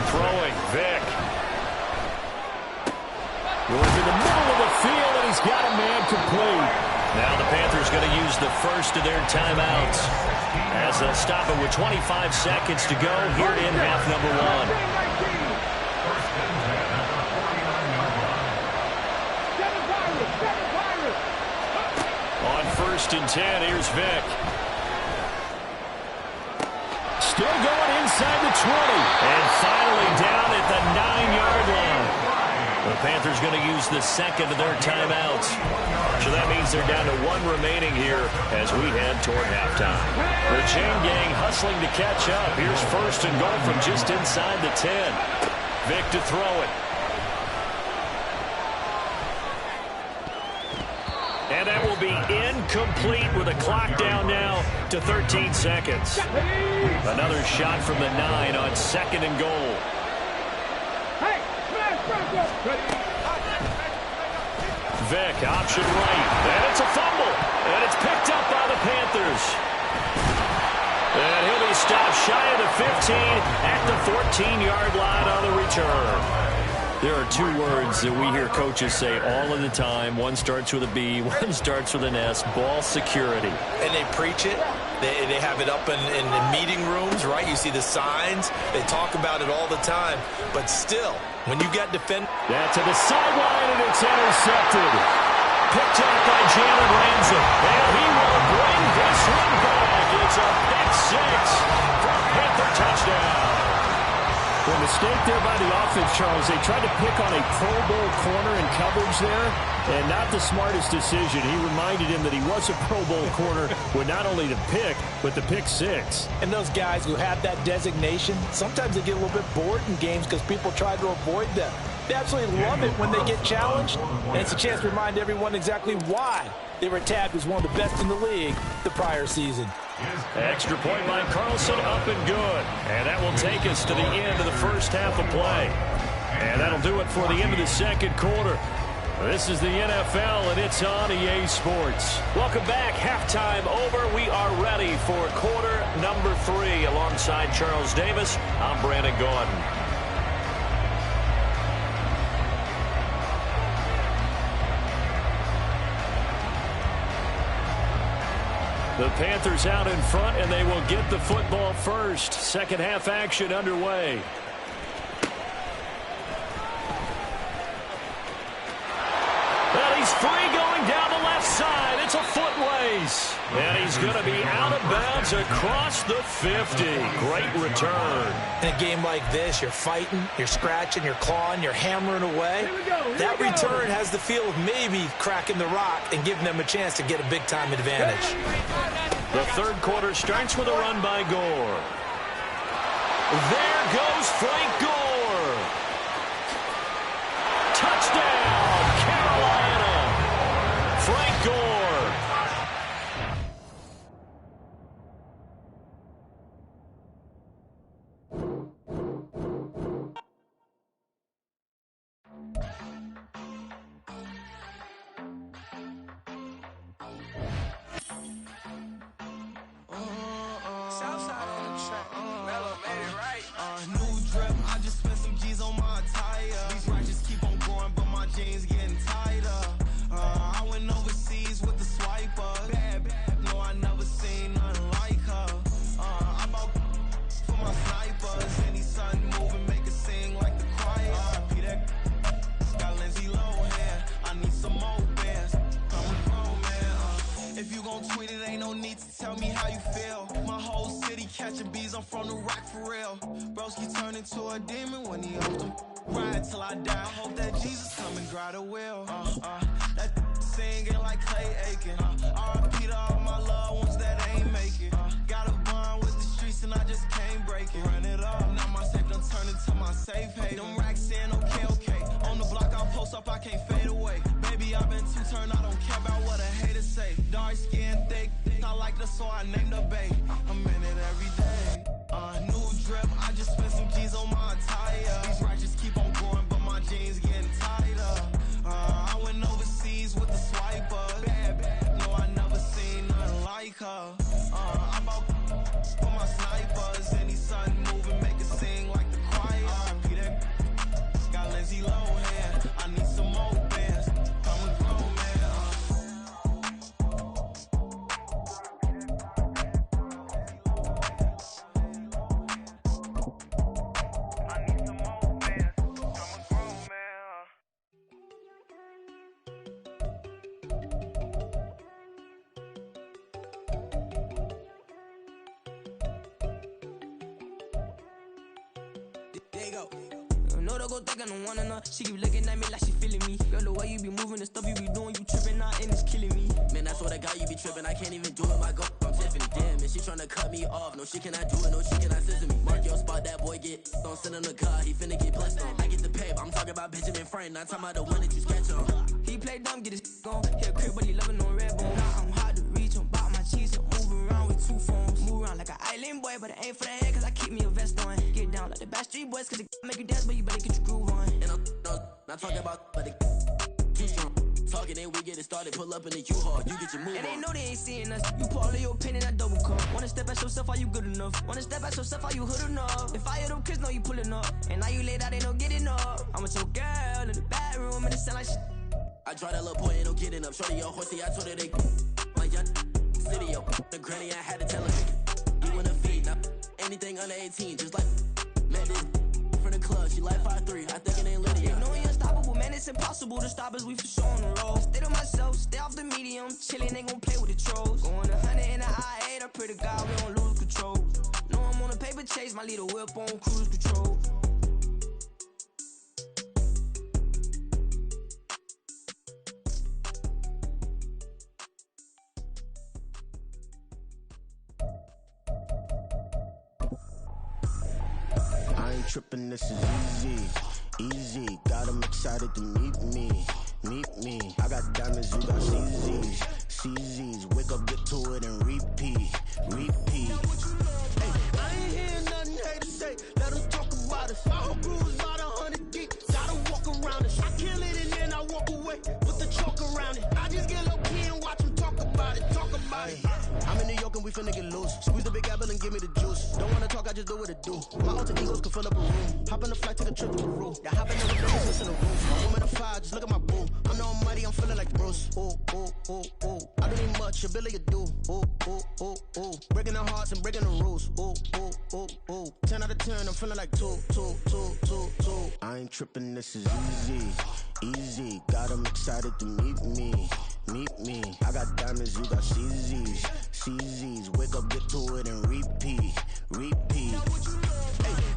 Throwing, Vic. Going to the middle of the field, and he's got a man complete. Now the Panthers going to use the first of their timeouts as they'll stop it with 25 seconds to go here in half number 1. On 1st and 10, here's Vic. Still going inside the 20. And finally down at the 9-yard line. The Panthers going to use the second of their timeouts. So that means they're down to 1 remaining here as we head toward halftime. The chain gang hustling to catch up. Here's 1st and goal from just inside the 10. Vic to throw it. And that will be incomplete with a clock down now to 13 seconds. Another shot from the 9 on 2nd and goal. Vic, option right. And it's a fumble. And it's picked up by the Panthers. And he'll be stopped. stopped shy of the 15 at the 14-yard line on the return. There are two words that we hear coaches say all of the time. One starts with a B, one starts with an S, ball security. And they preach it. They have it up in meeting rooms, right? You see the signs. They talk about it all the time. But still, when you got defend... That's to the sideline, and it's intercepted. Picked up by Jalen Ramsey. And he will bring this one back. It's a pick six for a Panther touchdown. The mistake there by the offense, Charles, they tried to pick on a Pro Bowl corner in coverage there, and not the smartest decision. He reminded him that he was a Pro Bowl corner with not only the pick, but the pick six. And those guys who have that designation, sometimes they get a little bit bored in games because people try to avoid them. They absolutely love it when they get challenged, and it's a chance to remind everyone exactly why they were tagged as one of the best in the league the prior season. Extra point by Carlson, up and good. And that will take us to the end of the first half of play. And that'll do it for the end of the second quarter. This is the NFL, and it's on EA Sports. Welcome back. Halftime over. We are ready for quarter number 3. Alongside Charles Davis, I'm Brandon Gordon. The Panthers out in front, and they will get the football first. Second half action underway. Well, he's free going down the left side. It's a foot race. And he's going to be out of bounds across the 50. Great return. In a game like this, you're fighting, you're scratching, you're clawing, you're hammering away. That return has the feel of maybe cracking the rock and giving them a chance to get a big-time advantage. The third quarter starts with a run by Gore. There goes Frank Gore. Touchdown, Carolina. Frank Gore. To a demon when he off them ride till I die. I hope that Jesus come and dry the well. That singing like Clay Aiken. R.I.P. to all my loved ones that ain't make it. Got a bond with the streets and I just can't break it. Run it up, now my safe done turn into my safe haven. Them racks in, okay. On the block I post up, I can't fade away. Baby, I've been too turned, I don't care about what a hater say. Dark skin, thick, I like the so I named the babe. I'm in it every day. New drip, I just spent some G's on my attire. These righteous keep on growing, but my jeans getting tighter. I went overseas with the swiper. Bad, no, I never seen nothing like her. I bought for my snipers. Any sun moving, make it sing like the choir. R.I.P. that got Lindsay Lohan. I need some more bands. I'm a grown man. know they go think I don't want enough. She keep looking at me like she feeling me. Girl, the way you be moving, the stuff you be doing, you tripping out and it's killing me. Man, that's what I got, you be tripping. I can't even do it, my girl. I'm Tiffany, damn, and she tryna cut me off. No, she cannot do it, no, she cannot scissor me. Mark your spot, that boy get don't send him the car, he finna get blessed on. I get the pay, but I'm talking about Benjamin Frank, not talking about the one that you sketch on. He play dumb, get his gone. Hit crib, but he loving on red bone. I'm hard to reach, I'm bout my cheese, I'm moving around with two phones. Move around like an island boy, but it ain't for the head, cause I keep me a vest on. Get down like the Backstreet Boys, cause it make you dance, but you better get your groove on. And I'm not talking about, but it too strong. talking, then we get it started. Pull up in the U-Haul, you get your move on. And they know they ain't seeing us. You pull all of your pen in that double cup. Wanna step at yourself, are you good enough? Wanna step at yourself, are you hood enough? If I hear them kids know you pulling up, and now you laid out, they don't get enough. I'm with your girl in the bedroom, and it sound like shit. I draw that little boy, ain't no getting up. Shorty, your horsey, I told her they my young city, yo. The granny, I had to tell her. You wanna feed, now anything under 18, just like met this from the club. She like 5'3", I think it ain't Lydia. No, we unstoppable, man, it's impossible to stop us. We for sure on the road. Stay to myself, stay off the medium. Chillin', ain't gon' play with the trolls. Going 100 in the I-8, I pray to God we don't lose control. No, I'm on a paper chase, my little whip on cruise control. Trippin', this is easy. Got 'em excited to meet me. I got diamonds, you got CZs. Wake up, get to it, and repeat. Hey, I ain't hear nothing hate to say. Let 'em talk about us. My whole crew is about 100 deep. Gotta walk around it. I kill it and then I walk away. Put the chalk around it. I just get low key and watch 'em talk about it. I'm in New York and we finna get loose. Squeeze the big apple and give me the juice. Don't wanna talk, I just do what it do. My alter egos can fill up a room. Hop in the flight, take a trip to Peru. Yeah, hop in the window, listen to the roof. My woman of fire, just look at my boo. I'm no mighty, I'm feeling like Bruce. Ooh. I don't need much, ability to do. Ooh. Breaking the hearts and breaking the rules. Ooh. 10 out of 10, I'm feeling like 2. I ain't tripping, this is easy. Got 'em excited to meet me. I got diamonds, you got CZs. Wake up, get to it, and repeat. Hey,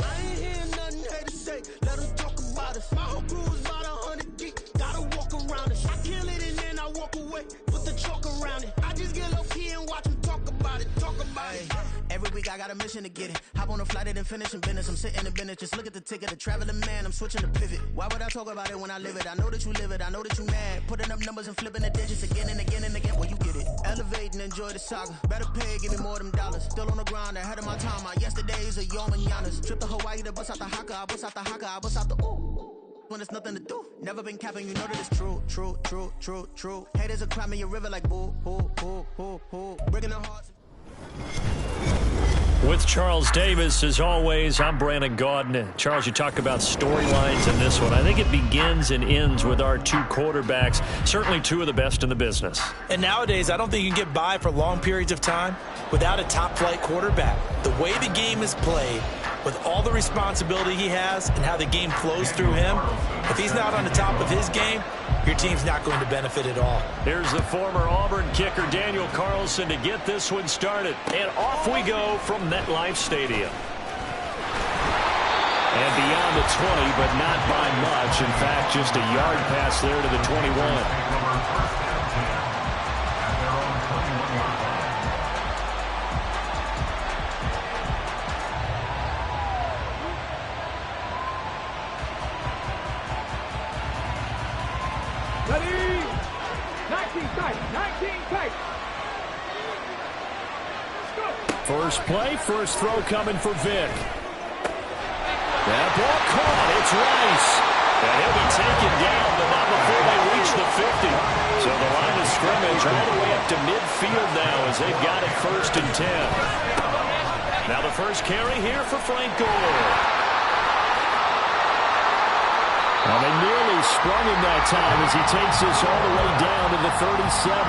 I ain't hear nothing hate to say. Let 'em talk about us. My whole crew is about 100 deep. Gotta walk around it. I kill it and then I walk away. Put the chalk around it. I just get low key and watch 'em talk about it. Every week I got a mission to get it. Hop on a flight and then finish in business. I'm sitting in business, just look at the ticket. A traveling man, I'm switching to pivot. Why would I talk about it when I live it? I know that you live it, I know that you mad. Putting up numbers and flipping the digits again and again. Well, you get it. Elevate and enjoy the saga. Better pay, give me more than dollars. Still on the grind, ahead of my time. My yesterdays are your mananas. Trip to Hawaii to bust out the haka. I bust out the ooh. When there's nothing to do. Never been capping, you know that it's true. Haters are climbing your river like boo. Breaking the hearts. With Charles Davis, as always, I'm Brandon Gaudin. Charles, you talk about storylines in this one. I think it begins and ends with our two quarterbacks, certainly two of the best in the business. And nowadays, I don't think you can get by for long periods of time without a top-flight quarterback. The way the game is played, with all the responsibility he has and how the game flows through him, if he's not on the top of his game, your team's not going to benefit at all. Here's the former Auburn kicker, Daniel Carlson, to get this one started. And off we go from MetLife Stadium. And beyond the 20, but not by much. In fact, just a yard pass there to the 21. Ready? 19 tight. First play, first throw coming for Vic. That ball caught. It's Rice. And he'll be taken down, but not before they reach the 50. So the line of scrimmage all the way up to midfield now as they've got it 1st and 10. Now the first carry here for Frank Gore. Well, they nearly sprung him that time as he takes this all the way down to the 37.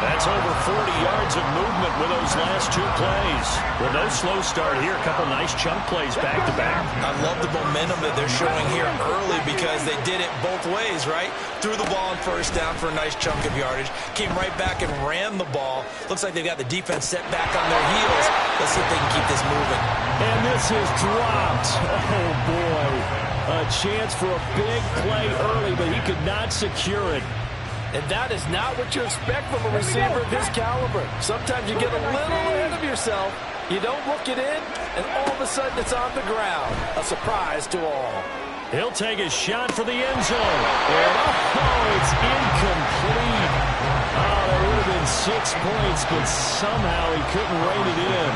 That's over 40 yards of movement with those last two plays. Well, no slow start here. A couple nice chunk plays back-to-back. I love the momentum that they're showing here early because they did it both ways, right? Threw the ball on 1st down for a nice chunk of yardage. Came right back and ran the ball. Looks like they've got the defense set back on their heels. Let's see if they can keep this moving. And this is dropped. Oh, boy. A chance for a big play early, but he could not secure it. And that is not what you expect from a receiver of his caliber. Sometimes you get a little ahead of yourself. You don't look it in, and all of a sudden it's on the ground. A surprise to all. He'll take a shot for the end zone. And it's incomplete. Oh, that would have been 6 points, but somehow he couldn't rein it in.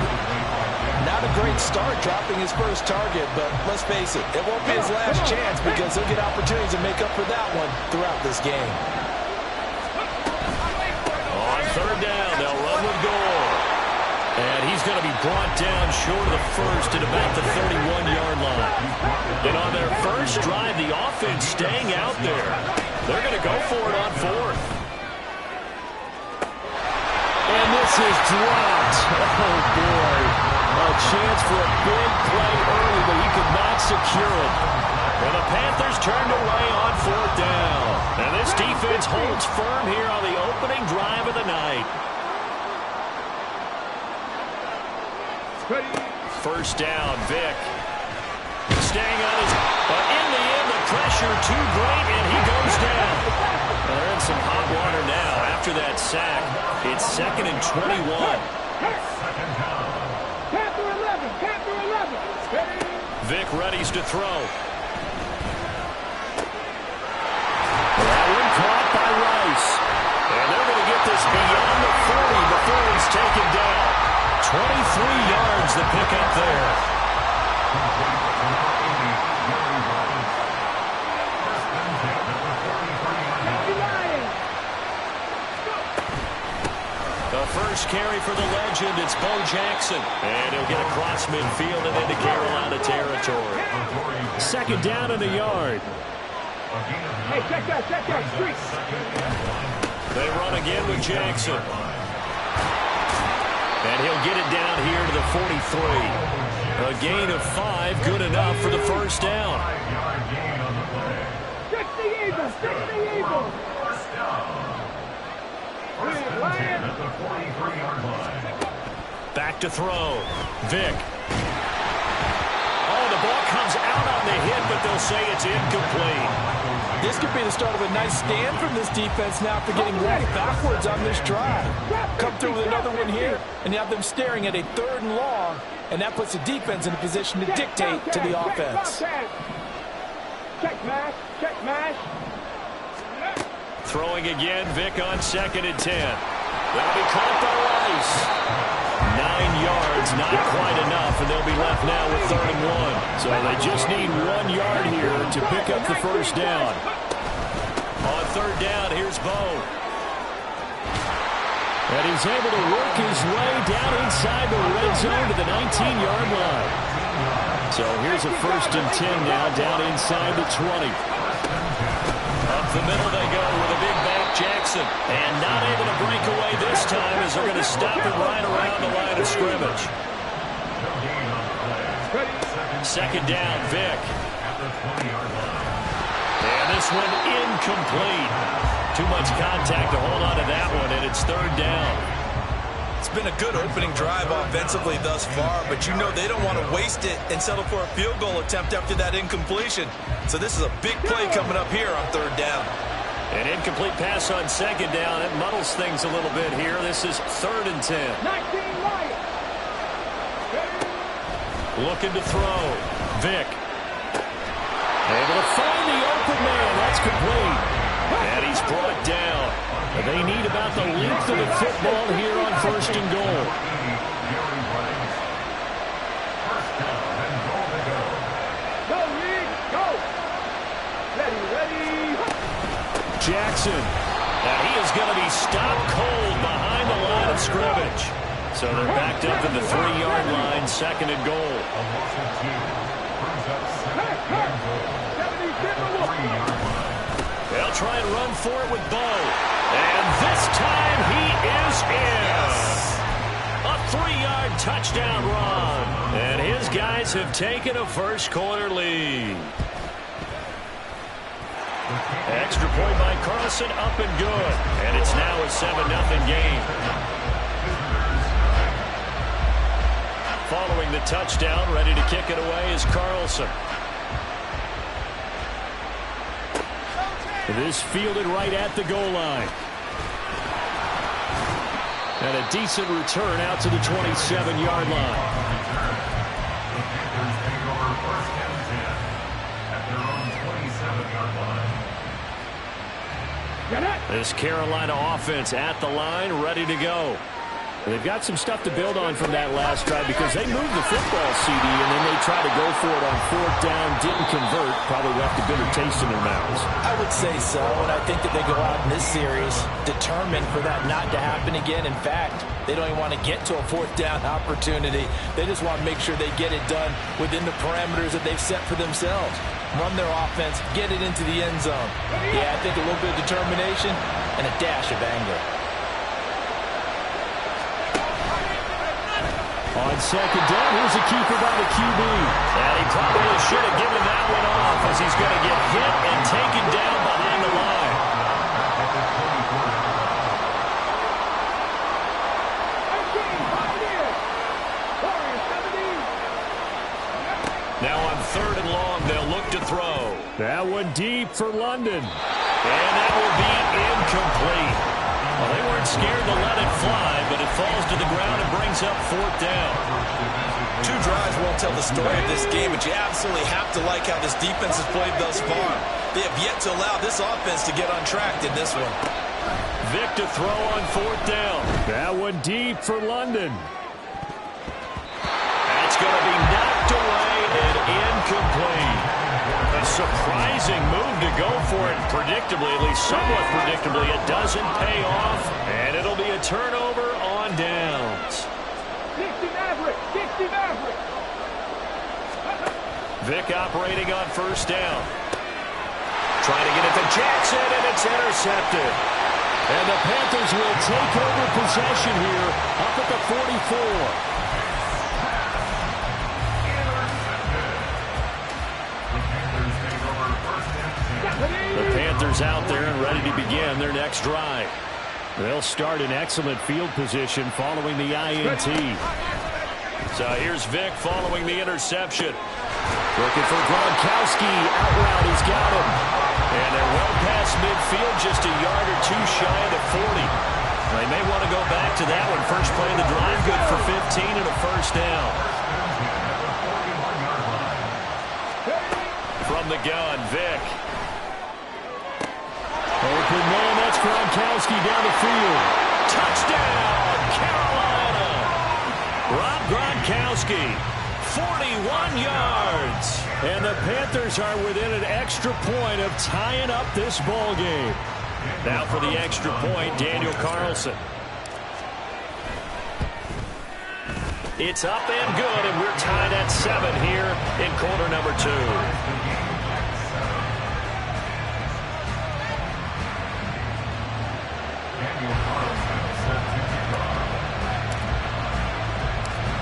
Not a great start dropping his first target, but let's face it, it won't be his last chance because he'll get opportunities to make up for that one throughout this game. third down. They'll run with Gore. And he's going to be brought down short of the first at about the 31-yard line. And on their first drive, the offense staying out there. They're going to go for it on fourth. And this is dropped. Oh, boy. A chance for a big play early, but he could not secure it. And the Panthers turned away on fourth down. And this defense holds firm here on the opening drive of the night. First down, Vic. Staying on his... But in the end, the pressure too great, and he goes down. Well, they're in some hot water now after that sack. It's 2nd and 21. Panther 11, Panther 11. Vic readies to throw. That one caught by Rice. And they're going to get this beyond the 40 before he's taken down. 23 yards to pick up there. The first carry for the legend, it's Bo Jackson. And he'll get across midfield and into Carolina territory. 2nd down and a yard. Hey, check that, street. They run again with Jackson. And he'll get it down here to the 43. A gain of 5, good enough for the first down. 60 Eagles, 60 Eagles. Back to throw. Vic. Oh, the ball comes out on the hit, but they'll say it's incomplete. This could be the start of a nice stand from this defense now after getting walked backwards on this drive. Come through with another one here, and you have them staring at a 3rd and long, and that puts the defense in a position to dictate to the offense. Check mash. Throwing again, Vic on 2nd and 10. That'll be caught by Rice. 9 yards, not quite enough, and they'll be left now with 3rd and 1. So they just need 1 yard here to pick up the first down. On 3rd down, here's Bo. And he's able to work his way down inside the red zone to the 19-yard line. So here's a 1st and 10 now, down inside the 20. Up the middle they go with a big back Jackson. And not able to break away this time as they're going to stop him right around the line of scrimmage. 2nd down, Vic. And this one incomplete. Too much contact to hold on to that one, and it's 3rd down. It's been a good opening drive offensively thus far, but you know they don't want to waste it and settle for a field goal attempt after that incompletion. So this is a big play coming up here on 3rd down. An incomplete pass on 2nd down. It muddles things a little bit here. This is 3rd and 10. 19 Lions. Looking to throw. Vic. Able to find the open man. That's complete. And he's brought down. They need about the length of the football here on 1st and goal. Go, Reed, go. Ready. Jackson. And he is going to be stopped cold behind the line of scrimmage. So they're backed up at the 3-yard line, 2nd and goal. They'll try and run for it with Bo. And this time he is in. A 3-yard touchdown run. And his guys have taken a first-quarter lead. Extra point by Carlson, up and good. And it's now a 7-0 game. Following the touchdown, ready to kick it away is Carlson. This fielded right at the goal line. And a decent return out to the 27-yard line. This Carolina offense at the line, ready to go. They've got some stuff to build on from that last drive because they moved the football, CD, and then they tried to go for it on 4th down, didn't convert, probably left a bitter taste in their mouths. I would say so, and I think that they go out in this series determined for that not to happen again. In fact, they don't even want to get to a 4th down opportunity. They just want to make sure they get it done within the parameters that they've set for themselves. Run their offense, get it into the end zone. Yeah, I think a little bit of determination and a dash of anger. On 2nd down, here's a keeper by the QB. And he probably should have given that one off as he's going to get hit and taken down behind the line. Now on 3rd and long, they'll look to throw. That one deep for London. And that will be incomplete. Well, they weren't scared to let it fly, but it falls to the ground and brings up 4th down. 2 drives won't tell the story of this game, but you absolutely have to like how this defense has played thus far. They have yet to allow this offense to get untracked in this one. Vic to throw on 4th down. That one deep for London. That's going to be knocked away and incomplete. A surprising move to go for it. Predictably, at least somewhat predictably, it doesn't pay off, and it'll be a turnover on downs. 60 Maverick! 60 Maverick! Vic operating on 1st down. Trying to get it to Jackson, and it's intercepted. And the Panthers will take over possession here up at the 44. The Panthers out there and ready to begin their next drive. They'll start in excellent field position following the INT. So here's Vic following the interception. Looking for Gronkowski. Out route, he's got him. And they're well past midfield, just a yard or 2 shy of the 40. They may want to go back to that one. First play of the drive, good for 15 and a 1st down. From the gun, Vic. Open man, that's Gronkowski down the field. Touchdown, Carolina. Rob Gronkowski, 41 yards. And the Panthers are within an extra point of tying up this ball game. Now for the extra point, Daniel Carlson. It's up and good, and we're tied at 7 here in quarter number 2.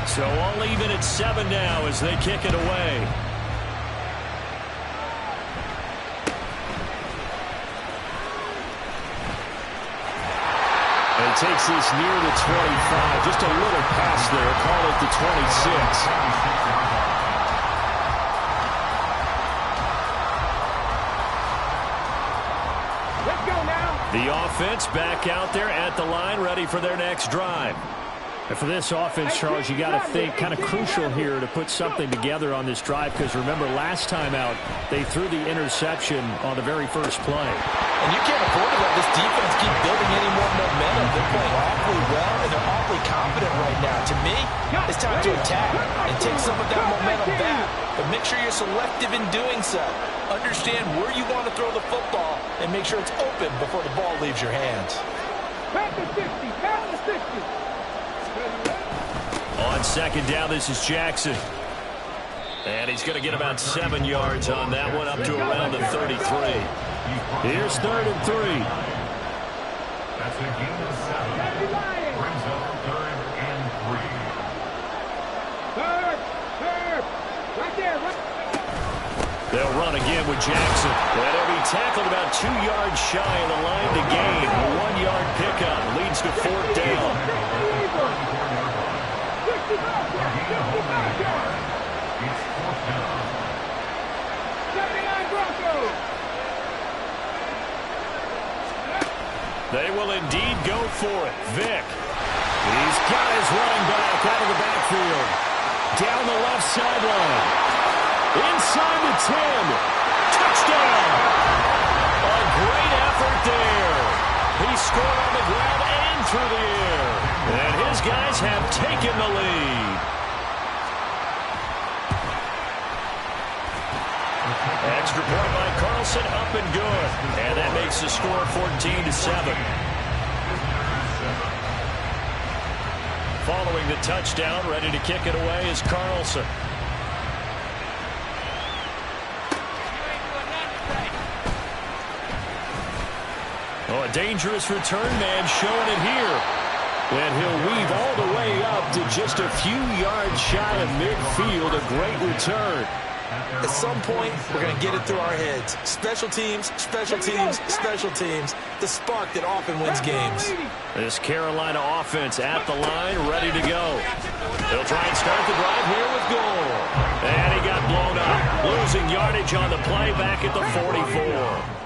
So all even at 7 now as they kick it away. And he takes this near the 25. Just a little pass there. Call it the 26. Let's go now. The offense back out there at the line, ready for their next drive. And for this offense, Charles, you got to think kind of crucial here to put something together on this drive because remember last time out they threw the interception on the very first play. And you can't afford to let this defense keep building any more momentum. They're playing awfully well and they're awfully confident right now. To me, it's time to attack and take some of that momentum back. But make sure you're selective in doing so. Understand where you want to throw the football and make sure it's open before the ball leaves your hands. Back to 60, back to 60. On 2nd down, this is Jackson. And he's going to get about 7 yards on that one, up to around the 33. Here's 3rd and 3. That's a gain of 7. Brings up 3rd and 3. Third. Right there. They'll run again with Jackson. And he'll be tackled about 2 yards shy of the line to gain. A 1-yard pickup leads to 4th down. They will indeed go for it. Vic. He's got his running back out of the backfield. Down the left sideline. Inside the 10. Touchdown. A great effort there. He scored on the ground and through the air. And his guys have taken the lead. Extra point by Carlson, up and good. And that makes the score 14-7. Following the touchdown, ready to kick it away is Carlson. Oh, a dangerous return man showing it here. And he'll weave all the way up to just a few yards shy of midfield. A great return. At some point, we're going to get it through our heads. Special teams, special teams, special teams. The spark that often wins games. This Carolina offense at the line, ready to go. They'll try and start the drive here with goal. And he got blown up. Losing yardage on the play back at the 44.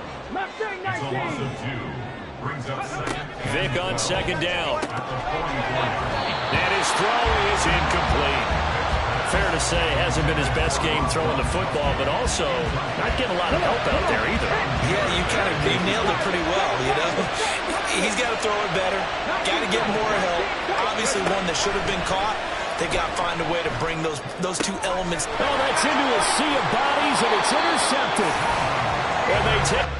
Vic on second down. And his throw is incomplete. Fair to say, hasn't been his best game throwing the football, but also not getting a lot of help out there either. Yeah, you nailed it pretty well, you know. He's got to throw it better. Got to get more help. Obviously one that should have been caught. They got to find a way to bring those two elements. Oh, that's into a sea of bodies, and it's intercepted. And they take...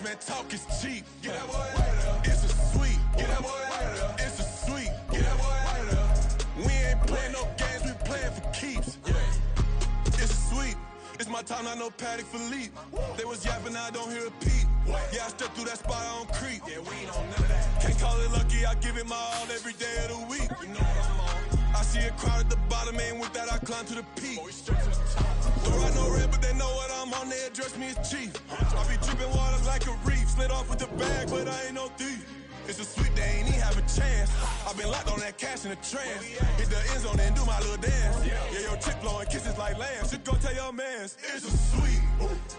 Man, talk is cheap. Get that boy out of there. It's a sweet. Get that boy out of there. It's a sweet. Get that boy out of there. We ain't playing no games, we playing for keeps. Yeah. It's sweet. It's my time, not no Paddock for leap. They was yapping, I don't hear a peep. Yeah, I stepped through that spot, I don't creep. Yeah, we ain't on none of that. Can't call it lucky, I give it my all every day of the week. You know what I'm on. I see a crowd at the bottom, and with that I climb to the peak. Don't ride no red, but they know what I'm on, they address me as chief. I be dripping water like a reef, slid off with the bag, but I ain't no thief. It's a sweet, they ain't even have a chance. I've been locked on that cash in a trance. Hit the end zone and do my little dance. Yeah, your chick blowing kisses like lambs. Just go tell your mans. It's a sweet.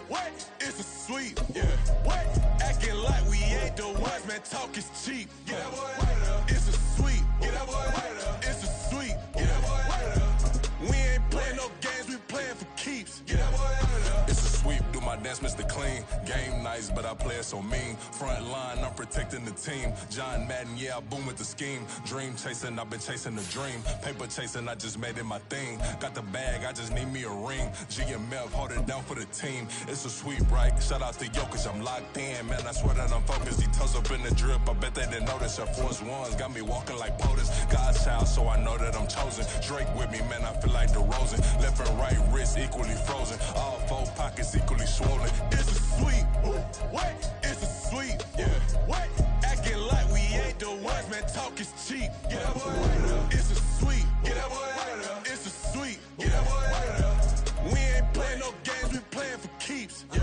What? It's a sweet. Yeah. What? Acting like we ain't the ones, man. Talk is cheap. Get that boy right up. It's a sweet. Get that boy right up. It's a sweet. nice, but I play it so mean. Front line, I'm protecting the team. John Madden, yeah, I boom with the scheme. Dream chasing, I've been chasing the dream. Paper chasing, I just made it my thing. Got the bag, I just need me a ring. GMF, hold it down for the team. It's a sweet break. Shout out to Jokic, I'm locked in. Man, I swear that I'm focused. He toes up in the drip. I bet they didn't notice. Air Force Ones got me walking like POTUS. God's child, so I know that I'm chosen. Drake with me, man, I feel like DeRozan. Left and right wrist equally frozen. All four pockets equally swollen. It's a sweet. What? It's a sweet. Yeah. What? Acting like we ain't the ones, man. Talk is cheap. Get that boy out of there. It's a sweet. Get that boy out of there. It's a sweet. Get that boy out of there. We ain't playing no games, we playing for keeps. Yeah.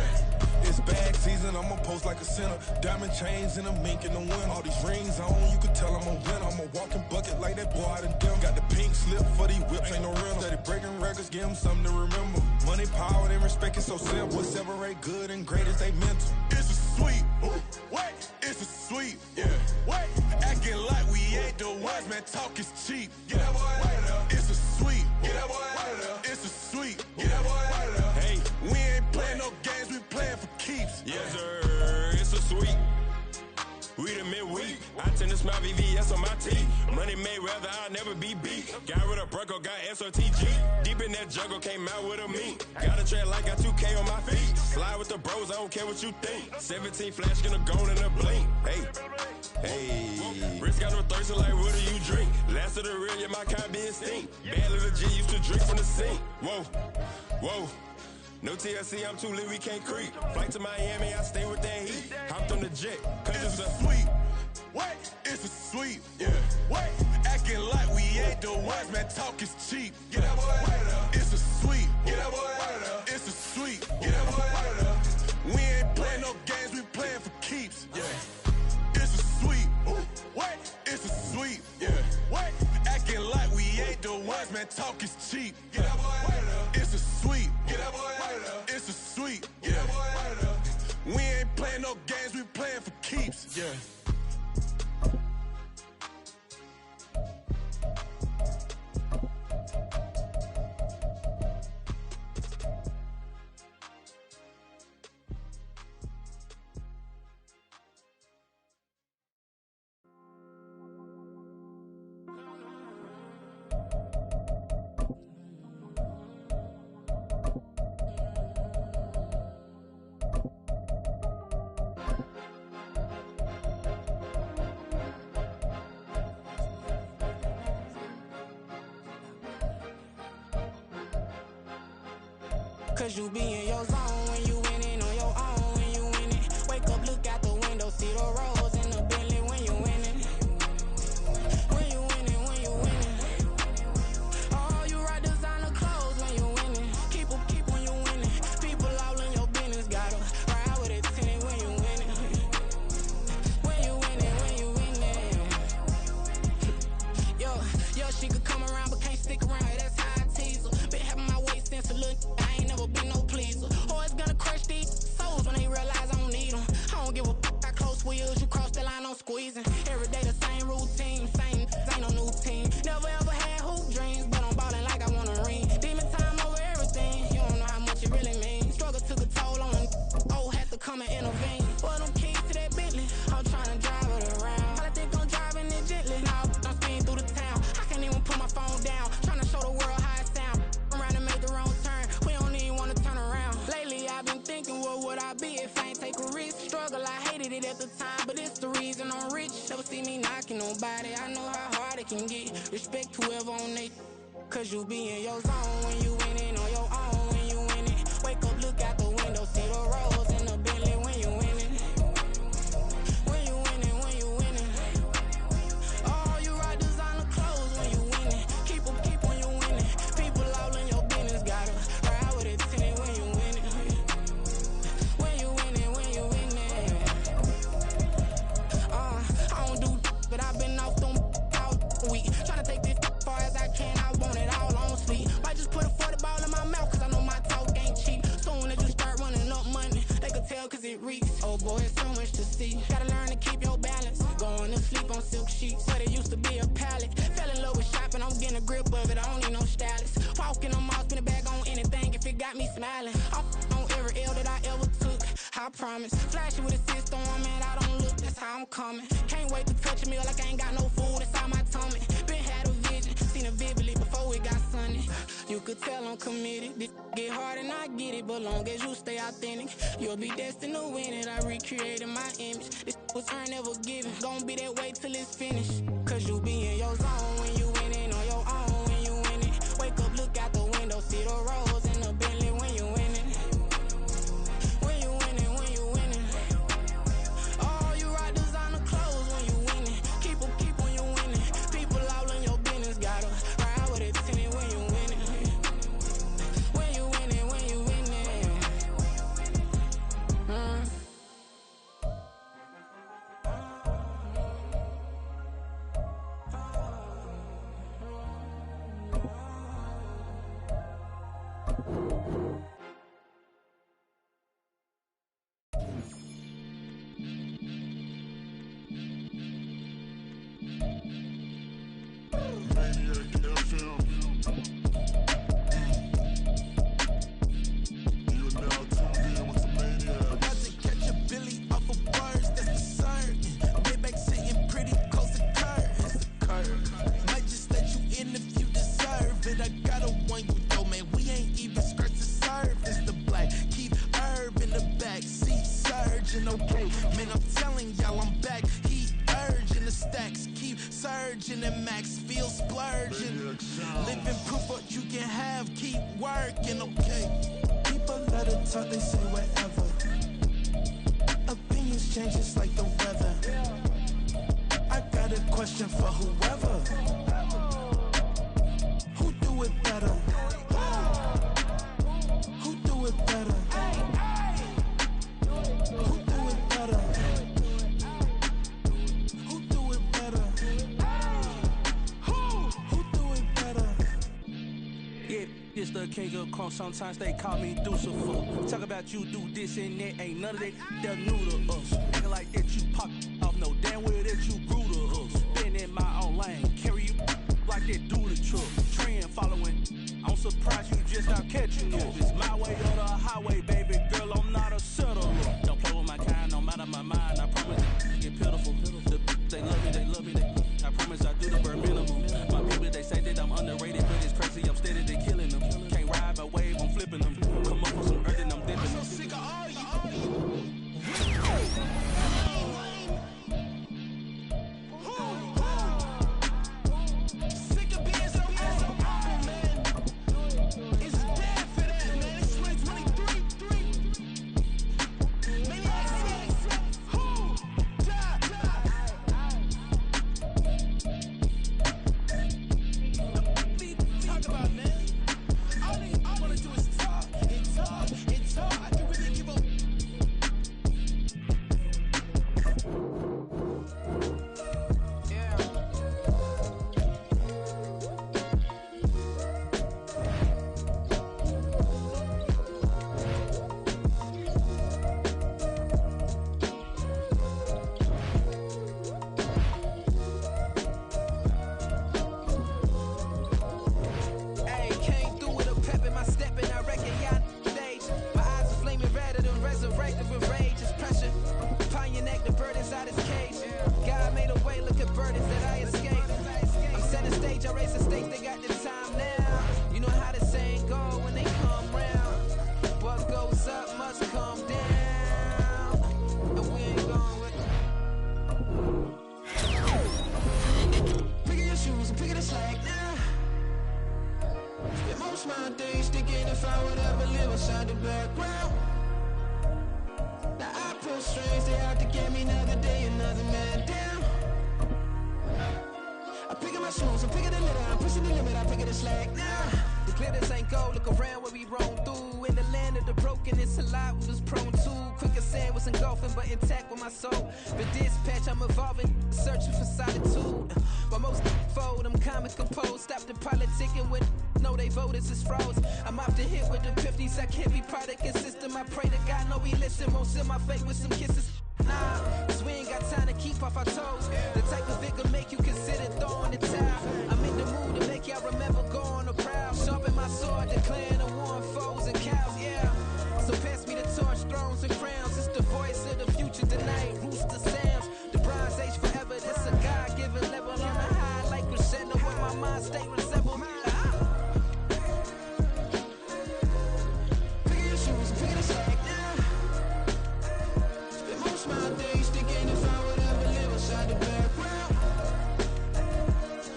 It's bag season, I'ma post like a sinner. Diamond chains and a mink in the wind. All these rings on, you can tell I'm a winner. I'm a walking bucket like that boy out in them. Got the pink slip for these whips, ain't no rental. Steady breaking records, give them something to remember. Money, power, and respect is so simple. What separate good and great is they mental. It's a sweet. What? It's a sweet. Yeah. What? Acting like we ain't the ones, man. Talk is cheap. Get that boy out of there. It's a sweet. Get that boy out of there. It's a sweet. Get that boy out of there. Hey, we ain't playing no games, we playing for keeps. Yes, sir. It's a sweet. We the midweek. I tend to smile VVS on my teeth. Money made rather I'll never be beat. Got rid of Bronco, got SOTG. Deep in that jungle, came out with a meat. Got a tread like got 2K on my feet. Slide with the bros, I don't care what you think. 17 flash, gonna go in a blink. Hey, hey. Wrist got no thirst, like what do you drink? Last of the real, yeah, my kind be extinct. Bad little G used to drink from the sink. Whoa, whoa. No TLC, I'm too lit, we can't creep. Flight to Miami, I stay with that heat. Hopped on the jet, cause it's a sweet. What? It's a sweet. Yeah. What? Acting like we ain't the ones, man. Talk is cheap. Get that boy out of there. It's a sweet. Get that boy out of there. It's a sweet. Get that boy out of there. We ain't playing no games, we playing for keeps. Yeah. It's a sweet. What? It's a sweet. Yeah. What? Acting like we ain't the ones, man. Talk is cheap. Get that boy out of there. It's a sweet. Get that boy out of there. It's a sweet. Get that boy out of there. We ain't playing no games, we playing for keeps. Yeah. Cause you be in your zone when you winning on your own when you winning. Wake up, look out the window, see the rose in the Bentley when you winning. When you winning, when you winning. Oh, you ride designer clothes when you winning. Keep when you winning. People all in your business, gotta ride with it tinted when you winning. When you winning, when you winning. Yo, she could come around but can't stick around. That's how I tease her. Been having my waist since a little. Be no pleaser. Always gonna crush these souls when they realize I don't need them. I don't give a f*** I close wheels, you cross the line, I'm squeezing. Every day the same routine, same, ain't no new team. Never ever had hoop dreams, but I'm ballin' like I want a ring. Demon time over everything, you don't know how much it really means. Struggle took a toll on them, oh, had to come and intervene. Boy, them keys to that Bentley, I'm trying to drive it around. I think I'm driving it gently, now I'm speeding through the town. I can't even put my phone down, trying to show the world how it sound. Around and make the wrong turn, we don't even wanna turn around. Lately I've been thinking, what would I be if I ain't take a risk? Struggle, I hated it at the time, but it's the reason I'm rich. Never see me knocking nobody, I know how hard it can get. Respect whoever on they, cause you be in your zone when you winning on your own when you winning. Wake up, look out the window, see the rose in the Bentley when you winning. When you winning, when you winning. Oh, you ride designer clothes when you winning. Keep when you winning. People all in your business, gotta ride with it tinted when you winning. When you winning, when you winning. I don't do but I've been off them all week. Tryna take this far as I can, I want it all on sleep. Might just put a 40 ball in my mouth, cause I know my talk ain't cheap. Soon as you start running up money, they could tell cause it reeks. Oh boy, it's so much to see. Gotta learn to keep your balance. Going to sleep on silk sheets, but it used to be a pallet. Fell in love with shopping, I'm getting a grip of it, I don't need no stylist. Walking on mouth, spin it back on anything if it got me smiling. I'm on every L that I ever took. I promise. Flashing with a system, man, I don't look, that's how I'm coming. Can't wait to touch a meal like I ain't got no food inside my tummy. Been had a vision, seen it vividly before it got sunny. You could tell I'm committed. This get hard and I get it, but long as you stay authentic, you'll be destined to win it. I recreated my image. This was earned, never given. Gonna be that way till it's finished. Cause you be in your zone when you winning on your own when you win it. Wake up, look out the window, see the rose in the Bentley when you winning. When you winning, when you winning. Oh, you rock designer clothes when you winning. Keep when you winning. People all in your business, gotta ride with it tinted when you winning. When you winning, when you winning. Sometimes they call me Deucifer. Talk about you do this and that, ain't none of that, they're new to us. Acting like that you pop off, no damn well that you grew to us. Been in my own lane, carry you like that do the truck. Trend following, I'm surprised you just not catching up. It's my way or the highway, baby girl, I'm not a settler. Don't play with my kind, no matter my mind, I promise it get pitiful. They love me, I promise I do the bare minimum. My people, they say that I'm underrated, but it's crazy, I'm steady, they killing them. Can't ride my wave, I'm flipping them. Come up with some earth and I'm dipping them. I'm so sick of all you. Sick of being so awful, man. It's dead for that, man. It's 2023. Maniac 6. Who? Talk about, man. All I wanna do is talk and talk and talk. I can really give up. Declaring the war on foes and cows, yeah. So pass me the torch, thrones and crowns. It's the smile thing, you stick in the fire, whatever, live outside the background.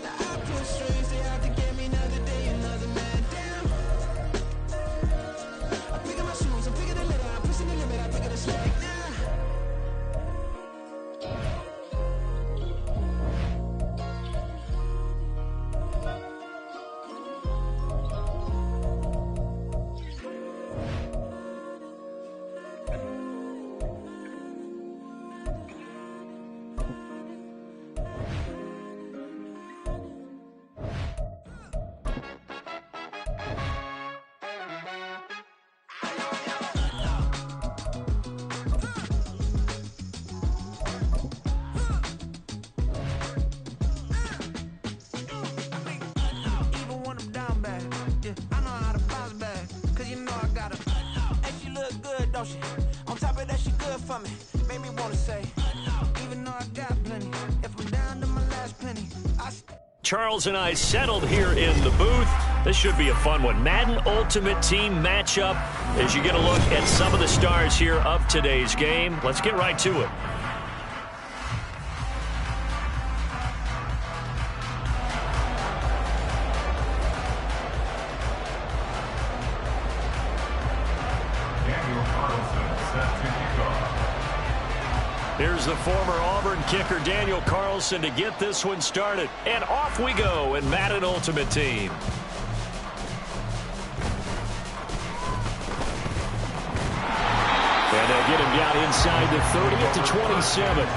Now I pull strings, they have to get me another day, another man down. I'm picking my shoes, I'm picking the litter, I'm pushing the limit, I pick it a slack now. On top of that, she good for me. Made me wanna say, even though I got plenty, if I'm down to my last penny, Charles and I settled here in the booth. This should be a fun one. Madden Ultimate Team matchup as you get a look at some of the stars here of today's game. Let's get right to it. Here's the former Auburn kicker Daniel Carlson to get this one started. And off we go in Madden Ultimate Team. And they'll get him down inside the 30 at the 27.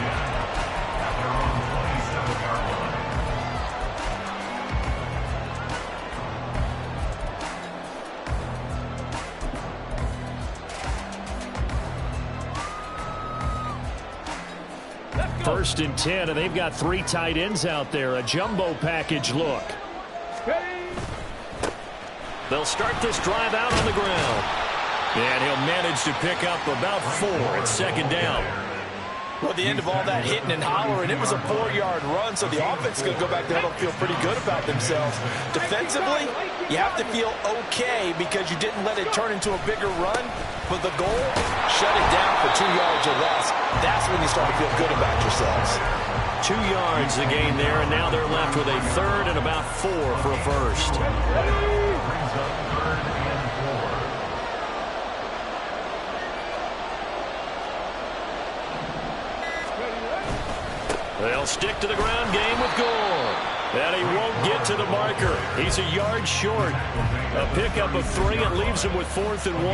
First and 10, and they've got 3 tight ends out there. A jumbo package look. They'll start this drive out on the ground. And he'll manage to pick up about 4 at second down. Well, at the end of all that hitting and hollering, it was a 4-yard run, so the offense is going to go back there and feel pretty good about themselves. Defensively, you have to feel okay because you didn't let it turn into a bigger run, but the goal, shut it down for 2 yards or less. That's when you start to feel good about yourselves. 2 yards the gain there, and now they're left with a third and about 4 for a first. They'll stick to the ground game with Gore. And he won't get to the marker. He's a yard short. A pickup of 3 and leaves him with 4th and 1.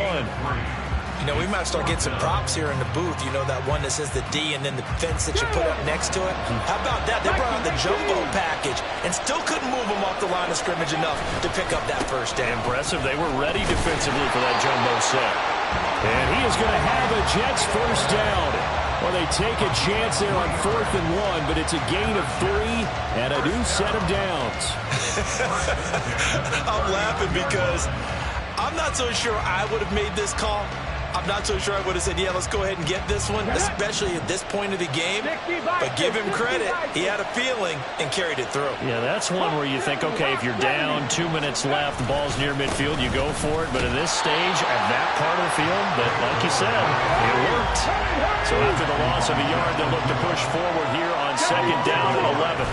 You know, we might start getting some props here in the booth. You know, that one that says the D and then the fence that you put up next to it. How about that? They brought out the jumbo package and still couldn't move them off the line of scrimmage enough to pick up that first down. Impressive. They were ready defensively for that jumbo set. And he is going to have a Jets first down. Well, they take a chance there on 4th and 1, but it's a gain of 3 and a new set of downs. I'm laughing because I'm not so sure I would have made this call. I'm not so sure I would have said, yeah, let's go ahead and get this one, especially at this point of the game. But give him credit. He had a feeling and carried it through. Yeah, that's one where you think, okay, if you're down, 2 minutes left, the ball's near midfield, you go for it. But at this stage, at that part of the field, that, like you said, it worked. So after the loss of a yard, they'll look to push forward here on second down and 11.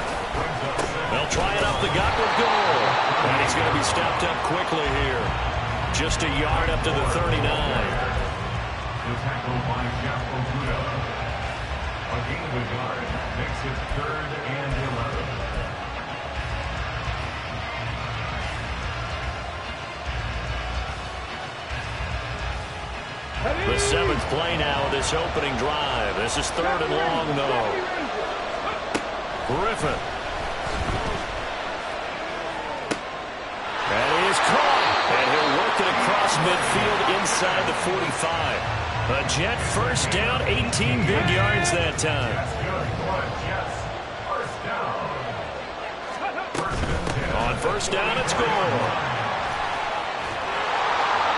They'll try it up the gut with Gore. And he's going to be stepped up quickly here. Just a yard up to the 39. The tackle by Jeff Okuda. A gain of a yard makes it 3rd and 11. The 7th play now of this opening drive. This is 3rd and long, though. Griffin. And he is caught. And he'll work it across midfield inside the 45. A Jet first down, 18 big yards that time. On first down, it's Gore.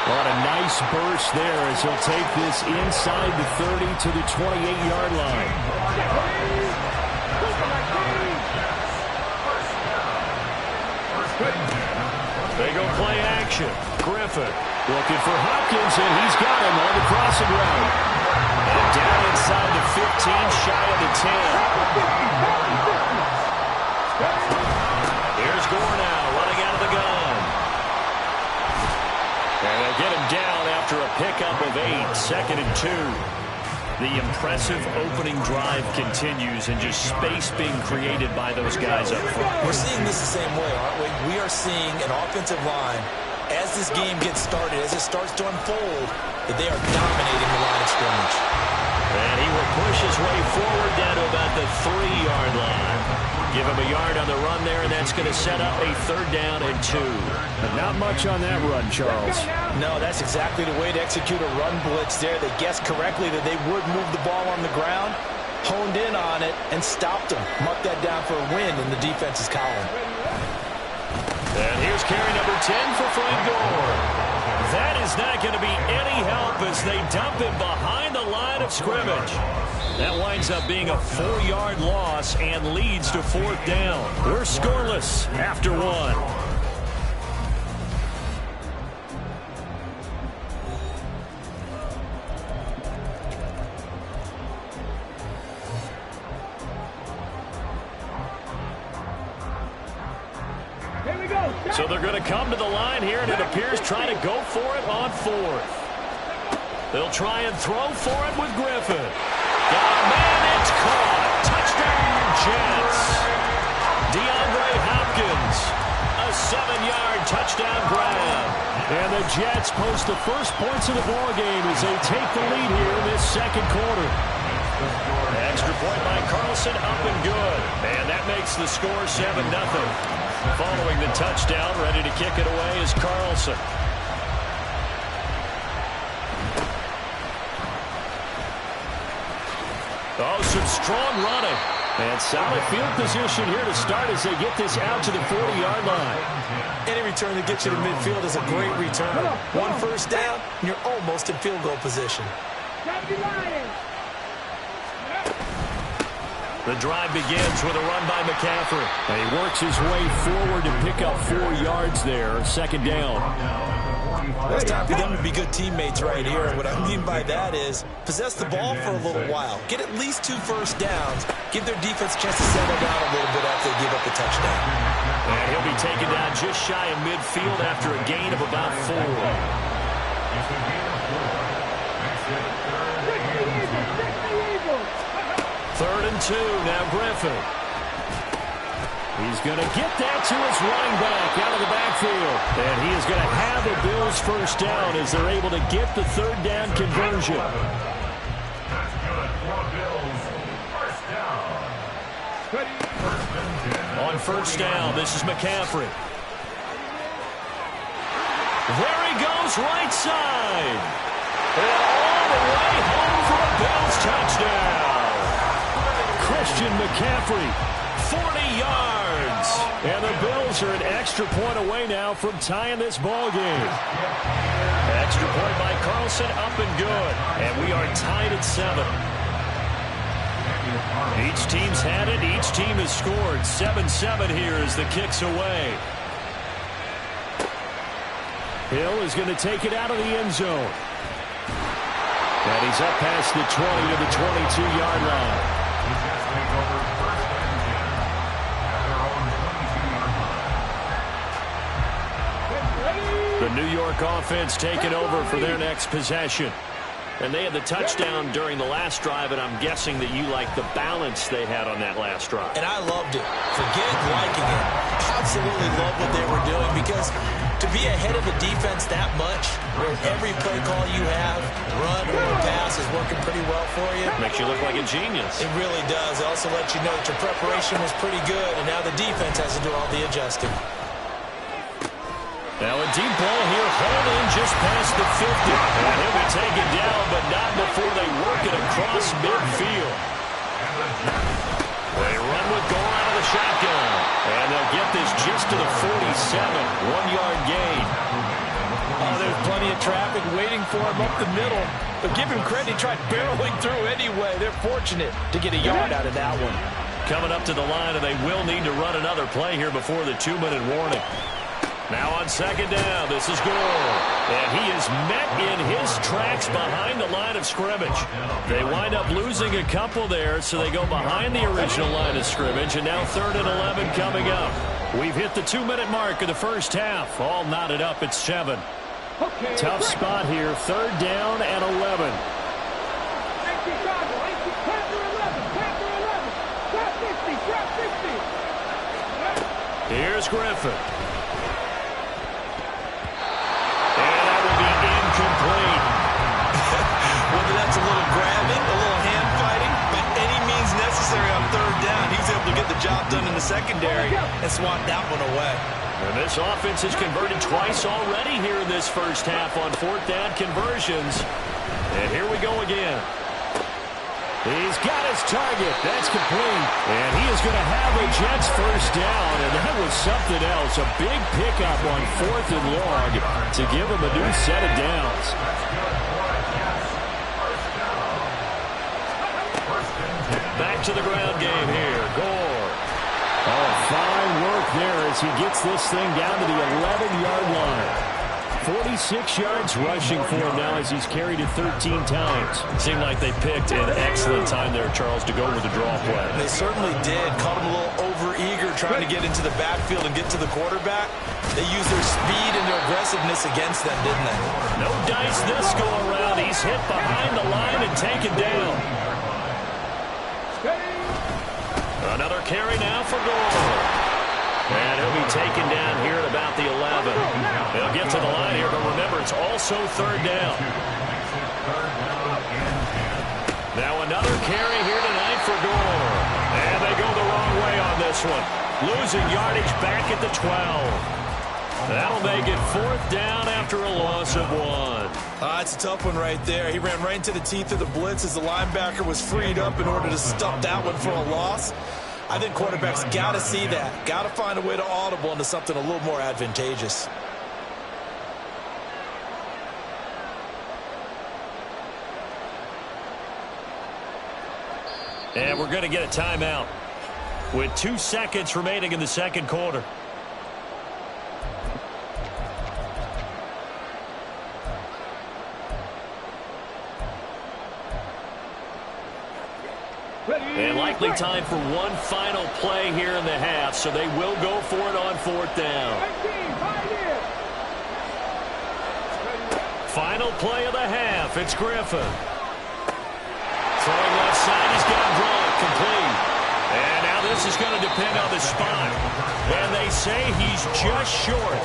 What a nice burst there as he'll take this inside the 30 to the 28-yard line. They go play action. Griffin looking for Hopkins, and he's got him on the crossing route. And down inside the 10. Here's Gore now, running out of the gun. And they get him down after a pickup of 8, 2nd and 2. The impressive opening drive continues, and just space being created by those guys up front. We're seeing this the same way, aren't we? We are seeing an offensive line, as this game gets started, as it starts to unfold, that they are dominating the line of scrimmage. And he will push his way forward down to about the 3-yard line. Give him a yard on the run there, and that's going to set up a 3rd down and 2. But not much on that run, Charles. No, that's exactly the way to execute a run blitz there. They guessed correctly that they would move the ball on the ground, honed in on it, and stopped them. Marked that down for a win in the defense's column. And here's carry number 10 for Frank Gore. That is not going to be any help as they dump him behind the line of scrimmage. That winds up being a 4-yard loss and leads to 4th down. We're scoreless after 1. So they're going to come to the line here, and it appears trying to go for it on 4th. They'll try and throw for it with Griffin. Got a man, it's caught. Touchdown, Jets. DeAndre Hopkins, a 7-yard touchdown grab. And the Jets post the first points of the ballgame as they take the lead here in this 2nd quarter. Extra point by Carlson, up and good. And that makes the score 7-0. Following the touchdown, ready to kick it away is Carlson. Oh, some strong running. And solid field position here to start as they get this out to the 40-yard line. Any return that gets you to midfield is a great return. 1 first down, and you're almost in field goal position. The drive begins with a run by McCaffrey. And he works his way forward to pick up 4 yards there. 2nd down. It's time for them to be good teammates right here. And what I mean by that is possess the ball for a little while. Get at least 2 first downs. Give their defense a chance to settle down a little bit after they give up the touchdown. And he'll be taken down just shy of midfield after a gain of about 4. 3rd and 2, now Griffin. He's going to get that to his running back out of the backfield. And he is going to have the Bills first down as they're able to get the 3rd down conversion. On first down, this is McCaffrey. There he goes, right side. And all the way home for a Bills touchdown. Christian McCaffrey, 40 yards. And the Bills are an extra point away now from tying this ball game. Extra point by Carlson, up and good. And we are tied at 7. Each team's had it. Each team has scored. 7-7 here as the kick's away. Hill is going to take it out of the end zone. And he's up past the 20 to the 22-yard line. The New York offense taking over for their next possession. And they had the touchdown during the last drive, and I'm guessing that you like the balance they had on that last drive. And I loved it. Forget liking it. Absolutely love what they were doing, because to be ahead of a defense that much, where every play call you have, run or pass, is working pretty well for you. Makes you look like a genius. It really does. It also lets you know that your preparation was pretty good, and now the defense has to do all the adjusting. Now a deep ball here, holding just past the 50. And he'll be taken down, but not before they work it across midfield. They run with Gore out of the shotgun. And they'll get this just to the 47. 1-yard gain. Oh, there's plenty of traffic waiting for him up the middle. But give him credit, he tried barreling through anyway. They're fortunate to get a yard out of that one. Coming up to the line, and they will need to run another play here before the 2-minute warning. Now on second down, this is Gore. And he is met in his tracks behind the line of scrimmage. They wind up losing a couple there, so they go behind the original line of scrimmage. And now 3rd and 11 coming up. We've hit the 2-minute mark of the first half. All knotted up at 7. Tough spot here. 3rd down and 11. Here's Griffin. Incomplete. Whether that's a little grabbing, a little hand fighting, by any means necessary on 3rd down, he's able to get the job done in the secondary and swat that one away. And this offense has converted twice already here in this first half on 4th down conversions. And here we go again. He's got his target. That's complete. And he is going to have a Jets first down. And that was something else. A big pickup on 4th and long to give him a new set of downs. Back to the ground game here. Gore. Oh, fine work there as he gets this thing down to the 11-yard line. 46 yards rushing for him now as he's carried it 13 times. Seemed like they picked an excellent time there, Charles, to go with the draw play. They certainly did. Caught him a little over-eager trying to get into the backfield and get to the quarterback. They used their speed and their aggressiveness against them, didn't they? No dice this go-around. He's hit behind the line and taken down. Another carry now for Gore. And he'll be taken down here at about the 11. They'll get to the line here, but remember, it's also 3rd down. Now another carry here tonight for Gore. And they go the wrong way on this one. Losing yardage back at the 12. That'll make it 4th down after a loss of 1. It's a tough one right there. He ran right into the teeth of the blitz as the linebacker was freed up in order to stop that one for a loss. I think quarterbacks got to see that. Got to find a way to audible into something a little more advantageous. And we're going to get a timeout with 2 seconds remaining in the second quarter. And likely time for one final play here in the half, so they will go for it on 4th down. Final play of the half. It's Griffin. Throwing left side, he's got Gronk, complete. And now this is going to depend on the spot. And they say he's just short.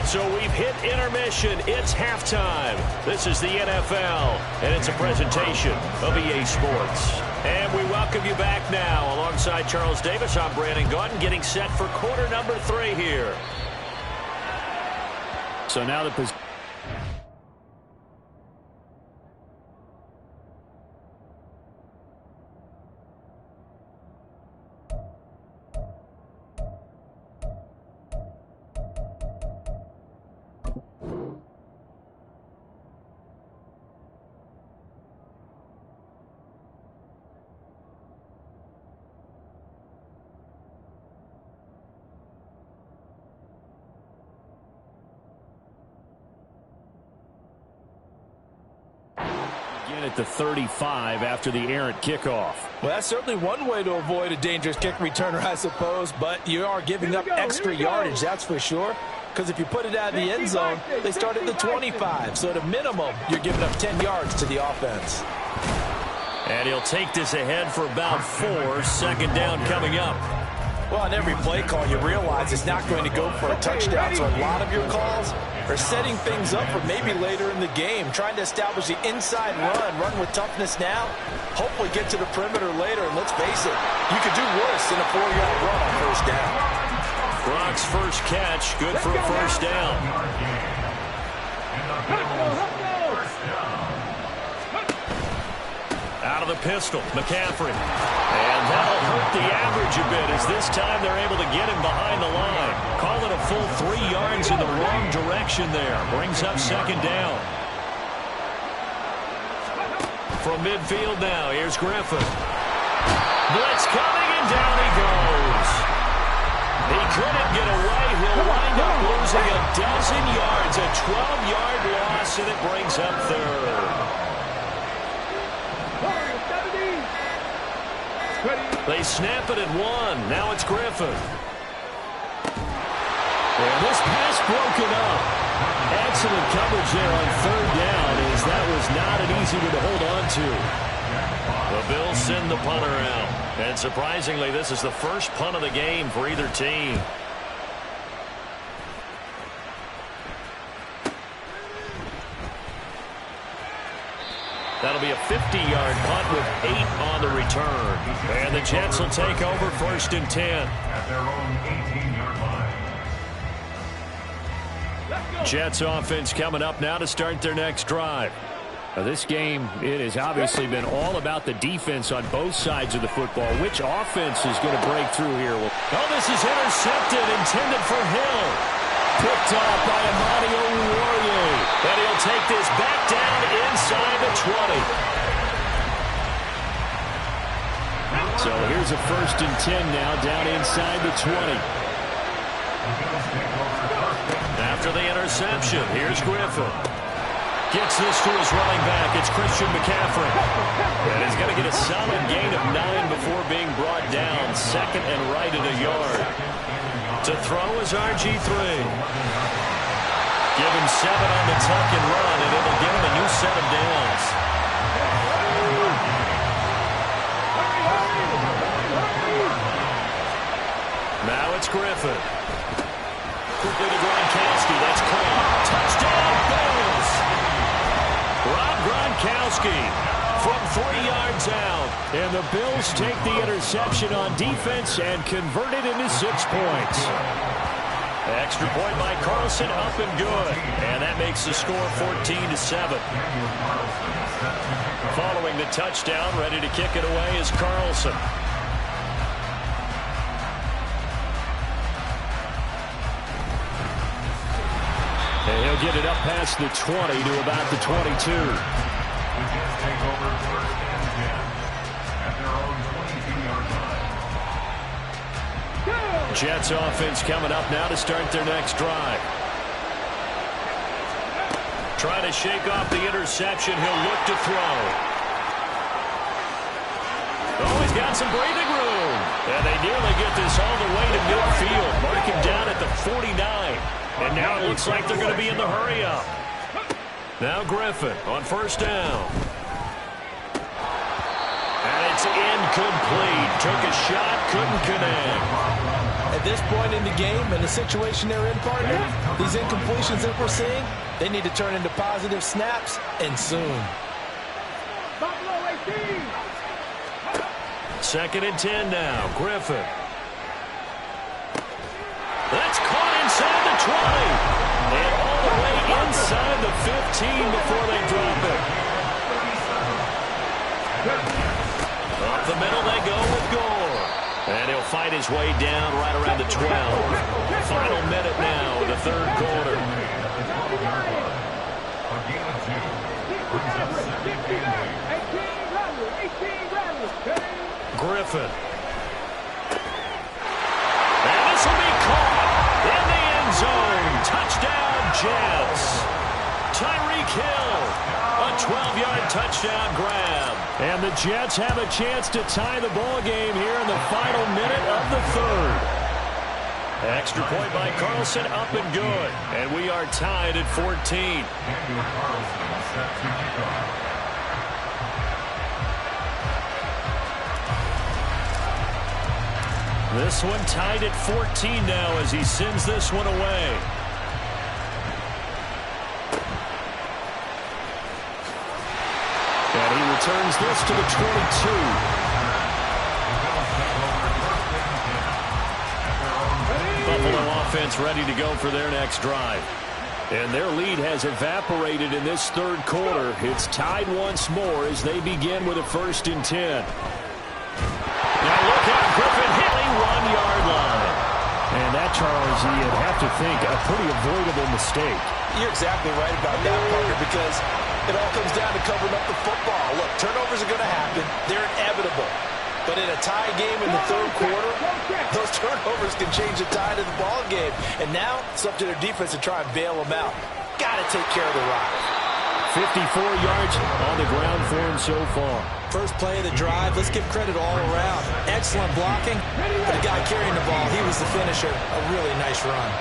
So we've hit intermission. It's halftime. This is the NFL, and it's a presentation of EA Sports. And we welcome you back now. Alongside Charles Davis, I'm Brandon Gaudin, getting set for quarter number 3 here. So now the position. At the 35 after the errant kickoff. Well, that's certainly one way to avoid a dangerous kick returner, I suppose, but you are giving up extra yardage, that's for sure, because if you put it out of the end zone, they start at the 25, so at a minimum, you're giving up 10 yards to the offense. And he'll take this ahead for about 4, second down coming up. Well, on every play call, you realize it's not going to go for a touchdown, so a lot of your calls are setting things up for maybe later in the game, trying to establish the inside run with toughness now, hopefully get to the perimeter later, and let's face it, you could do worse than a 4-yard run on first down. Brock's first catch, good for a first down. Out of the pistol, McCaffrey. And that'll hurt the average a bit as this time they're able to get him behind the line. Call it a full 3 yards in the wrong direction there. Brings up second down. From midfield now, here's Griffin. Blitz coming, and down he goes. He couldn't get away. He'll wind up losing a dozen yards. A 12-yard loss, and it brings up third. They snap it at 1. Now it's Griffin. And this pass broken up. Excellent coverage there on third down, as that was not an easy one to hold on to. The Bills send the punter out. And surprisingly, this is the first punt of the game for either team. That'll be a 50-yard punt with 8 on the return. And the Jets will take over 1st and 10. At their own 18-yard line. Jets offense coming up now to start their next drive. Now this game, it has obviously been all about the defense on both sides of the football. Which offense is going to break through here? Oh, this is intercepted, intended for Hill. Picked off by Amani Oruwariye. And he'll take this back down inside the 20. So here's a 1st and 10 now, down inside the 20. After the interception, here's Griffin. Gets this to his running back. It's Christian McCaffrey. And he's going to get a solid gain of 9 before being brought down. 2nd and right at a yard. To throw is RG3. Give him 7 on the tuck and run, and it'll give him a new set of downs. Now it's Griffin. Quickly to Gronkowski. That's caught. Touchdown, Bills. Rob Gronkowski from 3 yards out. And the Bills take the interception on defense and convert it into 6 points. Extra point by Carlson, up and good. And that makes the score 14-7. Following the touchdown, ready to kick it away is Carlson. And he'll get it up past the 20 to about the 22. The Jets take over 1st and 10 at their own 22-yard line. Jets offense coming up now to start their next drive. Trying to shake off the interception. He'll look to throw. Oh, he's got some breathing room. And they nearly get this all the way to midfield. Mark him down at the 49. And now it looks like they're going to be in the hurry up. Now Griffin on 1st down. And it's incomplete. Took a shot, couldn't connect. At this point in the game and the situation they're in, partner, these incompletions that we're seeing, they need to turn into positive snaps, and soon. 2nd and 10 now. Griffin. That's caught inside the 20. And all the way inside the 15 before they drop it. Up the middle they go with Gore. And he'll fight his way down right around the 12. Final minute now in the 3rd quarter. Griffin. And this will be caught in the end zone. Touchdown, Jets. Tyreek Hill. A 12-yard touchdown grab. And the Jets have a chance to tie the ball game here in the final minute of the 3rd. Extra point by Carlson, up and good. And we are tied at 14. This one tied at 14 now as he sends this one away. And he returns this to the 22. Buffalo offense ready to go for their next drive. And their lead has evaporated in this 3rd quarter. It's tied once more as they begin with a 1st and 10. Now look out, Griffin hit a 1-yard line. And that, Charles, you'd have to think a pretty avoidable mistake. You're exactly right about that, Parker, because it all comes down to covering up the football. Look, turnovers are going to happen. They're inevitable. But in a tie game in the third quarter, those turnovers can change the tide of the ball game. And now it's up to their defense to try and bail them out. Got to take care of the rock. 54 yards on the ground for him so far. First play of the drive, let's give credit all around. Excellent blocking. For the guy carrying the ball, he was the finisher. A really nice run.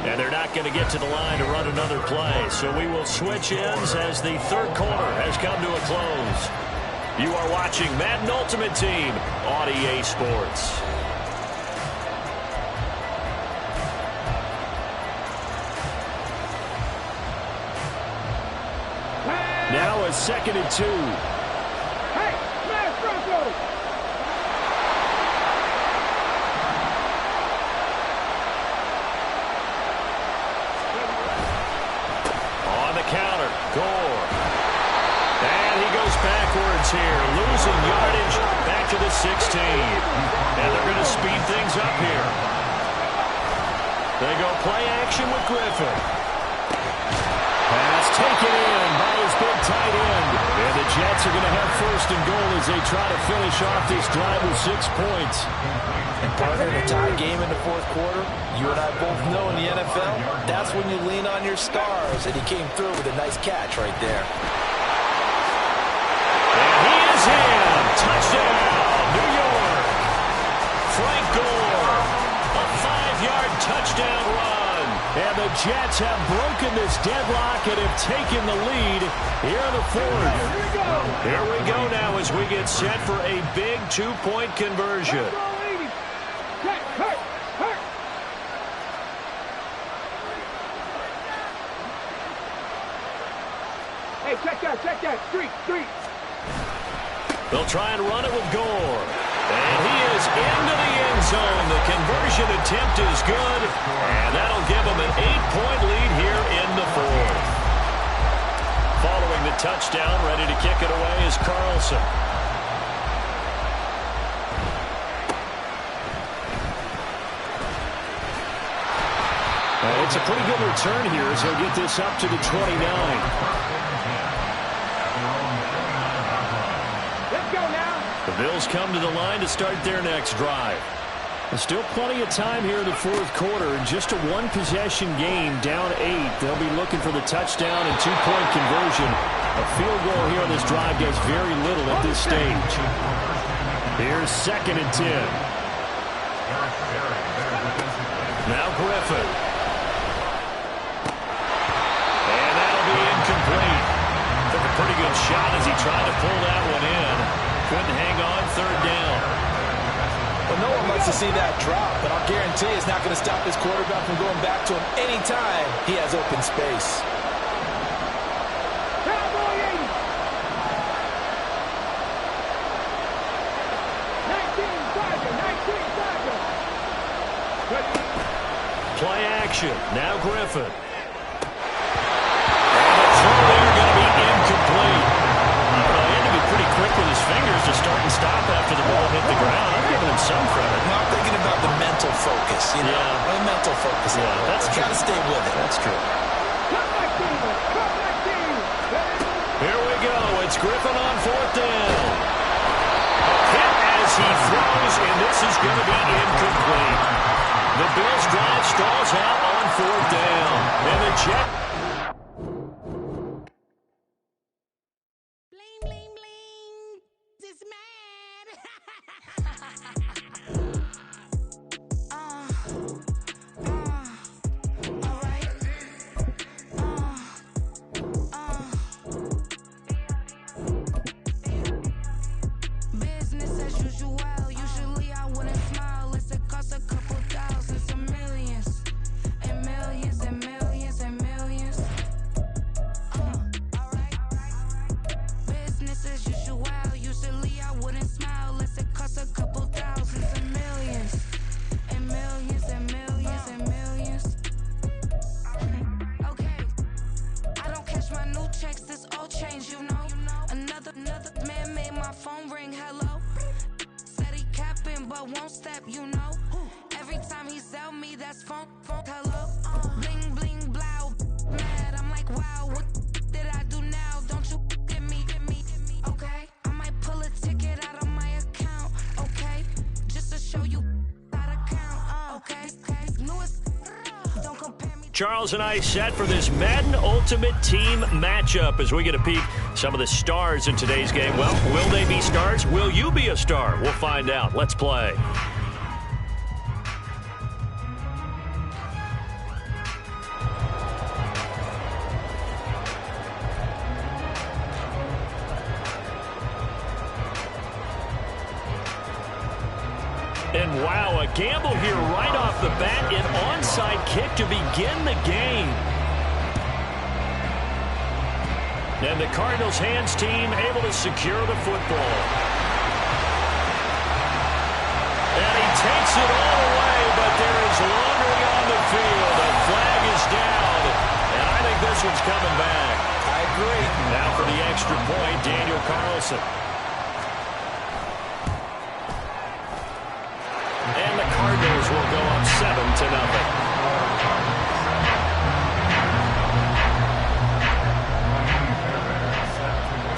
And they're not going to get to the line to run another play. So we will switch ends as the third quarter has come to a close. You are watching Madden Ultimate Team on EA Sports. Now a 2nd and 2. Hey, smash Broncos! On the counter, Gore. And he goes backwards here, losing yardage back to the 16. And they're going to speed things up here. They go play action with Griffin. Pass taken in by his big tight end. And the Jets are going to have 1st and goal as they try to finish off this drive with 6 points. And partner, in a tie game in the fourth quarter, you and I both know in the NFL, that's when you lean on your stars. And he came through with a nice catch right there. And he is in. Touchdown, New York. Frank Gore. A 5-yard touchdown run. And the Jets have broken this deadlock and have taken the lead here in the fourth. Here we go now as we get set for a big 2-point conversion. Hey, check that. Street. They'll try and run it with Gore. And he is into the end zone. The conversion attempt is good. And that'll give them an 8-point lead here in the fourth. Following the touchdown, ready to kick it away is Carlson. It's a pretty good return here as he'll get this up to the 29. The Bills come to the line to start their next drive. There's still plenty of time here in the fourth quarter. In just a one-possession game, down 8. They'll be looking for the touchdown and 2-point conversion. A field goal here on this drive does very little at this stage. Here's 2nd and 10. Now Griffin. And that'll be incomplete. Took a pretty good shot as he tried to pull that one in. Couldn't hang on, 3rd down. Well, no one likes to see that drop, but I'll guarantee it's not going to stop his quarterback from going back to him anytime he has open space. Play action. Now Griffin. And the throw there going to be incomplete. He had to be pretty quick with his fingers to start and stop after the ball hit the ground. I'm giving him some credit. No, I'm thinking about the mental focus, you know. Yeah. The mental focus. Yeah, that's true. Got to stay with it. That's true. Here we go. It's Griffin on 4th down. A hit as he throws, and this is going to be incomplete. The Bills drive stalls out on 4th down. And the Jets. Millions and millions and millions. this funk, hello. Bling, bling, blow. Mad, I'm like, wow, what did I do now? Don't you get me, okay? I might pull a ticket out of my account, okay? Just to show you how to count, okay? Newest, don't compare me. Charles and I set for this Madden Ultimate Team matchup as we get a peek some of the stars in today's game. Well, will they be stars? Will you be a star? We'll find out. Let's play. And wow, a gamble here right off the bat, an onside kick to begin the game. And the Cardinals hands team able to secure the football. And he takes it all away, but there is laundering on the field. The flag is down, and I think this one's coming back. I agree. Now for the extra point, Daniel Carlson. And the Cardinals will go up 7-0.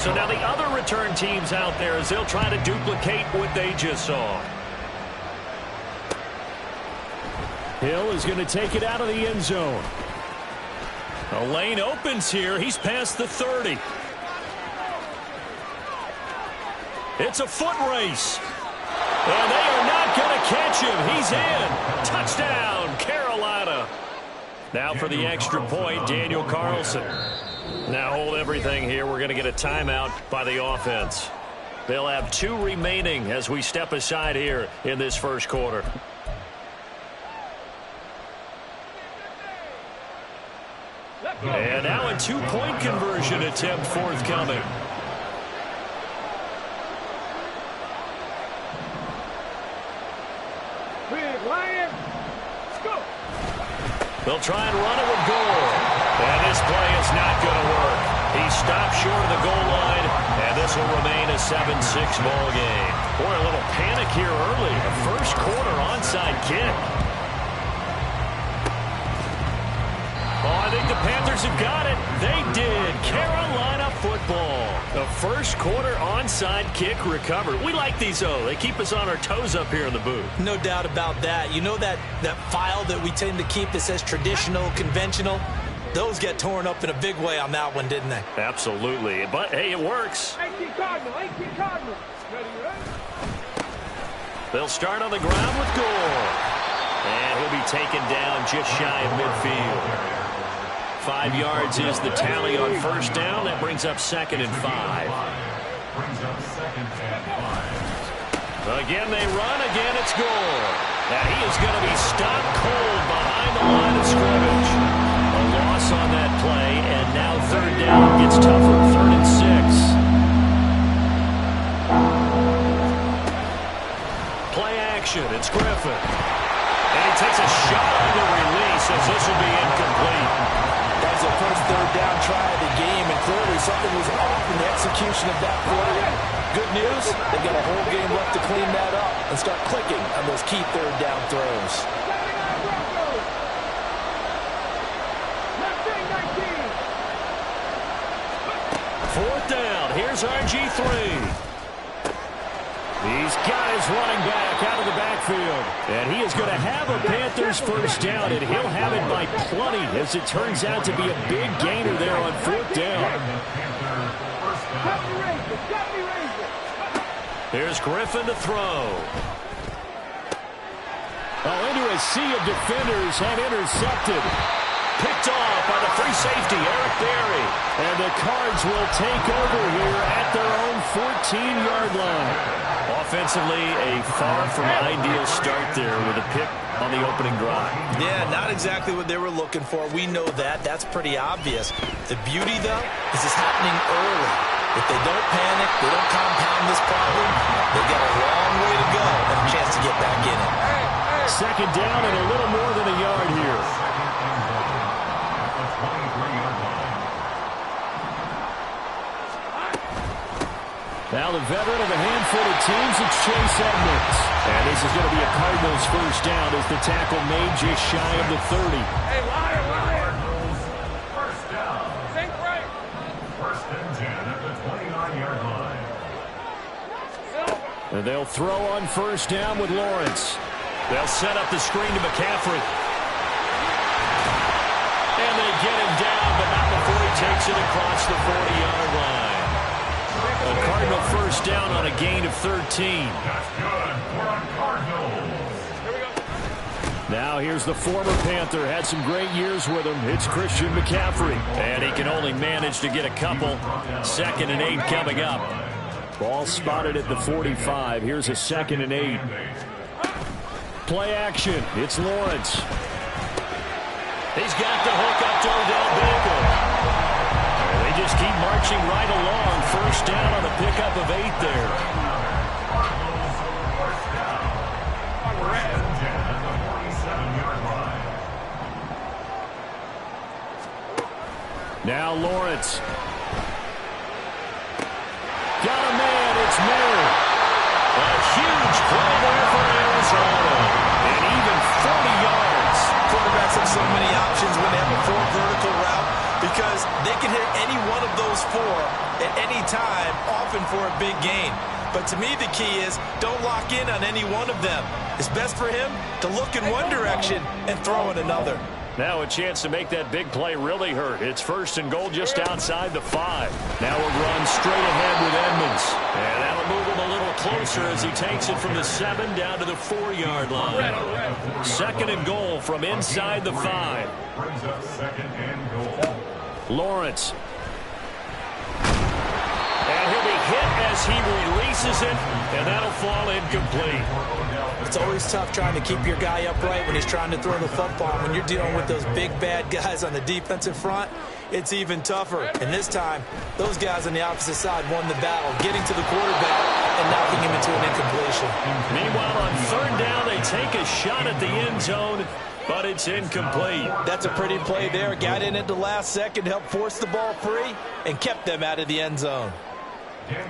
So now the other return teams out there as they'll try to duplicate what they just saw. Hill is going to take it out of the end zone. A lane opens here. He's past the 30. It's a foot race. And they are not going to catch him. He's in. Touchdown, Carolina. Now for the extra point, Daniel Carlson. Now hold everything here. We're going to get a timeout by the offense. They'll have 2 remaining as we step aside here in this first quarter. And now a 2-point conversion attempt forthcoming. They'll try and run it with Gore. And this play is not going to work. He stopped short of the goal line, and this will remain a 7-6 ball game. Boy, a little panic here early. A first quarter onside kick. Oh, I think the Panthers have got it. They did. Carolina football. The first quarter onside kick recovered. We like these, though. They keep us on our toes up here in the booth. No doubt about that. You know that file that we tend to keep that says traditional, conventional? Those get torn up in a big way on that one, didn't they? Absolutely. But, hey, it works. 18 Cardinal. Ready? They'll start on the ground with Gore. And he'll be taken down just shy of midfield. 5 yards is the tally on first down. That brings up 2nd and 5. Again, they run. Again, it's Gore. Now, he is going to be stopped cold behind the line of scrimmage. A loss on that play, and now 3rd down gets tougher. 3rd and 6. Play action. It's Griffin. And he takes a shot on the release as this will be incomplete. That was the first 3rd down try of the game, and clearly something was off in the execution of that play. Good news, they've got a whole game left to clean that up and start clicking on those key 3rd down throws. 4th down. Here's RG3. He's got his running back out of the backfield. And he is going to have a Panthers first down, and he'll have it by plenty as it turns out to be a big gainer there on 4th down. Here's Griffin to throw. Oh, into a sea of defenders and intercepted. Picked off by the free safety, Eric Berry. And the Cards will take over here at their own 14-yard line. Offensively, a far from ideal start there with a pick on the opening drive. Yeah, not exactly what they were looking for. We know that. That's pretty obvious. The beauty, though, is it's happening early. If they don't panic, they don't compound this problem, they got a long way to go and a chance to get back in it. 2nd down and a little more than a yard here. Now the veteran of a handful of teams, it's Chase Edmonds. And this is going to be a Cardinals first down as the tackle made just shy of the 30. Hey, Lion, Lion. First down. Think right. First and 10 at the 29-yard line. And they'll throw on first down with Lawrence. They'll set up the screen to McCaffrey. And they get him down, but not before he takes it across the 40-yard line. A Cardinal first down on a gain of 13. That's good. We're on Cardinals. Here we go. Now here's the former Panther. Had some great years with him. It's Christian McCaffrey. And he can only manage to get a couple. 2nd and 8 coming up. Ball spotted at the 45. Here's a 2nd and 8. Play action. It's Lawrence. He's got the hook up to Odell Beckham. They just keep marching right along. First down on a pickup of 8 there. Now Lawrence. Got a man. It's Miller. A huge play there for Arizona. And even 40 yards. Quarterbacks have so many options when they have a 4 vertical route because they can hit any one of those 4 at any time, often for a big gain. But to me, the key is don't lock in on any one of them. It's best for him to look in one direction and throw in another. Now a chance to make that big play really hurt. It's 1st and goal just outside the 5. Now a run straight ahead with Edmonds. And that'll move him a little closer as he takes it from the 7 down to the 4-yard line. 2nd and goal from inside the 5. Brings up 2nd and goal. Lawrence. And he'll be hit as he releases it, and that'll fall incomplete. It's always tough trying to keep your guy upright when he's trying to throw the football. When you're dealing with those big, bad guys on the defensive front, it's even tougher. And this time, those guys on the opposite side won the battle, getting to the quarterback and knocking him into an incompletion. Meanwhile, on 3rd down, they take a shot at the end zone, but it's incomplete. That's a pretty play there. Got in at the last second, helped force the ball free, and kept them out of the end zone.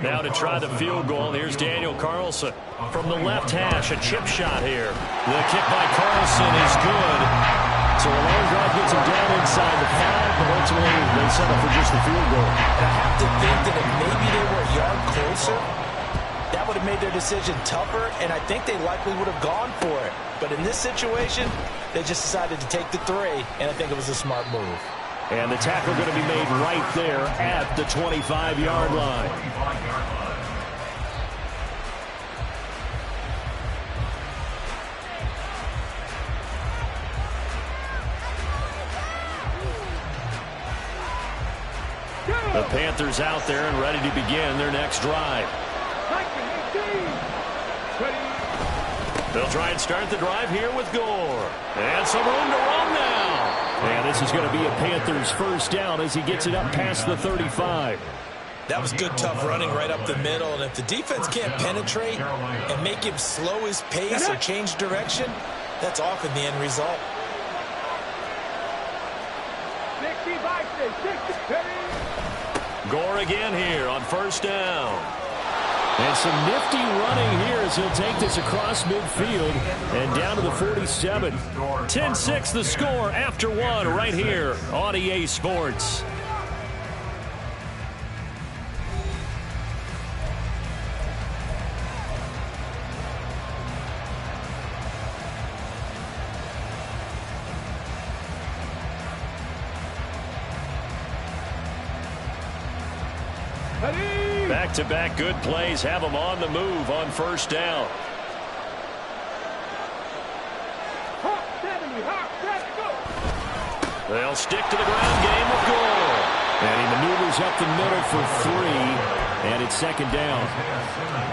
Now to try the field goal, here's Daniel Carlson. From the left hash, a chip shot here. The kick by Carlson is good. So a long drive gets him down inside the 5, but ultimately they settle for just the field goal. And I have to think that if maybe they were a yard closer, that would have made their decision tougher, and I think they likely would have gone for it. But in this situation, they just decided to take the 3, and I think it was a smart move. And the tackle going to be made right there at the 25-yard line. The Panthers out there and ready to begin their next drive. They'll try and start the drive here with Gore. And some room to run now. And this is going to be a Panthers first down as he gets it up past the 35. That was good, tough running right up the middle. And if the defense can't penetrate and make him slow his pace or change direction, that's often the end result. 60 by 60. Gore again here on first down. And some nifty running here as he'll take this across midfield and down to the 47. 10-6 the score after 1 right here on EA Sports. Back-to-back good plays have them on the move on first down. They'll stick to the ground game with Gore. And he maneuvers up the middle for 3, and it's 2nd down.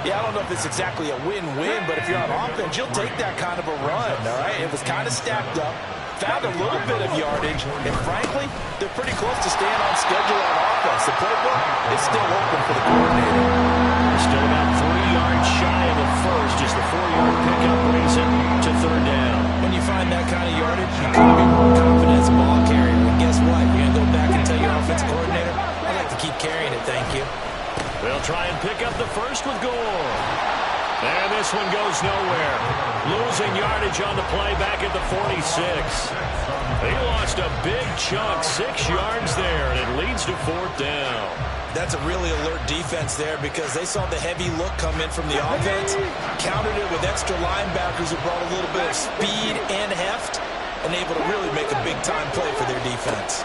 Yeah, I don't know if it's exactly a win-win, but if you're on offense, you'll take that kind of a run, all right? It was kind of stacked up. Found a little bit of yardage, and frankly, they're pretty close to staying on schedule on offense. The playbook is still open for the coordinator. Still about 3 yards shy of the first as the 4-yard pickup brings it to 3rd down. When you find that kind of yardage, you couldn't be more confident as a ball carrier. And guess what? You're going to go back and tell your offensive coordinator, I'd like to keep carrying it, thank you. They'll try and pick up the first with Gore. And this one goes nowhere. Losing yardage on the play back at the 46. He lost a big chunk, 6 yards there, and it leads to 4th down. That's a really alert defense there because they saw the heavy look come in from the offense, countered it with extra linebackers who brought a little bit of speed and heft, and able to really make a big-time play for their defense.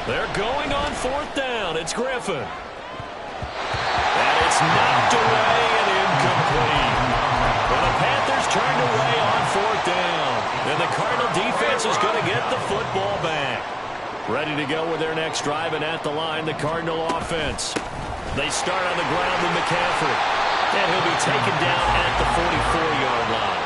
They're going on 4th down. It's Griffin. And it's knocked away and incomplete. Well, the Panthers turned away on 4th down. And the Cardinal defense is going to get the football back. Ready to go with their next drive, and at the line, the Cardinal offense. They start on the ground with McCaffrey. And he'll be taken down at the 44-yard line.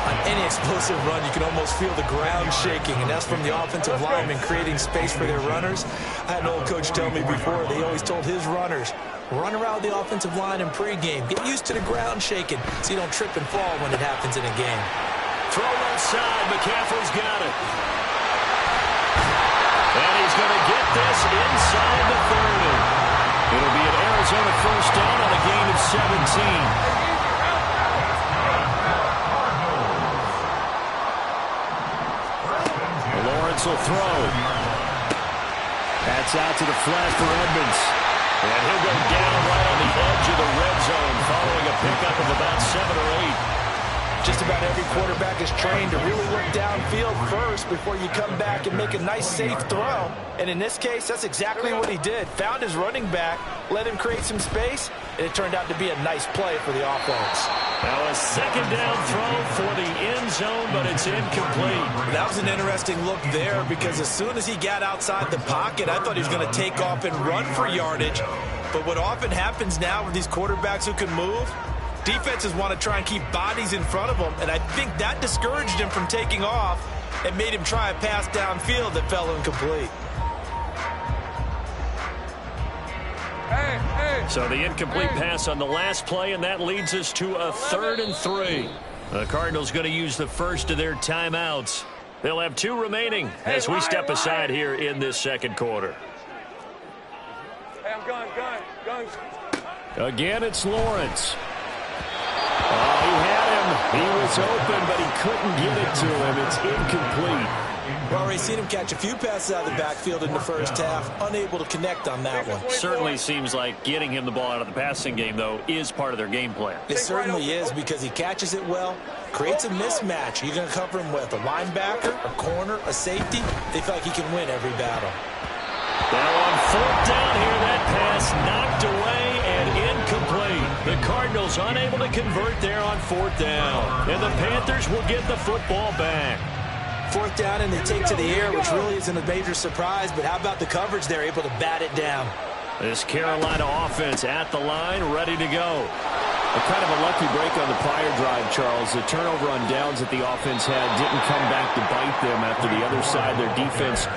On any explosive run, you can almost feel the ground shaking, and that's from the offensive linemen creating space for their runners. I had an old coach tell me before, they always told his runners, run around the offensive line in pregame. Get used to the ground shaking so you don't trip and fall when it happens in a game. Throw outside. McCaffrey's got it. And he's going to get this inside the 30. It'll be an Arizona 1st down on a gain of 17. Lawrence will throw. That's out to the flat for Edmonds. And he'll go down right on the edge of the red zone following a pickup of about 7 or 8. Just about every quarterback is trained to really look downfield first before you come back and make a nice, safe throw. And in this case, that's exactly what he did. Found his running back, let him create some space, and it turned out to be a nice play for the offense. Now a 2nd down throw for the end zone, but it's incomplete. That was an interesting look there because as soon as he got outside the pocket, I thought he was going to take off and run for yardage. But what often happens now with these quarterbacks who can move, defenses want to try and keep bodies in front of them, and I think that discouraged him from taking off and made him try a pass downfield that fell incomplete. So the incomplete pass on the last play, and that leads us to a 3rd and 3. The Cardinals going to use the first of their timeouts. They'll have 2 remaining as we step aside here in this 2nd quarter. Hey, I'm gun. Again, it's Lawrence. Oh, he had him. He was open, but he couldn't get it to him. It's incomplete. Well, already seen him catch a few passes out of the backfield in the first half, unable to connect on that one. Certainly seems like getting him the ball out of the passing game, though, is part of their game plan. It certainly is because he catches it well, creates a mismatch. You're going to cover him with a linebacker, a corner, a safety. They feel like he can win every battle. Now on 4th down here, that pass knocked away and incomplete. The Cardinals unable to convert there on 4th down. And the Panthers will get the football back. 4th down and they take to the air, which really isn't a major surprise, but how about the coverage? They're able to bat it down. This Carolina offense at the line, ready to go. A kind of a lucky break on the prior drive, Charles. The turnover on downs that the offense had didn't come back to bite them after the other side. Their defense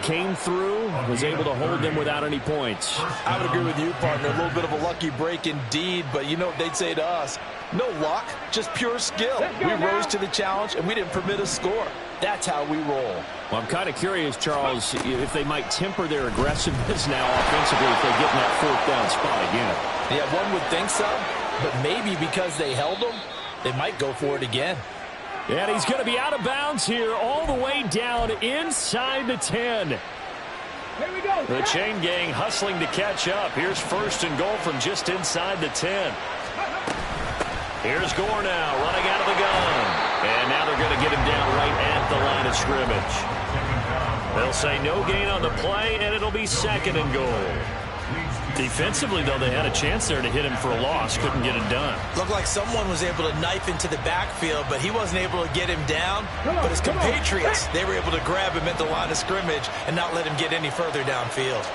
came through, was able to hold them without any points. I would agree with you, partner. A little bit of a lucky break indeed, but you know what they'd say to us? No luck, just pure skill. We rose to the challenge, and we didn't permit a score. That's how we roll. Well, I'm kind of curious, Charles, if they might temper their aggressiveness now offensively if they get in that 4th down spot again. Yeah, one would think so, but maybe because they held them, they might go for it again. And he's going to be out of bounds here all the way down inside the 10. Here we go. The chain gang hustling to catch up. Here's 1st and goal from just inside the 10. Here's Gore now running out of the gun. And now they're going to get him down right at the line of scrimmage. They'll say no gain on the play, and it'll be 2nd and goal. Defensively, though, they had a chance there to hit him for a loss. Couldn't get it done. Looked like someone was able to knife into the backfield, but he wasn't able to get him down. But his compatriots, they were able to grab him at the line of scrimmage and not let him get any further downfield.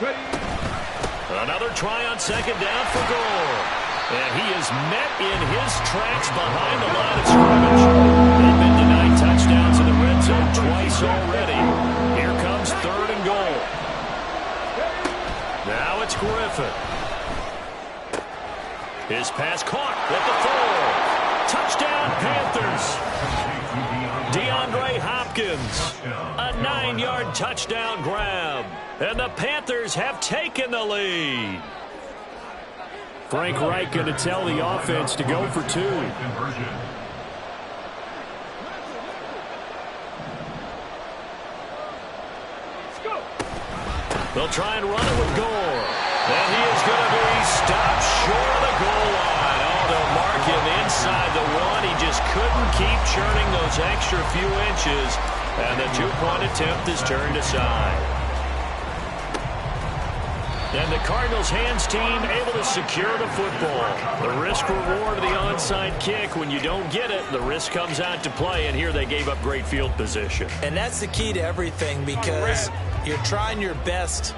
Another try on 2nd down for Gore. And he is met in his tracks behind the line of scrimmage. They've been denied touchdowns in the red zone twice already. Here comes 3rd and goal. Now it's Griffin. His pass caught at the 4. Touchdown, Panthers. DeAndre Hopkins. A 9-yard touchdown grab. And the Panthers have taken the lead. Frank Reich going to tell the offense to go for 2. They'll try and run it with Gore. And he is going to be stopped short of the goal line. Oh, they'll mark him inside the 1. He just couldn't keep churning those extra few inches. And the 2-point attempt is turned aside. And the Cardinals' hands team able to secure the football. The risk-reward of the onside kick. When you don't get it, the risk comes out to play. And here they gave up great field position. And that's the key to everything, because you're trying your best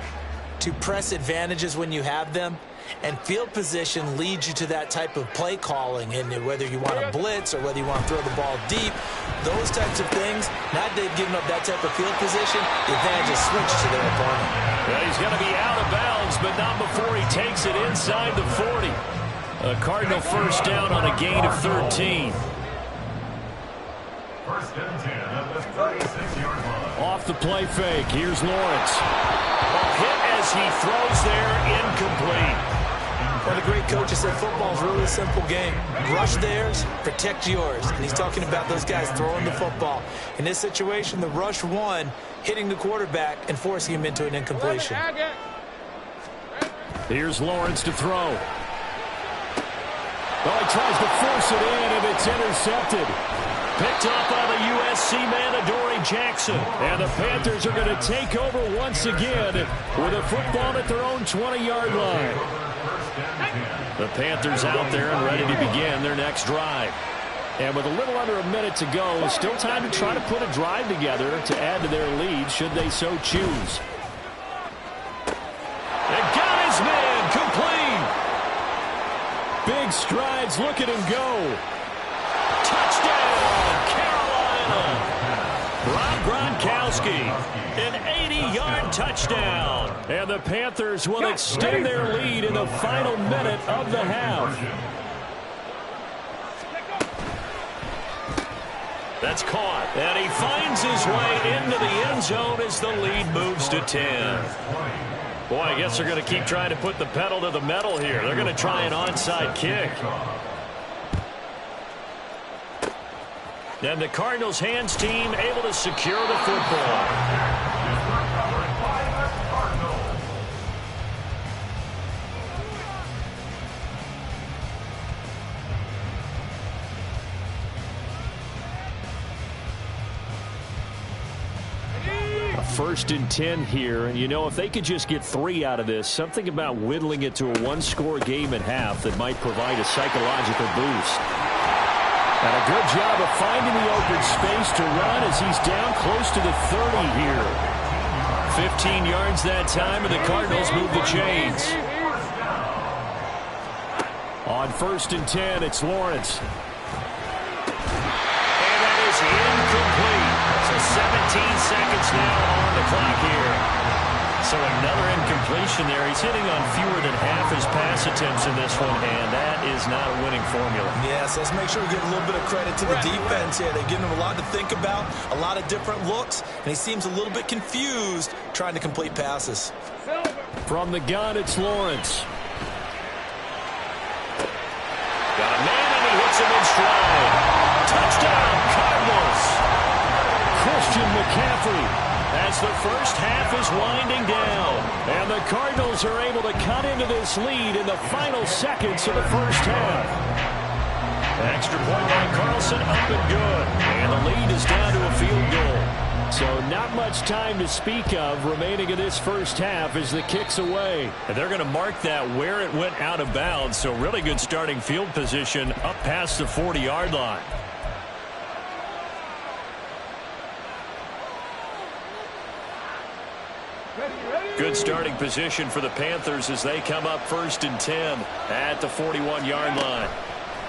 to press advantages when you have them. And field position leads you to that type of play calling. And whether you want to blitz or whether you want to throw the ball deep, those types of things, now that they've given up that type of field position, the advantage is switched to their opponent. Well, he's going to be out of bounds, but not before he takes it inside the 40. A Cardinal first down on a gain of 13. First and 10 at the 36-yard line. Off the play fake, here's Lawrence. A hit as he throws there, incomplete. Well, the great coach has said football is really a simple game. Rush theirs, protect yours. And he's talking about those guys throwing the football. In this situation, the rush won, hitting the quarterback and forcing him into an incompletion. Here's Lawrence to throw. Oh, he tries to force it in, and it's intercepted. Picked up by the USC man, Adoree Jackson. And the Panthers are going to take over once again with a football at their own 20-yard line. The Panthers out there and ready to begin their next drive. And with a little under a minute to go, still time to try to put a drive together to add to their lead should they so choose. And got his man complete. Big strides, look at him go. Touchdown, Carolina. Rob Gronkowski, an 80-yard touchdown. And the Panthers will extend their lead in the final minute of the half. That's caught. And he finds his way into the end zone as the lead moves to 10. Boy, I guess they're going to keep trying to put the pedal to the metal here. They're going to try an onside kick. And the Cardinals' hands team able to secure the football. A 1st and 10 here, and you know, if they could just get 3 out of this, something about whittling it to a one-score game at half that might provide a psychological boost. And a good job of finding the open space to run as he's down close to the 30 here. 15 yards that time, and the Cardinals move the chains. On 1st and 10, it's Lawrence. And that is incomplete. So 17 seconds now on the clock here. So another incompletion there. He's hitting on fewer than half his pass attempts in this one, and that is not a winning formula. Yes, let's make sure we give a little bit of credit to the defense here. They've given him a lot to think about, a lot of different looks, and he seems a little bit confused trying to complete passes. From the gun, it's Lawrence. Got a man, and he hits him in stride. Touchdown, Cardinals. Christian McCaffrey. As the first half is winding down. And the Cardinals are able to cut into this lead in the final seconds of the first half. Extra point by Carlson, up and good. And the lead is down to a field goal. So not much time to speak of remaining in this first half as the kick's away. And they're going to mark that where it went out of bounds. So really good starting field position up past the 40-yard line. Good starting position for the Panthers as they come up 1st and 10 at the 41-yard line.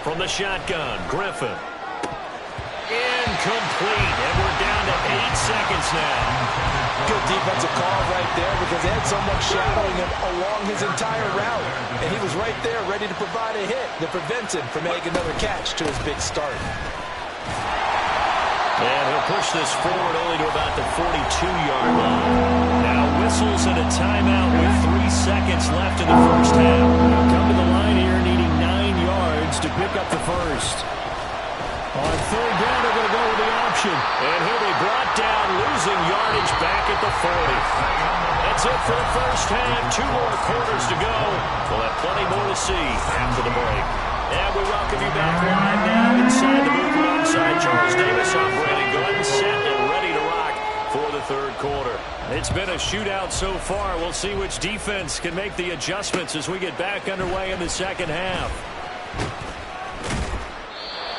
From the shotgun, Griffin. Incomplete, and we're down to 8 seconds now. Good defensive call right there because they had someone shadowing him along his entire route. And he was right there ready to provide a hit that prevents him from making another catch to his big start. And he'll push this forward only to about the 42-yard line. Now whistles and a timeout with 3 seconds left in the first half. He'll come to the line here pick up the first. On third down, they're going to go with the option. And he'll be brought down, losing yardage back at the 40. That's it for the first half. 2 more quarters to go. We'll have plenty more to see after the break. And we welcome you back live now inside the booth alongside Charles Davis. I'm Brandon Glenn, set and ready to rock for the third quarter. It's been a shootout so far. We'll see which defense can make the adjustments as we get back underway in the second half.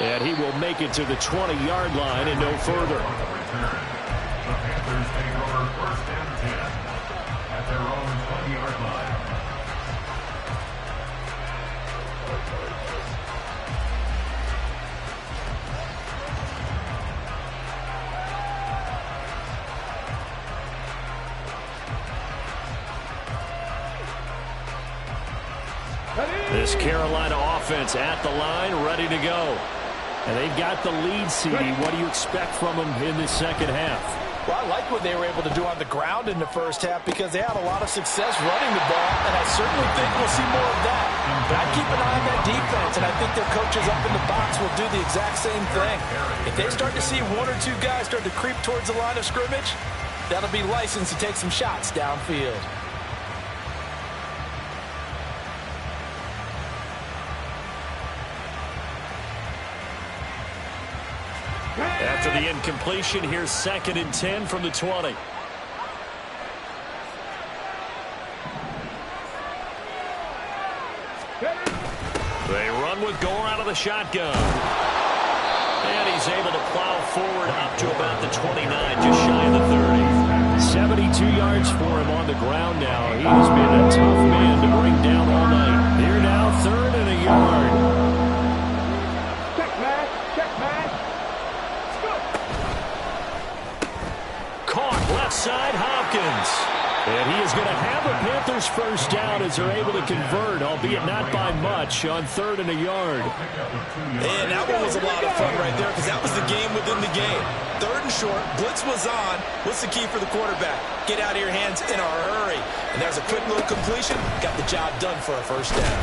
And he will make it to the 20-yard line and no further. The Panthers take over 1st and 10 at their own 20-yard line. This Carolina offense at the line, ready to go. And they've got the lead, CD. What do you expect from them in this second half? Well, I like what they were able to do on the ground in the first half because they had a lot of success running the ball, and I certainly think we'll see more of that. But I keep an eye on that defense, and I think their coaches up in the box will do the exact same thing. If they start to see 1 or 2 guys start to creep towards the line of scrimmage, that'll be licensed to take some shots downfield. After the incompletion, here's 2nd and 10 from the 20. They run with Gore out of the shotgun. And he's able to plow forward up to about the 29, just shy of the 30. 72 yards for him on the ground now. He has been a tough man to bring down all night. Here now, 3rd and a yard. Check, man. Check, man. Caught left side, Hopkins. And he is going to have a Panthers first down as they're able to convert, albeit not by much, on 3rd and a yard. And that one was a lot of fun right there because that was the game within the game. 3rd and short, blitz was on. What's the key for the quarterback? Get out of your hands in a hurry. And there's a quick little completion. Got the job done for a first down.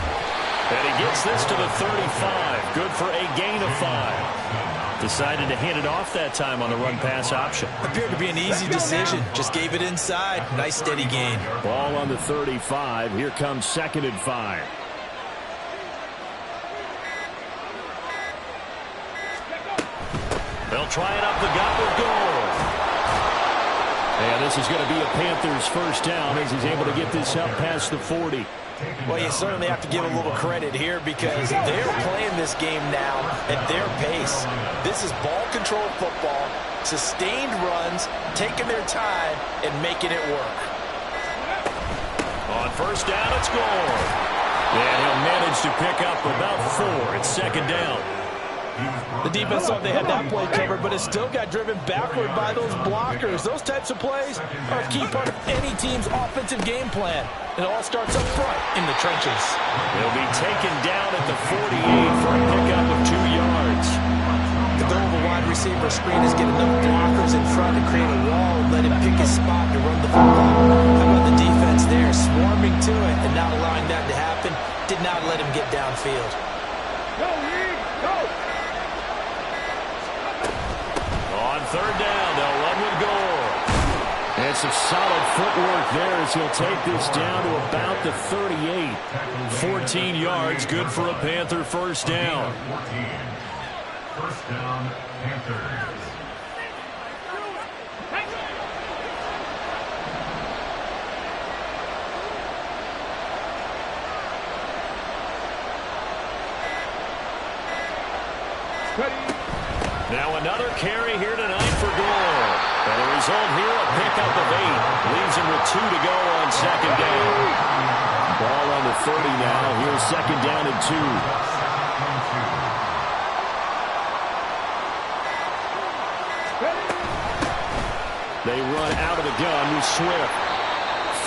And he gets this to the 35. Good for a gain of 5. Decided to hand it off that time on the run-pass option. Appeared to be an easy decision. Just gave it inside. Nice, steady gain. Ball on the 35. Here comes 2nd and 5. They'll try it up the gut with Gore. And this is going to be a Panthers first down as he's able to get this up past the 40. Well, you certainly have to give a little credit here because they're playing this game now at their pace. This is ball control football, sustained runs, taking their time, and making it work. On first down, it's Gore. And he'll manage to pick up about 4. It's 2nd down. The defense thought they had that play covered, but it still got driven backward by those blockers. Those types of plays are a key part of any team's offensive game plan. It all starts up front in the trenches. They'll be taken down at the 48 for a pickup of 2 yards. The goal of a wide receiver screen is get enough blockers in front to create a wall and let him pick his spot to run the football. How about the defense there, swarming to it and not allowing that to happen? Did not let him get downfield. Go, Reed, go! On 3rd down, they'll run with Gore. And some solid footwork there as he'll take this down to about the 38. 14 yards, good for a Panther first down. 14. First down, Panthers. Now another carry here tonight for Gore. And the result here, a pickup of 8. Leaves him with 2 to go on 2nd down. Ball on the 30 now. Here's 2nd down and 2. They run out of the gun with Swift.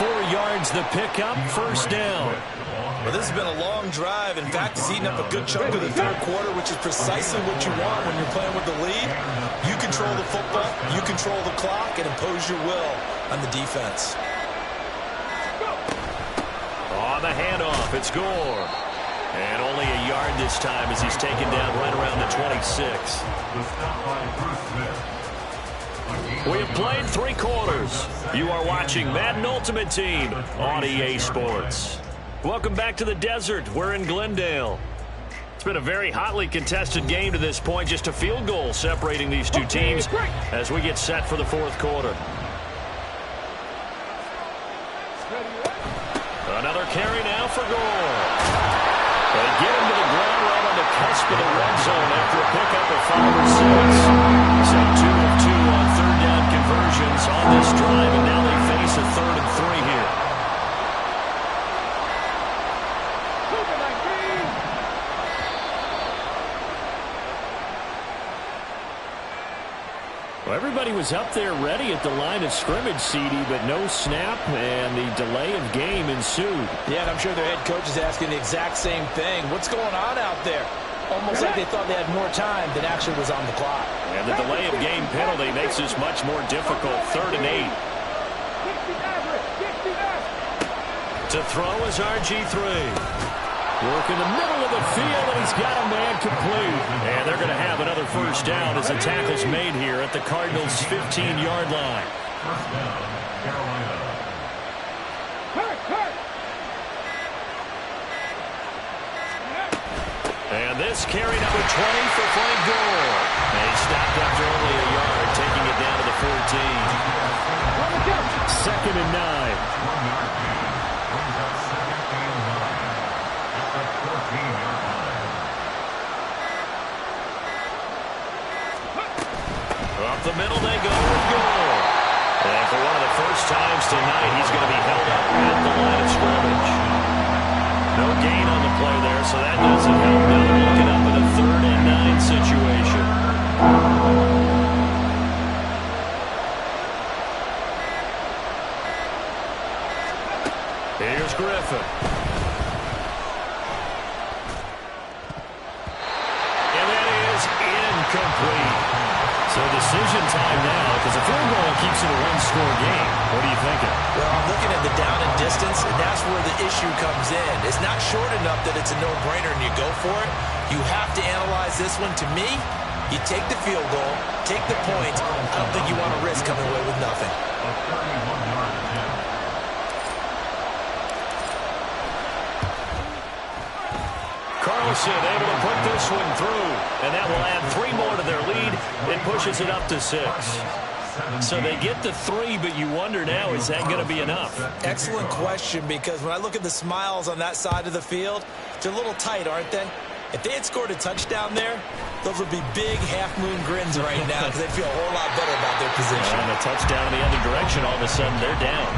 4 yards the pickup, first down. Well, this has been a long drive. In fact, it's eaten up a good chunk of the 3rd quarter, which is precisely what you want when you're playing with the lead. You control the football, you control the clock, and impose your will on the defense. On the handoff, it's Gore. And only a yard this time as he's taken down right around the 26. We have played 3 quarters. You are watching Madden Ultimate Team on EA Sports. Welcome back to the desert. We're in Glendale. It's been a very hotly contested game to this point. Just a field goal separating these two teams as we get set for the 4th quarter. Another carry now for Gore. They get him to the ground right on the cusp of the red zone after a pickup of 5 or 6. So 2 of 2 on 3rd down conversions on this drive, and now they face a 3rd and 3 here. Well, everybody was up there ready at the line of scrimmage, CD, but no snap, and the delay of game ensued. Yeah, and I'm sure their head coach is asking the exact same thing. What's going on out there? Almost like they thought they had more time than actually was on the clock. And the delay of game penalty makes this much more difficult. 3rd and 8. To throw is RG3. Work in the middle of the field, and he's got a man complete. And they're going to have another 1st down as the tackle's made here at the Cardinals' 15-yard line. First down, Carolina. And this carry number 20 for Frank Gore. And he stopped after only a yard, taking it down to the 14. 2nd and 9. Up the middle they go with Gore. And for one of the first times tonight, he's going to be held up at the line of scrimmage. No gain on the play there, so that doesn't help. Now they're looking up in a 3rd and 9 situation. Here's Griffin. And that is incomplete. So decision time now, because a field goal keeps it a 1-score game. What are you thinking? Well, I'm looking at the down and distance, and that's where the issue comes in. It's not short enough that it's a no-brainer and you go for it. You have to analyze this one. To me, you take the field goal, take the points. I don't think you want to risk coming away with nothing. A 31-yard attempt. Carlson able to put this one through, and that will add 3 more to their lead. It pushes it up to 6. So they get the 3, but you wonder now, is that going to be enough? Excellent question, because when I look at the smiles on that side of the field, they're a little tight, aren't they? If they had scored a touchdown there, those would be big half-moon grins right now because they'd feel a whole lot better about their position. And a touchdown in the other direction, all of a sudden they're down.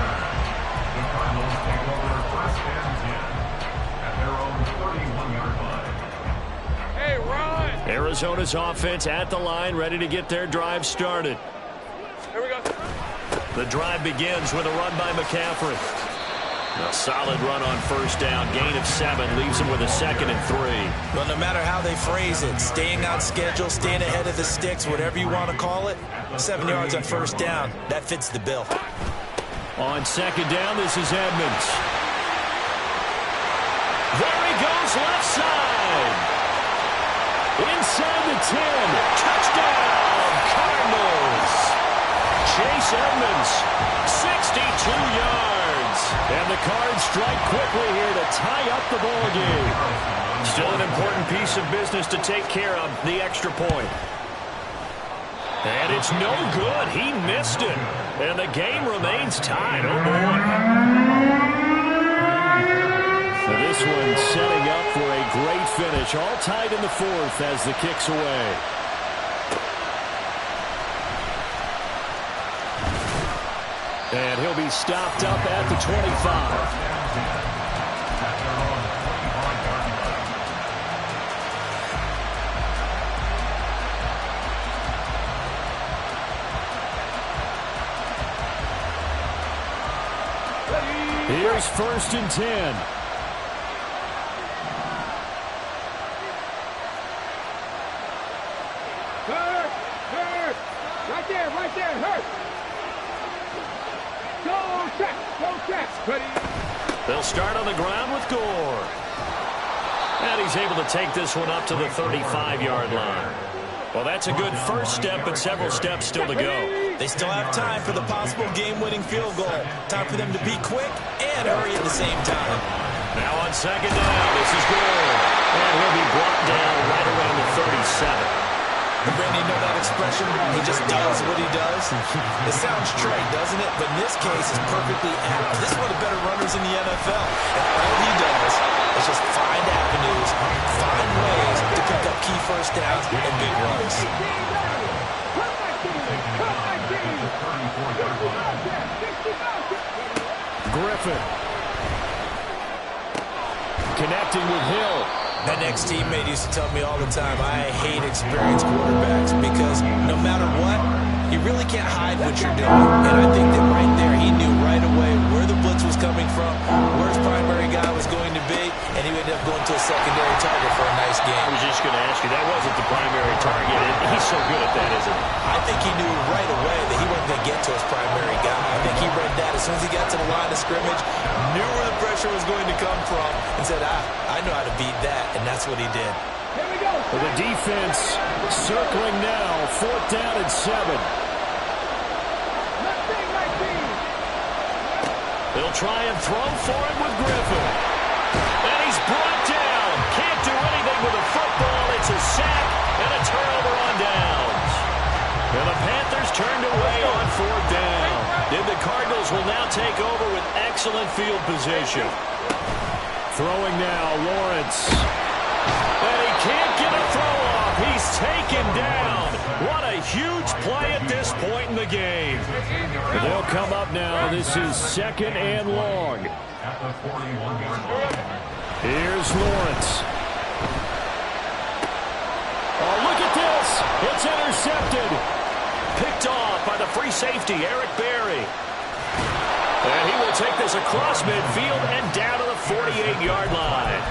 The Cardinals take over 1st and 10 at their own 31-yard line. Hey, Ron! Arizona's offense at the line, ready to get their drive started. Here we go. The drive begins with a run by McCaffrey. A solid run on 1st down. Gain of 7 leaves him with a 2nd and 3. Well, no matter how they phrase it, staying on schedule, staying ahead of the sticks, whatever you want to call it, 7 yards on 1st down, that fits the bill. On 2nd down, this is Edmonds. There he goes, left side. Inside the 10. Touchdown, Cardinals. Chase Edmonds, 62 yards. And the Cards strike quickly here to tie up the ball game. Still an important piece of business to take care of, the extra point. And it's no good. He missed it. And the game remains tied. Oh, boy. So this one setting up for a great finish. All tied in the 4th as the kick's away. And he'll be stopped up at the 25. Here's 1st and 10. Hurt! Right there, hurt! Go check! Ready? They'll start on the ground with Gore. And he's able to take this one up to the 35-yard line. Well, that's a good first step, but several steps still to go. They still have time for the possible game-winning field goal. Time for them to be quick and hurry at the same time. Now on second down, this is good. And he'll be brought down right around the 37. And Randy, you know that expression? He just does what he does. It sounds trite, doesn't it? But in this case, it's perfectly apt. This is one of the better runners in the NFL. And all he does is just find avenues, find ways to pick up key first downs and big runs. Griffin. Connecting with Hill. That next teammate used to tell me all the time, I hate experienced quarterbacks because no matter what, you really can't hide what you're doing. And I think that right there, he knew right away where the blitz was coming from, where his primary guy was going to be, and he ended up going to a secondary target for a nice game. I was just going to ask you, that wasn't the primary target, and he's so good at that, isn't he? I think he knew right away that he wasn't going to get to his primary guy. I think he read that as soon as he got to the line of scrimmage, knew where the pressure was going to come from, and said, I know how to beat that, and that's what he did. Here we go. For the defense, circling now, 4th down and 7. They'll try and throw for him with Griffin. And he's brought down. Can't do anything with a football. It's a sack and a turnover on downs. And the Panthers turned away on 4th down. And the Cardinals will now take over with excellent field position. Throwing now, Lawrence. And he can't get a throw off. He's taken down. What a huge play at this point in the game. They'll come up now. This is 2nd and long. Here's Lawrence. Oh, look at this. It's intercepted. Picked off by the free safety, Eric Berry. And he will take this across midfield and down to the 48-yard line.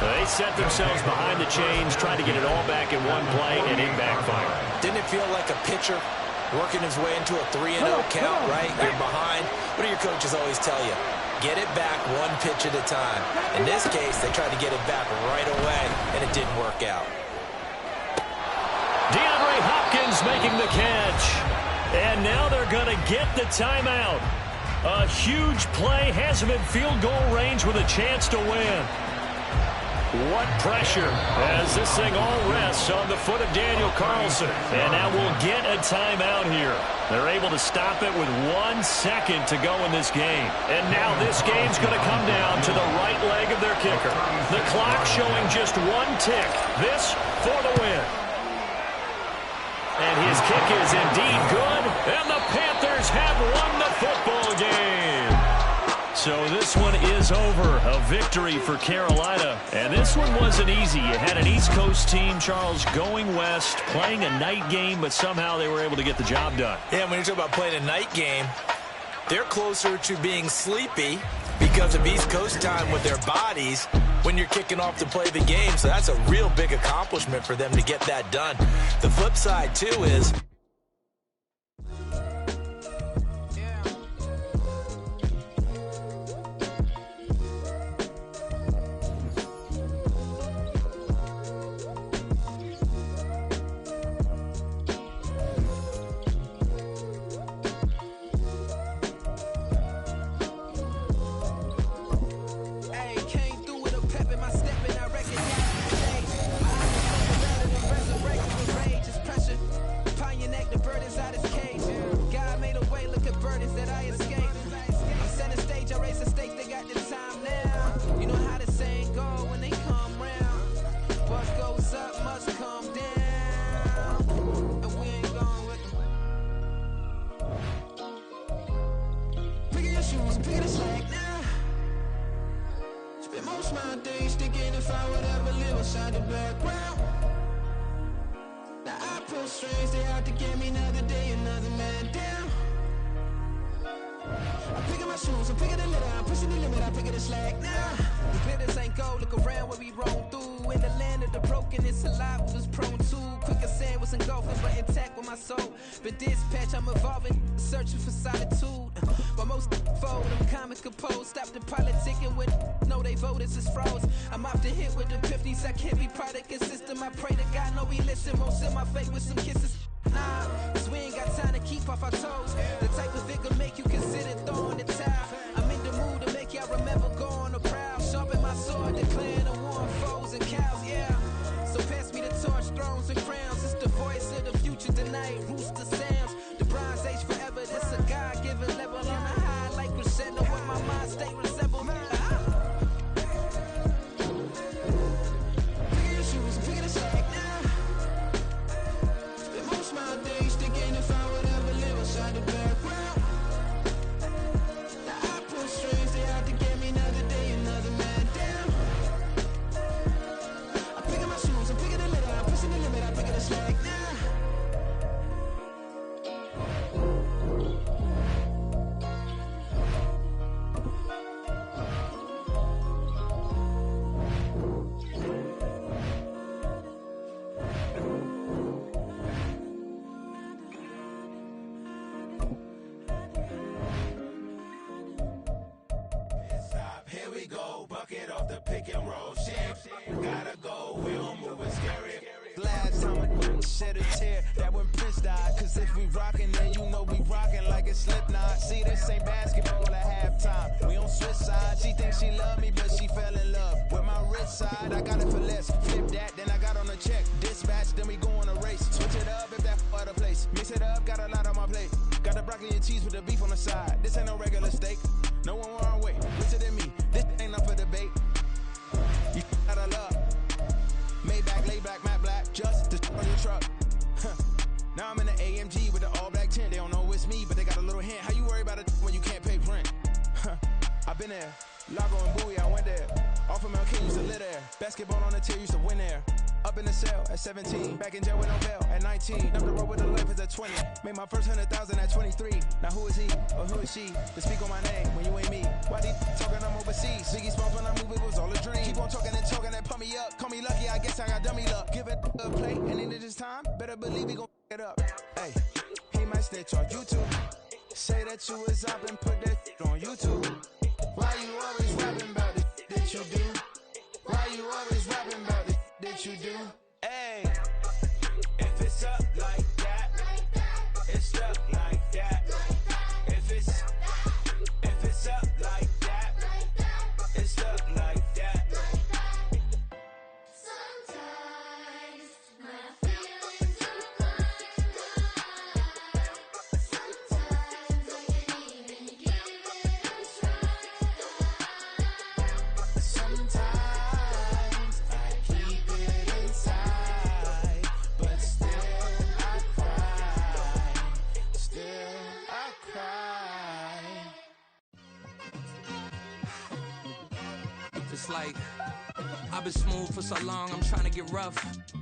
They set themselves behind the chains, trying to get it all back in one play, and it backfired. Didn't it feel like a pitcher working his way into a 3-0 count, right? You're behind. What do your coaches always tell you? Get it back one pitch at a time. In this case, they tried to get it back right away, and it didn't work out. DeAndre Hopkins making the catch. And now they're going to get the timeout. A huge play, has him in field goal range with a chance to win. What pressure as this thing all rests on the foot of Daniel Carlson. And now we'll get a timeout here. They're able to stop it with 1 second to go in this game. And now this game's going to come down to the right leg of their kicker. The clock showing just 1 tick. This for the win. And his kick is indeed good. And the Panthers have won the football game. So this one is over. A victory for Carolina. And this one wasn't easy. You had an East Coast team, Charles, going west, playing a night game, but somehow they were able to get the job done. Yeah, when you talk about playing a night game, they're closer to being sleepy because of East Coast time with their bodies when you're kicking off to play the game. So that's a real big accomplishment for them to get that done. The flip side, too, is searching for solitude. But most fold, I'm comic composed. Stop the politicking with no, they they voters is froze. I'm off the hit with the 50s, I can't be product and system. I pray to God, no, he listen, won't send my fate with some kisses. Nah, cause we ain't got time to keep off our toes. The type of figure make you consider throwing the towel. I'm in the mood to make y'all remember going to proud. Sharpen my sword, declaring the war on foes and cows, yeah. So pass me the torch, thrones and crowns. It's the voice of the future tonight, rooster sounds. The Bronze Age forever, this a God-given level. On a high like crescendo, where my mind state resemble. Pick your shoes and pick it a sack now. Most my days thinking if I would ever live inside the background. Now I pull strings, they out to get me another day, another man down. I'm picking my shoes, I'm picking the litter, I'm pushing the limit, I'm picking the slack now. Here we go, bucket off the pick and roll shit. Gotta go, we don't move it scary. Last time I shed a tear, that when Prince died. Cause if we rockin', then you know we rockin' like a Slipknot. See, this ain't basketball at halftime. We on switch sides. She thinks she love me, but she fell in love with my rich side. I got it for less. Flip that, then I got on a check. Dispatch, then we go on a race. Switch it up if that other place. Mix it up, got a lot on my plate. Got the broccoli and cheese with the beef on the side. This ain't no regular steak. No one wrong way. Richer than me. This ain't up for debate. You out of luck. Maybach, lay back, matte black. Just the on your truck. Now I'm in the AMG with the all black tint. They don't know it's me, but they got a little hint. How you worry about it when you can't pay rent? I've been there. Lago and Bowie, I went there. Off of Mount King, used to live there. Basketball on the tier, used to win there. Up in the cell at 17. Back in jail with no bail at 19. Up the road with a life is at 20. Made my first 100,000 at 23. Now who is he or who is she to speak on my name when you ain't me? Why they talking I'm overseas? Ziggy Smalls when I move, it was all a dream. Keep on talking and pump me up. Call me lucky, I guess I got dummy luck. Give it a play, and in this time, better believe we gon' it up. Hey, he might snitch on YouTube. Say that you was up and put that on YouTube. Why you always rapping about it that you do? Why you always rapping about it that you do? Hey, If it's up like that, it's stuck like that. If it's up like that, it's stuck like that. Sometimes my feelings are blind. Sometimes I can't even give it a try. sometimes I keep it inside, but still I cry. Still I cry. It's like I've been smooth for so long, I'm trying to get rough.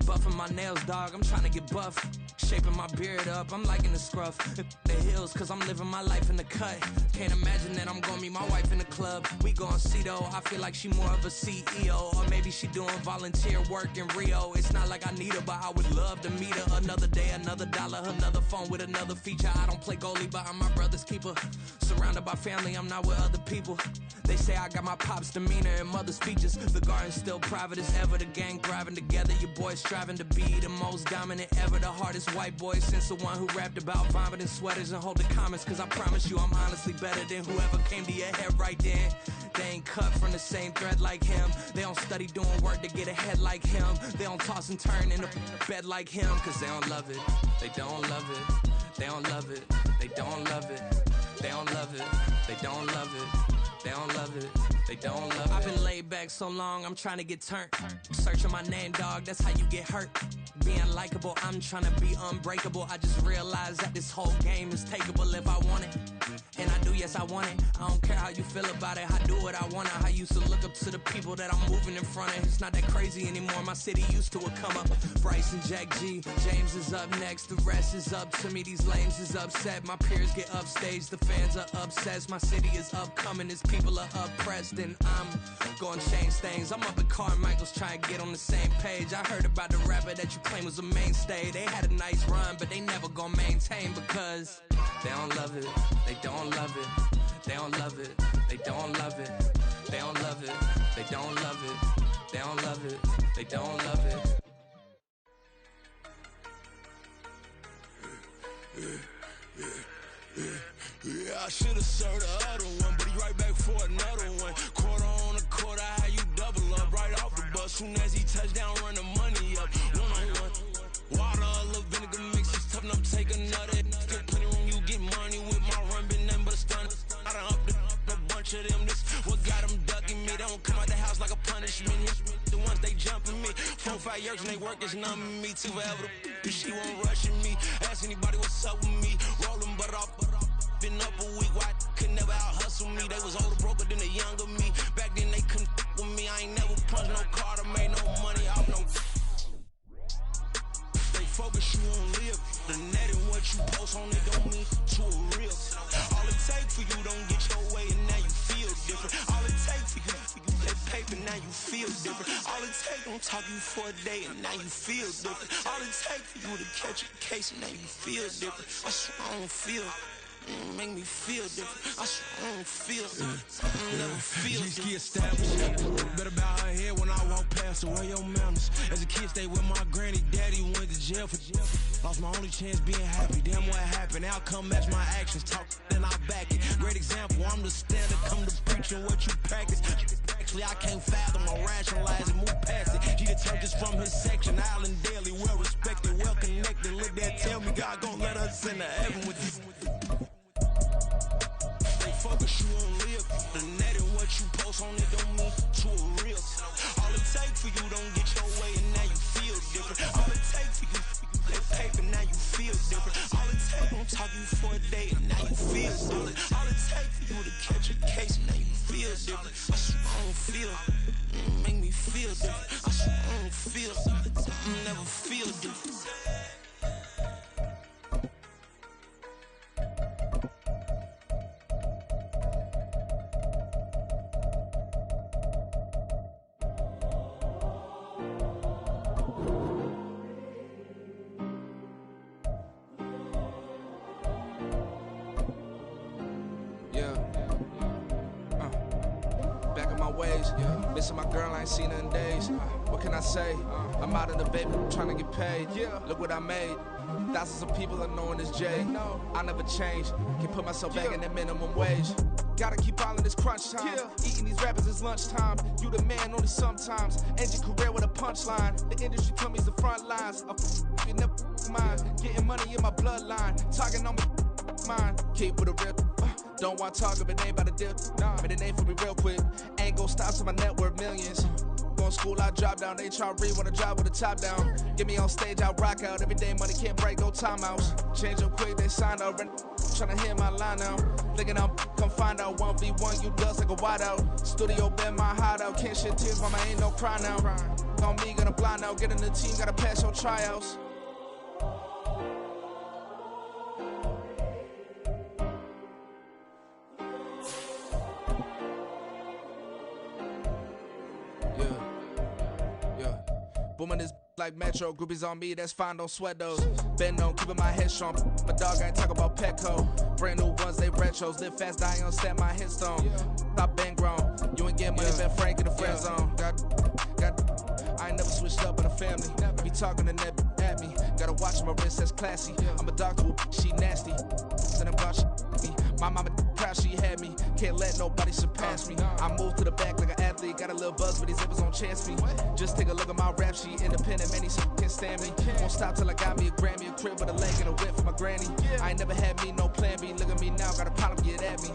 Buffing my nails, dog, I'm trying to get buff. Shaping my beard up, I'm liking the scruff. The hills, cause I'm living my life in the cut. Can't imagine that I'm gonna meet my wife in the club. We gon' see though, I feel like she more of a CEO. Or maybe she doing volunteer work in Rio. It's not like I need her, but I would love to meet her. Another day, another dollar, another phone with another feature. I don't play goalie, but I'm my brother's keeper. Surrounded by family, I'm not with other people. They say I got my pop's demeanor and mother's features. The garden's still private as ever. The gang thriving together. Your boys striving to be the most dominant ever. The hardest white boy since the one who rapped about vomiting sweaters and hold the comments. Cause I promise you I'm honestly better than whoever came to your head right then. They ain't cut from the same thread like him. They don't study doing work to get ahead like him. They don't toss and turn in the bed like him. Cause they don't love it. They don't love it. They don't love it. They don't love it. They don't love it. They don't love it. They don't love it. They don't love it. I've been laid back so long, I'm trying to get turned. Searching my name, dog, that's how you get hurt. Being likable, I'm trying to be unbreakable. I just realized that this whole game is takeable if I want it. And I do, yes, I want it. I don't care how you feel about it. I do what I want. I used to look up to the people that I'm moving in front of. It's not that crazy anymore. My city used to a come up. Bryce and Jack G. James is up next. The rest is up to me. These lames is upset. My peers get upstage. The fans are obsessed. My city is upcoming. These people are oppressed. And I'm gonna change things. I'm up at Carmichael's trying to get on the same page. I heard about the rapper that you claim was a mainstay. They had a nice run, but they never gonna maintain because they don't love it. They don't love it. They don't love it. They don't love it. They don't love it. they don't love it. They don't love it, they don't love it. Yeah, I should've served the other one, but he right back for another one. Quarter on a quarter, how you double up right off the bus. Soon as he touch down, run the money up. One-on-one. Water, a little vinegar mix, it's tough enough, take another. Get plenty room, you get money with my run, been nothing but a stun. I done up a bunch of them, this what got them ducking me. They don't come out the house like a punishment. The ones they jumping me. 4 or 5 years and they work is numbing me. Too forever the she won't rushing me. Ask anybody what's up with me. Rolling butt off. Been up a week, why could never out hustle me? They was older, broker than the younger me. Back then they couldn't with me. I ain't never punched no card or made no money off no. They focus you on live. The net and what you post on it don't mean to a real. All it take for you don't get your way and now you feel different. All it take for you that paper, now you feel different. All it take don't talk you for a day and now you feel different. All it take for you to catch a case and now you feel different. I swear I don't feel. Make me feel different. I swear I don't feel. Never feel G-ski established. Better bow her head when I walk past her. Where your manners? As a kid, stayed with my granny. Daddy went to jail for lost my only chance being happy. Damn, what happened? Outcome match my actions. Talk, then I back it. Great example. I'm the standard. Come to preaching what you practice. Actually, I can't fathom or rationalize and move past it. He determined just from his section. Island daily, well respected, well connected. Look that, tell me God gon' let us into heaven with this. Focus you on live. The net and what you post on it don't mean to a real. All it take for you don't get your way and now you feel different. All it take for you that paper, now you feel different. All it take don't talk you for a day and now you feel different. All it take for you to catch a case and now you feel different. I swear I don't feel. Make me feel different. I swear I don't feel. Never feel different. Missing my girl, I ain't seen her in days. What can I say? I'm out in the baby, trying to get paid. Look what I made. Thousands of people are knowing this J. I never change. Can put myself back in that minimum wage. Gotta keep all in this crunch time. Eating these rappers is lunchtime. You the man only sometimes. End your career with a punchline. The industry told me it's the front lines. You never mind. Getting money in my bloodline. Talking on me mine. Keep with a real. Don't want to talk if it ain't about the deal. But it ain't for me real quick. Ain't gon' stop till my net worth millions. Going school, I drop down. They try to read when I drive with the top down. Get me on stage, I rock out. Every day money can't break, no timeouts. Change up quick, they sign up. Tryna hear my line now. Thinking I'm come find out 1v1, you dust like a wideout. Studio been my hideout. Can't shed tears, mama ain't no cry now. On me, gonna blind out. Get in the team, gotta pass your tryouts. Booming this like Metro, groupies on me, that's fine, don't sweat those. Been on, keeping my head strong, my dog ain't talk about Petco. Brand new ones, they retros, live fast, die on, set my headstone. Stop been grown, you ain't get money, been frank in the friend zone. I ain't never switched up on the family. Be talking to that at me. Gotta watch my wrist, that's classy. I'm a doctor, she nasty. Then about me. My mama proud she had me. Can't let nobody surpass me. I moved to the back like an athlete. Got a little buzz, but these zippers don't chance me. Just take a look at my rap sheet. Independent, many so can't stand me. Won't stop till I got me a Grammy, a crib with a leg and a whip for my granny. I ain't never had me no plan B. Look at me now, got a problem, get at me.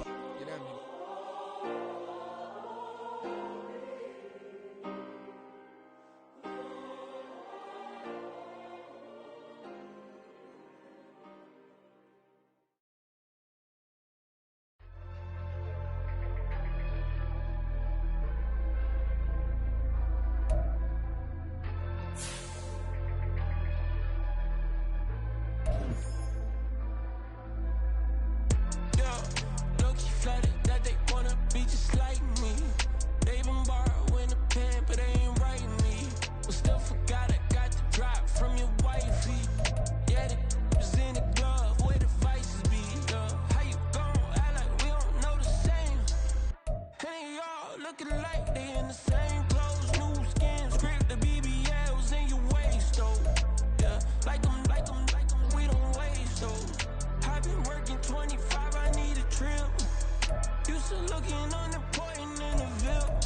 Used to looking unimportant in the Ville.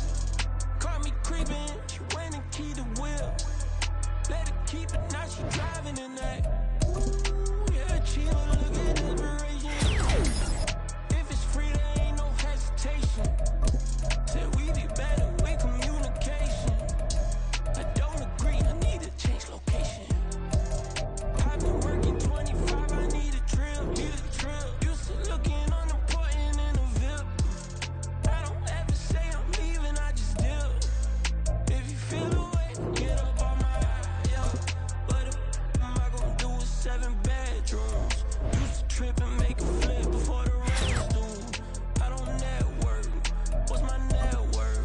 Caught me creeping, she went and keyed the wheel. Let her keep it, now she driving in that. Ooh, yeah, chill, look at inspiration. If it's free, there ain't no hesitation. Said we be better with communication. I don't agree, I need to change location. I've been working 25, I need a drill, Used to looking unimportant in the Ville. I don't ever say I'm leaving, I just deal. If you feel the way, get up on my yeah. What am I gonna do with 7 bedrooms? Used to trip and make a flip before the rest do. I don't network. What's my net worth?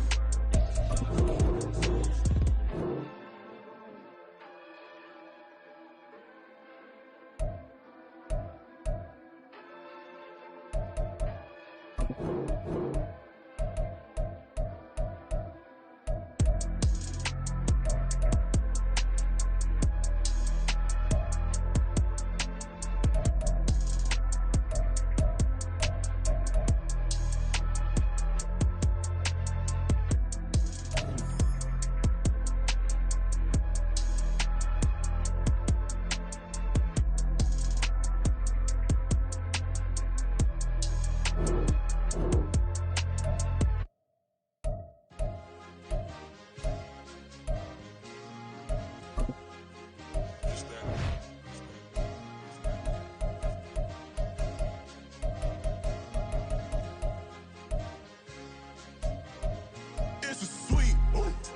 It's a sweep.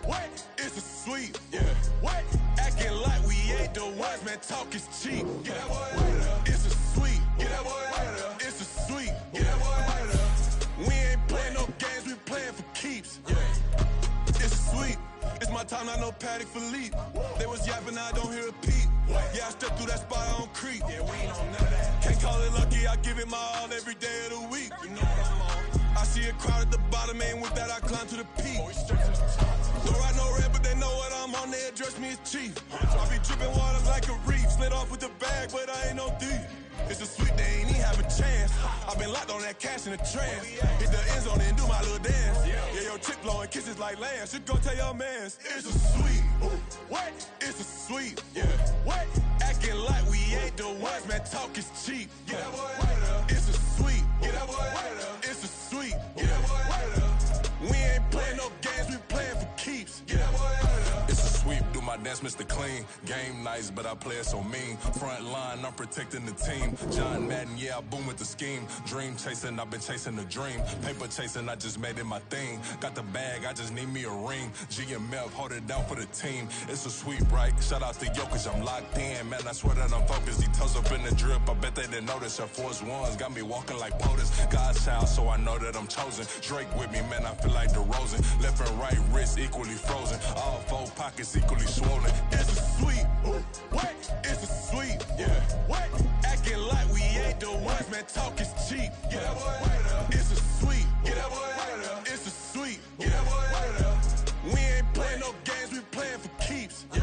What? It's a sweep. Yeah. What? Acting like we ain't the ones, man. Talk is cheap. Get that boy out of there. It's a sweep. Get that boy out of there. It's a sweep. Get that boy out of there. We ain't playing no games, we playing for keeps. Yeah. It's a sweep. It's my time, not no Paddock Philippe. They was yapping, I don't hear a peep. Yeah, I step through that spot, I don't creep. Yeah, we ain't on none of that. Can't call it lucky, I give it my all every day of the week. You know what I'm on. I see a crowd at the bottom, and with that I climb to the peak. Don't ride no red, but they know what I'm on, they address me as chief. I be dripping water like a reef, slid off with the bag, but I ain't no thief. It's a sweet, they ain't even have a chance. I've been locked on that cash in a trance. Hit the end zone and do my little dance. Yeah, your chick blowing kisses like lambs. You go tell your mans. It's a sweet. What? It's a sweet. Yeah. What? Acting like we ain't the ones, man. Talk is cheap. Get that boy out of there. It's a sweet. Get that boy out of there. It's a sweet. Get that boy out of there. We ain't playing no games, we playing for keeps. Get that boy out of there. It's a sweep, do my dance, Mr. Clean. Game nice, but I play it so mean. Front line, I'm protecting the team. John Madden, yeah, I boom with the scheme. Dream chasing, I've been chasing the dream. Paper chasing, I just made it my thing. Got the bag, I just need me a ring. GMF, hold it down for the team. It's a sweep, right? Shout out to Jokic, I'm locked in. Man, I swear that I'm focused. These toes up in the drip, I bet they didn't notice. Air Force Ones got me walking like POTUS. God's child, so I know that I'm chosen. Drake with me, man, I feel like DeRozan. Left and right wrist equally frozen. All 4 pockets equally swollen. It's a sweep. What? It's a sweep. Yeah. What? Acting like we ain't the ones, man. Talk is cheap. Get that boy out of there. It's a sweep. Get that boy out of there. It's a sweep. Get that boy out of there. We ain't playing no games, we playing for keeps. Yeah.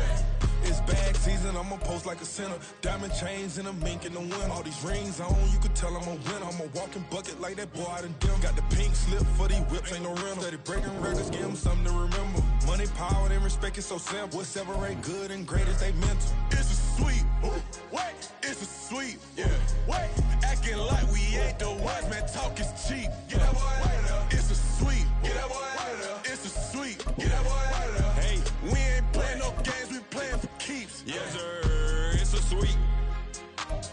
It's bag season, I'ma post like a sinner. Diamond chains and a mink in the wind. All these rings on, you could tell I'm a winner. I'm a walking bucket like that boy out in Dim. Got the pink slip for these whips, ain't no rental. Steady breaking records, give them something to remember. Money, power, and respect is so simple. What separate good and great is they mental. It's a sweep. What? It's a sweep. Yeah. What? Acting like we ain't the ones, man. Talk is cheap. Get that boy out of there. It's a sweep. Get that boy out of there. It's a sweep. Get that boy out of there. Hey, we ain't playing no games, we playing for keeps. Yes, sir. It's a sweep.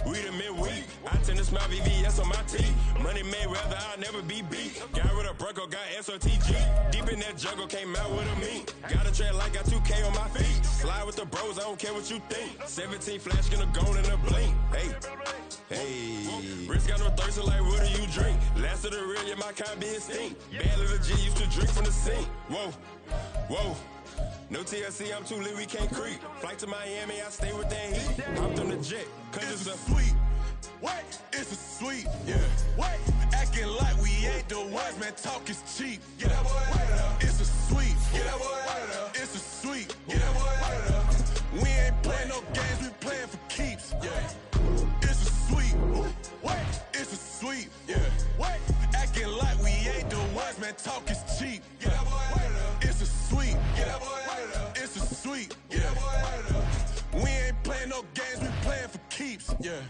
We the midweek. I tend to smile VVS on my teeth. Money made rather I'll never be beat. Got rid of Bronco, got SOTG. Deep in that jungle, came out with a meat. Got a trail like got 2K on my feet. Slide with the bros, I don't care what you think. 17 flash, gonna go in a blink. Hey. Hey, Rich got no thirst, like what do you drink? Last of the real, yeah, my kind be extinct. Bad little G used to drink from the sink. Whoa, whoa. No TLC, I'm too lit, we can't creep. Flight to Miami, I stay with that heat. Hopped on the jet, cause it's a sweep. What? It's a sweep. Yeah. What? Acting like we ain't the ones, man. Talk is cheap. Get that boy out of there. It's a sweep. Get that boy out of there. It's a sweep. Get that boy out of there. We ain't playing no games, we playing for keeps. Yeah. It's a sweep. What? It's a sweep. Yeah. What? Acting like we ain't the man, talk is cheap. Get that boy out of there. It's a sweep. Get that boy out of there. It's a sweep. Get that boy out of there. We ain't playing no games, we playing for keeps. Yeah.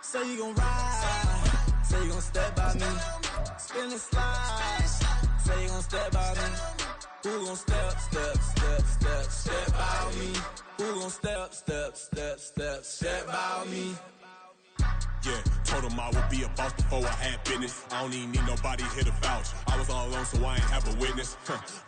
Say you gon' ride, say you gon' step by me, spin and slide, say you gon' step by me, who gon' step by me, who gon' step by me. Yeah, told him I would be a boss before I had business. I don't even need nobody here to vouch. I was all alone, so I ain't have a witness.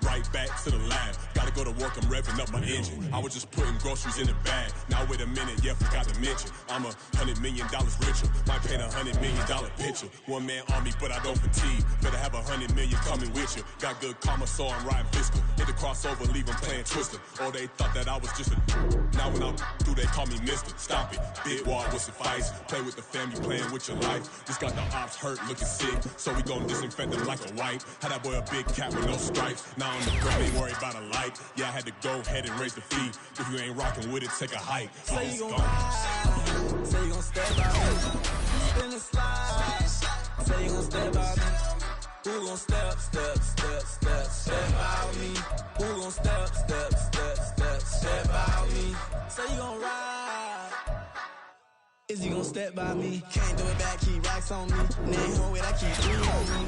Right back to the lab. Gotta go to work, I'm revving up my engine. I was just putting groceries in the bag. Now wait a minute, yeah, forgot to mention. I'm $100 million richer. Might paint $100 million picture. One man army, but I don't fatigue. Better have 100 million coming with you. Got good karma, so I'm riding fiscal. Hit the crossover, leave them playing Twister. Oh, they thought that I was just a. Now when I'm through, they call me Mister. Stop it. Big wall with suffice. Play with the family. Playing with your life. Just got the ops hurt, looking sick. So we gon' disinfect them like a wipe. Had that boy a big cat with no stripes. Now on the ground, ain't worried about a light. Yeah, I had to go ahead and raise the fee. If you ain't rocking with it, take a hike. Say you gon' ride, say you gon' step by me, spin and slide. Say you gon' step by me, who gon' step by me, who gon' step by me. Say you gon' ride. Is you gon' step by me? Can't do it back, keep racks on me. Name home with I keep 3 on me.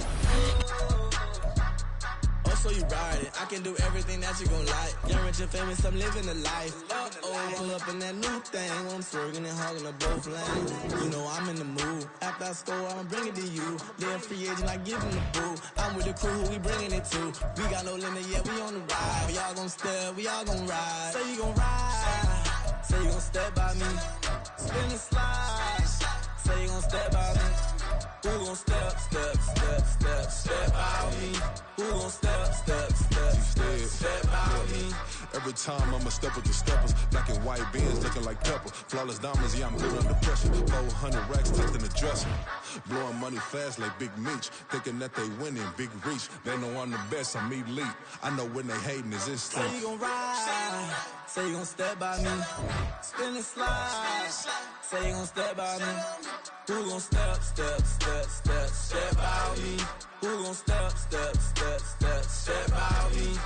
Oh, so you ride it. I can do everything that you gon' like. Young, rich, and famous, I'm living the life. Uh-oh, pull up in that new thing. I'm swerving and hogging the both lanes. You know I'm in the mood. After I score, I'ma bring it to you. They're a free agent, I give them the boo. I'm with the crew, who we bringing it to. We got no limit, yeah, we on the ride. We all gon' step, we all gon' ride. Say you gon' ride. Say you gon' step by me. Spin and slide. Say you gon' step by me. Who gon' step by me? Who gon' step by me? Every time I'ma step with the steppers. Black and white beans looking like pepper. Flawless diamonds, yeah, I'm good under pressure. 400 racks tucked in the dresser. Blowing money fast like Big Meech. Thinking that they winning, big reach. They know I'm the best, I'm elite. I know when they hating is instinct. Say you gon' ride. Say you gon' step by me. Spin and slide. Say you gon' step by me. Who gon' step by me? Who gon' step by me?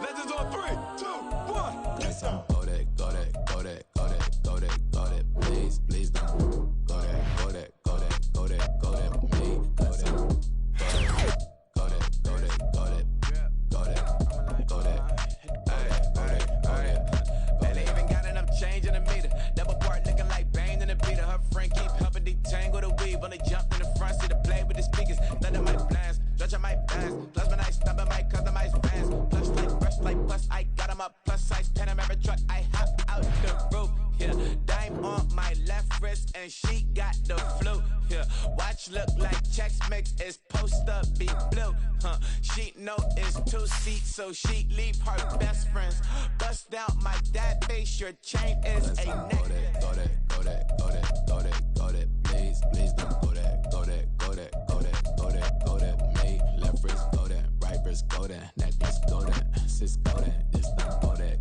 Legends on 3, 2, 1. Yes, sir. Go that, please don't. Go that, me. Go that. And they even got enough change in the meter. Double part looking like Bane in the beater. Her friend keep helping detangle the weave. When they jumped in the front seat to play with the speakers. Thunder my plans, stretch on my bands. Plus when I stop at my customize bands. Plus like brush like plus I got 'em up. Plus size Panamera truck. I hop out the roof. Yeah, dime on my left wrist and she got the flu. Yeah, watch look like Chex Mix is post up be blue. She know it's 2 seats, so she leave her best friends. Bust out my dad face, your chain is a neck. Go that, please don't. Go that, me. Left wrist, go that, right wrist, go that, necklace, go that, sis, go that, it's not go that,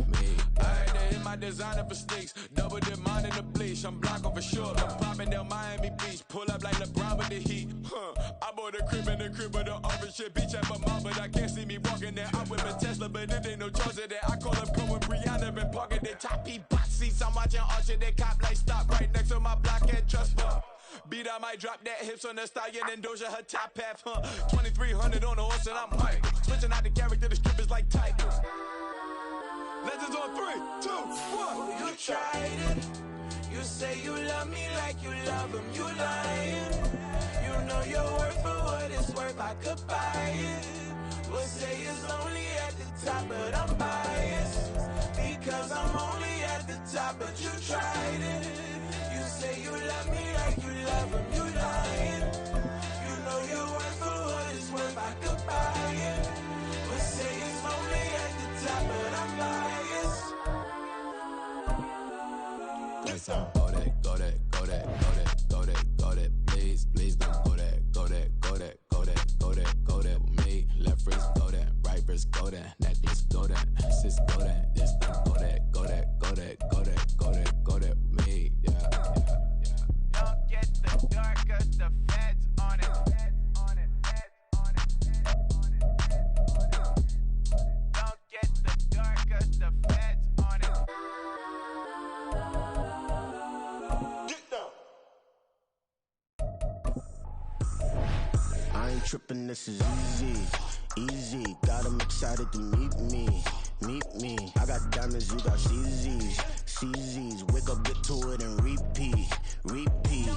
me. Alright, they hit my designer for sneaks. Double dip mine in the bleach. I'm blocking for sure. I'm popping down Miami Beach. Pull up like LeBron with the heat. I bought a crib in the crib with the office shit. Beach at my mom, but I can't see me walking there. I'm with a Tesla, but it ain't no charge of that. I call up Cohen, Brianna, been parking their top box seats. I'm watching Archer, they cop like stop right next to my block and trust fund. Beat, I might drop that hips on the stallion and Doja her top half, 2300 on the horse and I'm Mike. Switching out the character, the strip is like Tigers. Legends on 3, 2, 1. You tried it. you love him, you lying. You know your worth for what it's worth, I could buy it. We'll say it's only at the top, but I'm biased. Because I'm only at the top, but you tried it. You say you love me like you love him, you lying. You know your worth for what it's worth, I could buy it. We'll say it's only at the top, but I'm biased. Go that, go that, go that, go that, go that, go that, please, please don't go that, go that, go that, go that, go that, go that with me. Left wrist, go that, right wrist, go that, necklace, go that, sis, go that, this, go that, go that, go that, go that, go that, go that with me. Yeah, yeah, yeah. Don't get the dark, cause the feds on it. Don't get the dark, cause the feds on it. I ain't tripping, this is easy, easy. Got 'em excited to meet me, meet me. I got diamonds, you got CZs, CZs. Wake up, get to it, and repeat, repeat.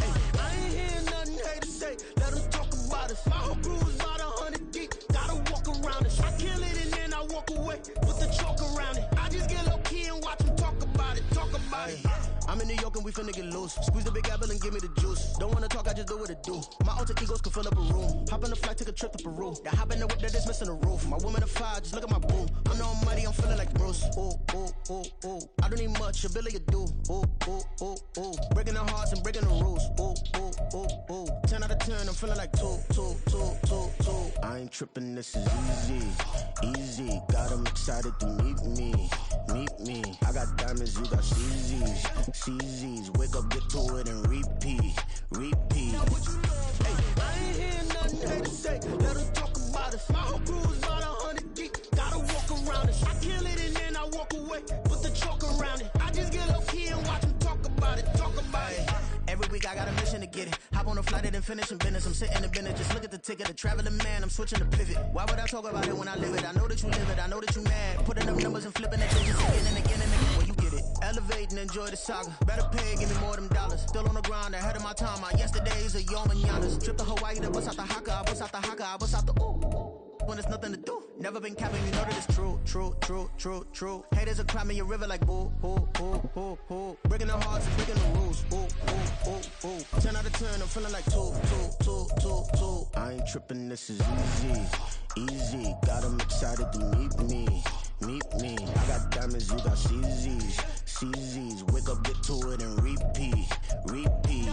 Hey, I ain't hearing nothing hate to say. Let 'em talk about us. My whole crew is about 100 deep. Gotta walk around us. I kill it and then I walk away with the chalk around it. I just get low key and watch 'em talk about it, talk about it. I'm in New York and we finna get loose. Squeeze the big apple and give me the juice. Don't wanna talk, I just do what it do. My alter egos can fill up a room. Hop on a flight, take a trip to Peru. The hop in the whip that is missing the roof. My woman a fire, just look at my boo. I'm no money, I'm feeling like Bruce. Ooh, ooh, ooh, ooh. I don't need much, ability to do. Ooh, ooh, ooh, ooh. Breaking the hearts and breaking the rules. Ooh, ooh, ooh, ooh. 10 out of 10, I'm feeling like 2, 2, 2, 2, 2. I ain't tripping, this is easy, easy. Got 'em excited to meet me, meet me. I got diamonds, you got CZs, CZs. Wake up, get to it, and repeat, repeat. Hey, I ain't hearing nothing hate to say. Let 'em talk about us. My whole crew is about 100 deep. Gotta walk around us. I kill it and then I walk away with the chalk around it. I just get low key and watch 'em talk about it, talk about it. Every week I got a mission to get it. Hop on a flight and finish in business. I'm sitting in business. Just look at the ticket. A traveling man, I'm switching the pivot. Why would I talk about it when I live it? I know that you live it. I know that you mad. Putting up numbers and flipping it digits again and again and again. Well, you get it. Elevate and enjoy the saga. Better pay, give me more them dollars. Still on the grind, ahead of my time. My yesterdays are your mananas. Trip to Hawaii, to bust out the haka. I bust out the haka. I bust out the ooh. When there's nothing to do. Never been capping, you know that it's true, true, true, true, true. Haters are climbing your river like boo, boo, boo, boo, boo. Breaking the hearts and breaking the rules. Ooh, ooh, ooh, ooh. 10 out of 10, I'm feeling like 2, 2, 2, 2, 2. I ain't tripping, this is easy, easy. Got 'em excited to meet me, meet me. I got diamonds, you got CZs, CZs. Wake up, get to it, and repeat, repeat.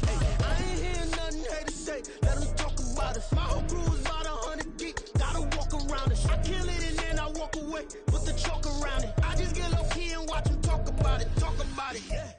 Hey, I ain't hearing nothing hate to say. Let 'em talk about us. My whole crew is about 100 deep. Gotta walk around us. I kill it and then I walk away with the chalk around it. I just get low key and watch 'em talk about it, talk about it. Yeah.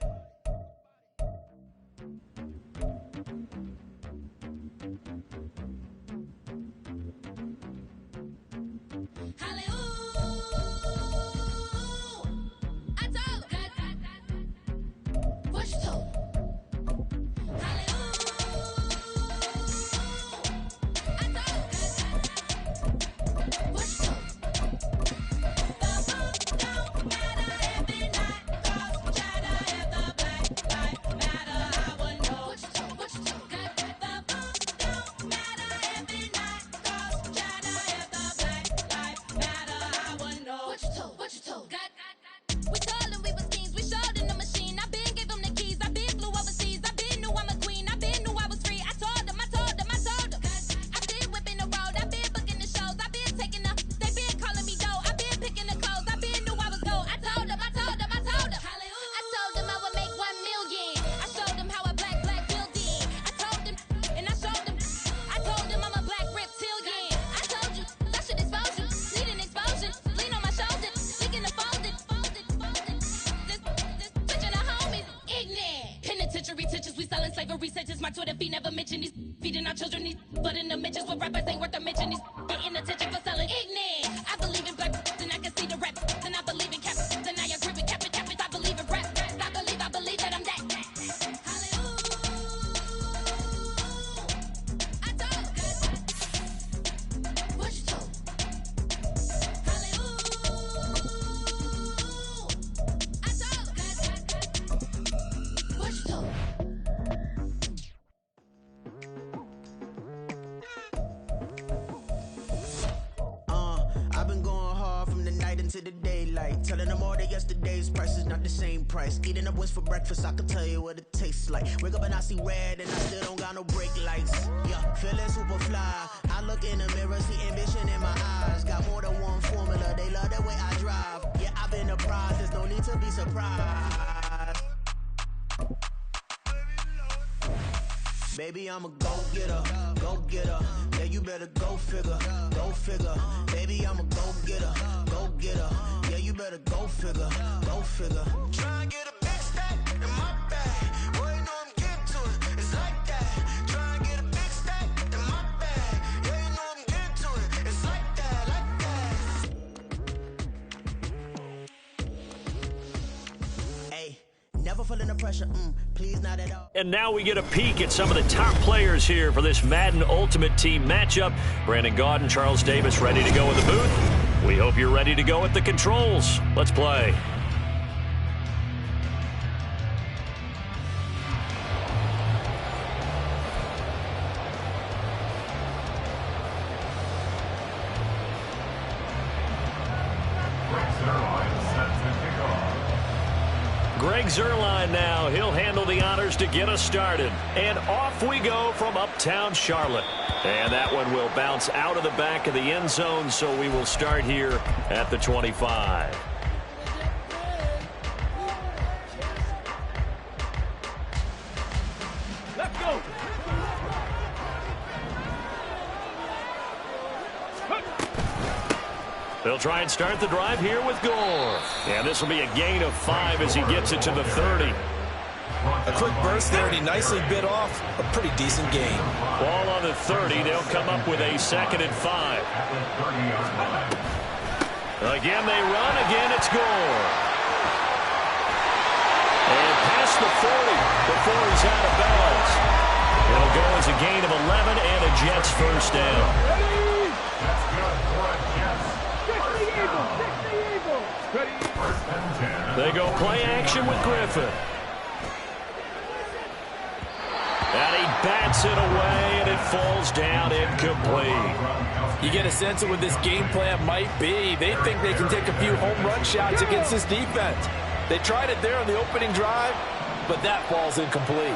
My Twitter feed never mention these feeding our children these, but in the mentions with rappers ain't worth a mention. These getting attention for selling ignorant. I believe in black and I can see the rap. And I believe in cap and I agree with cap it. I believe in rap. I believe that I'm that. I told what you told. I told what you told. Yesterday's price is not the same price. Eating up wings for breakfast, I can tell you what it tastes like. Wake up and I see red and I still don't got no brake lights. Yeah, feeling super fly. I look in the mirror, see ambition in my eyes. Got more than one formula, they love the way I drive. Yeah, I've been a prize, there's no need to be surprised. Baby, I'm a go-getter, go-getter. Yeah, you better go figure, go figure. Baby, I'm a go-getter, go-getter. Yeah, you better go figure, go figure. Try and get a big stack in my bag. Boy, you know I'm getting to it, it's like that. Try and get a big stack in my bag. Yeah, you know I'm getting to it, it's like that, like that. Hey, never feeling the pressure, please not at all. And now we get a peek at some of the top players here for this Madden Ultimate Team matchup. Brandon Gaudin, Charles Davis ready to go in the booth. We hope you're ready to go at the controls. Let's play. Greg Zuerlein now. He'll handle the honors to get us started. And off we go from uptown Charlotte. And that one will bounce out of the back of the end zone, so we will start here at the 25. Let's go. They'll try and start the drive here with Gore. And this will be a gain of 5 as he gets it to the 30. A quick burst there, and he nicely bit off a pretty decent gain. Ball on the 30. They'll come up with a 2nd and 5. Again, they run. Again, it's Gore. And past the 40 before he's out of bounds. It'll go as a gain of 11 and a Jets first down. They go play action with Griffin. And he bats it away, and it falls down incomplete. You get a sense of what this game plan might be. They think they can take a few home run shots against this defense. They tried it there on the opening drive, but that falls incomplete.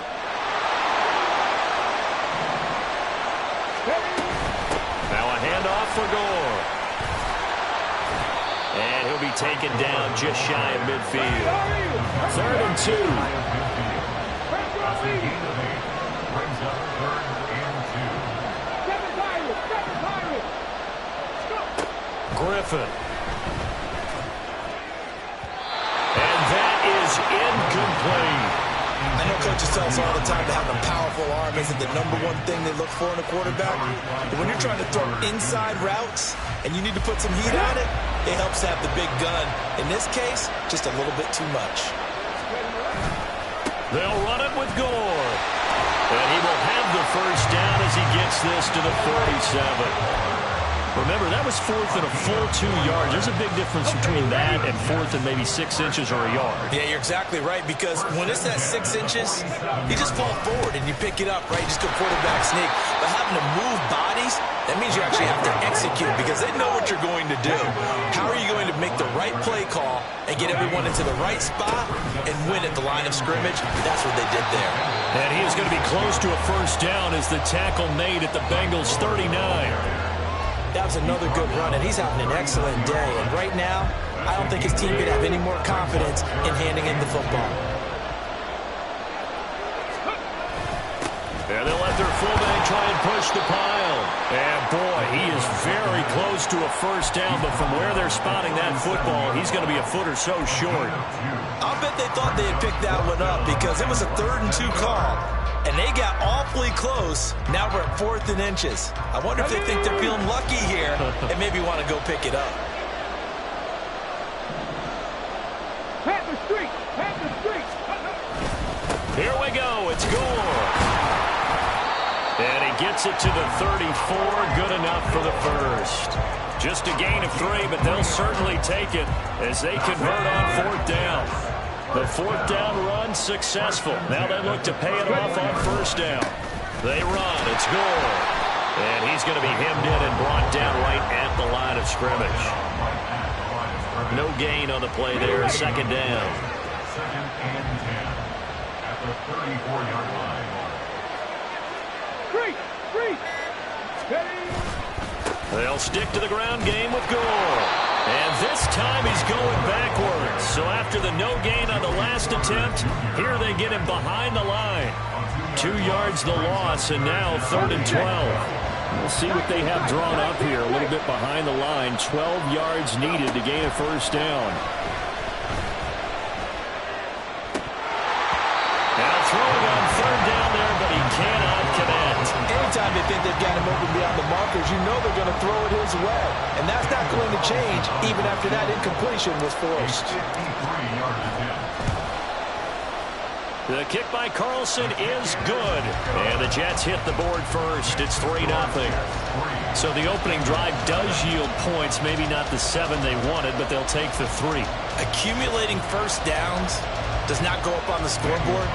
Now a handoff for Gore. And he'll be taken down just shy of midfield. 3rd and 2. Griffin. And that is incomplete. I know coaches tell us all the time that having a powerful arm isn't the #1 thing they look for in a quarterback. But when you're trying to throw inside routes and you need to put some heat on it, it helps to have the big gun. In this case, just a little bit too much. They'll run it with Gore. And he will have the first down as he gets this to the 47. Remember, that was 4th and a full 2 yards. There's a big difference between that and 4th and maybe 6 inches or a yard. Yeah, you're exactly right, because when it's that 6 inches, you just fall forward and you pick it up, right? You just go quarterback sneak. But having to move bodies, that means you actually have to execute because they know what you're going to do. How are you going to make the right play call and get everyone into the right spot and win at the line of scrimmage? That's what they did there. And he is going to be close to a first down as the tackle made at the Bengals 39. That was another good run, and he's having an excellent day. And right now, I don't think his team could have any more confidence in handing him the football. And they'll let their fullback try and push the pile. And boy, he is very close to a first down, but from where they're spotting that football, he's going to be a foot or so short. I'll bet they thought they had picked that one up because it was a 3rd and 2 call. And they got awfully close. Now we're at 4th and inches. I wonder if they think they're feeling lucky here and maybe want to go pick it up. Panther Street! Panther Street! Here we go. It's Gore. And he gets it to the 34. Good enough for the first. Just a gain of 3, but they'll certainly take it as they convert on 4th down. The 4th down run successful. Now they look to pay it off on first down. They run. It's Gore. And he's going to be hemmed in and brought down right at the line of scrimmage. No gain on the play there. Second down. 2nd and 10 at the 34-yard line. They'll stick to the ground game with Gore. And this time he's going backwards. So after the no gain on the last attempt, here they get him behind the line. 2 yards the loss, and now 3rd and 12. We'll see what they have drawn up here. A little bit behind the line. 12 yards needed to gain a first down. Now throwing on 3rd down there, but he cannot connect. Anytime they think they've got him open beyond the markers, you know they're going to throw it his way. And that's not going to change even after that incompletion was forced. The kick by Carlson is good. And the Jets hit the board first. It's 3-0. So the opening drive does yield points. Maybe not the 7 they wanted, but they'll take the 3. Accumulating first downs does not go up on the scoreboard,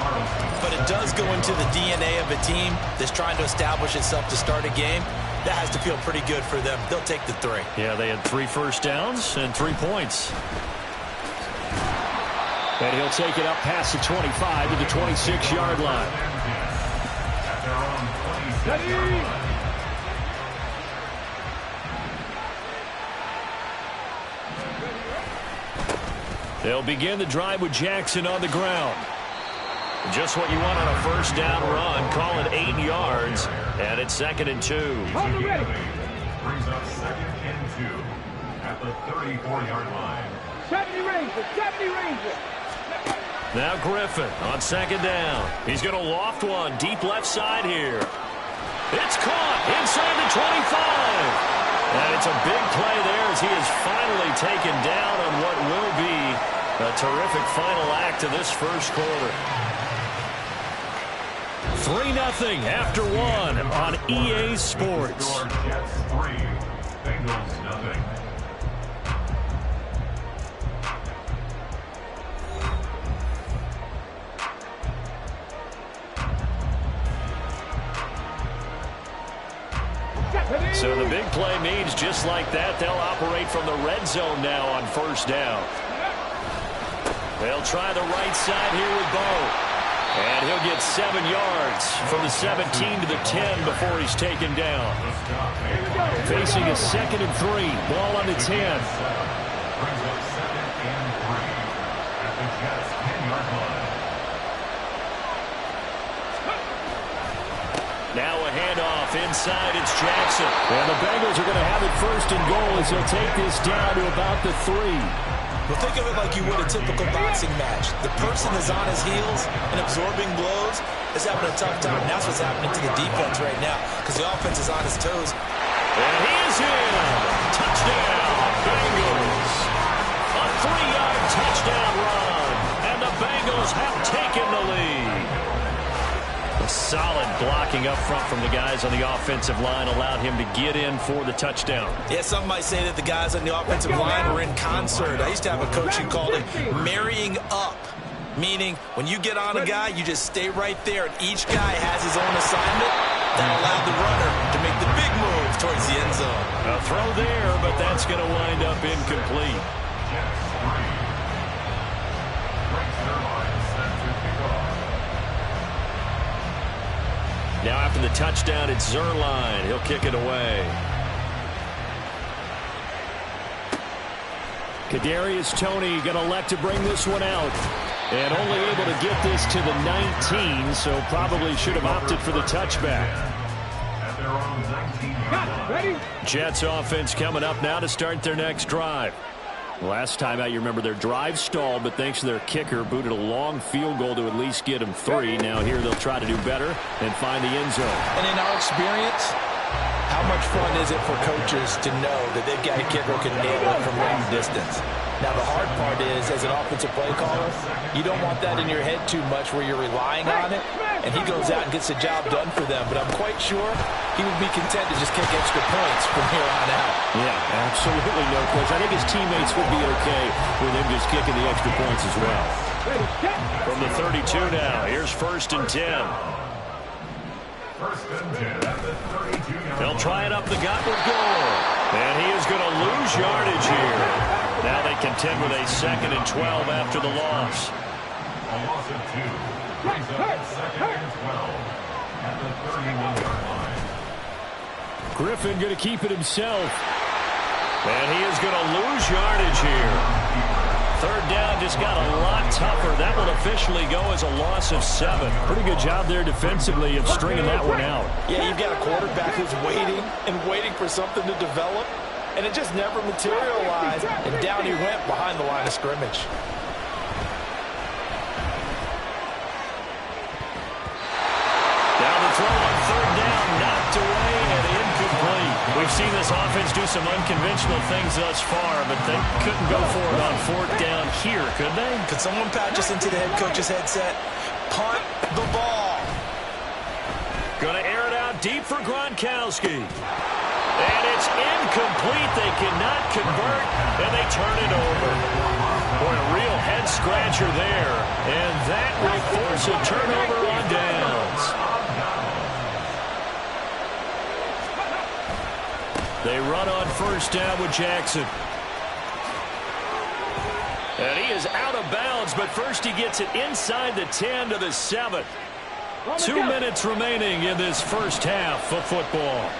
but it does go into the DNA of a team that's trying to establish itself to start a game. That has to feel pretty good for them. They'll take the 3. Yeah, they had 3 first downs and 3 points. And he'll take it up past the 25 to the 26-yard line. They'll begin the drive with Jackson on the ground. Just what you want on a first down run. Call it 8 yards, and it's 2nd and 2. Brings up 2nd and 2 at the 34-yard line. 70 Rangers. Now Griffin on 2nd down. He's going to loft one deep left side here. It's caught inside the 25. And it's a big play there as he is finally taken down on what will be a terrific final act of this first quarter. 3-0 after 1 on EA Sports. Jets 3, Bengals nothing. So the big play means just like that, they'll operate from the red zone now on first down. They'll try the right side here with Bo. And he'll get 7 yards from the 17 to the 10 before he's taken down. Facing a 2nd and 3. Ball on the 10. Brings up 2nd and 3 at the Jets 10-yard line. Now a handoff inside. It's Jackson. And the Bengals are going to have it 1st and goal as they'll take this down to about the 3. Well, think of it like you would a typical boxing match. The person is on his heels and absorbing blows is having a tough time. And that's what's happening to the defense right now because the offense is on his toes. And he is in. Touchdown, Bengals. A 3-yard touchdown run. And the Bengals have taken the lead. A solid blocking up front from the guys on the offensive line allowed him to get in for the touchdown. Yeah, some might say that the guys on the offensive line were in concert. I used to have a coach who called it marrying up, meaning when you get on a guy, you just stay right there, and each guy has his own assignment. That allowed the runner to make the big move towards the end zone. A throw there, but that's going to wind up incomplete. Now after the touchdown, it's Zerline. He'll kick it away. Kadarius Toney going to elect to bring this one out. And only able to get this to the 19, so probably should have opted for the touchback. Jets offense coming up now to start their next drive. Last time out, you remember their drive stalled, but thanks to their kicker, booted a long field goal to at least get them 3. Now here they'll try to do better and find the end zone. And in our experience, how much fun is it for coaches to know that they've got a kicker who can nail it from long distance? Now, the hard part is, as an offensive play caller, you don't want that in your head too much where you're relying on it, and he goes out and gets the job done for them. But I'm quite sure he would be content to just kick extra points from here on out. Yeah, absolutely no question. I think his teammates would be okay with him just kicking the extra points as well. From the 32 now, here's 1st and 10. They'll try it up the gut with goal. And he is going to lose yardage here. Now they contend with a 2nd and 12 after the loss. A loss of 2. Brings up 2nd and 12 at the 31-yard line. Griffin going to keep it himself. And he is going to lose yardage here. 3rd down just got a lot tougher. That will officially go as a loss of 7. Pretty good job there defensively of stringing that one out. Yeah, you've got a quarterback who's waiting and waiting for something to develop, and it just never materialized, and down he went behind the line of scrimmage. Down the throw on 3rd down, knocked away and incomplete. We've seen this offense do some unconventional things thus far, but they couldn't go for it on 4th down here, could they? Could someone patch us into the head coach's headset? Punt the ball. Going to air it out deep for Gronkowski. And it's incomplete. They cannot convert, and they turn it over. Boy, a real head-scratcher there. And that will force a turnover on downs. They run on 1st down with Jackson. And he is out of bounds, but first he gets it inside the 10 to the 7. 2 minutes remaining in this first half of football.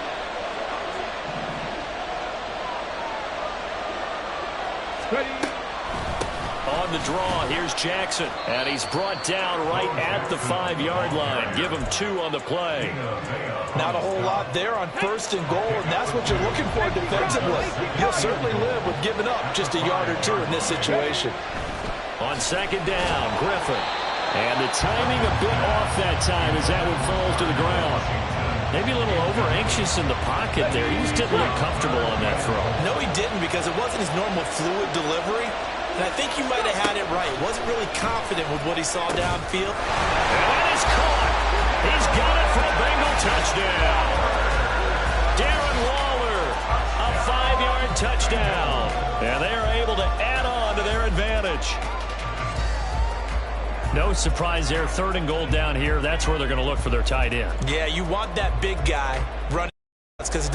On the draw, here's Jackson. And he's brought down right at the 5-yard line. Give him 2 on the play. Not a whole lot there on 1st and goal, and that's what you're looking for defensively. You'll certainly live with giving up just a yard or 2 in this situation. On 2nd down, Griffin. And the timing a bit off that time as that one falls to the ground. Maybe a little over-anxious in the pocket there. He just didn't look comfortable on that throw. No, he didn't, because it wasn't his normal fluid delivery. And I think you might have had it right. Wasn't really confident with what he saw downfield. And that is caught. He's got it for a Bengal touchdown. Darren Waller, a 5-yard touchdown. And they are able to add on to their advantage. No surprise there. 3rd and goal down here. That's where they're going to look for their tight end. Yeah, you want that big guy running because